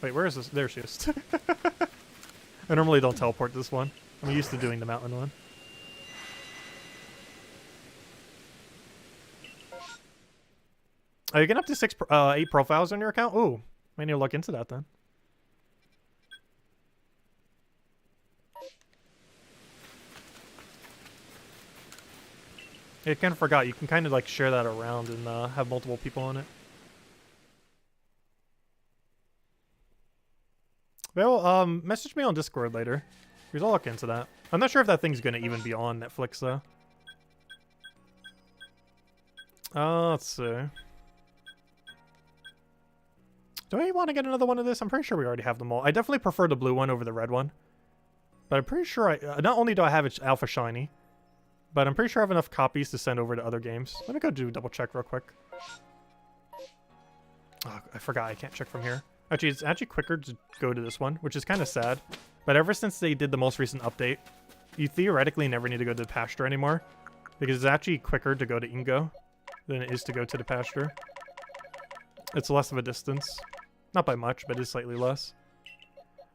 Wait, where is this? There she is. I normally don't teleport this one. I'm used to doing the mountain one. Oh, you get up to 8 profiles on your account? Ooh, might need to look into that then. I kind of forgot. You can kind of like share that around and have multiple people on it. Well, message me on Discord later, because I'll look into that. I'm not sure if that thing's gonna even be on Netflix though. Let's see. Do I want to get another one of this? I'm pretty sure we already have them all. I definitely prefer the blue one over the red one. But I'm pretty sure I... not only do I have its Alpha Shiny, but I'm pretty sure I have enough copies to send over to other games. Let me go do double check real quick. Oh, I forgot I can't check from here. Actually, it's actually quicker to go to this one, which is kind of sad. But ever since they did the most recent update, you theoretically never need to go to the pasture anymore. Because it's actually quicker to go to Ingo than it is to go to the pasture. It's less of a distance. Not by much, but it's slightly less.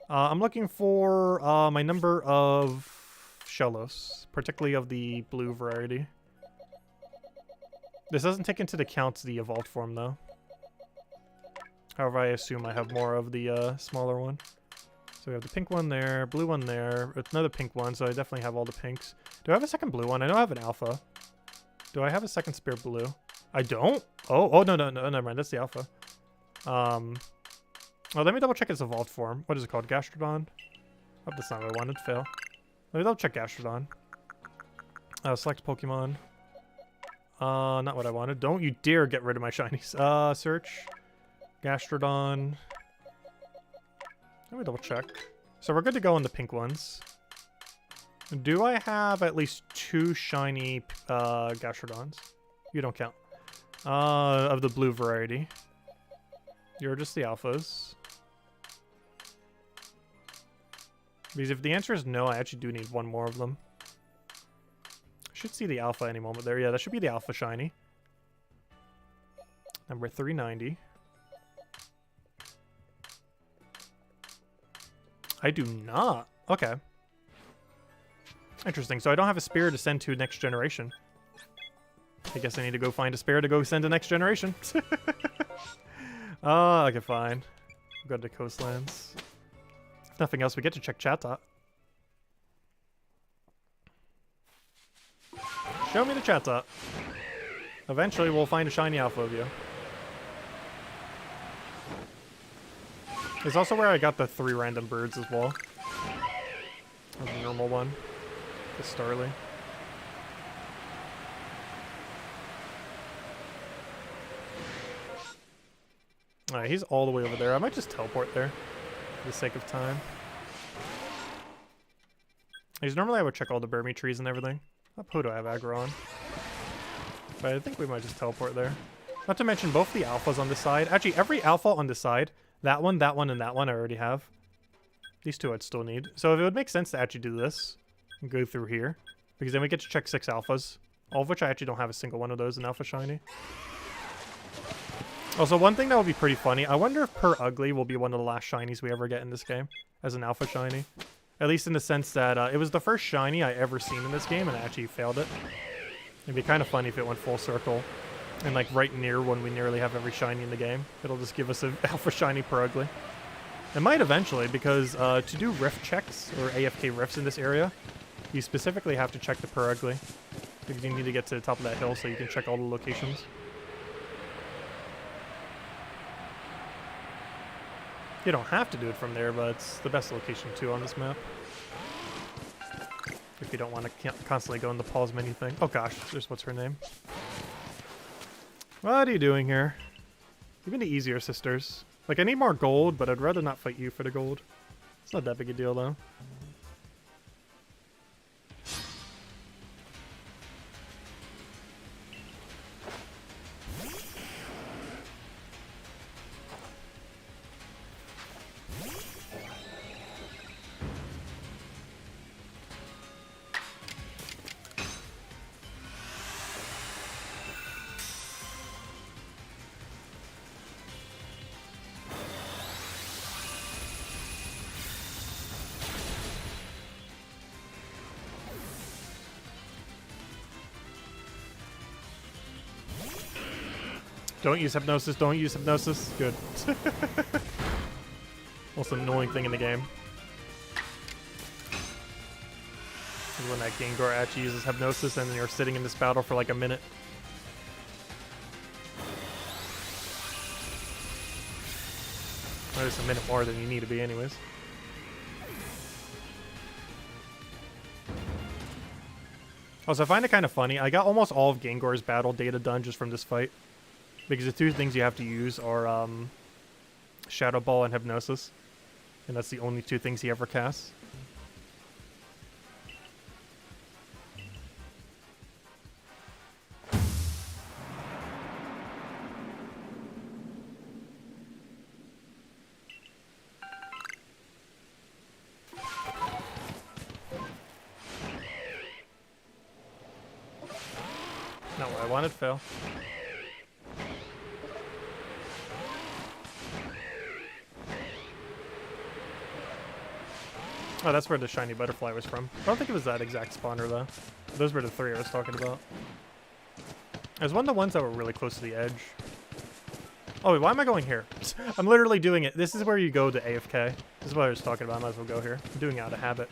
I'm looking for my number of Shellos, particularly of the blue variety. This doesn't take into account the evolved form, though. However, I assume I have more of the smaller one. So we have the pink one there, blue one there, another pink one, so I definitely have all the pinks. Do I have a second blue one? I know I have an alpha. Do I have a second spare blue? I don't? Oh, no, never mind. That's the alpha. Oh, let me double check its evolved form. What is it called? Gastrodon? Oh, that's not what I wanted. Fail. Let me double check Gastrodon. Select Pokemon. Not what I wanted. Don't you dare get rid of my shinies. Search. Gastrodon. Let me double check. So we're good to go on the pink ones. Do I have at least 2 shiny Gastrodons? You don't count. Of the blue variety. You're just the alphas. Because if the answer is no, I actually do need one more of them. I should see the alpha any moment there. Yeah, that should be the alpha shiny. Number 390. I do not. Okay. Interesting. So I don't have a spear to send to next generation. I guess I need to go find a spear to go send to next generation. Okay, fine. Go to the coastlands. If nothing else, we get to check chat top. Show me the chat top. Eventually, we'll find a shiny alpha of you. It's also where I got the 3 random birds as well. There's a normal one. The Starly. Alright, he's all the way over there. I might just teleport there for the sake of time. Because normally I would check all the Burmy trees and everything. Who do I have aggro on? But I think we might just teleport there. Not to mention both the alphas on this side. Actually, every alpha on this side, that one, and that one I already have. These two I'd still need. So it would make sense to actually do this and go through here. Because then we get to check 6 alphas. All of which I actually don't have a single one of those in Alpha Shiny. Also, one thing that would be pretty funny, I wonder if Per Ugly will be one of the last shinies we ever get in this game as an Alpha Shiny. At least in the sense that it was the first shiny I ever seen in this game and I actually failed it. It'd be kind of funny if it went full circle. And like right near when we nearly have every shiny in the game. It'll just give us an Alpha Shiny Per Ugly. It might eventually because to do rift checks or AFK rifts in this area, you specifically have to check the Per Ugly. Because you need to get to the top of that hill so you can check all the locations. You don't have to do it from there, but it's the best location too on this map. If you don't want to constantly go in the pause menu thing. Oh gosh, there's what's her name. What are you doing here? Give me the easier sisters. Like, I need more gold, but I'd rather not fight you for the gold. It's not that big a deal though. Don't use Hypnosis, don't use Hypnosis. Good. Most annoying thing in the game. Is when that Gengar actually uses Hypnosis and then you're sitting in this battle for like a minute. Or just a minute more than you need to be anyways. Also, I find it kind of funny. I got almost all of Gengar's battle data done just from this fight. Because the two things you have to use are Shadow Ball and Hypnosis. And that's the only two things he ever casts. Not what I wanted, fail. Oh, that's where the shiny butterfly was from. I don't think it was that exact spawner, though. Those were the 3 I was talking about. It was one of the ones that were really close to the edge. Oh, wait, why am I going here? I'm literally doing it. This is where you go to AFK. This is what I was talking about. I might as well go here. I'm doing it out of habit.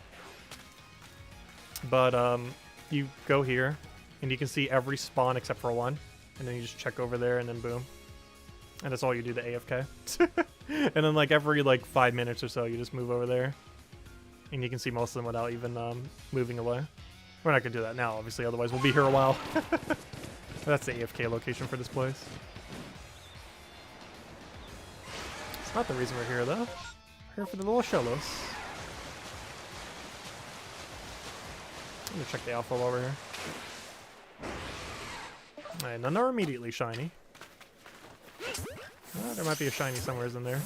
But, you go here, and you can see every spawn except for one. And then you just check over there, and then boom. And that's all you do to AFK. And then, like, every, 5 minutes or so, you just move over there. And you can see most of them without even moving away. We're not going to do that now, obviously, otherwise we'll be here a while. That's the AFK location for this place. It's not the reason we're here, though. We're here for the little shellos. I'm going to check the alpha while we're here. Alright, none are immediately shiny. There might be a shiny somewhere in there.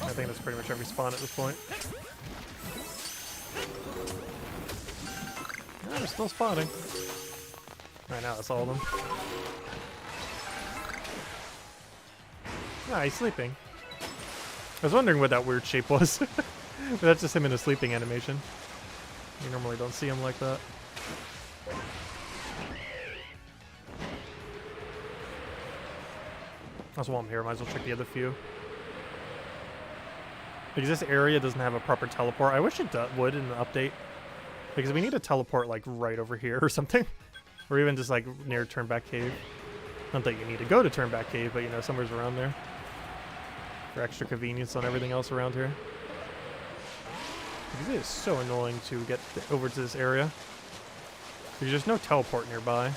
I think that's pretty much every spawn at this point. Oh, they're still spawning. Right now, that's all of them. Ah, he's sleeping. I was wondering what that weird shape was. But that's just him in a sleeping animation. You normally don't see him like that. That's why I'm here. Might as well check the other few. Because this area doesn't have a proper teleport. I wish it would in the update. Because we need a teleport like right over here or something. Or even just like near Turnback Cave. Not that you need to go to Turnback Cave, but you know, somewhere's around there. For extra convenience on everything else around here. Because it is so annoying to get over to this area. Because there's no teleport nearby.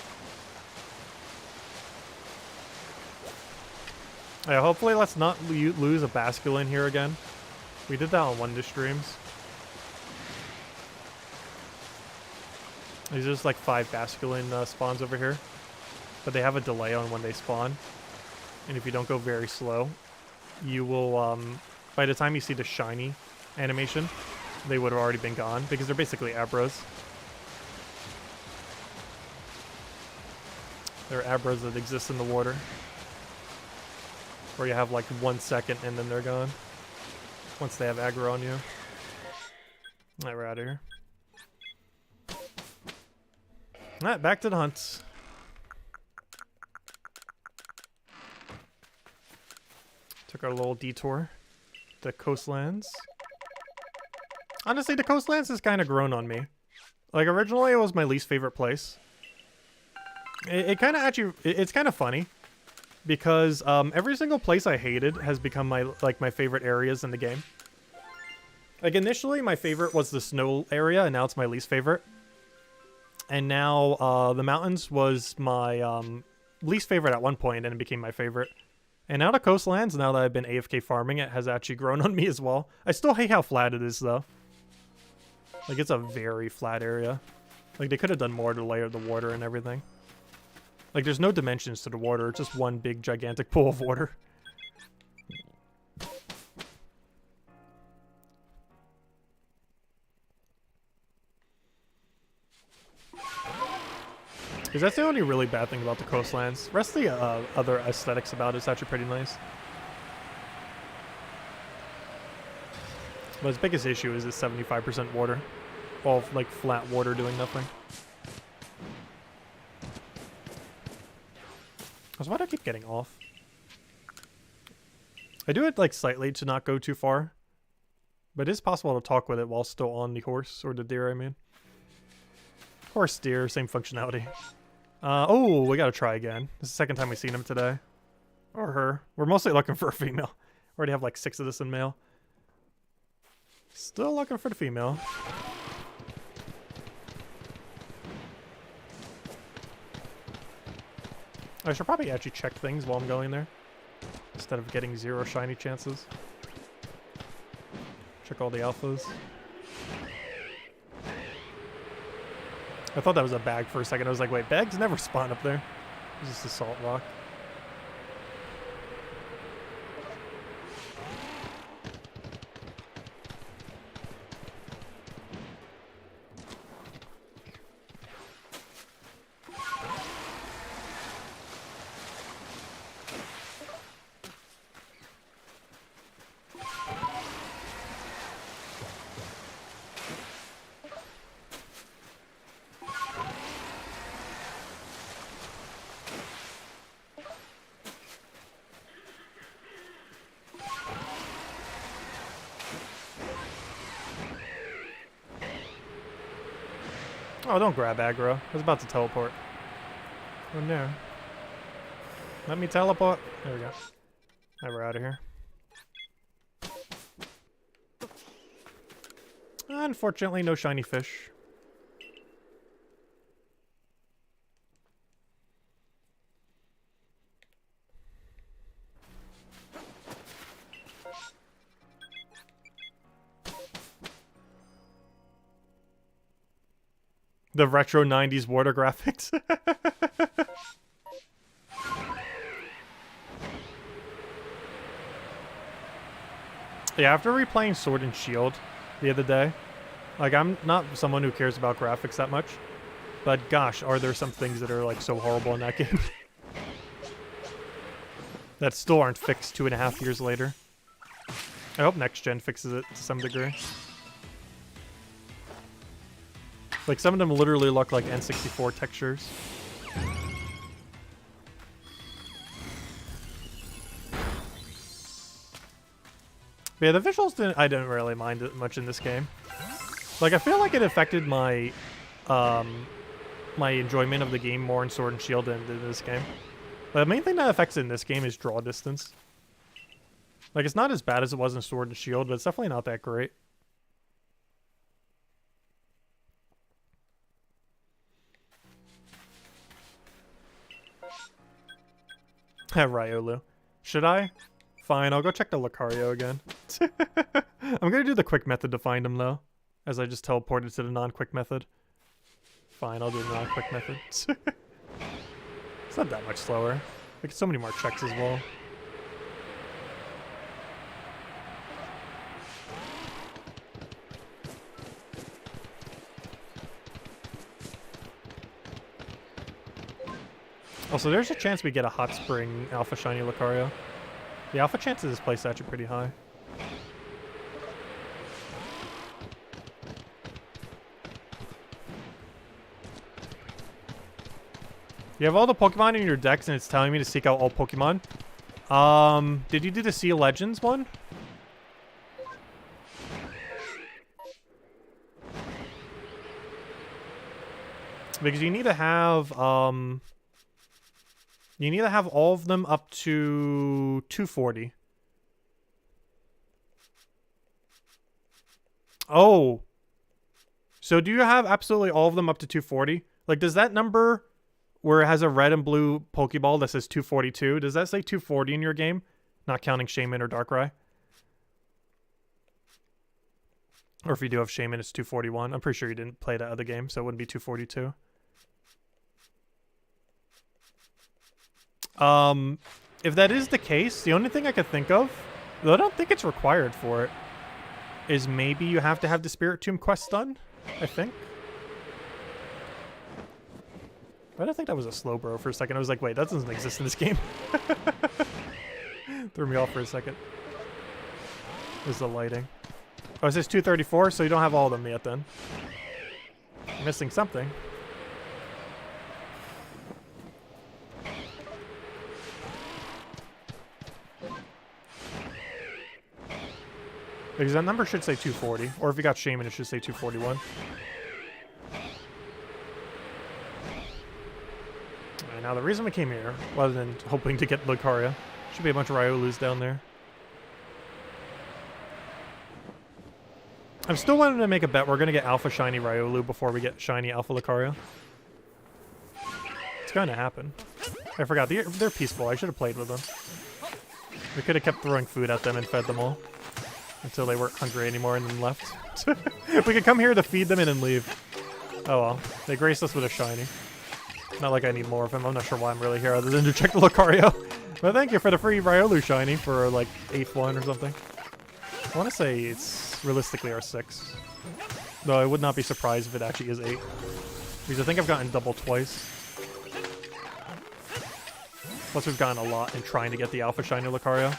Yeah, hopefully let's not lose a Basculin here again. We did that on one of the streams. There's just like 5 Basculin spawns over here. But they have a delay on when they spawn. And if you don't go very slow, you will, by the time you see the shiny animation, they would have already been gone. Because they're basically Abras. They're Abras that exist in the water. Where you have like 1 second and then they're gone. Once they have aggro on you. Alright, we're out of here. Alright, back to the hunts. Took our little detour. The coastlands. Honestly, the coastlands has kind of grown on me. Like, originally it was my least favorite place. It kind of actually... It's kind of funny. Because every single place I hated has become my favorite areas in the game. Like, initially my favorite was the snow area, and now it's my least favorite. And now the mountains was my least favorite at one point, and it became my favorite. And now the coastlands, now that I've been AFK farming, it has actually grown on me as well. I still hate how flat it is, though. Like, it's a very flat area. Like, they could have done more to layer the water and everything. Like, there's no dimensions to the water. It's just one big, gigantic pool of water. Because that's the only really bad thing about the coastlands. The rest of the other aesthetics about it is actually pretty nice. But its biggest issue is this 75% water. All, like, flat water doing nothing. Why do I keep getting off? I do it, like, slightly to not go too far. But it is possible to talk with it while still on the horse, or the deer, I mean. Horse, deer, same functionality. Oh, we gotta try again. This is the second time we've seen him today. Or her. We're mostly looking for a female. Already have like 6 of this in male. Still looking for the female. I should probably actually check things while I'm going there. Instead of getting 0 shiny chances. Check all the alphas. I thought that was a bag for a second. I was like, wait, bags never spawn up there. It's just a salt rock. Oh, don't grab aggro. I was about to teleport. Oh no. Let me teleport. There we go. Now we're out of here. Unfortunately, no shiny fish. The retro 90s water graphics. Yeah, after replaying Sword and Shield the other day, like, I'm not someone who cares about graphics that much, but gosh, are there some things that are, like, so horrible in that game? That still aren't fixed 2.5 years later. I hope next gen fixes it to some degree. Like, some of them literally look like N64 textures. But yeah, the visuals I didn't really mind it much in this game. Like, I feel like it affected my my enjoyment of the game more in Sword and Shield than in this game. But the main thing that affects it in this game is draw distance. Like, it's not as bad as it was in Sword and Shield, but it's definitely not that great. Riolu. Should I? Fine, I'll go check the Lucario again. I'm gonna do the quick method to find him, though. As I just teleported to the non-quick method. Fine, I'll do the non-quick method. It's not that much slower. Like, so many more checks as well. Also, there's a chance we get a Hot Spring Alpha Shiny Lucario. The alpha chances of this place are actually pretty high. You have all the Pokemon in your decks and it's telling me to seek out all Pokemon. Did you do the Sea Legends one? Because you need to have, you need to have all of them up to 240. Oh. So do you have absolutely all of them up to 240? Like, does that number where it has a red and blue Pokeball that says 242, does that say 240 in your game? Not counting Shaman or Darkrai? Or if you do have Shaman, it's 241. I'm pretty sure you didn't play that other game, so it wouldn't be 242. If that is the case, the only thing I could think of, though I don't think it's required for it, is maybe you have to have the Spirit Tomb quest done, I think. But I think that was a Slowbro for a second. I was like, wait, that doesn't exist in this game. Threw me off for a second. There's the lighting. Oh, it says 234, so you don't have all of them yet then. You're missing something. Because that number should say 240. Or if you got Shaman, it should say 241. Alright, now the reason we came here, rather than hoping to get Lucario, should be a bunch of Riolus down there. I'm still wanting to make a bet we're going to get Alpha Shiny Riolu before we get Shiny Alpha Lucario. It's going to happen. I forgot, they're peaceful. I should have played with them. We could have kept throwing food at them and fed them all. Until they weren't hungry anymore and then left. We could come here to feed them and then leave. Oh well. They graced us with a shiny. Not like I need more of him. I'm not sure why I'm really here other than to check the Lucario. But thank you for the free Riolu shiny for like 8th one or something. I want to say it's realistically our 6. Though I would not be surprised if it actually is 8. Because I think I've gotten double twice. Plus we've gotten a lot in trying to get the Alpha Shiny Lucario.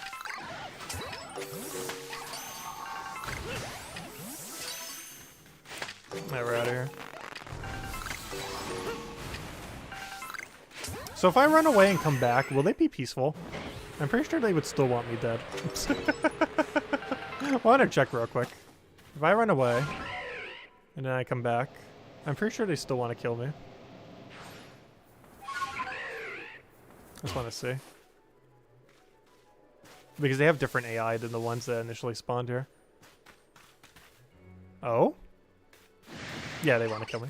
Alright, we're out of here. So if I run away and come back, will they be peaceful? I'm pretty sure they would still want me dead. I want to check real quick. If I run away, and then I come back, I'm pretty sure they still want to kill me. Just want to see. Because they have different AI than the ones that initially spawned here. Oh? Yeah, they want to kill me.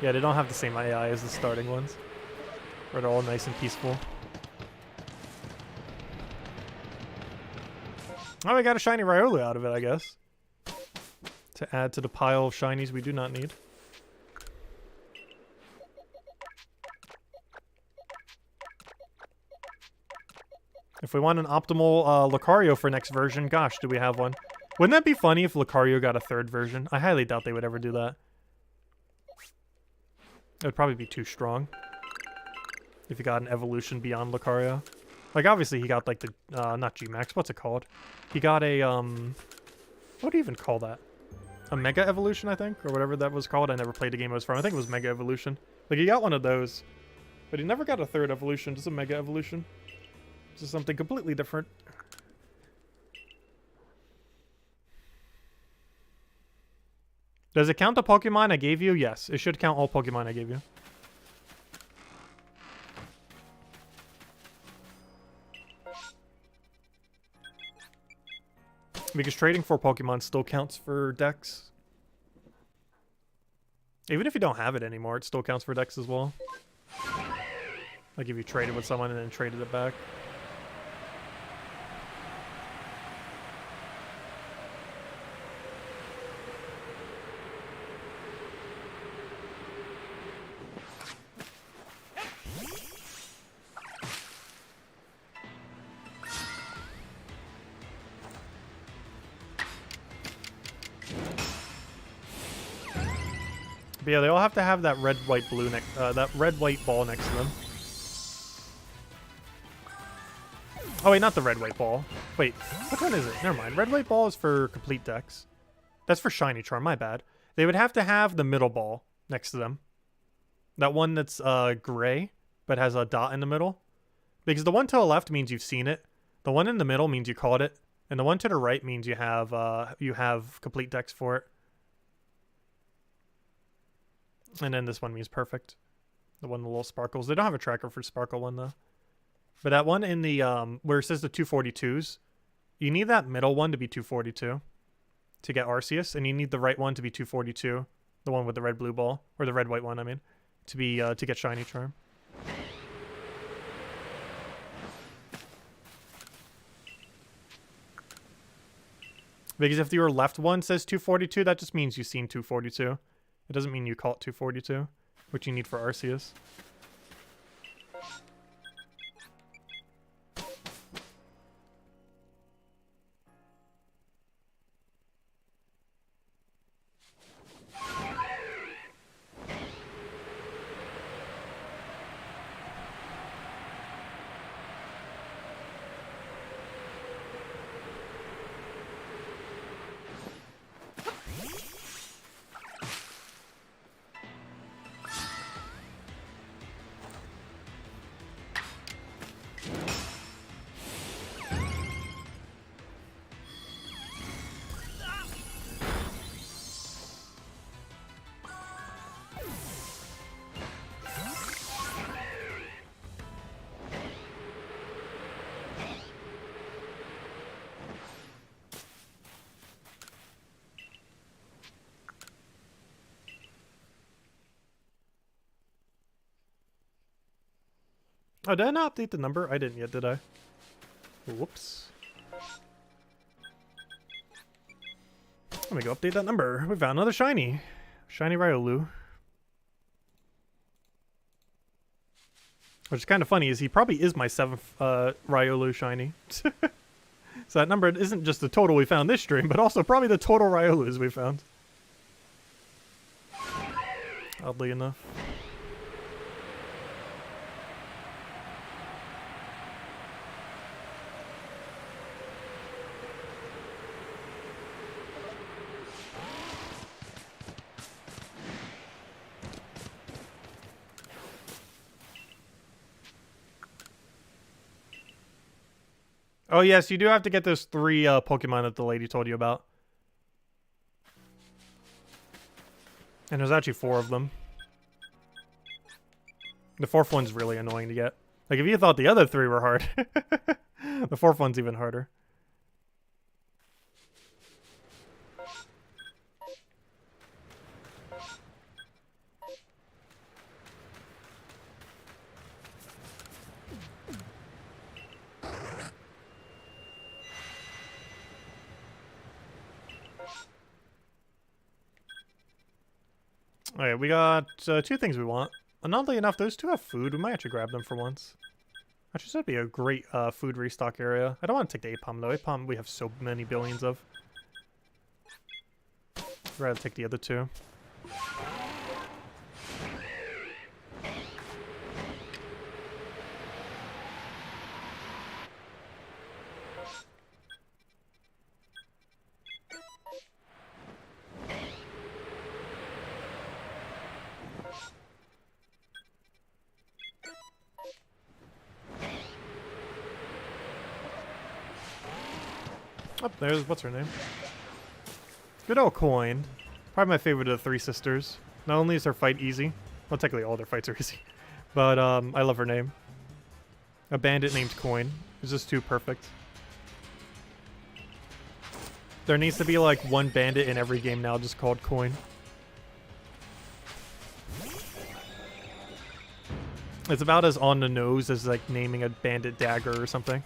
Yeah, they don't have the same AI as the starting ones. Where they're all nice and peaceful. Oh, we got a shiny Riolu out of it, I guess. To add to the pile of shinies we do not need. If we want an optimal Lucario for next version, gosh, do we have one? Wouldn't that be funny if Lucario got a 3rd version? I highly doubt they would ever do that. It would probably be too strong. If he got an evolution beyond Lucario. Like, obviously he got, like, the, not G-Max, what's it called? He got a, what do you even call that? A Mega Evolution, I think? Or whatever that was called. I never played the game it was from. I think it was Mega Evolution. Like, he got one of those. But he never got a 3rd evolution, just a Mega Evolution. Just something completely different. Does it count the Pokemon I gave you? Yes, it should count all Pokemon I gave you. Because trading for Pokemon still counts for decks. Even if you don't have it anymore, it still counts for Dex as well. Like if you traded with someone and then traded it back. But yeah, they all have to have that red, white, blue that red, white ball next to them. Oh wait, not the red, white ball. Wait, which one is it? Never mind. Red, white ball is for complete decks. That's for shiny charm. My bad. They would have to have the middle ball next to them. That one that's gray but has a dot in the middle. Because the one to the left means you've seen it. The one in the middle means you caught it, and the one to the right means you have complete decks for it. And then this one means perfect. The one with the little sparkles. They don't have a tracker for sparkle one though. But that one in the where it says the 242s, you need that middle one to be 242 to get Arceus, and you need the right one to be 242, the one with the red blue ball, or the red white one, I mean, to be to get shiny charm. Because if your left one says 242, that just means you've seen 242. It doesn't mean you caught 242, which you need for Arceus. Oh, did I not update the number? I didn't yet, did I? Whoops. Let me go update that number. We found another shiny. Shiny Riolu. Which is kind of funny, is he probably is my 7th Riolu shiny. So that number isn't just the total we found this stream, but also probably the total Riolus we found. Oddly enough. Oh yes, you do have to get those 3 Pokemon that the lady told you about. And there's actually 4 of them. The 4th one's really annoying to get. Like, if you thought the other 3 were hard, the 4th one's even harder. Alright, we got 2 things we want. And oddly enough, those 2 have food. We might actually grab them for once. Actually, this would be a great food restock area. I don't want to take the Apom, though. Apom we have so many billions of. I'd rather take the other 2. Oh, there's, what's her name? Good old Coin. Probably my favorite of the 3 sisters. Not only is her fight easy, well, technically all their fights are easy, but I love her name. A bandit named Coin. It's just too perfect. There needs to be like 1 bandit in every game now just called Coin. It's about as on the nose as like naming a bandit dagger or something.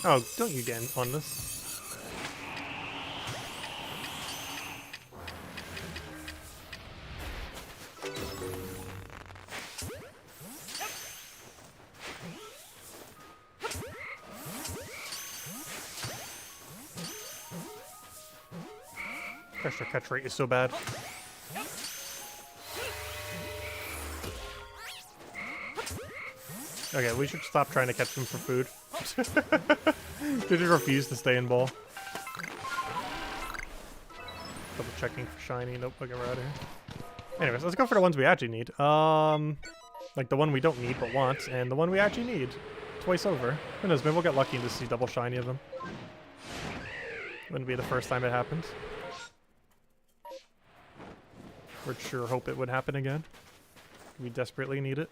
Oh, don't you get on this. Pressure catch rate is so bad. Okay, we should stop trying to catch them for food. They just refuse to stay in ball. Double checking for shiny. Nope, okay, we're out of here. Anyways, let's go for the ones we actually need. Like the one we don't need but want, and the one we actually need. Twice over. Who knows, maybe we'll get lucky and just see double shiny of them. Wouldn't be the first time it happened. Would sure hope it would happen again. We desperately need it.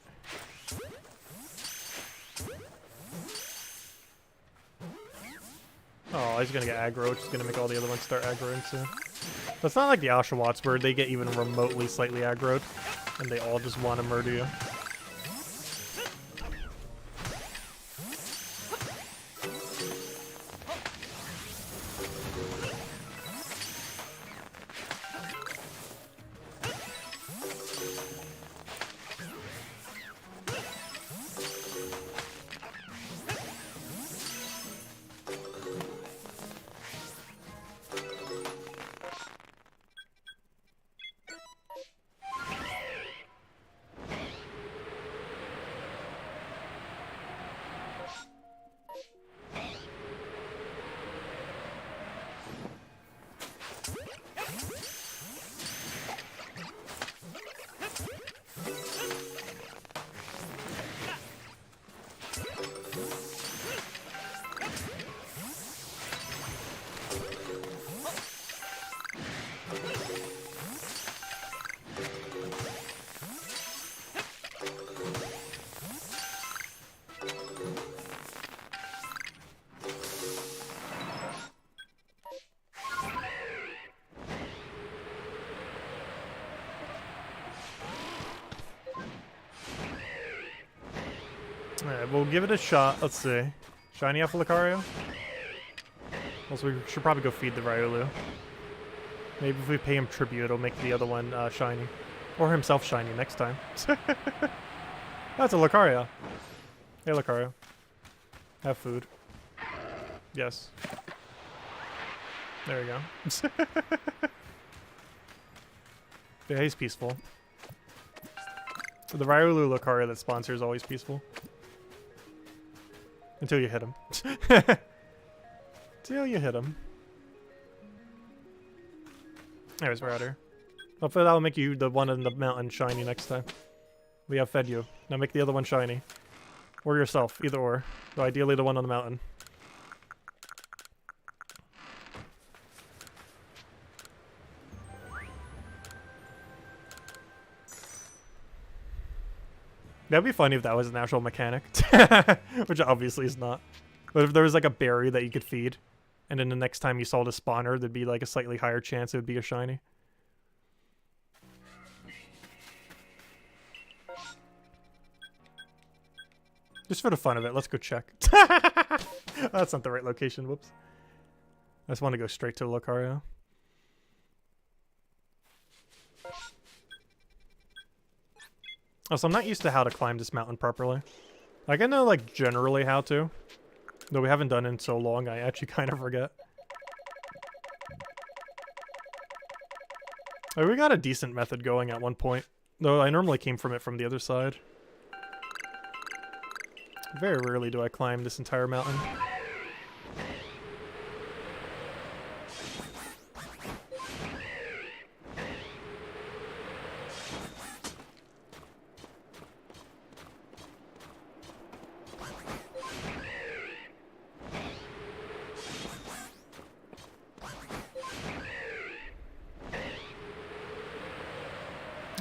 Oh, he's gonna get aggro, which is gonna make all the other ones start aggroing soon. That's not like the Oshawotts where they get even remotely slightly aggroed, and they all just want to murder you. Alright, we'll give it a shot. Let's see. Shiny off Lucario? Also, we should probably go feed the Riolu. Maybe if we pay him tribute, it'll make the other one shiny. Or himself shiny next time. That's a Lucario. Hey, Lucario. Have food. Yes. There we go. Yeah, he's peaceful. The Riolu Lucario that sponsor is always peaceful. Until you hit him. Until you hit him. Anyways, we're out here. Hopefully that'll make you the one in the mountain shiny next time. We have fed you. Now make the other one shiny. Or yourself, either or. Though ideally the one on the mountain. That'd be funny if that was an actual mechanic. Which obviously is not. But if there was like a berry that you could feed, and then the next time you saw the spawner, there'd be like a slightly higher chance it would be a shiny. Just for the fun of it, let's go check. That's not the right location, whoops. I just want to go straight to Lucario. Also, I'm not used to how to climb this mountain properly. Like, I know, like, generally how to. Though we haven't done it in so long, I actually kind of forget. Oh, we got a decent method going at one point. Though I normally came from it from the other side. Very rarely do I climb this entire mountain.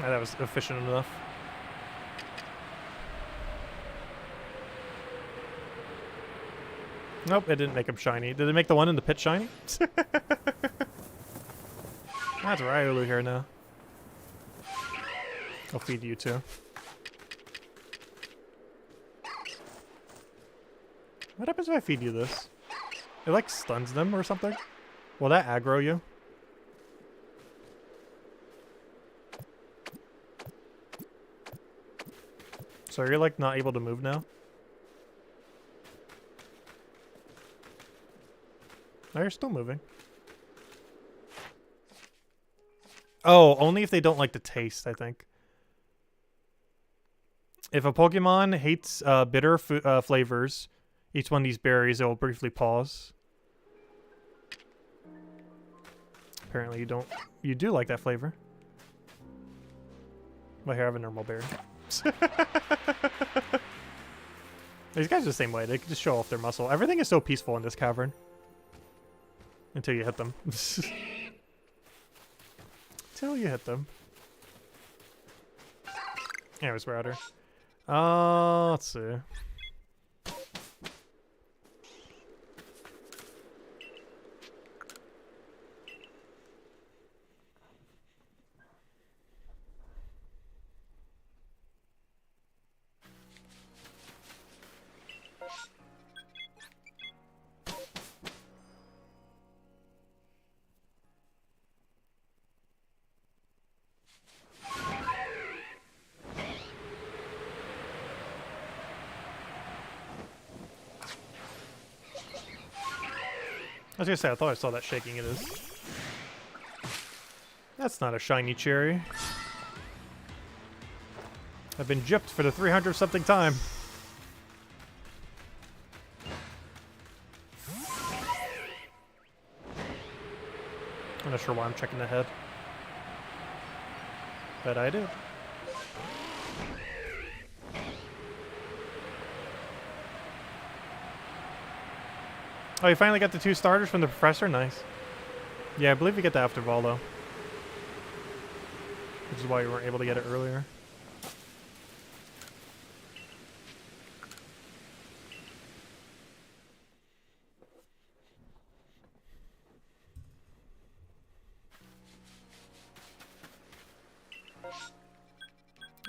That was efficient enough. Nope, it didn't make him shiny. Did it make the one in the pit shiny? That's Ryolu here now. I'll feed you too. What happens if I feed you this? It like stuns them or something? Will that aggro you? So you're like not able to move now? Oh, you're still moving. Oh, only if they don't like the taste, I think. If a Pokemon hates bitter flavors, each one of these berries, it will briefly pause. Apparently you don't. You do like that flavor. Well, here, I have a normal berry. These guys are the same way. They can just show off their muscle. Everything is so peaceful in this cavern. Until you hit them. Until you hit them. Anyways, we're out here. Let's see. I was gonna say, I thought I saw that shaking. It is. That's not a shiny cherry. I've been gypped for the 300 something time. I'm not sure why I'm checking ahead. But I did. Oh, you finally got the 2 starters from the professor? Nice. Yeah, I believe you get that after Vol, though. Which is why you weren't able to get it earlier.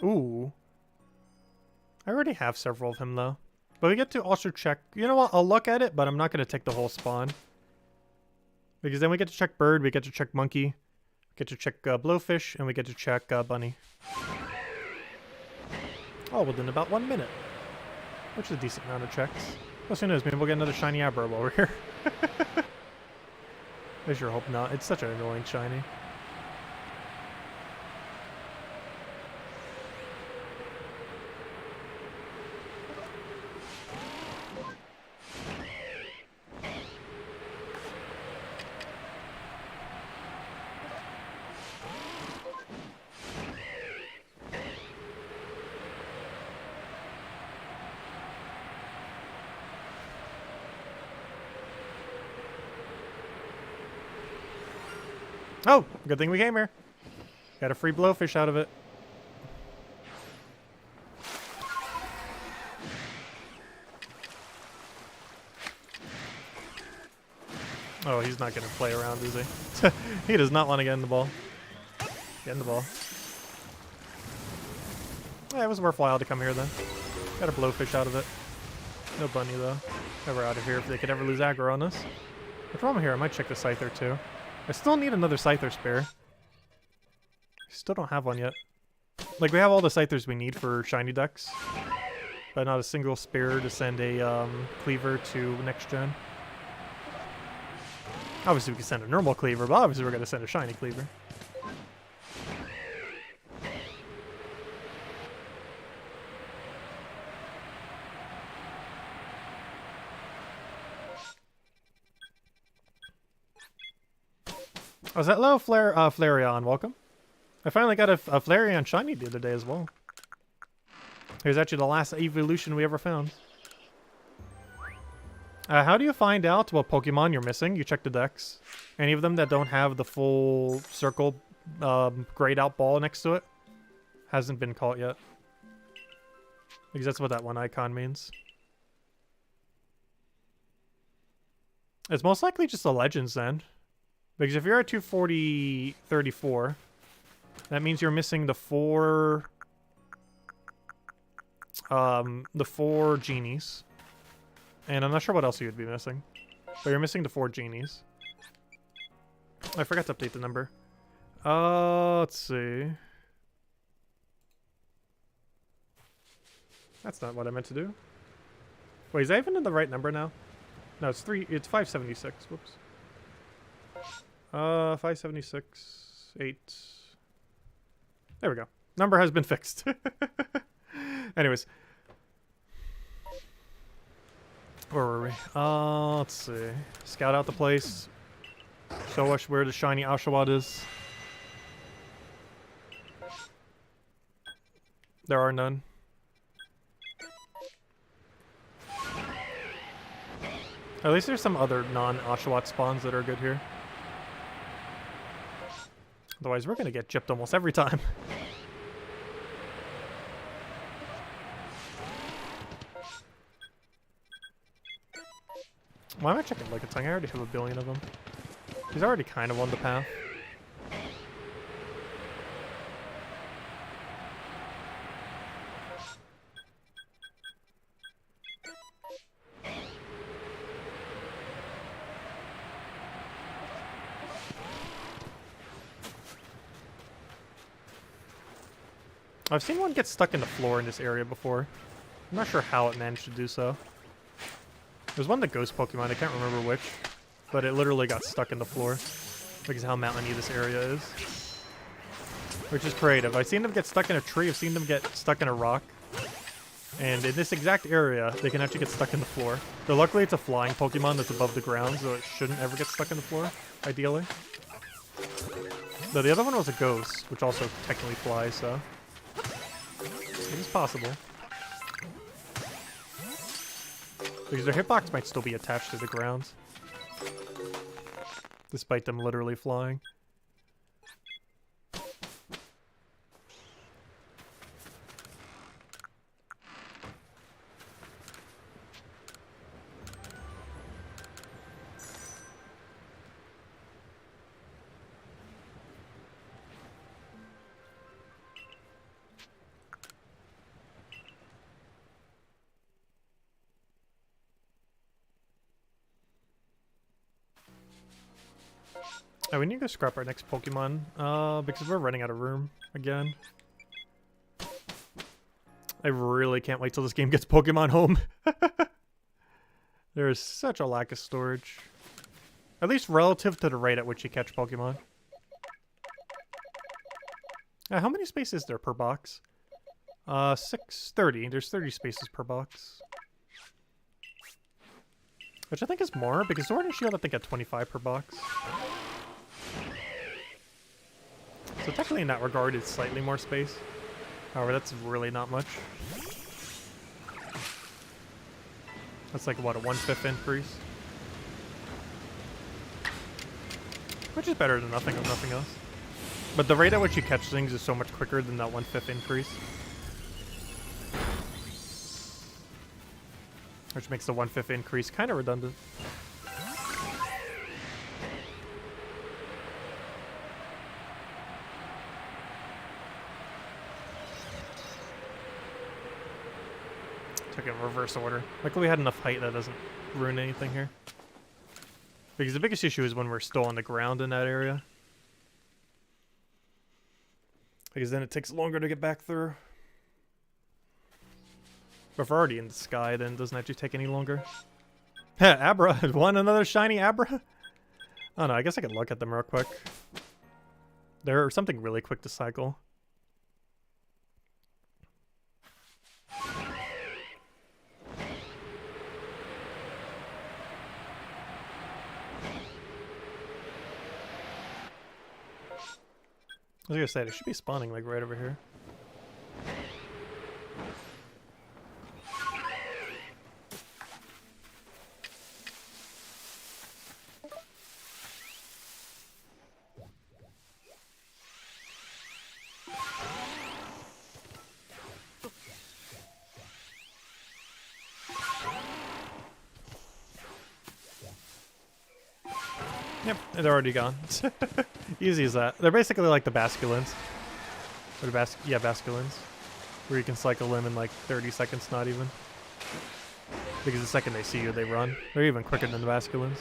Ooh. I already have several of him, though. But we get to also check... You know what? I'll look at it, but I'm not going to take the whole spawn. Because then we get to check bird, we get to check monkey, we get to check blowfish, and we get to check bunny. All within about 1 minute. Which is a decent amount of checks. Plus, who knows? Maybe we'll get another shiny Abra while we're here. I sure hope not. It's such an annoying shiny. Oh, good thing we came here. Got a free blowfish out of it. Oh, he's not going to play around, is he? He does not want to get in the ball. Get in the ball. Yeah, it was worthwhile to come here then. Got a blowfish out of it. No bunny though. Never out of here if they could ever lose aggro on us. If I'm here, I might check the Scyther too. I still need another Scyther spare. Still don't have one yet. Like, we have all the Scythers we need for shiny decks. but not a single spear to send a cleaver to next gen. Obviously, we can send a normal cleaver, but obviously we're going to send a shiny cleaver. Oh, is that low Flareon? Welcome. I finally got a Flareon shiny the other day as well. It was actually the last evolution we ever found. How do you find out what Pokemon you're missing? You check the decks. Any of them that don't have the full circle grayed out ball next to it hasn't been caught yet. Because that's what that one icon means. It's most likely just a Legends then. Because if you're at 240-34, that means you're missing the four genies. And I'm not sure what else you would be missing. But you're missing the 4 genies. I forgot to update the number. Let's see. That's not what I meant to do. Wait, is that even in the right number now? No, it's 576. Whoops. 576, 8. There we go. Number has been fixed. Anyways. Where were we? Let's see. Scout out the place. Show us where the shiny Oshawott is. There are none. At least there's some other non-Oshawott spawns that are good here. Otherwise, we're gonna get gypped almost every time. Why am I checking like a tongue? I already have a billion of them. He's already kind of on the path. I've seen one get stuck in the floor in this area before. I'm not sure how it managed to do so. There's one of the ghost Pokemon, I can't remember which, but it literally got stuck in the floor because of how mountainy this area is. Which is creative. I've seen them get stuck in a tree, I've seen them get stuck in a rock. And in this exact area, they can actually get stuck in the floor. Though luckily it's a flying Pokemon that's above the ground, so it shouldn't ever get stuck in the floor, ideally. Though the other one was a ghost, which also technically flies, so it is possible. Because their hitbox might still be attached to the ground. Despite them literally flying. Oh, we need to go scrap our next Pokemon, because we're running out of room again. I really can't wait till this game gets Pokemon home. There is such a lack of storage. At least relative to the rate at which you catch Pokemon. How many spaces is there per box? 630. There's 30 spaces per box. Which I think is more, because Sword and Shield I think at 25 per box. So technically in that regard it's slightly more space. However, that's really not much. That's like, what, a 1/5 increase? Which is better than nothing of nothing else. But the rate at which you catch things is so much quicker than that 1/5 increase. Which makes the 1/5 increase kind of redundant. Took it in reverse order. Luckily we had enough height that doesn't ruin anything here. Because the biggest issue is when we're still on the ground in that area. Because then it takes longer to get back through. But if we're already in the sky, then it doesn't actually take any longer. Abra, want another shiny Abra? Oh no, I guess I could look at them real quick. They're something really quick to cycle. I was gonna say, they should be spawning like right over here. Yep, they're already gone. Easy as that. They're basically like the Basculins. Or yeah, Basculins. Where you can cycle in like 30 seconds, not even. Because the second they see you, they run. They're even quicker than the Basculins.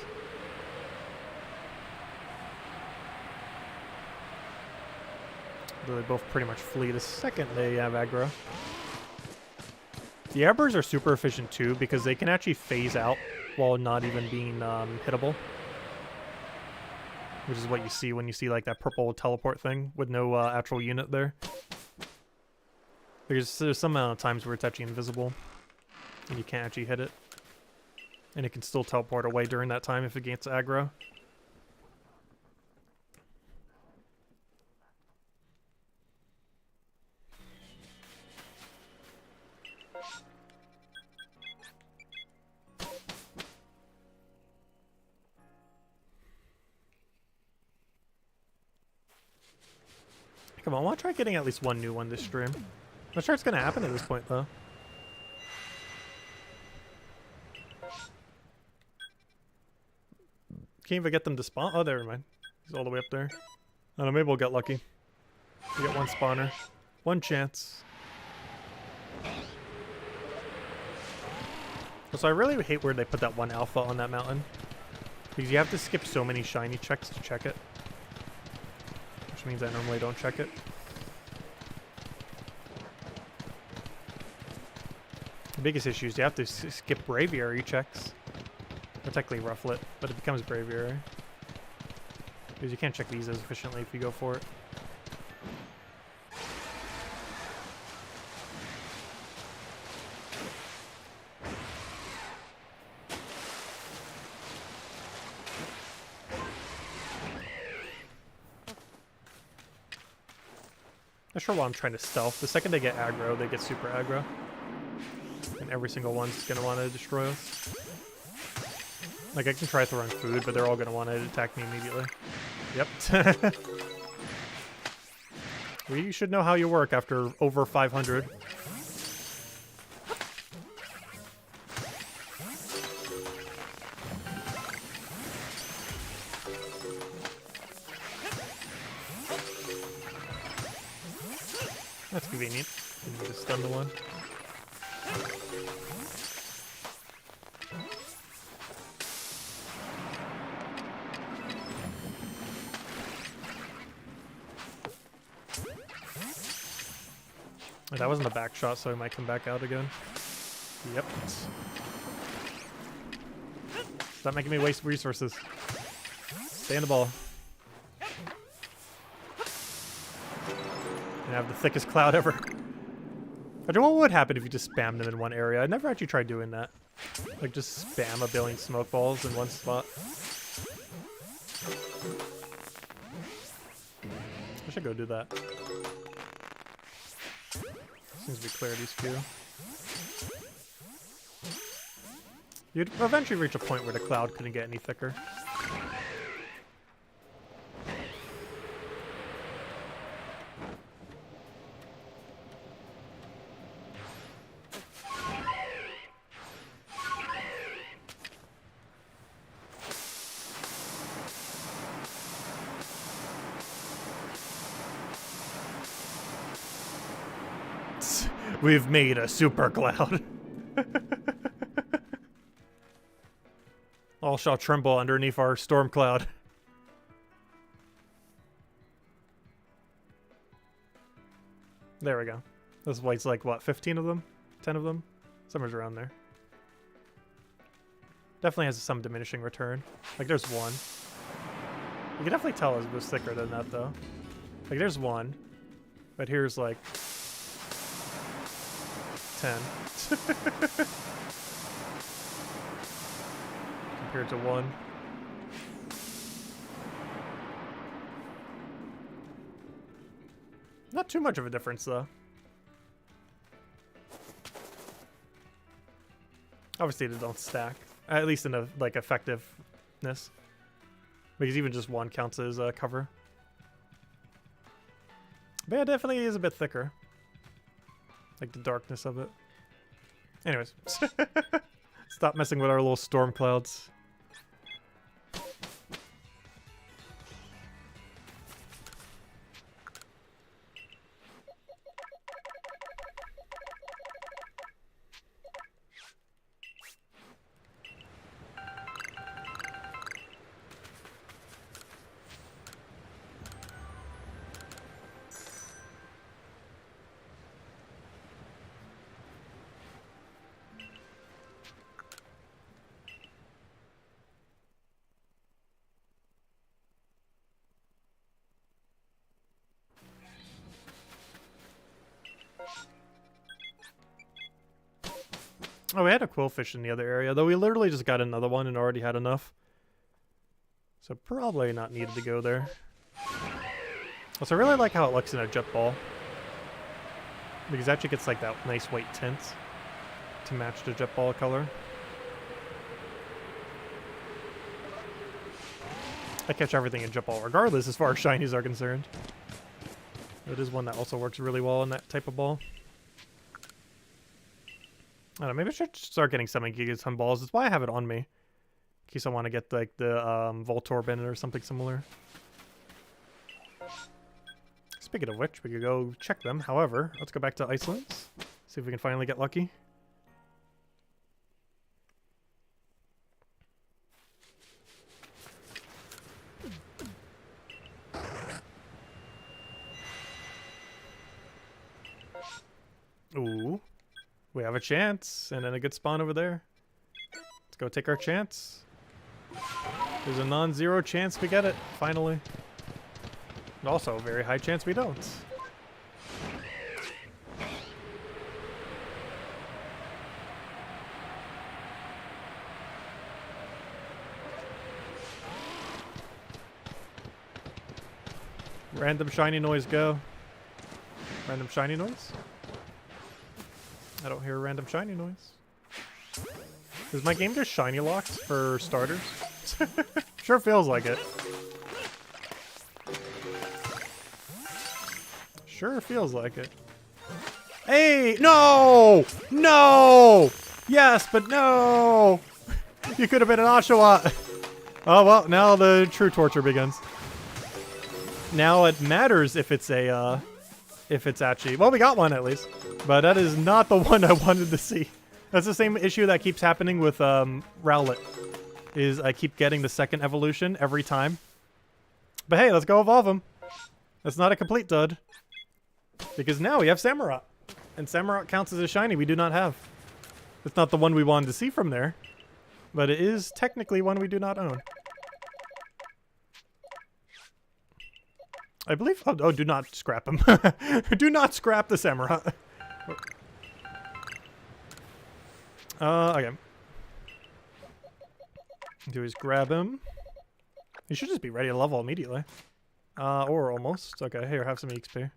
They both pretty much flee the second they have aggro. The Abbers are super efficient too, because they can actually phase out while not even being hittable. Which is what you see when you see like that purple teleport thing with no actual unit there. There's some amount of times where it's actually invisible and you can't actually hit it. And it can still teleport away during that time if it gains aggro. Come on, I want to try getting at least one new one this stream. I'm not sure it's going to happen at this point, though. Can't even get them to spawn. Oh, never mind. He's all the way up there. I don't know, maybe we'll get lucky. We get one spawner. One chance. So I really hate where they put that one alpha on that mountain. Because you have to skip so many shiny checks to check it. Which means I normally don't check it. The biggest issue is you have to skip Braviary checks. Or technically Rufflet, but it becomes Braviary. Because you can't check these as efficiently if you go for it. Not sure why I'm trying to stealth. The second they get aggro, they get super aggro. And every single one's gonna want to destroy us. Like, I can try throwing food, but they're all gonna want to attack me immediately. Yep. We should know how you work after over 500. That's convenient. Didn't need to stun the one. That wasn't a back shot, so he might come back out again. Yep. Stop making me waste resources. Stay in the ball. And have the thickest cloud ever. I don't know what would happen if you just spammed them in one area. I never actually tried doing that. Like, just spam a billion smoke balls in one spot. I should go do that. Seems to be Clarity's queue. You'd eventually reach a point where the cloud couldn't get any thicker. We've made a super cloud. All shall tremble underneath our storm cloud. There we go. This white's like, what, 15 of them? 10 of them? Somewhere's around there. Definitely has some diminishing return. Like, there's one. You can definitely tell it was thicker than that, though. Like, there's one. But here's, like, 10. Compared to 1. Not too much of a difference, though. Obviously, they don't stack. At least in a, like, effectiveness. Because even just one counts as cover. But yeah, it definitely is a bit thicker. Like the darkness of it. Anyways. Stop messing with our little storm clouds. Oh, we had a quillfish in the other area, though we literally just got another one and already had enough. So probably not needed to go there. Also, I really like how it looks in a jet ball. Because it actually gets like that nice white tint to match the jet ball color. I catch everything in jet ball regardless as far as shinies are concerned. It is one that also works really well in that type of ball. I don't know, maybe I should start getting some Giga balls. That's why I have it on me. In case I want to get like the Voltorb in it or something similar. Speaking of which, we could go check them. However, let's go back to Iceland. See if we can finally get lucky. Ooh. We have a chance, and then a good spawn over there. Let's go take our chance. There's a non-zero chance we get it, finally. And also a very high chance we don't. Random shiny noise go. Random shiny noise? I don't hear a random shiny noise. Is my game just shiny locked for starters? Sure feels like it. Sure feels like it. Hey! No! No! Yes, but no! You could have been an Oshawott. Oh well, now the true torture begins. Now it matters if it's a, if it's actually... Well, we got one at least. But that is not the one I wanted to see. That's the same issue that keeps happening with Rowlet. Is I keep getting the second evolution every time. But hey, let's go evolve him. That's not a complete dud. Because now we have Samurott. And Samurott counts as a shiny we do not have. It's not the one we wanted to see from there. But it is technically one we do not own. I believe... Oh, do not scrap him. Do not scrap the Samurott. Okay. Do is grab him. He should just be ready to level immediately. Or almost. Okay, here, have some XP.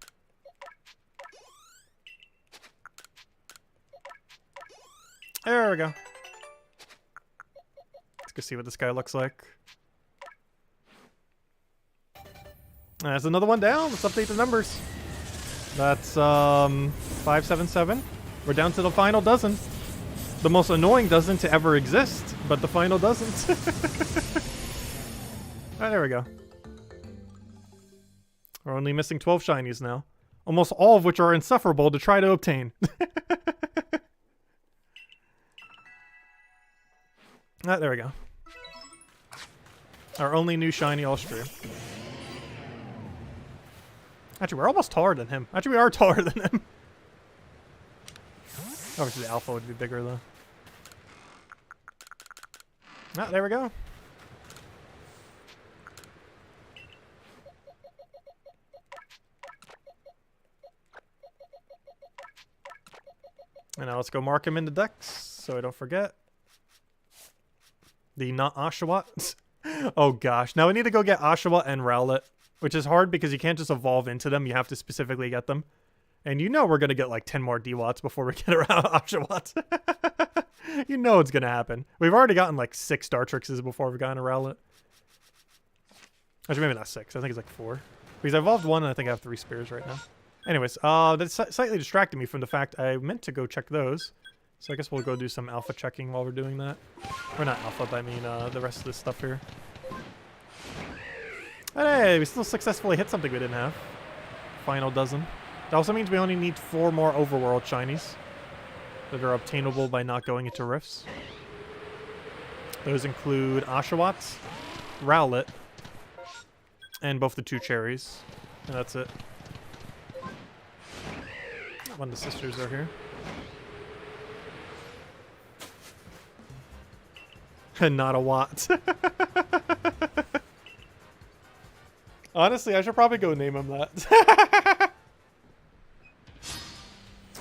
There we go. Let's go see what this guy looks like. That's another one down. Let's update the numbers. That's 577. We're down to the final dozen. The most annoying dozen to ever exist, but the final doesn't. Alright, there we go. We're only missing 12 shinies now. Almost all of which are insufferable to try to obtain. Alright, there we go. Our only new shiny all stream. Actually, we're almost taller than him. Actually, we are taller than him. Obviously, the alpha would be bigger, though. Ah, there we go. And now let's go mark him in the decks, so I don't forget. The not Oshawott. Oh gosh. Now we need to go get Oshawott and Rowlet, which is hard because you can't just evolve into them. You have to specifically get them. And you know we're going to get like 10 more D-Watts before we get around Oshawott. You know it's going to happen. We've already gotten like 6 Dartrixes before we've gotten a Rowlet. Actually, maybe not 6. I think it's like 4. Because I evolved 1 and I think I have 3 Spears right now. Anyways, that slightly distracted me from the fact I meant to go check those. So I guess we'll go do some alpha checking while we're doing that. Or not alpha, but I mean the rest of this stuff here. But hey, we still successfully hit something we didn't have. Final dozen. That also means we only need 4 more overworld shinies that are obtainable by not going into rifts. Those include Oshawott, Rowlet, and both the 2 cherries. And that's it. One of the sisters are here. And not a Watt. Honestly, I should probably go name him that.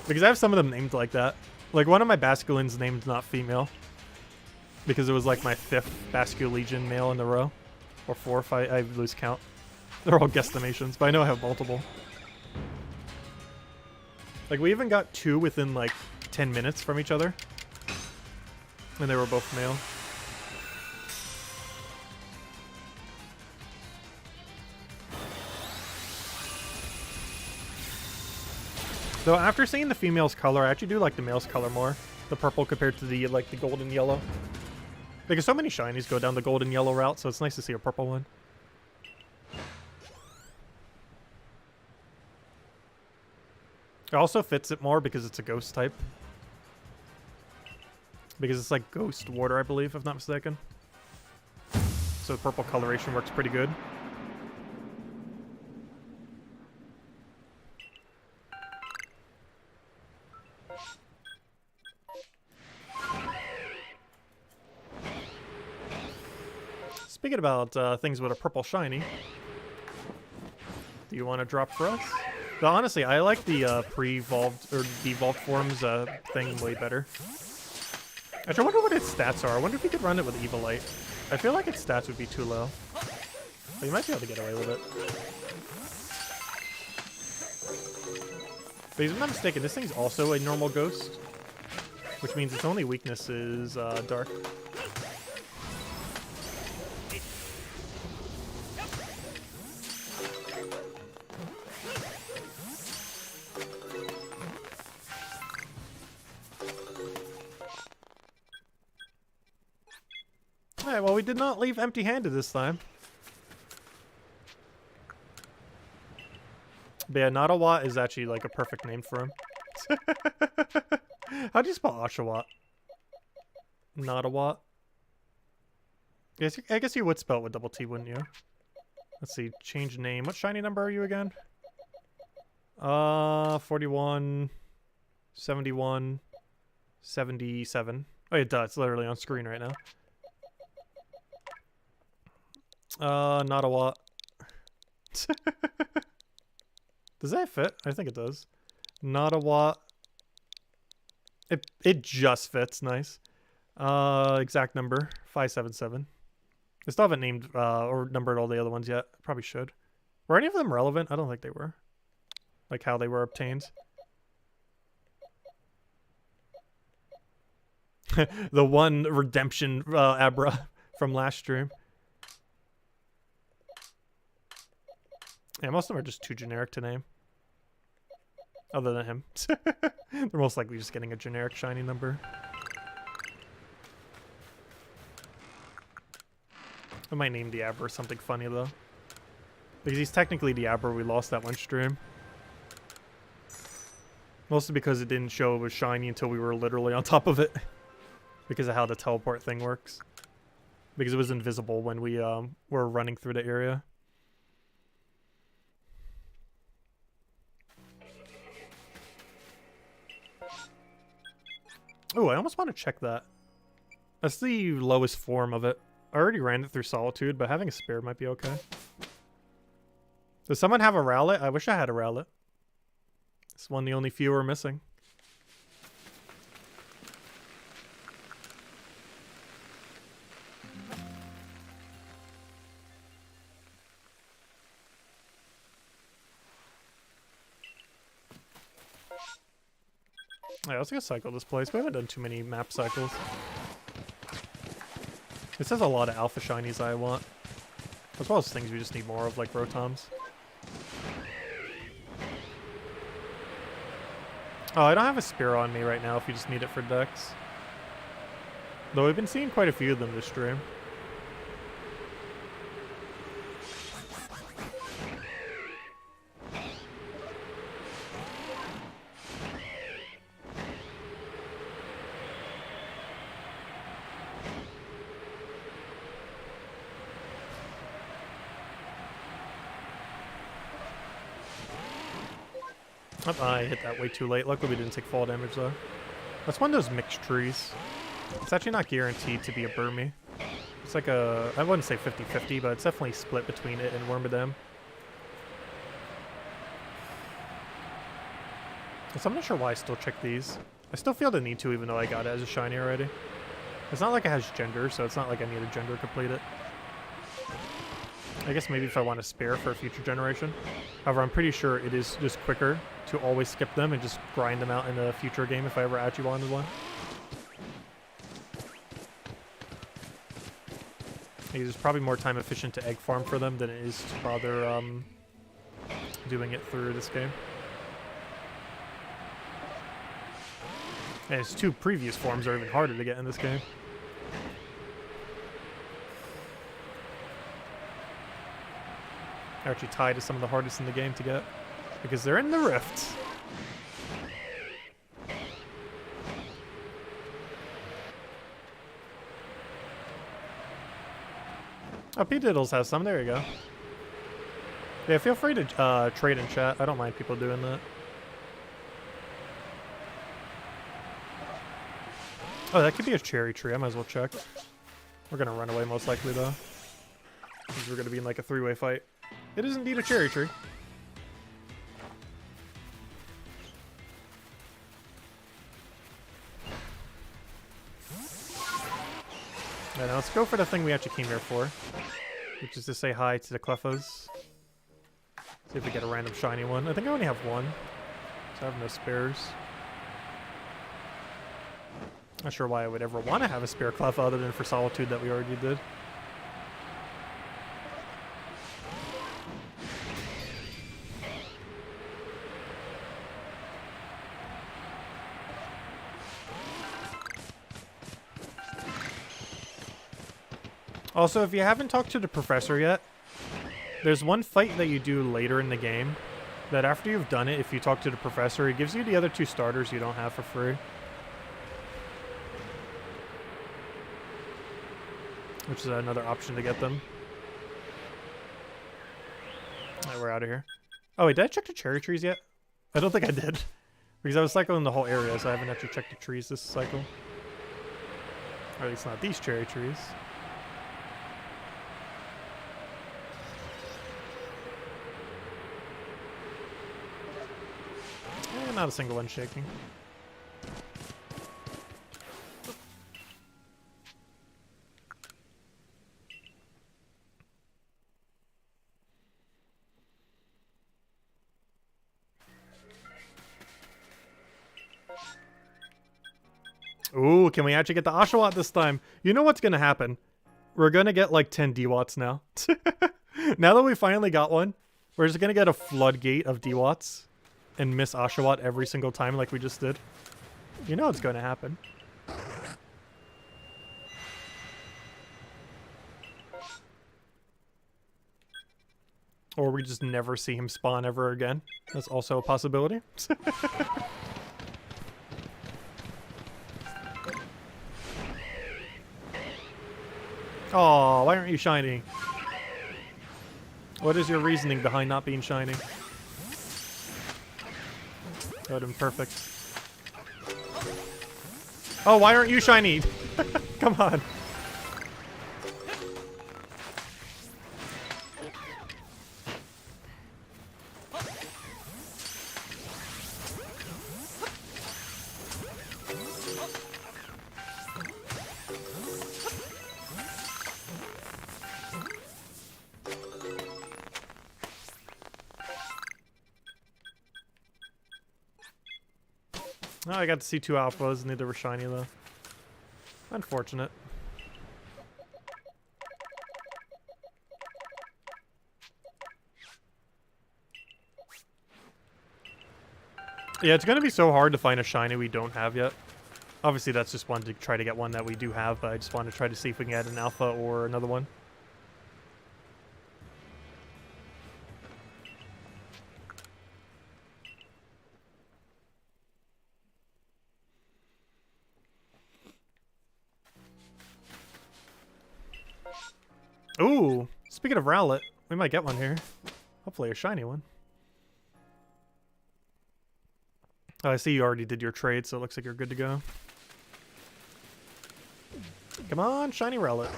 Because I have some of them named like that. Like one of my Basculins named not female. Because it was like my 5th Basculegion male in a row. Or 4 if I lose count. They're all guesstimations, but I know I have multiple. Like we even got 2 within like 10 minutes from each other. And they were both male. Though after seeing the female's color, I actually do like the male's color more. The purple compared to the like the golden yellow. Because so many shinies go down the golden yellow route, so it's nice to see a purple one. It also fits it more because it's a ghost type. Because it's like ghost water, I believe, if I'm not mistaken. So the purple coloration works pretty good. Speaking about things with a purple shiny, do you want to drop for us? But honestly, I like the pre-evolved or devolved forms thing way better. Actually, I wonder what its stats are. I wonder if you could run it with Evilite. I feel like its stats would be too low. But you might be able to get away with it. But if I'm not mistaken, this thing's also a normal ghost. Which means its only weakness is dark. Alright, well we did not leave empty-handed this time. But yeah, Nottawatt is actually like a perfect name for him. How do you spell Oshawott? Nottawatt? Yes, I guess you would spell it with double T, wouldn't you? Let's see, change name. What shiny number are you again? 41, 71, 77. Oh, it does. It's literally on screen right now. Nottawatt. Does that fit? I think it does. Nottawatt. It just fits. Nice. Exact number 577. I still haven't named or numbered all the other ones yet. Probably should. Were any of them relevant? I don't think they were. Like how they were obtained. The one redemption Abra from last stream. Yeah, most of them are just too generic to name. Other than him. They're most likely just getting a generic shiny number. I might name Diabra something funny though. Because he's technically Diabra we lost that one stream. Mostly because it didn't show it was shiny until we were literally on top of it. Because of how the teleport thing works. Because it was invisible when we were running through the area. Oh, I almost want to check that. That's the lowest form of it. I already ran it through Solitude, but having a spear might be okay. Does someone have a Rowlet? I wish I had a Rowlet. It's one of the only few we're missing. Yeah, let's go cycle this place. We haven't done too many map cycles. This has a lot of alpha shinies I want. As well as things we just need more of, like Rotoms. Oh, I don't have a spear on me right now if you just need it for Dex. Though we've been seeing quite a few of them this stream. Oh, I hit that way too late. Luckily we didn't take fall damage though. That's one of those mixed trees. It's actually not guaranteed to be a Burmy. It's like a, I wouldn't say 50-50, but it's definitely split between it and Wormadam. So I'm not sure why I still check these. I still feel the need to, even though I got it as a shiny already. It's not like it has gender, so it's not like I need a gender to complete it. I guess maybe if I want a spare for a future generation. However, I'm pretty sure it is just quicker to always skip them and just grind them out in a future game if I ever actually wanted one. Because it's probably more time efficient to egg farm for them than it is to bother doing it through this game. And its two previous forms are even harder to get in this game. They're actually tied to some of the hardest in the game to get, because they're in the Rift. Oh, P-Diddles has some. There you go. Yeah, feel free to trade in chat. I don't mind people doing that. Oh, that could be a cherry tree. I might as well check. We're gonna run away most likely though, because we're gonna be in like a three-way fight. It is indeed a cherry tree. And now let's go for the thing we actually came here for, which is to say hi to the Clefos. See if we get a random shiny one. I think I only have one, so I have no spares. Not sure why I would ever want to have a spare Cleffa other than for Solitude that we already did. Also, if you haven't talked to the professor yet, there's one fight that you do later in the game that after you've done it, if you talk to the professor, he gives you the other two starters you don't have for free. Which is another option to get them. Alright, we're out of here. Oh wait, did I check the cherry trees yet? I don't think I did. Because I was cycling the whole area, so I haven't actually checked the trees this cycle. Or at least not these cherry trees. Not a single one shaking. Ooh, can we actually get the Oshawott this time? You know what's gonna happen? We're gonna get like 10 D-Watts now. Now that we finally got one, we're just gonna get a floodgate of D-Watts and miss Oshawott every single time like we just did. You know it's going to happen. Or we just never see him spawn ever again. That's also a possibility. Aw, why aren't you shiny? What is your reasoning behind not being shiny? That would have been perfect. Oh, why aren't you shiny? Come on. Oh, I got to see 2 alphas, neither were shiny though. Unfortunate. Yeah, it's gonna be so hard to find a shiny we don't have yet. Obviously, that's just one to try to get one that we do have, but I just want to try to see if we can get an alpha or another one. Ooh, speaking of Rowlet, we might get one here. Hopefully a shiny one. Oh, I see you already did your trade, so it looks like you're good to go. Come on, shiny Rowlet.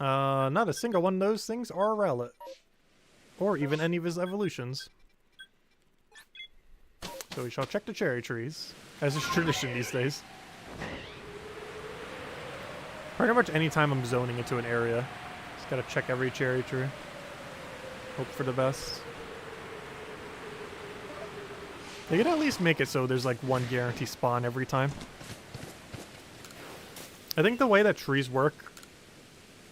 Not a single one of those things are a Rowlet. Or even any of his evolutions. So we shall check the cherry trees, as is tradition these days. Pretty much anytime I'm zoning into an area, just gotta check every cherry tree. Hope for the best. They could at least make it so there's like one guarantee spawn every time. I think the way that trees work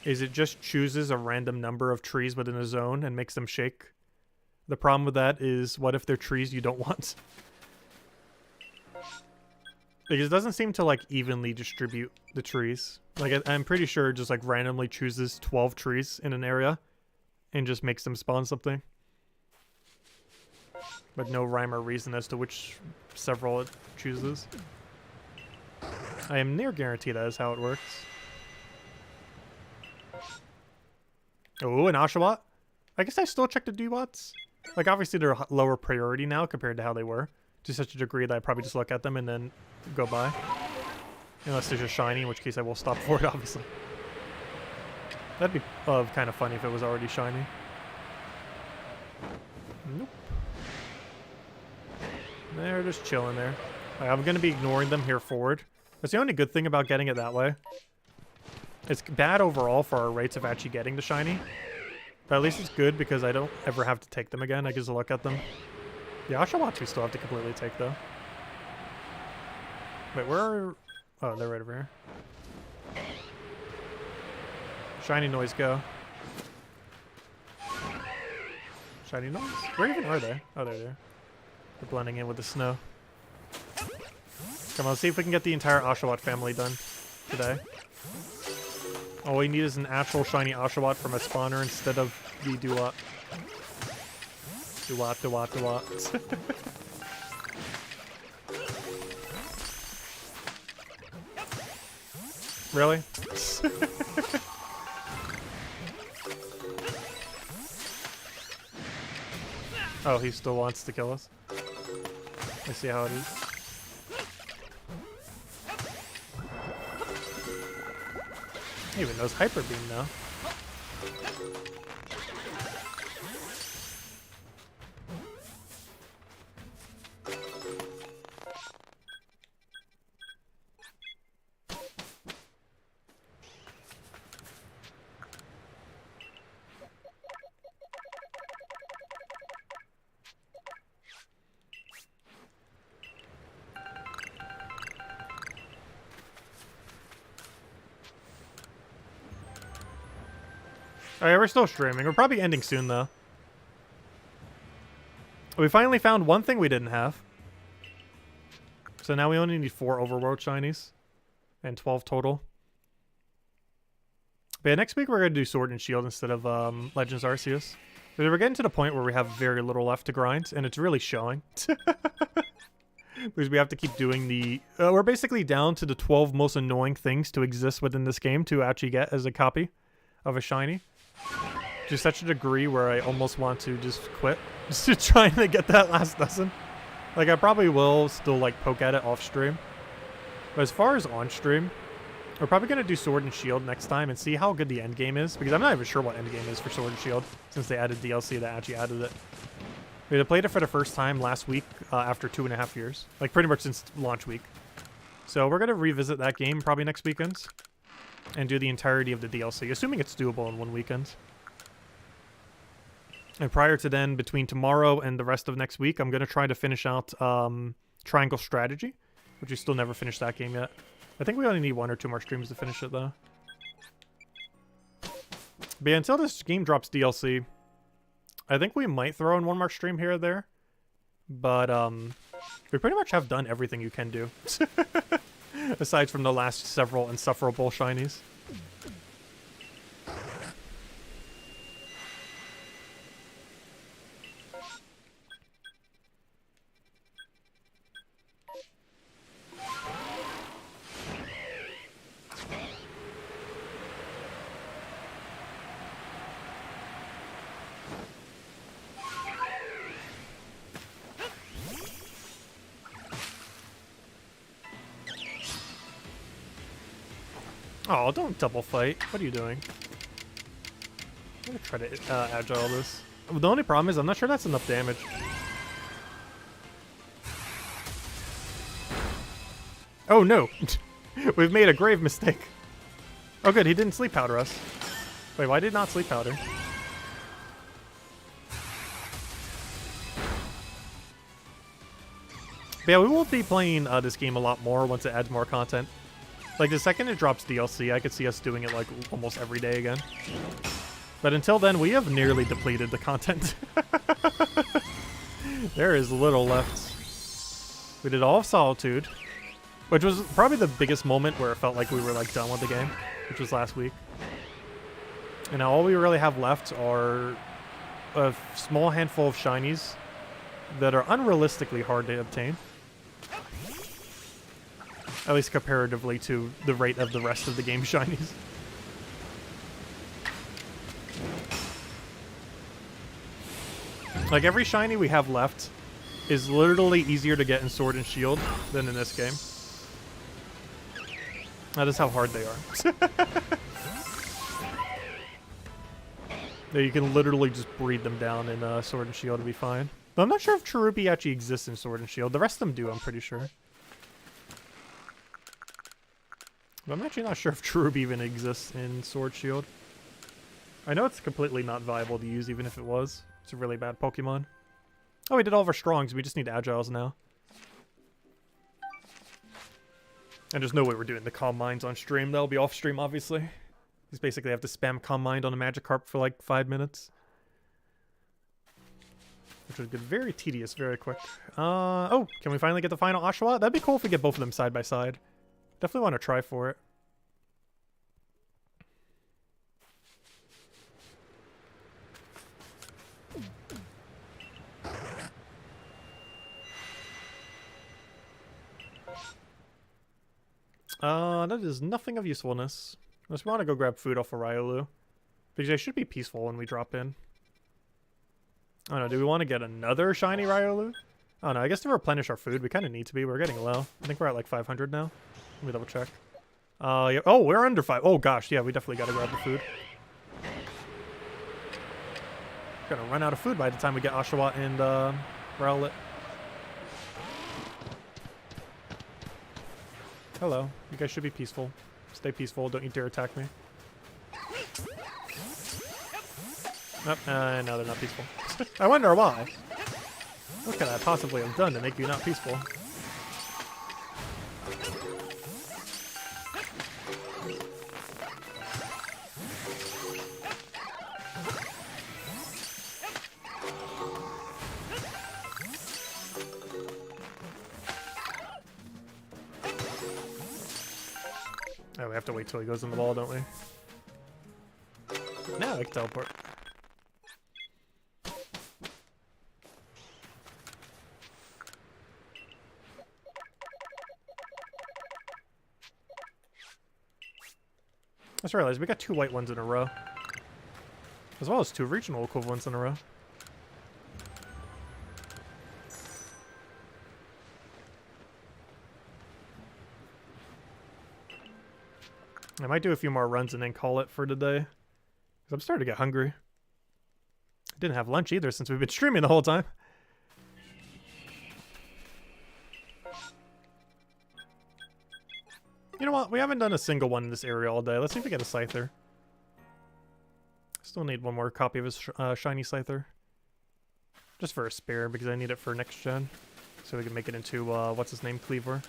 is it just chooses a random number of trees within a zone and makes them shake. The problem with that is, what if they're trees you don't want? Because it doesn't seem to like evenly distribute the trees. Like I'm pretty sure it just like randomly chooses 12 trees in an area and just makes them spawn something. But no rhyme or reason as to which several it chooses. I am near guaranteed that is how it works. Oh, an Oshawott? I guess I still check the Dewatts. Like obviously they're lower priority now compared to how they were. To such a degree that I probably just look at them and then go by. Unless they're just shiny, in which case I will stop for it, obviously. That'd be kind of funny if it was already shiny. Nope. They're just chilling there. I'm going to be ignoring them here forward. That's the only good thing about getting it that way. It's bad overall for our rates of actually getting the shiny. But at least it's good because I don't ever have to take them again. I just look at them. The Oshawott we still have to completely take, though. Wait, where are... Oh, they're right over here. Shiny noise, go. Shiny noise? Where even are they? Oh, they're there. They're blending in with the snow. Come on, let's see if we can get the entire Oshawott family done today. All we need is an actual shiny Oshawott from a spawner instead of the Dewott. Dewott. Really? Oh, he still wants to kill us. I see how it is. He even knows Hyper Beam now. Alright, we're still streaming. We're probably ending soon, though. We finally found one thing we didn't have. So now we only need 4 overworld shinies. And 12 total. But yeah, next week we're going to do Sword and Shield instead of Legends Arceus. Because we're getting to the point where we have very little left to grind. And it's really showing. Because we have to keep doing the... we're basically down to the 12 most annoying things to exist within this game to actually get as a copy of a shiny. To such a degree where I almost want to just quit. Just to try to get that last lesson. Like, I probably will still, like, poke at it off stream. But as far as on stream, we're probably going to do Sword and Shield next time and see how good the end game is. Because I'm not even sure what end game is for Sword and Shield, since they added DLC that actually added it. We had played it for the first time last week after 2.5 years. Like, pretty much since launch week. So we're going to revisit that game probably next weekend. And do the entirety of the DLC, assuming it's doable in one weekend. And prior to then, between tomorrow and the rest of next week, I'm going to try to finish out Triangle Strategy, which we still never finished that game yet. I think we only need 1 or 2 more streams to finish it, though. But yeah, until this game drops DLC, I think we might throw in 1 more stream here or there. But we pretty much have done everything you can do. Aside from the last several insufferable shinies. Oh, don't double fight. What are you doing? I'm gonna try to agile this. The only problem is I'm not sure that's enough damage. Oh no! We've made a grave mistake. Oh good, he didn't sleep powder us. Wait, why did not sleep powder? But yeah, we will be playing this game a lot more once it adds more content. Like, the second it drops DLC, I could see us doing it, like, almost every day again. But until then, we have nearly depleted the content. There is little left. We did all of Solitude, which was probably the biggest moment where it felt like we were, like, done with the game, which was last week. And now all we really have left are a small handful of shinies that are unrealistically hard to obtain. At least comparatively to the rate of the rest of the game shinies. Like, every shiny we have left is literally easier to get in Sword and Shield than in this game. That is how hard they are. You can literally just breed them down in Sword and Shield to be fine. But I'm not sure if Cherubi actually exists in Sword and Shield. The rest of them do, I'm pretty sure. But I'm actually not sure if Cherubi even exists in Sword Shield. I know it's completely not viable to use even if it was. It's a really bad Pokemon. Oh, we did all of our Strongs. We just need Agiles now. And there's no way we're doing the Calm Minds on stream. That'll be off stream, obviously. Just basically have to spam Calm Mind on a Magikarp for like 5 minutes. Which would get very tedious very quick. Oh, can we finally get the final Oshawott? That'd be cool if we get both of them side by side. Definitely want to try for it. That is nothing of usefulness. Unless we want to go grab food off of Riolu. Because they should be peaceful when we drop in. I don't know, do we want to get another shiny Riolu? Oh no, I guess to replenish our food, we kind of need to be. We're getting low. I think we're at like 500 now. Let me double check. Yeah. Oh, we're under 5. Oh gosh, yeah, we definitely got to grab the food. We're gonna run out of food by the time we get Oshawott and Rowlet. Hello. You guys should be peaceful. Stay peaceful. Don't you dare attack me. Nope. No, they're not peaceful. I wonder why. What could I possibly have done to make you not peaceful? Oh, we have to wait till he goes in the ball, don't we? Now I can teleport. I just realized we got 2 white ones in a row. As well as 2 regional equivalents in a row. I might do a few more runs and then call it for today. Because I'm starting to get hungry. Didn't have lunch either since we've been streaming the whole time. You know what? We haven't done a single one in this area all day. Let's see if we get a Scyther. Still need one more copy of his shiny Scyther. Just for a spare, because I need it for next gen. So we can make it into, what's his name, Cleaver.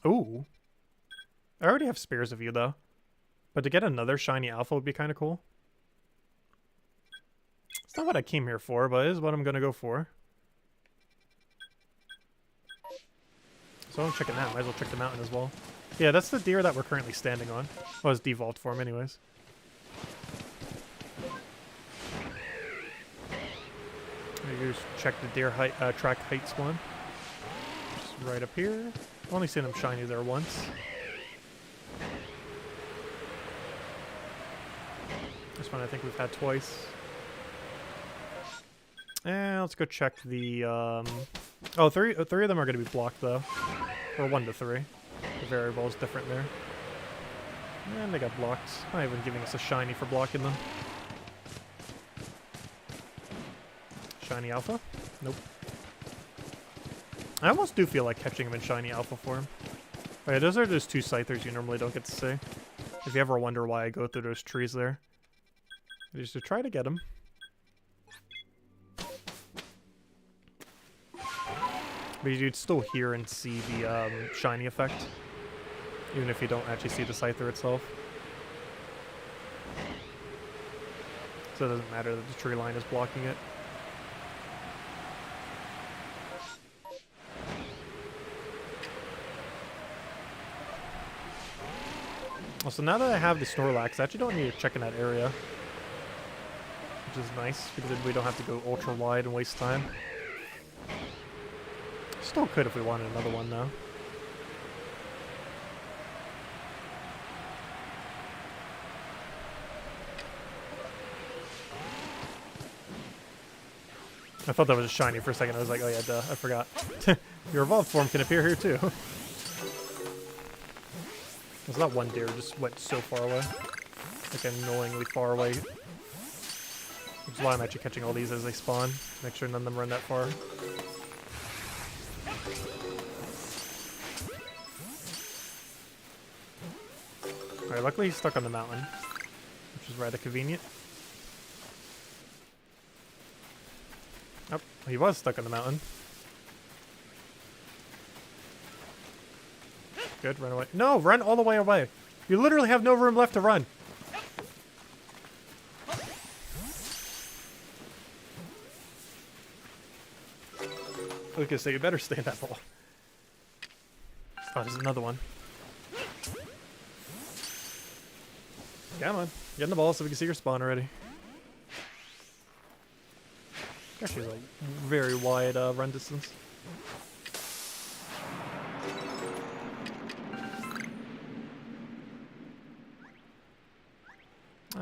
Ooh. I already have spares of you, though. But to get another shiny alpha would be kind of cool. It's not what I came here for, but it is what I'm going to go for. So I'm checking that. Might as well check the mountain as well. Yeah, that's the deer that we're currently standing on. Well, it's default form anyways. Maybe just check the deer height, track heights one. Just right up here. I've only seen them shiny there once. This one I think we've had twice. And let's go check the, oh, three of them are going to be blocked, though. Or 1 to 3. The variable is different there. And they got blocked. Not even giving us a shiny for blocking them. Shiny alpha? Nope. I almost do feel like catching him in shiny alpha form. Oh yeah, those are those 2 Scythers you normally don't get to see. If you ever wonder why I go through those trees there. Just to try to get them. But you'd still hear and see the shiny effect. Even if you don't actually see the Scyther itself. So it doesn't matter that the tree line is blocking it. Also, now that I have the Snorlax, I actually don't need to check in that area. Which is nice, because then we don't have to go ultra wide and waste time. Still could if we wanted another one, though. I thought that was a shiny for a second. I was like, oh yeah, duh, I forgot. Your evolved form can appear here, too. There's not one deer, just went so far away. Like annoyingly far away. Which is why I'm actually catching all these as they spawn. Make sure none of them run that far. Alright, luckily he's stuck on the mountain. Which is rather convenient. Oh, he was stuck on the mountain. Good, run away. No, run all the way away. You literally have no room left to run. I was gonna say, you better stay in that ball. Oh, there's another one. Come on, get in the ball so we can see your spawn already. Actually, like very wide run distance.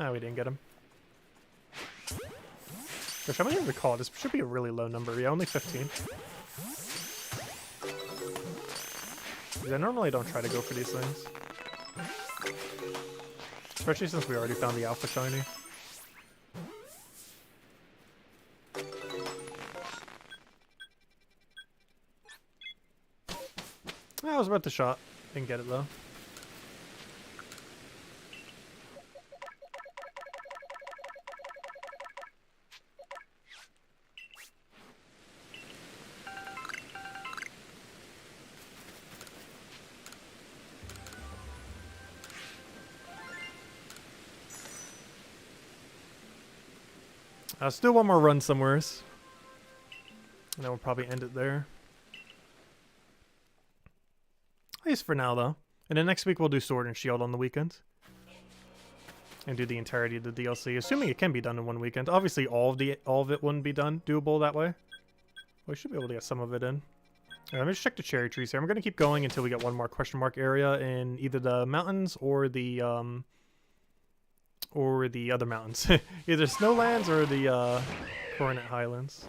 Ah, we didn't get him. Gosh, how many recall? This should be a really low number. Yeah, only 15. I normally don't try to go for these things. Especially since we already found the alpha shiny. I was about to shot. Didn't get it though. Still one more run somewheres. And then we'll probably end it there. At least for now, though. And then next week we'll do Sword and Shield on the weekends. And do the entirety of the DLC, assuming it can be done in one weekend. Obviously, all of it wouldn't be done doable that way. Well, we should be able to get some of it in. Alright, let me just check the cherry trees here. I'm going to keep going until we get one more question mark area in either the mountains or the other mountains. Either Snowlands or the Coronet Highlands.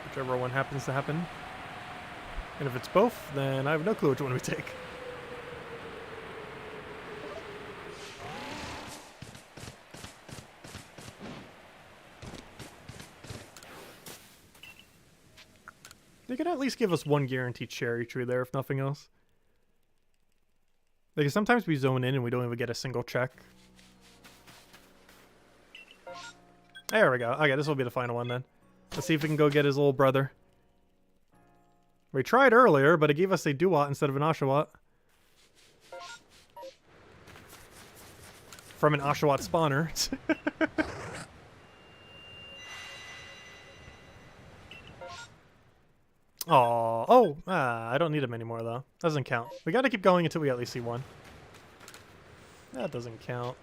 whichever one happens to happen. And if it's both, then I have no clue which one we take. They could at least give us one guaranteed cherry tree there, if nothing else. Because sometimes we zone in and we don't even get a single check. There we go. Okay, this will be the final one then. Let's see if we can go get his little brother. We tried earlier, but it gave us a Duat instead of an Oshawott. From an Oshawott spawner. I don't need him anymore though. Doesn't count. We gotta keep going until we at least see one. That doesn't count.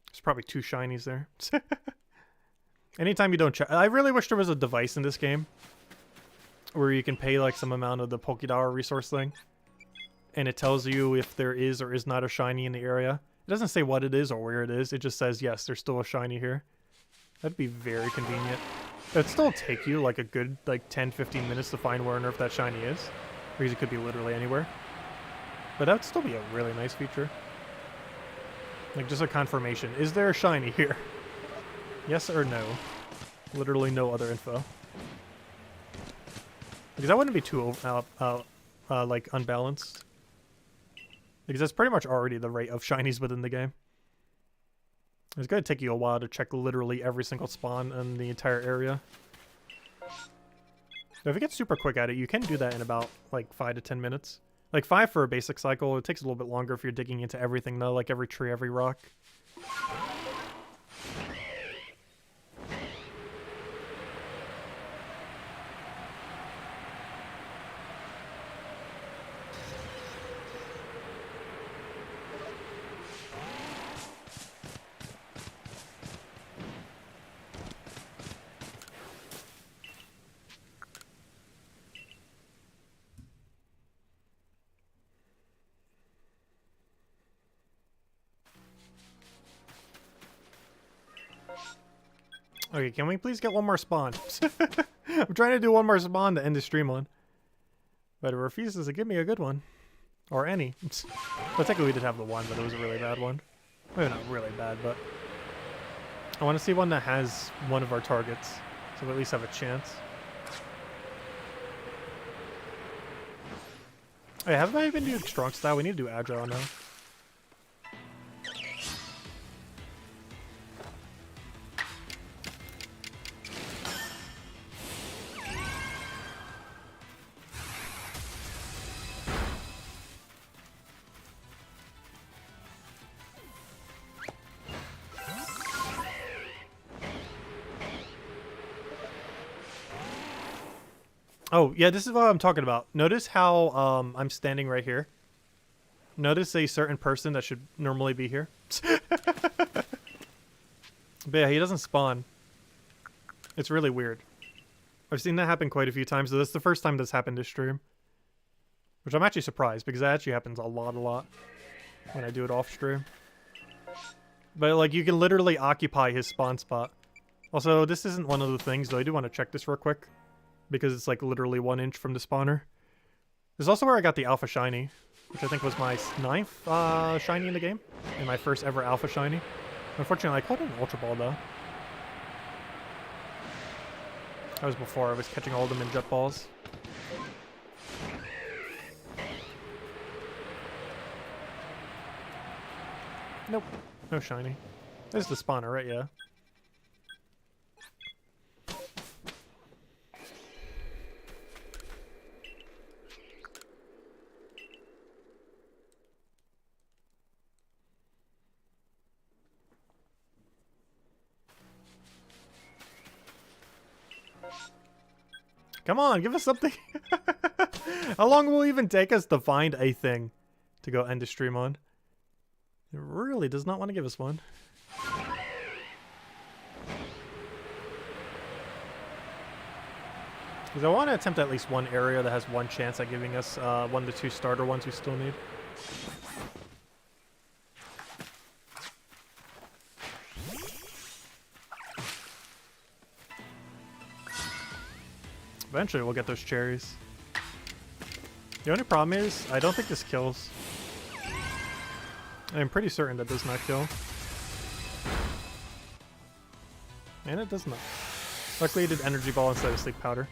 There's probably 2 shinies there. Anytime you don't check. I really wish there was a device in this game where you can pay like some amount of the Pokédollar resource thing, and it tells you if there is or is not a shiny in the area. It doesn't say what it is or where it is. It just says, yes, there's still a shiny here. That'd be very convenient. It'd still take you like a good 10-15 minutes to find where on earth that shiny is, because it could be literally anywhere. But that would still be a really nice feature. Like just a confirmation. Is there a shiny here? Yes or no? Literally no other info. Because that wouldn't be too like unbalanced. Because that's pretty much already the rate of shinies within the game. It's going to take you a while to check literally every single spawn in the entire area. But if you get super quick at it, you can do that in about like 5 to 10 minutes. Like 5 for a basic cycle. It takes a little bit longer if you're digging into everything though, like every tree, every rock. Okay, can we please get one more spawn? I'm trying to do one more spawn to end the stream on. But it refuses to give me a good one. Or any. Well, technically we did have the one, but it was a really bad one. Maybe not really bad, but... I want to see one that has one of our targets. So we at least have a chance. Hey, haven't I been doing strong style? We need to do agile now. Oh, yeah, this is what I'm talking about. Notice how I'm standing right here. Notice a certain person that should normally be here. But yeah, he doesn't spawn. It's really weird. I've seen that happen quite a few times, so that's the first time this happened this stream. Which I'm actually surprised, because that actually happens a lot when I do it off stream. But like, you can literally occupy his spawn spot. Also, this isn't one of the things, though I do want to check this real quick. Because it's like literally 1 inch from the spawner. This is also where I got the alpha shiny, which I think was my 9th shiny in the game, and my first ever alpha shiny. Unfortunately, I caught an ultra ball though. That was before I was catching all of them in jet balls. Nope, no shiny. This is the spawner, right? Yeah. Come on, give us something. How long will it even take us to find a thing to go end the stream on? It really does not want to give us one. Because I want to attempt at least one area that has one chance at giving us 1 to 2 starter ones we still need. Eventually we'll get those cherries. The only problem is, I don't think this kills. I'm pretty certain that does not kill. And it does not. Luckily it did energy ball instead of sleep powder.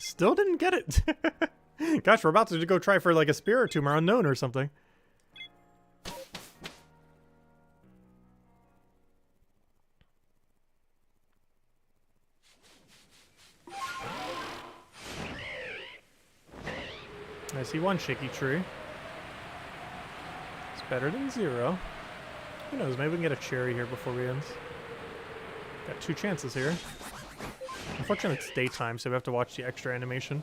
Still didn't get it. Gosh, we're about to go try for like a Spiritomb or Unknown or something. I see one shaky tree. It's better than 0. Who knows, maybe we can get a cherry here before we end. Got 2 chances here. Unfortunately, it's daytime, so we have to watch the extra animation.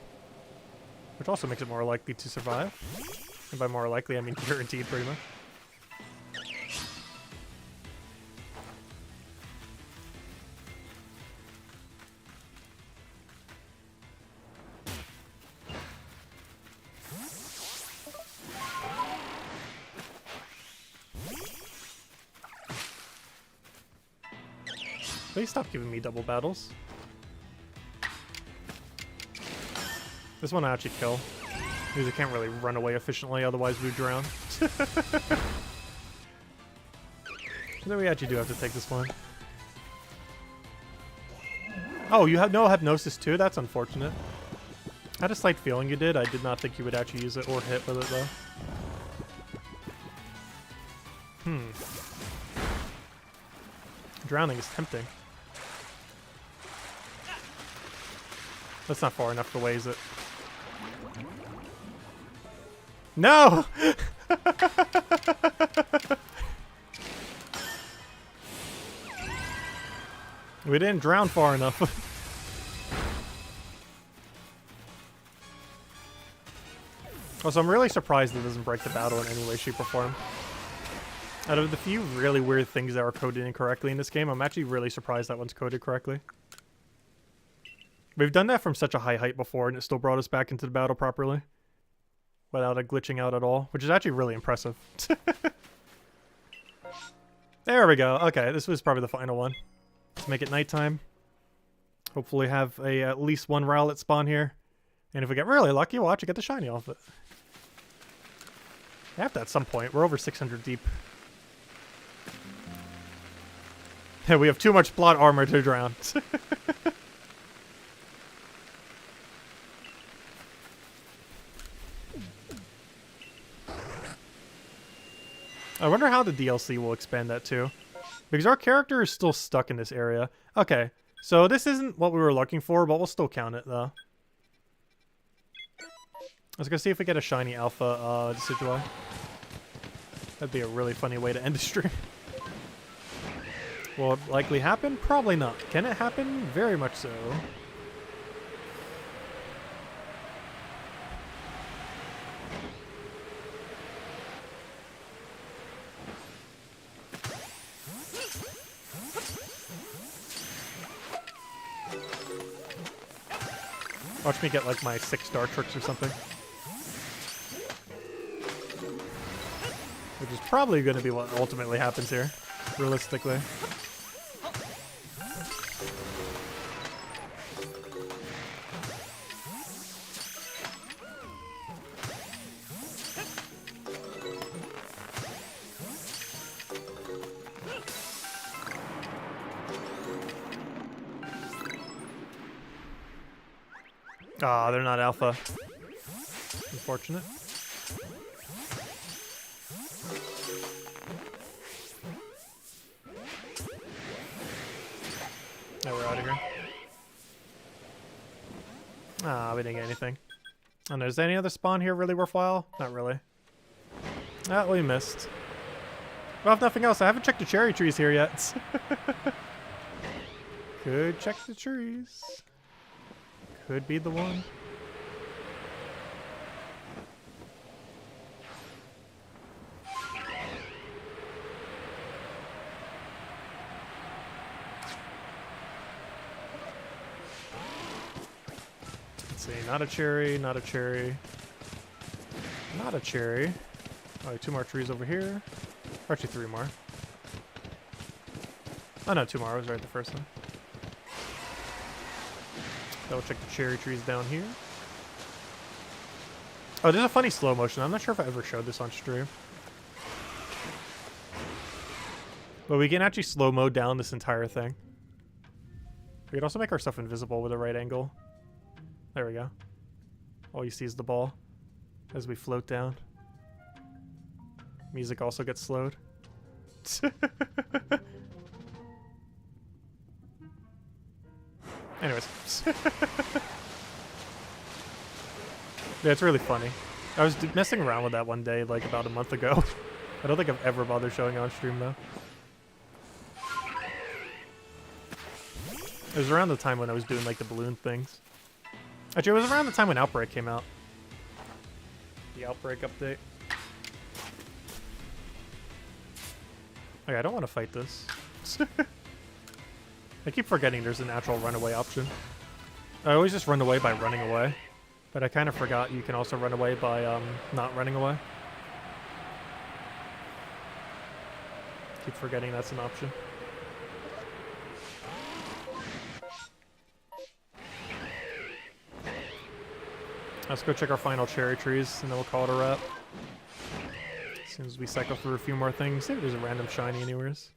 Which also makes it more likely to survive. And by more likely, I mean guaranteed, pretty much. Please stop giving me double battles. This one I actually kill. Because I can't really run away efficiently, otherwise we drown. Then we actually do have to take this one. Oh, you have no hypnosis too? That's unfortunate. I had a slight feeling you did. I did not think you would actually use it or hit with it though. Drowning is tempting. That's not far enough to waze it. No! We didn't drown far enough. Also, I'm really surprised it doesn't break the battle in any way, shape, or form. Out of the few really weird things that are coded incorrectly in this game, I'm actually really surprised that one's coded correctly. We've done that from such a high height before, and it still brought us back into the battle properly. Without it glitching out at all, which is actually really impressive. There we go. Okay, this was probably the final one. Let's make it nighttime. Hopefully have at least one Rowlet spawn here. And if we get really lucky, we'll actually get the shiny off it. I have to at some point. We're over 600 deep. Yeah, we have too much plot armor to drown. I wonder how the DLC will expand that too. Because our character is still stuck in this area. Okay, so this isn't what we were looking for, but we'll still count it though. Let's go see if we get a shiny alpha Decidueye. That'd be a really funny way to end the stream. Will it likely happen? Probably not. Can it happen? Very much so. Watch me get like my 6-star tricks or something. Which is probably going to be what ultimately happens here, realistically. Ah, they're not alpha. Unfortunate. Now we're out of here. Ah, we didn't get anything. And is there any other spawn here really worthwhile? Not really. Ah, we missed. Well, if nothing else, I haven't checked the cherry trees here yet. Could check the trees. could be the one. Let's see, not a cherry, not a cherry. Not a cherry. Oh, 2 more trees over here. Or actually 3 more. Oh no, 2 more. I was right the first time. Double check the cherry trees down here. Oh, there's a funny slow motion. I'm not sure if I ever showed this on stream. But we can actually slow-mo down this entire thing. We can also make our stuff invisible with a right angle. There we go. All you see is the ball as we float down. Music also gets slowed. Anyways. Yeah, it's really funny. I was messing around with that one day, like about a month ago. I don't think I've ever bothered showing it on stream, though. It was around the time when I was doing, like, the balloon things. Actually, it was around the time when Outbreak came out. The Outbreak update. Okay, I don't want to fight this. I keep forgetting there's a natural runaway option. I always just run away by running away. But I kind of forgot you can also run away by not running away. Keep forgetting that's an option. Let's go check our final cherry trees, and then we'll call it a wrap. As soon as we cycle through a few more things, see if there's a random shiny anywheres.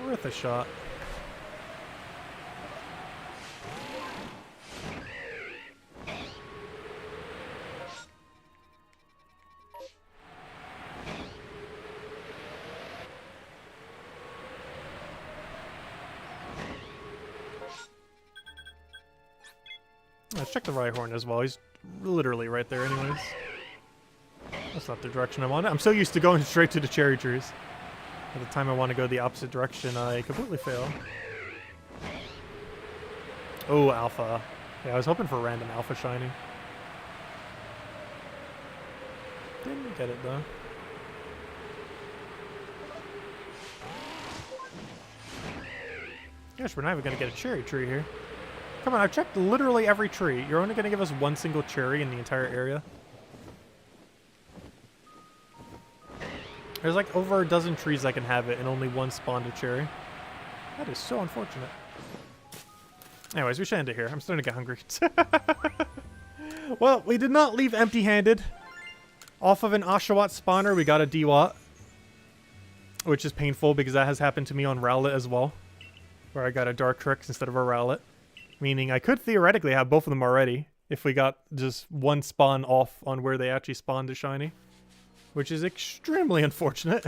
Worth a shot. Let's check the Rhyhorn as well. He's literally right there anyways. That's not the direction I wanted. I'm so used to going straight to the cherry trees. By the time I want to go the opposite direction, I completely fail. Oh, alpha. Yeah, I was hoping for random alpha shiny. Didn't get it though. Gosh, we're not even going to get a cherry tree here. Come on, I've checked literally every tree. You're only going to give us 1 single cherry in the entire area. There's like over a dozen trees I can have it, and only 1 spawned a cherry. That is so unfortunate. Anyways, we should end it here. I'm starting to get hungry. Well, we did not leave empty-handed. Off of an Oshawott spawner, we got a Dewott. Which is painful because that has happened to me on Rowlet as well. Where I got a Dartrix instead of a Rowlet. Meaning I could theoretically have both of them already if we got just 1 spawn off on where they actually spawned a shiny. Which is extremely unfortunate.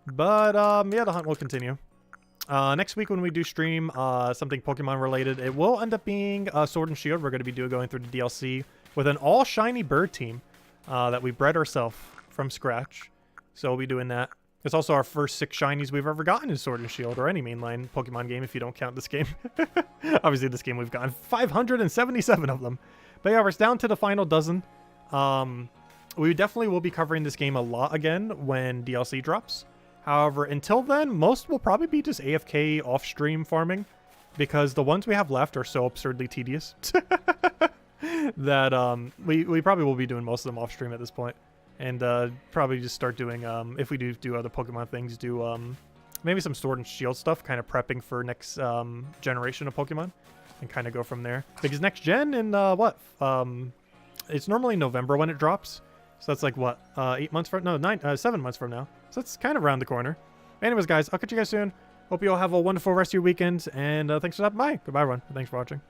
But, yeah, the hunt will continue. Next week when we do stream something Pokemon related, it will end up being Sword and Shield. We're going to be going through the DLC with an all-shiny bird team that we bred ourselves from scratch. So we'll be doing that. It's also our first 6 shinies we've ever gotten in Sword and Shield, or any mainline Pokemon game if you don't count this game. Obviously, this game we've gotten 577 of them. But yeah, we're down to the final dozen. We definitely will be covering this game a lot again when DLC drops. However, until then, most will probably be just AFK off-stream farming, because the ones we have left are so absurdly tedious that we probably will be doing most of them off-stream at this point. And probably just start doing, if we do other Pokemon things, do maybe some Sword and Shield stuff, kind of prepping for next generation of Pokemon, and kind of go from there. Because next gen in, it's normally November when it drops. So that's like, what, 8 months from, no, 7 months from now. So that's kind of around the corner. Anyways, guys, I'll catch you guys soon. Hope you all have a wonderful rest of your weekend, and thanks for stopping by. Goodbye, everyone. Thanks for watching.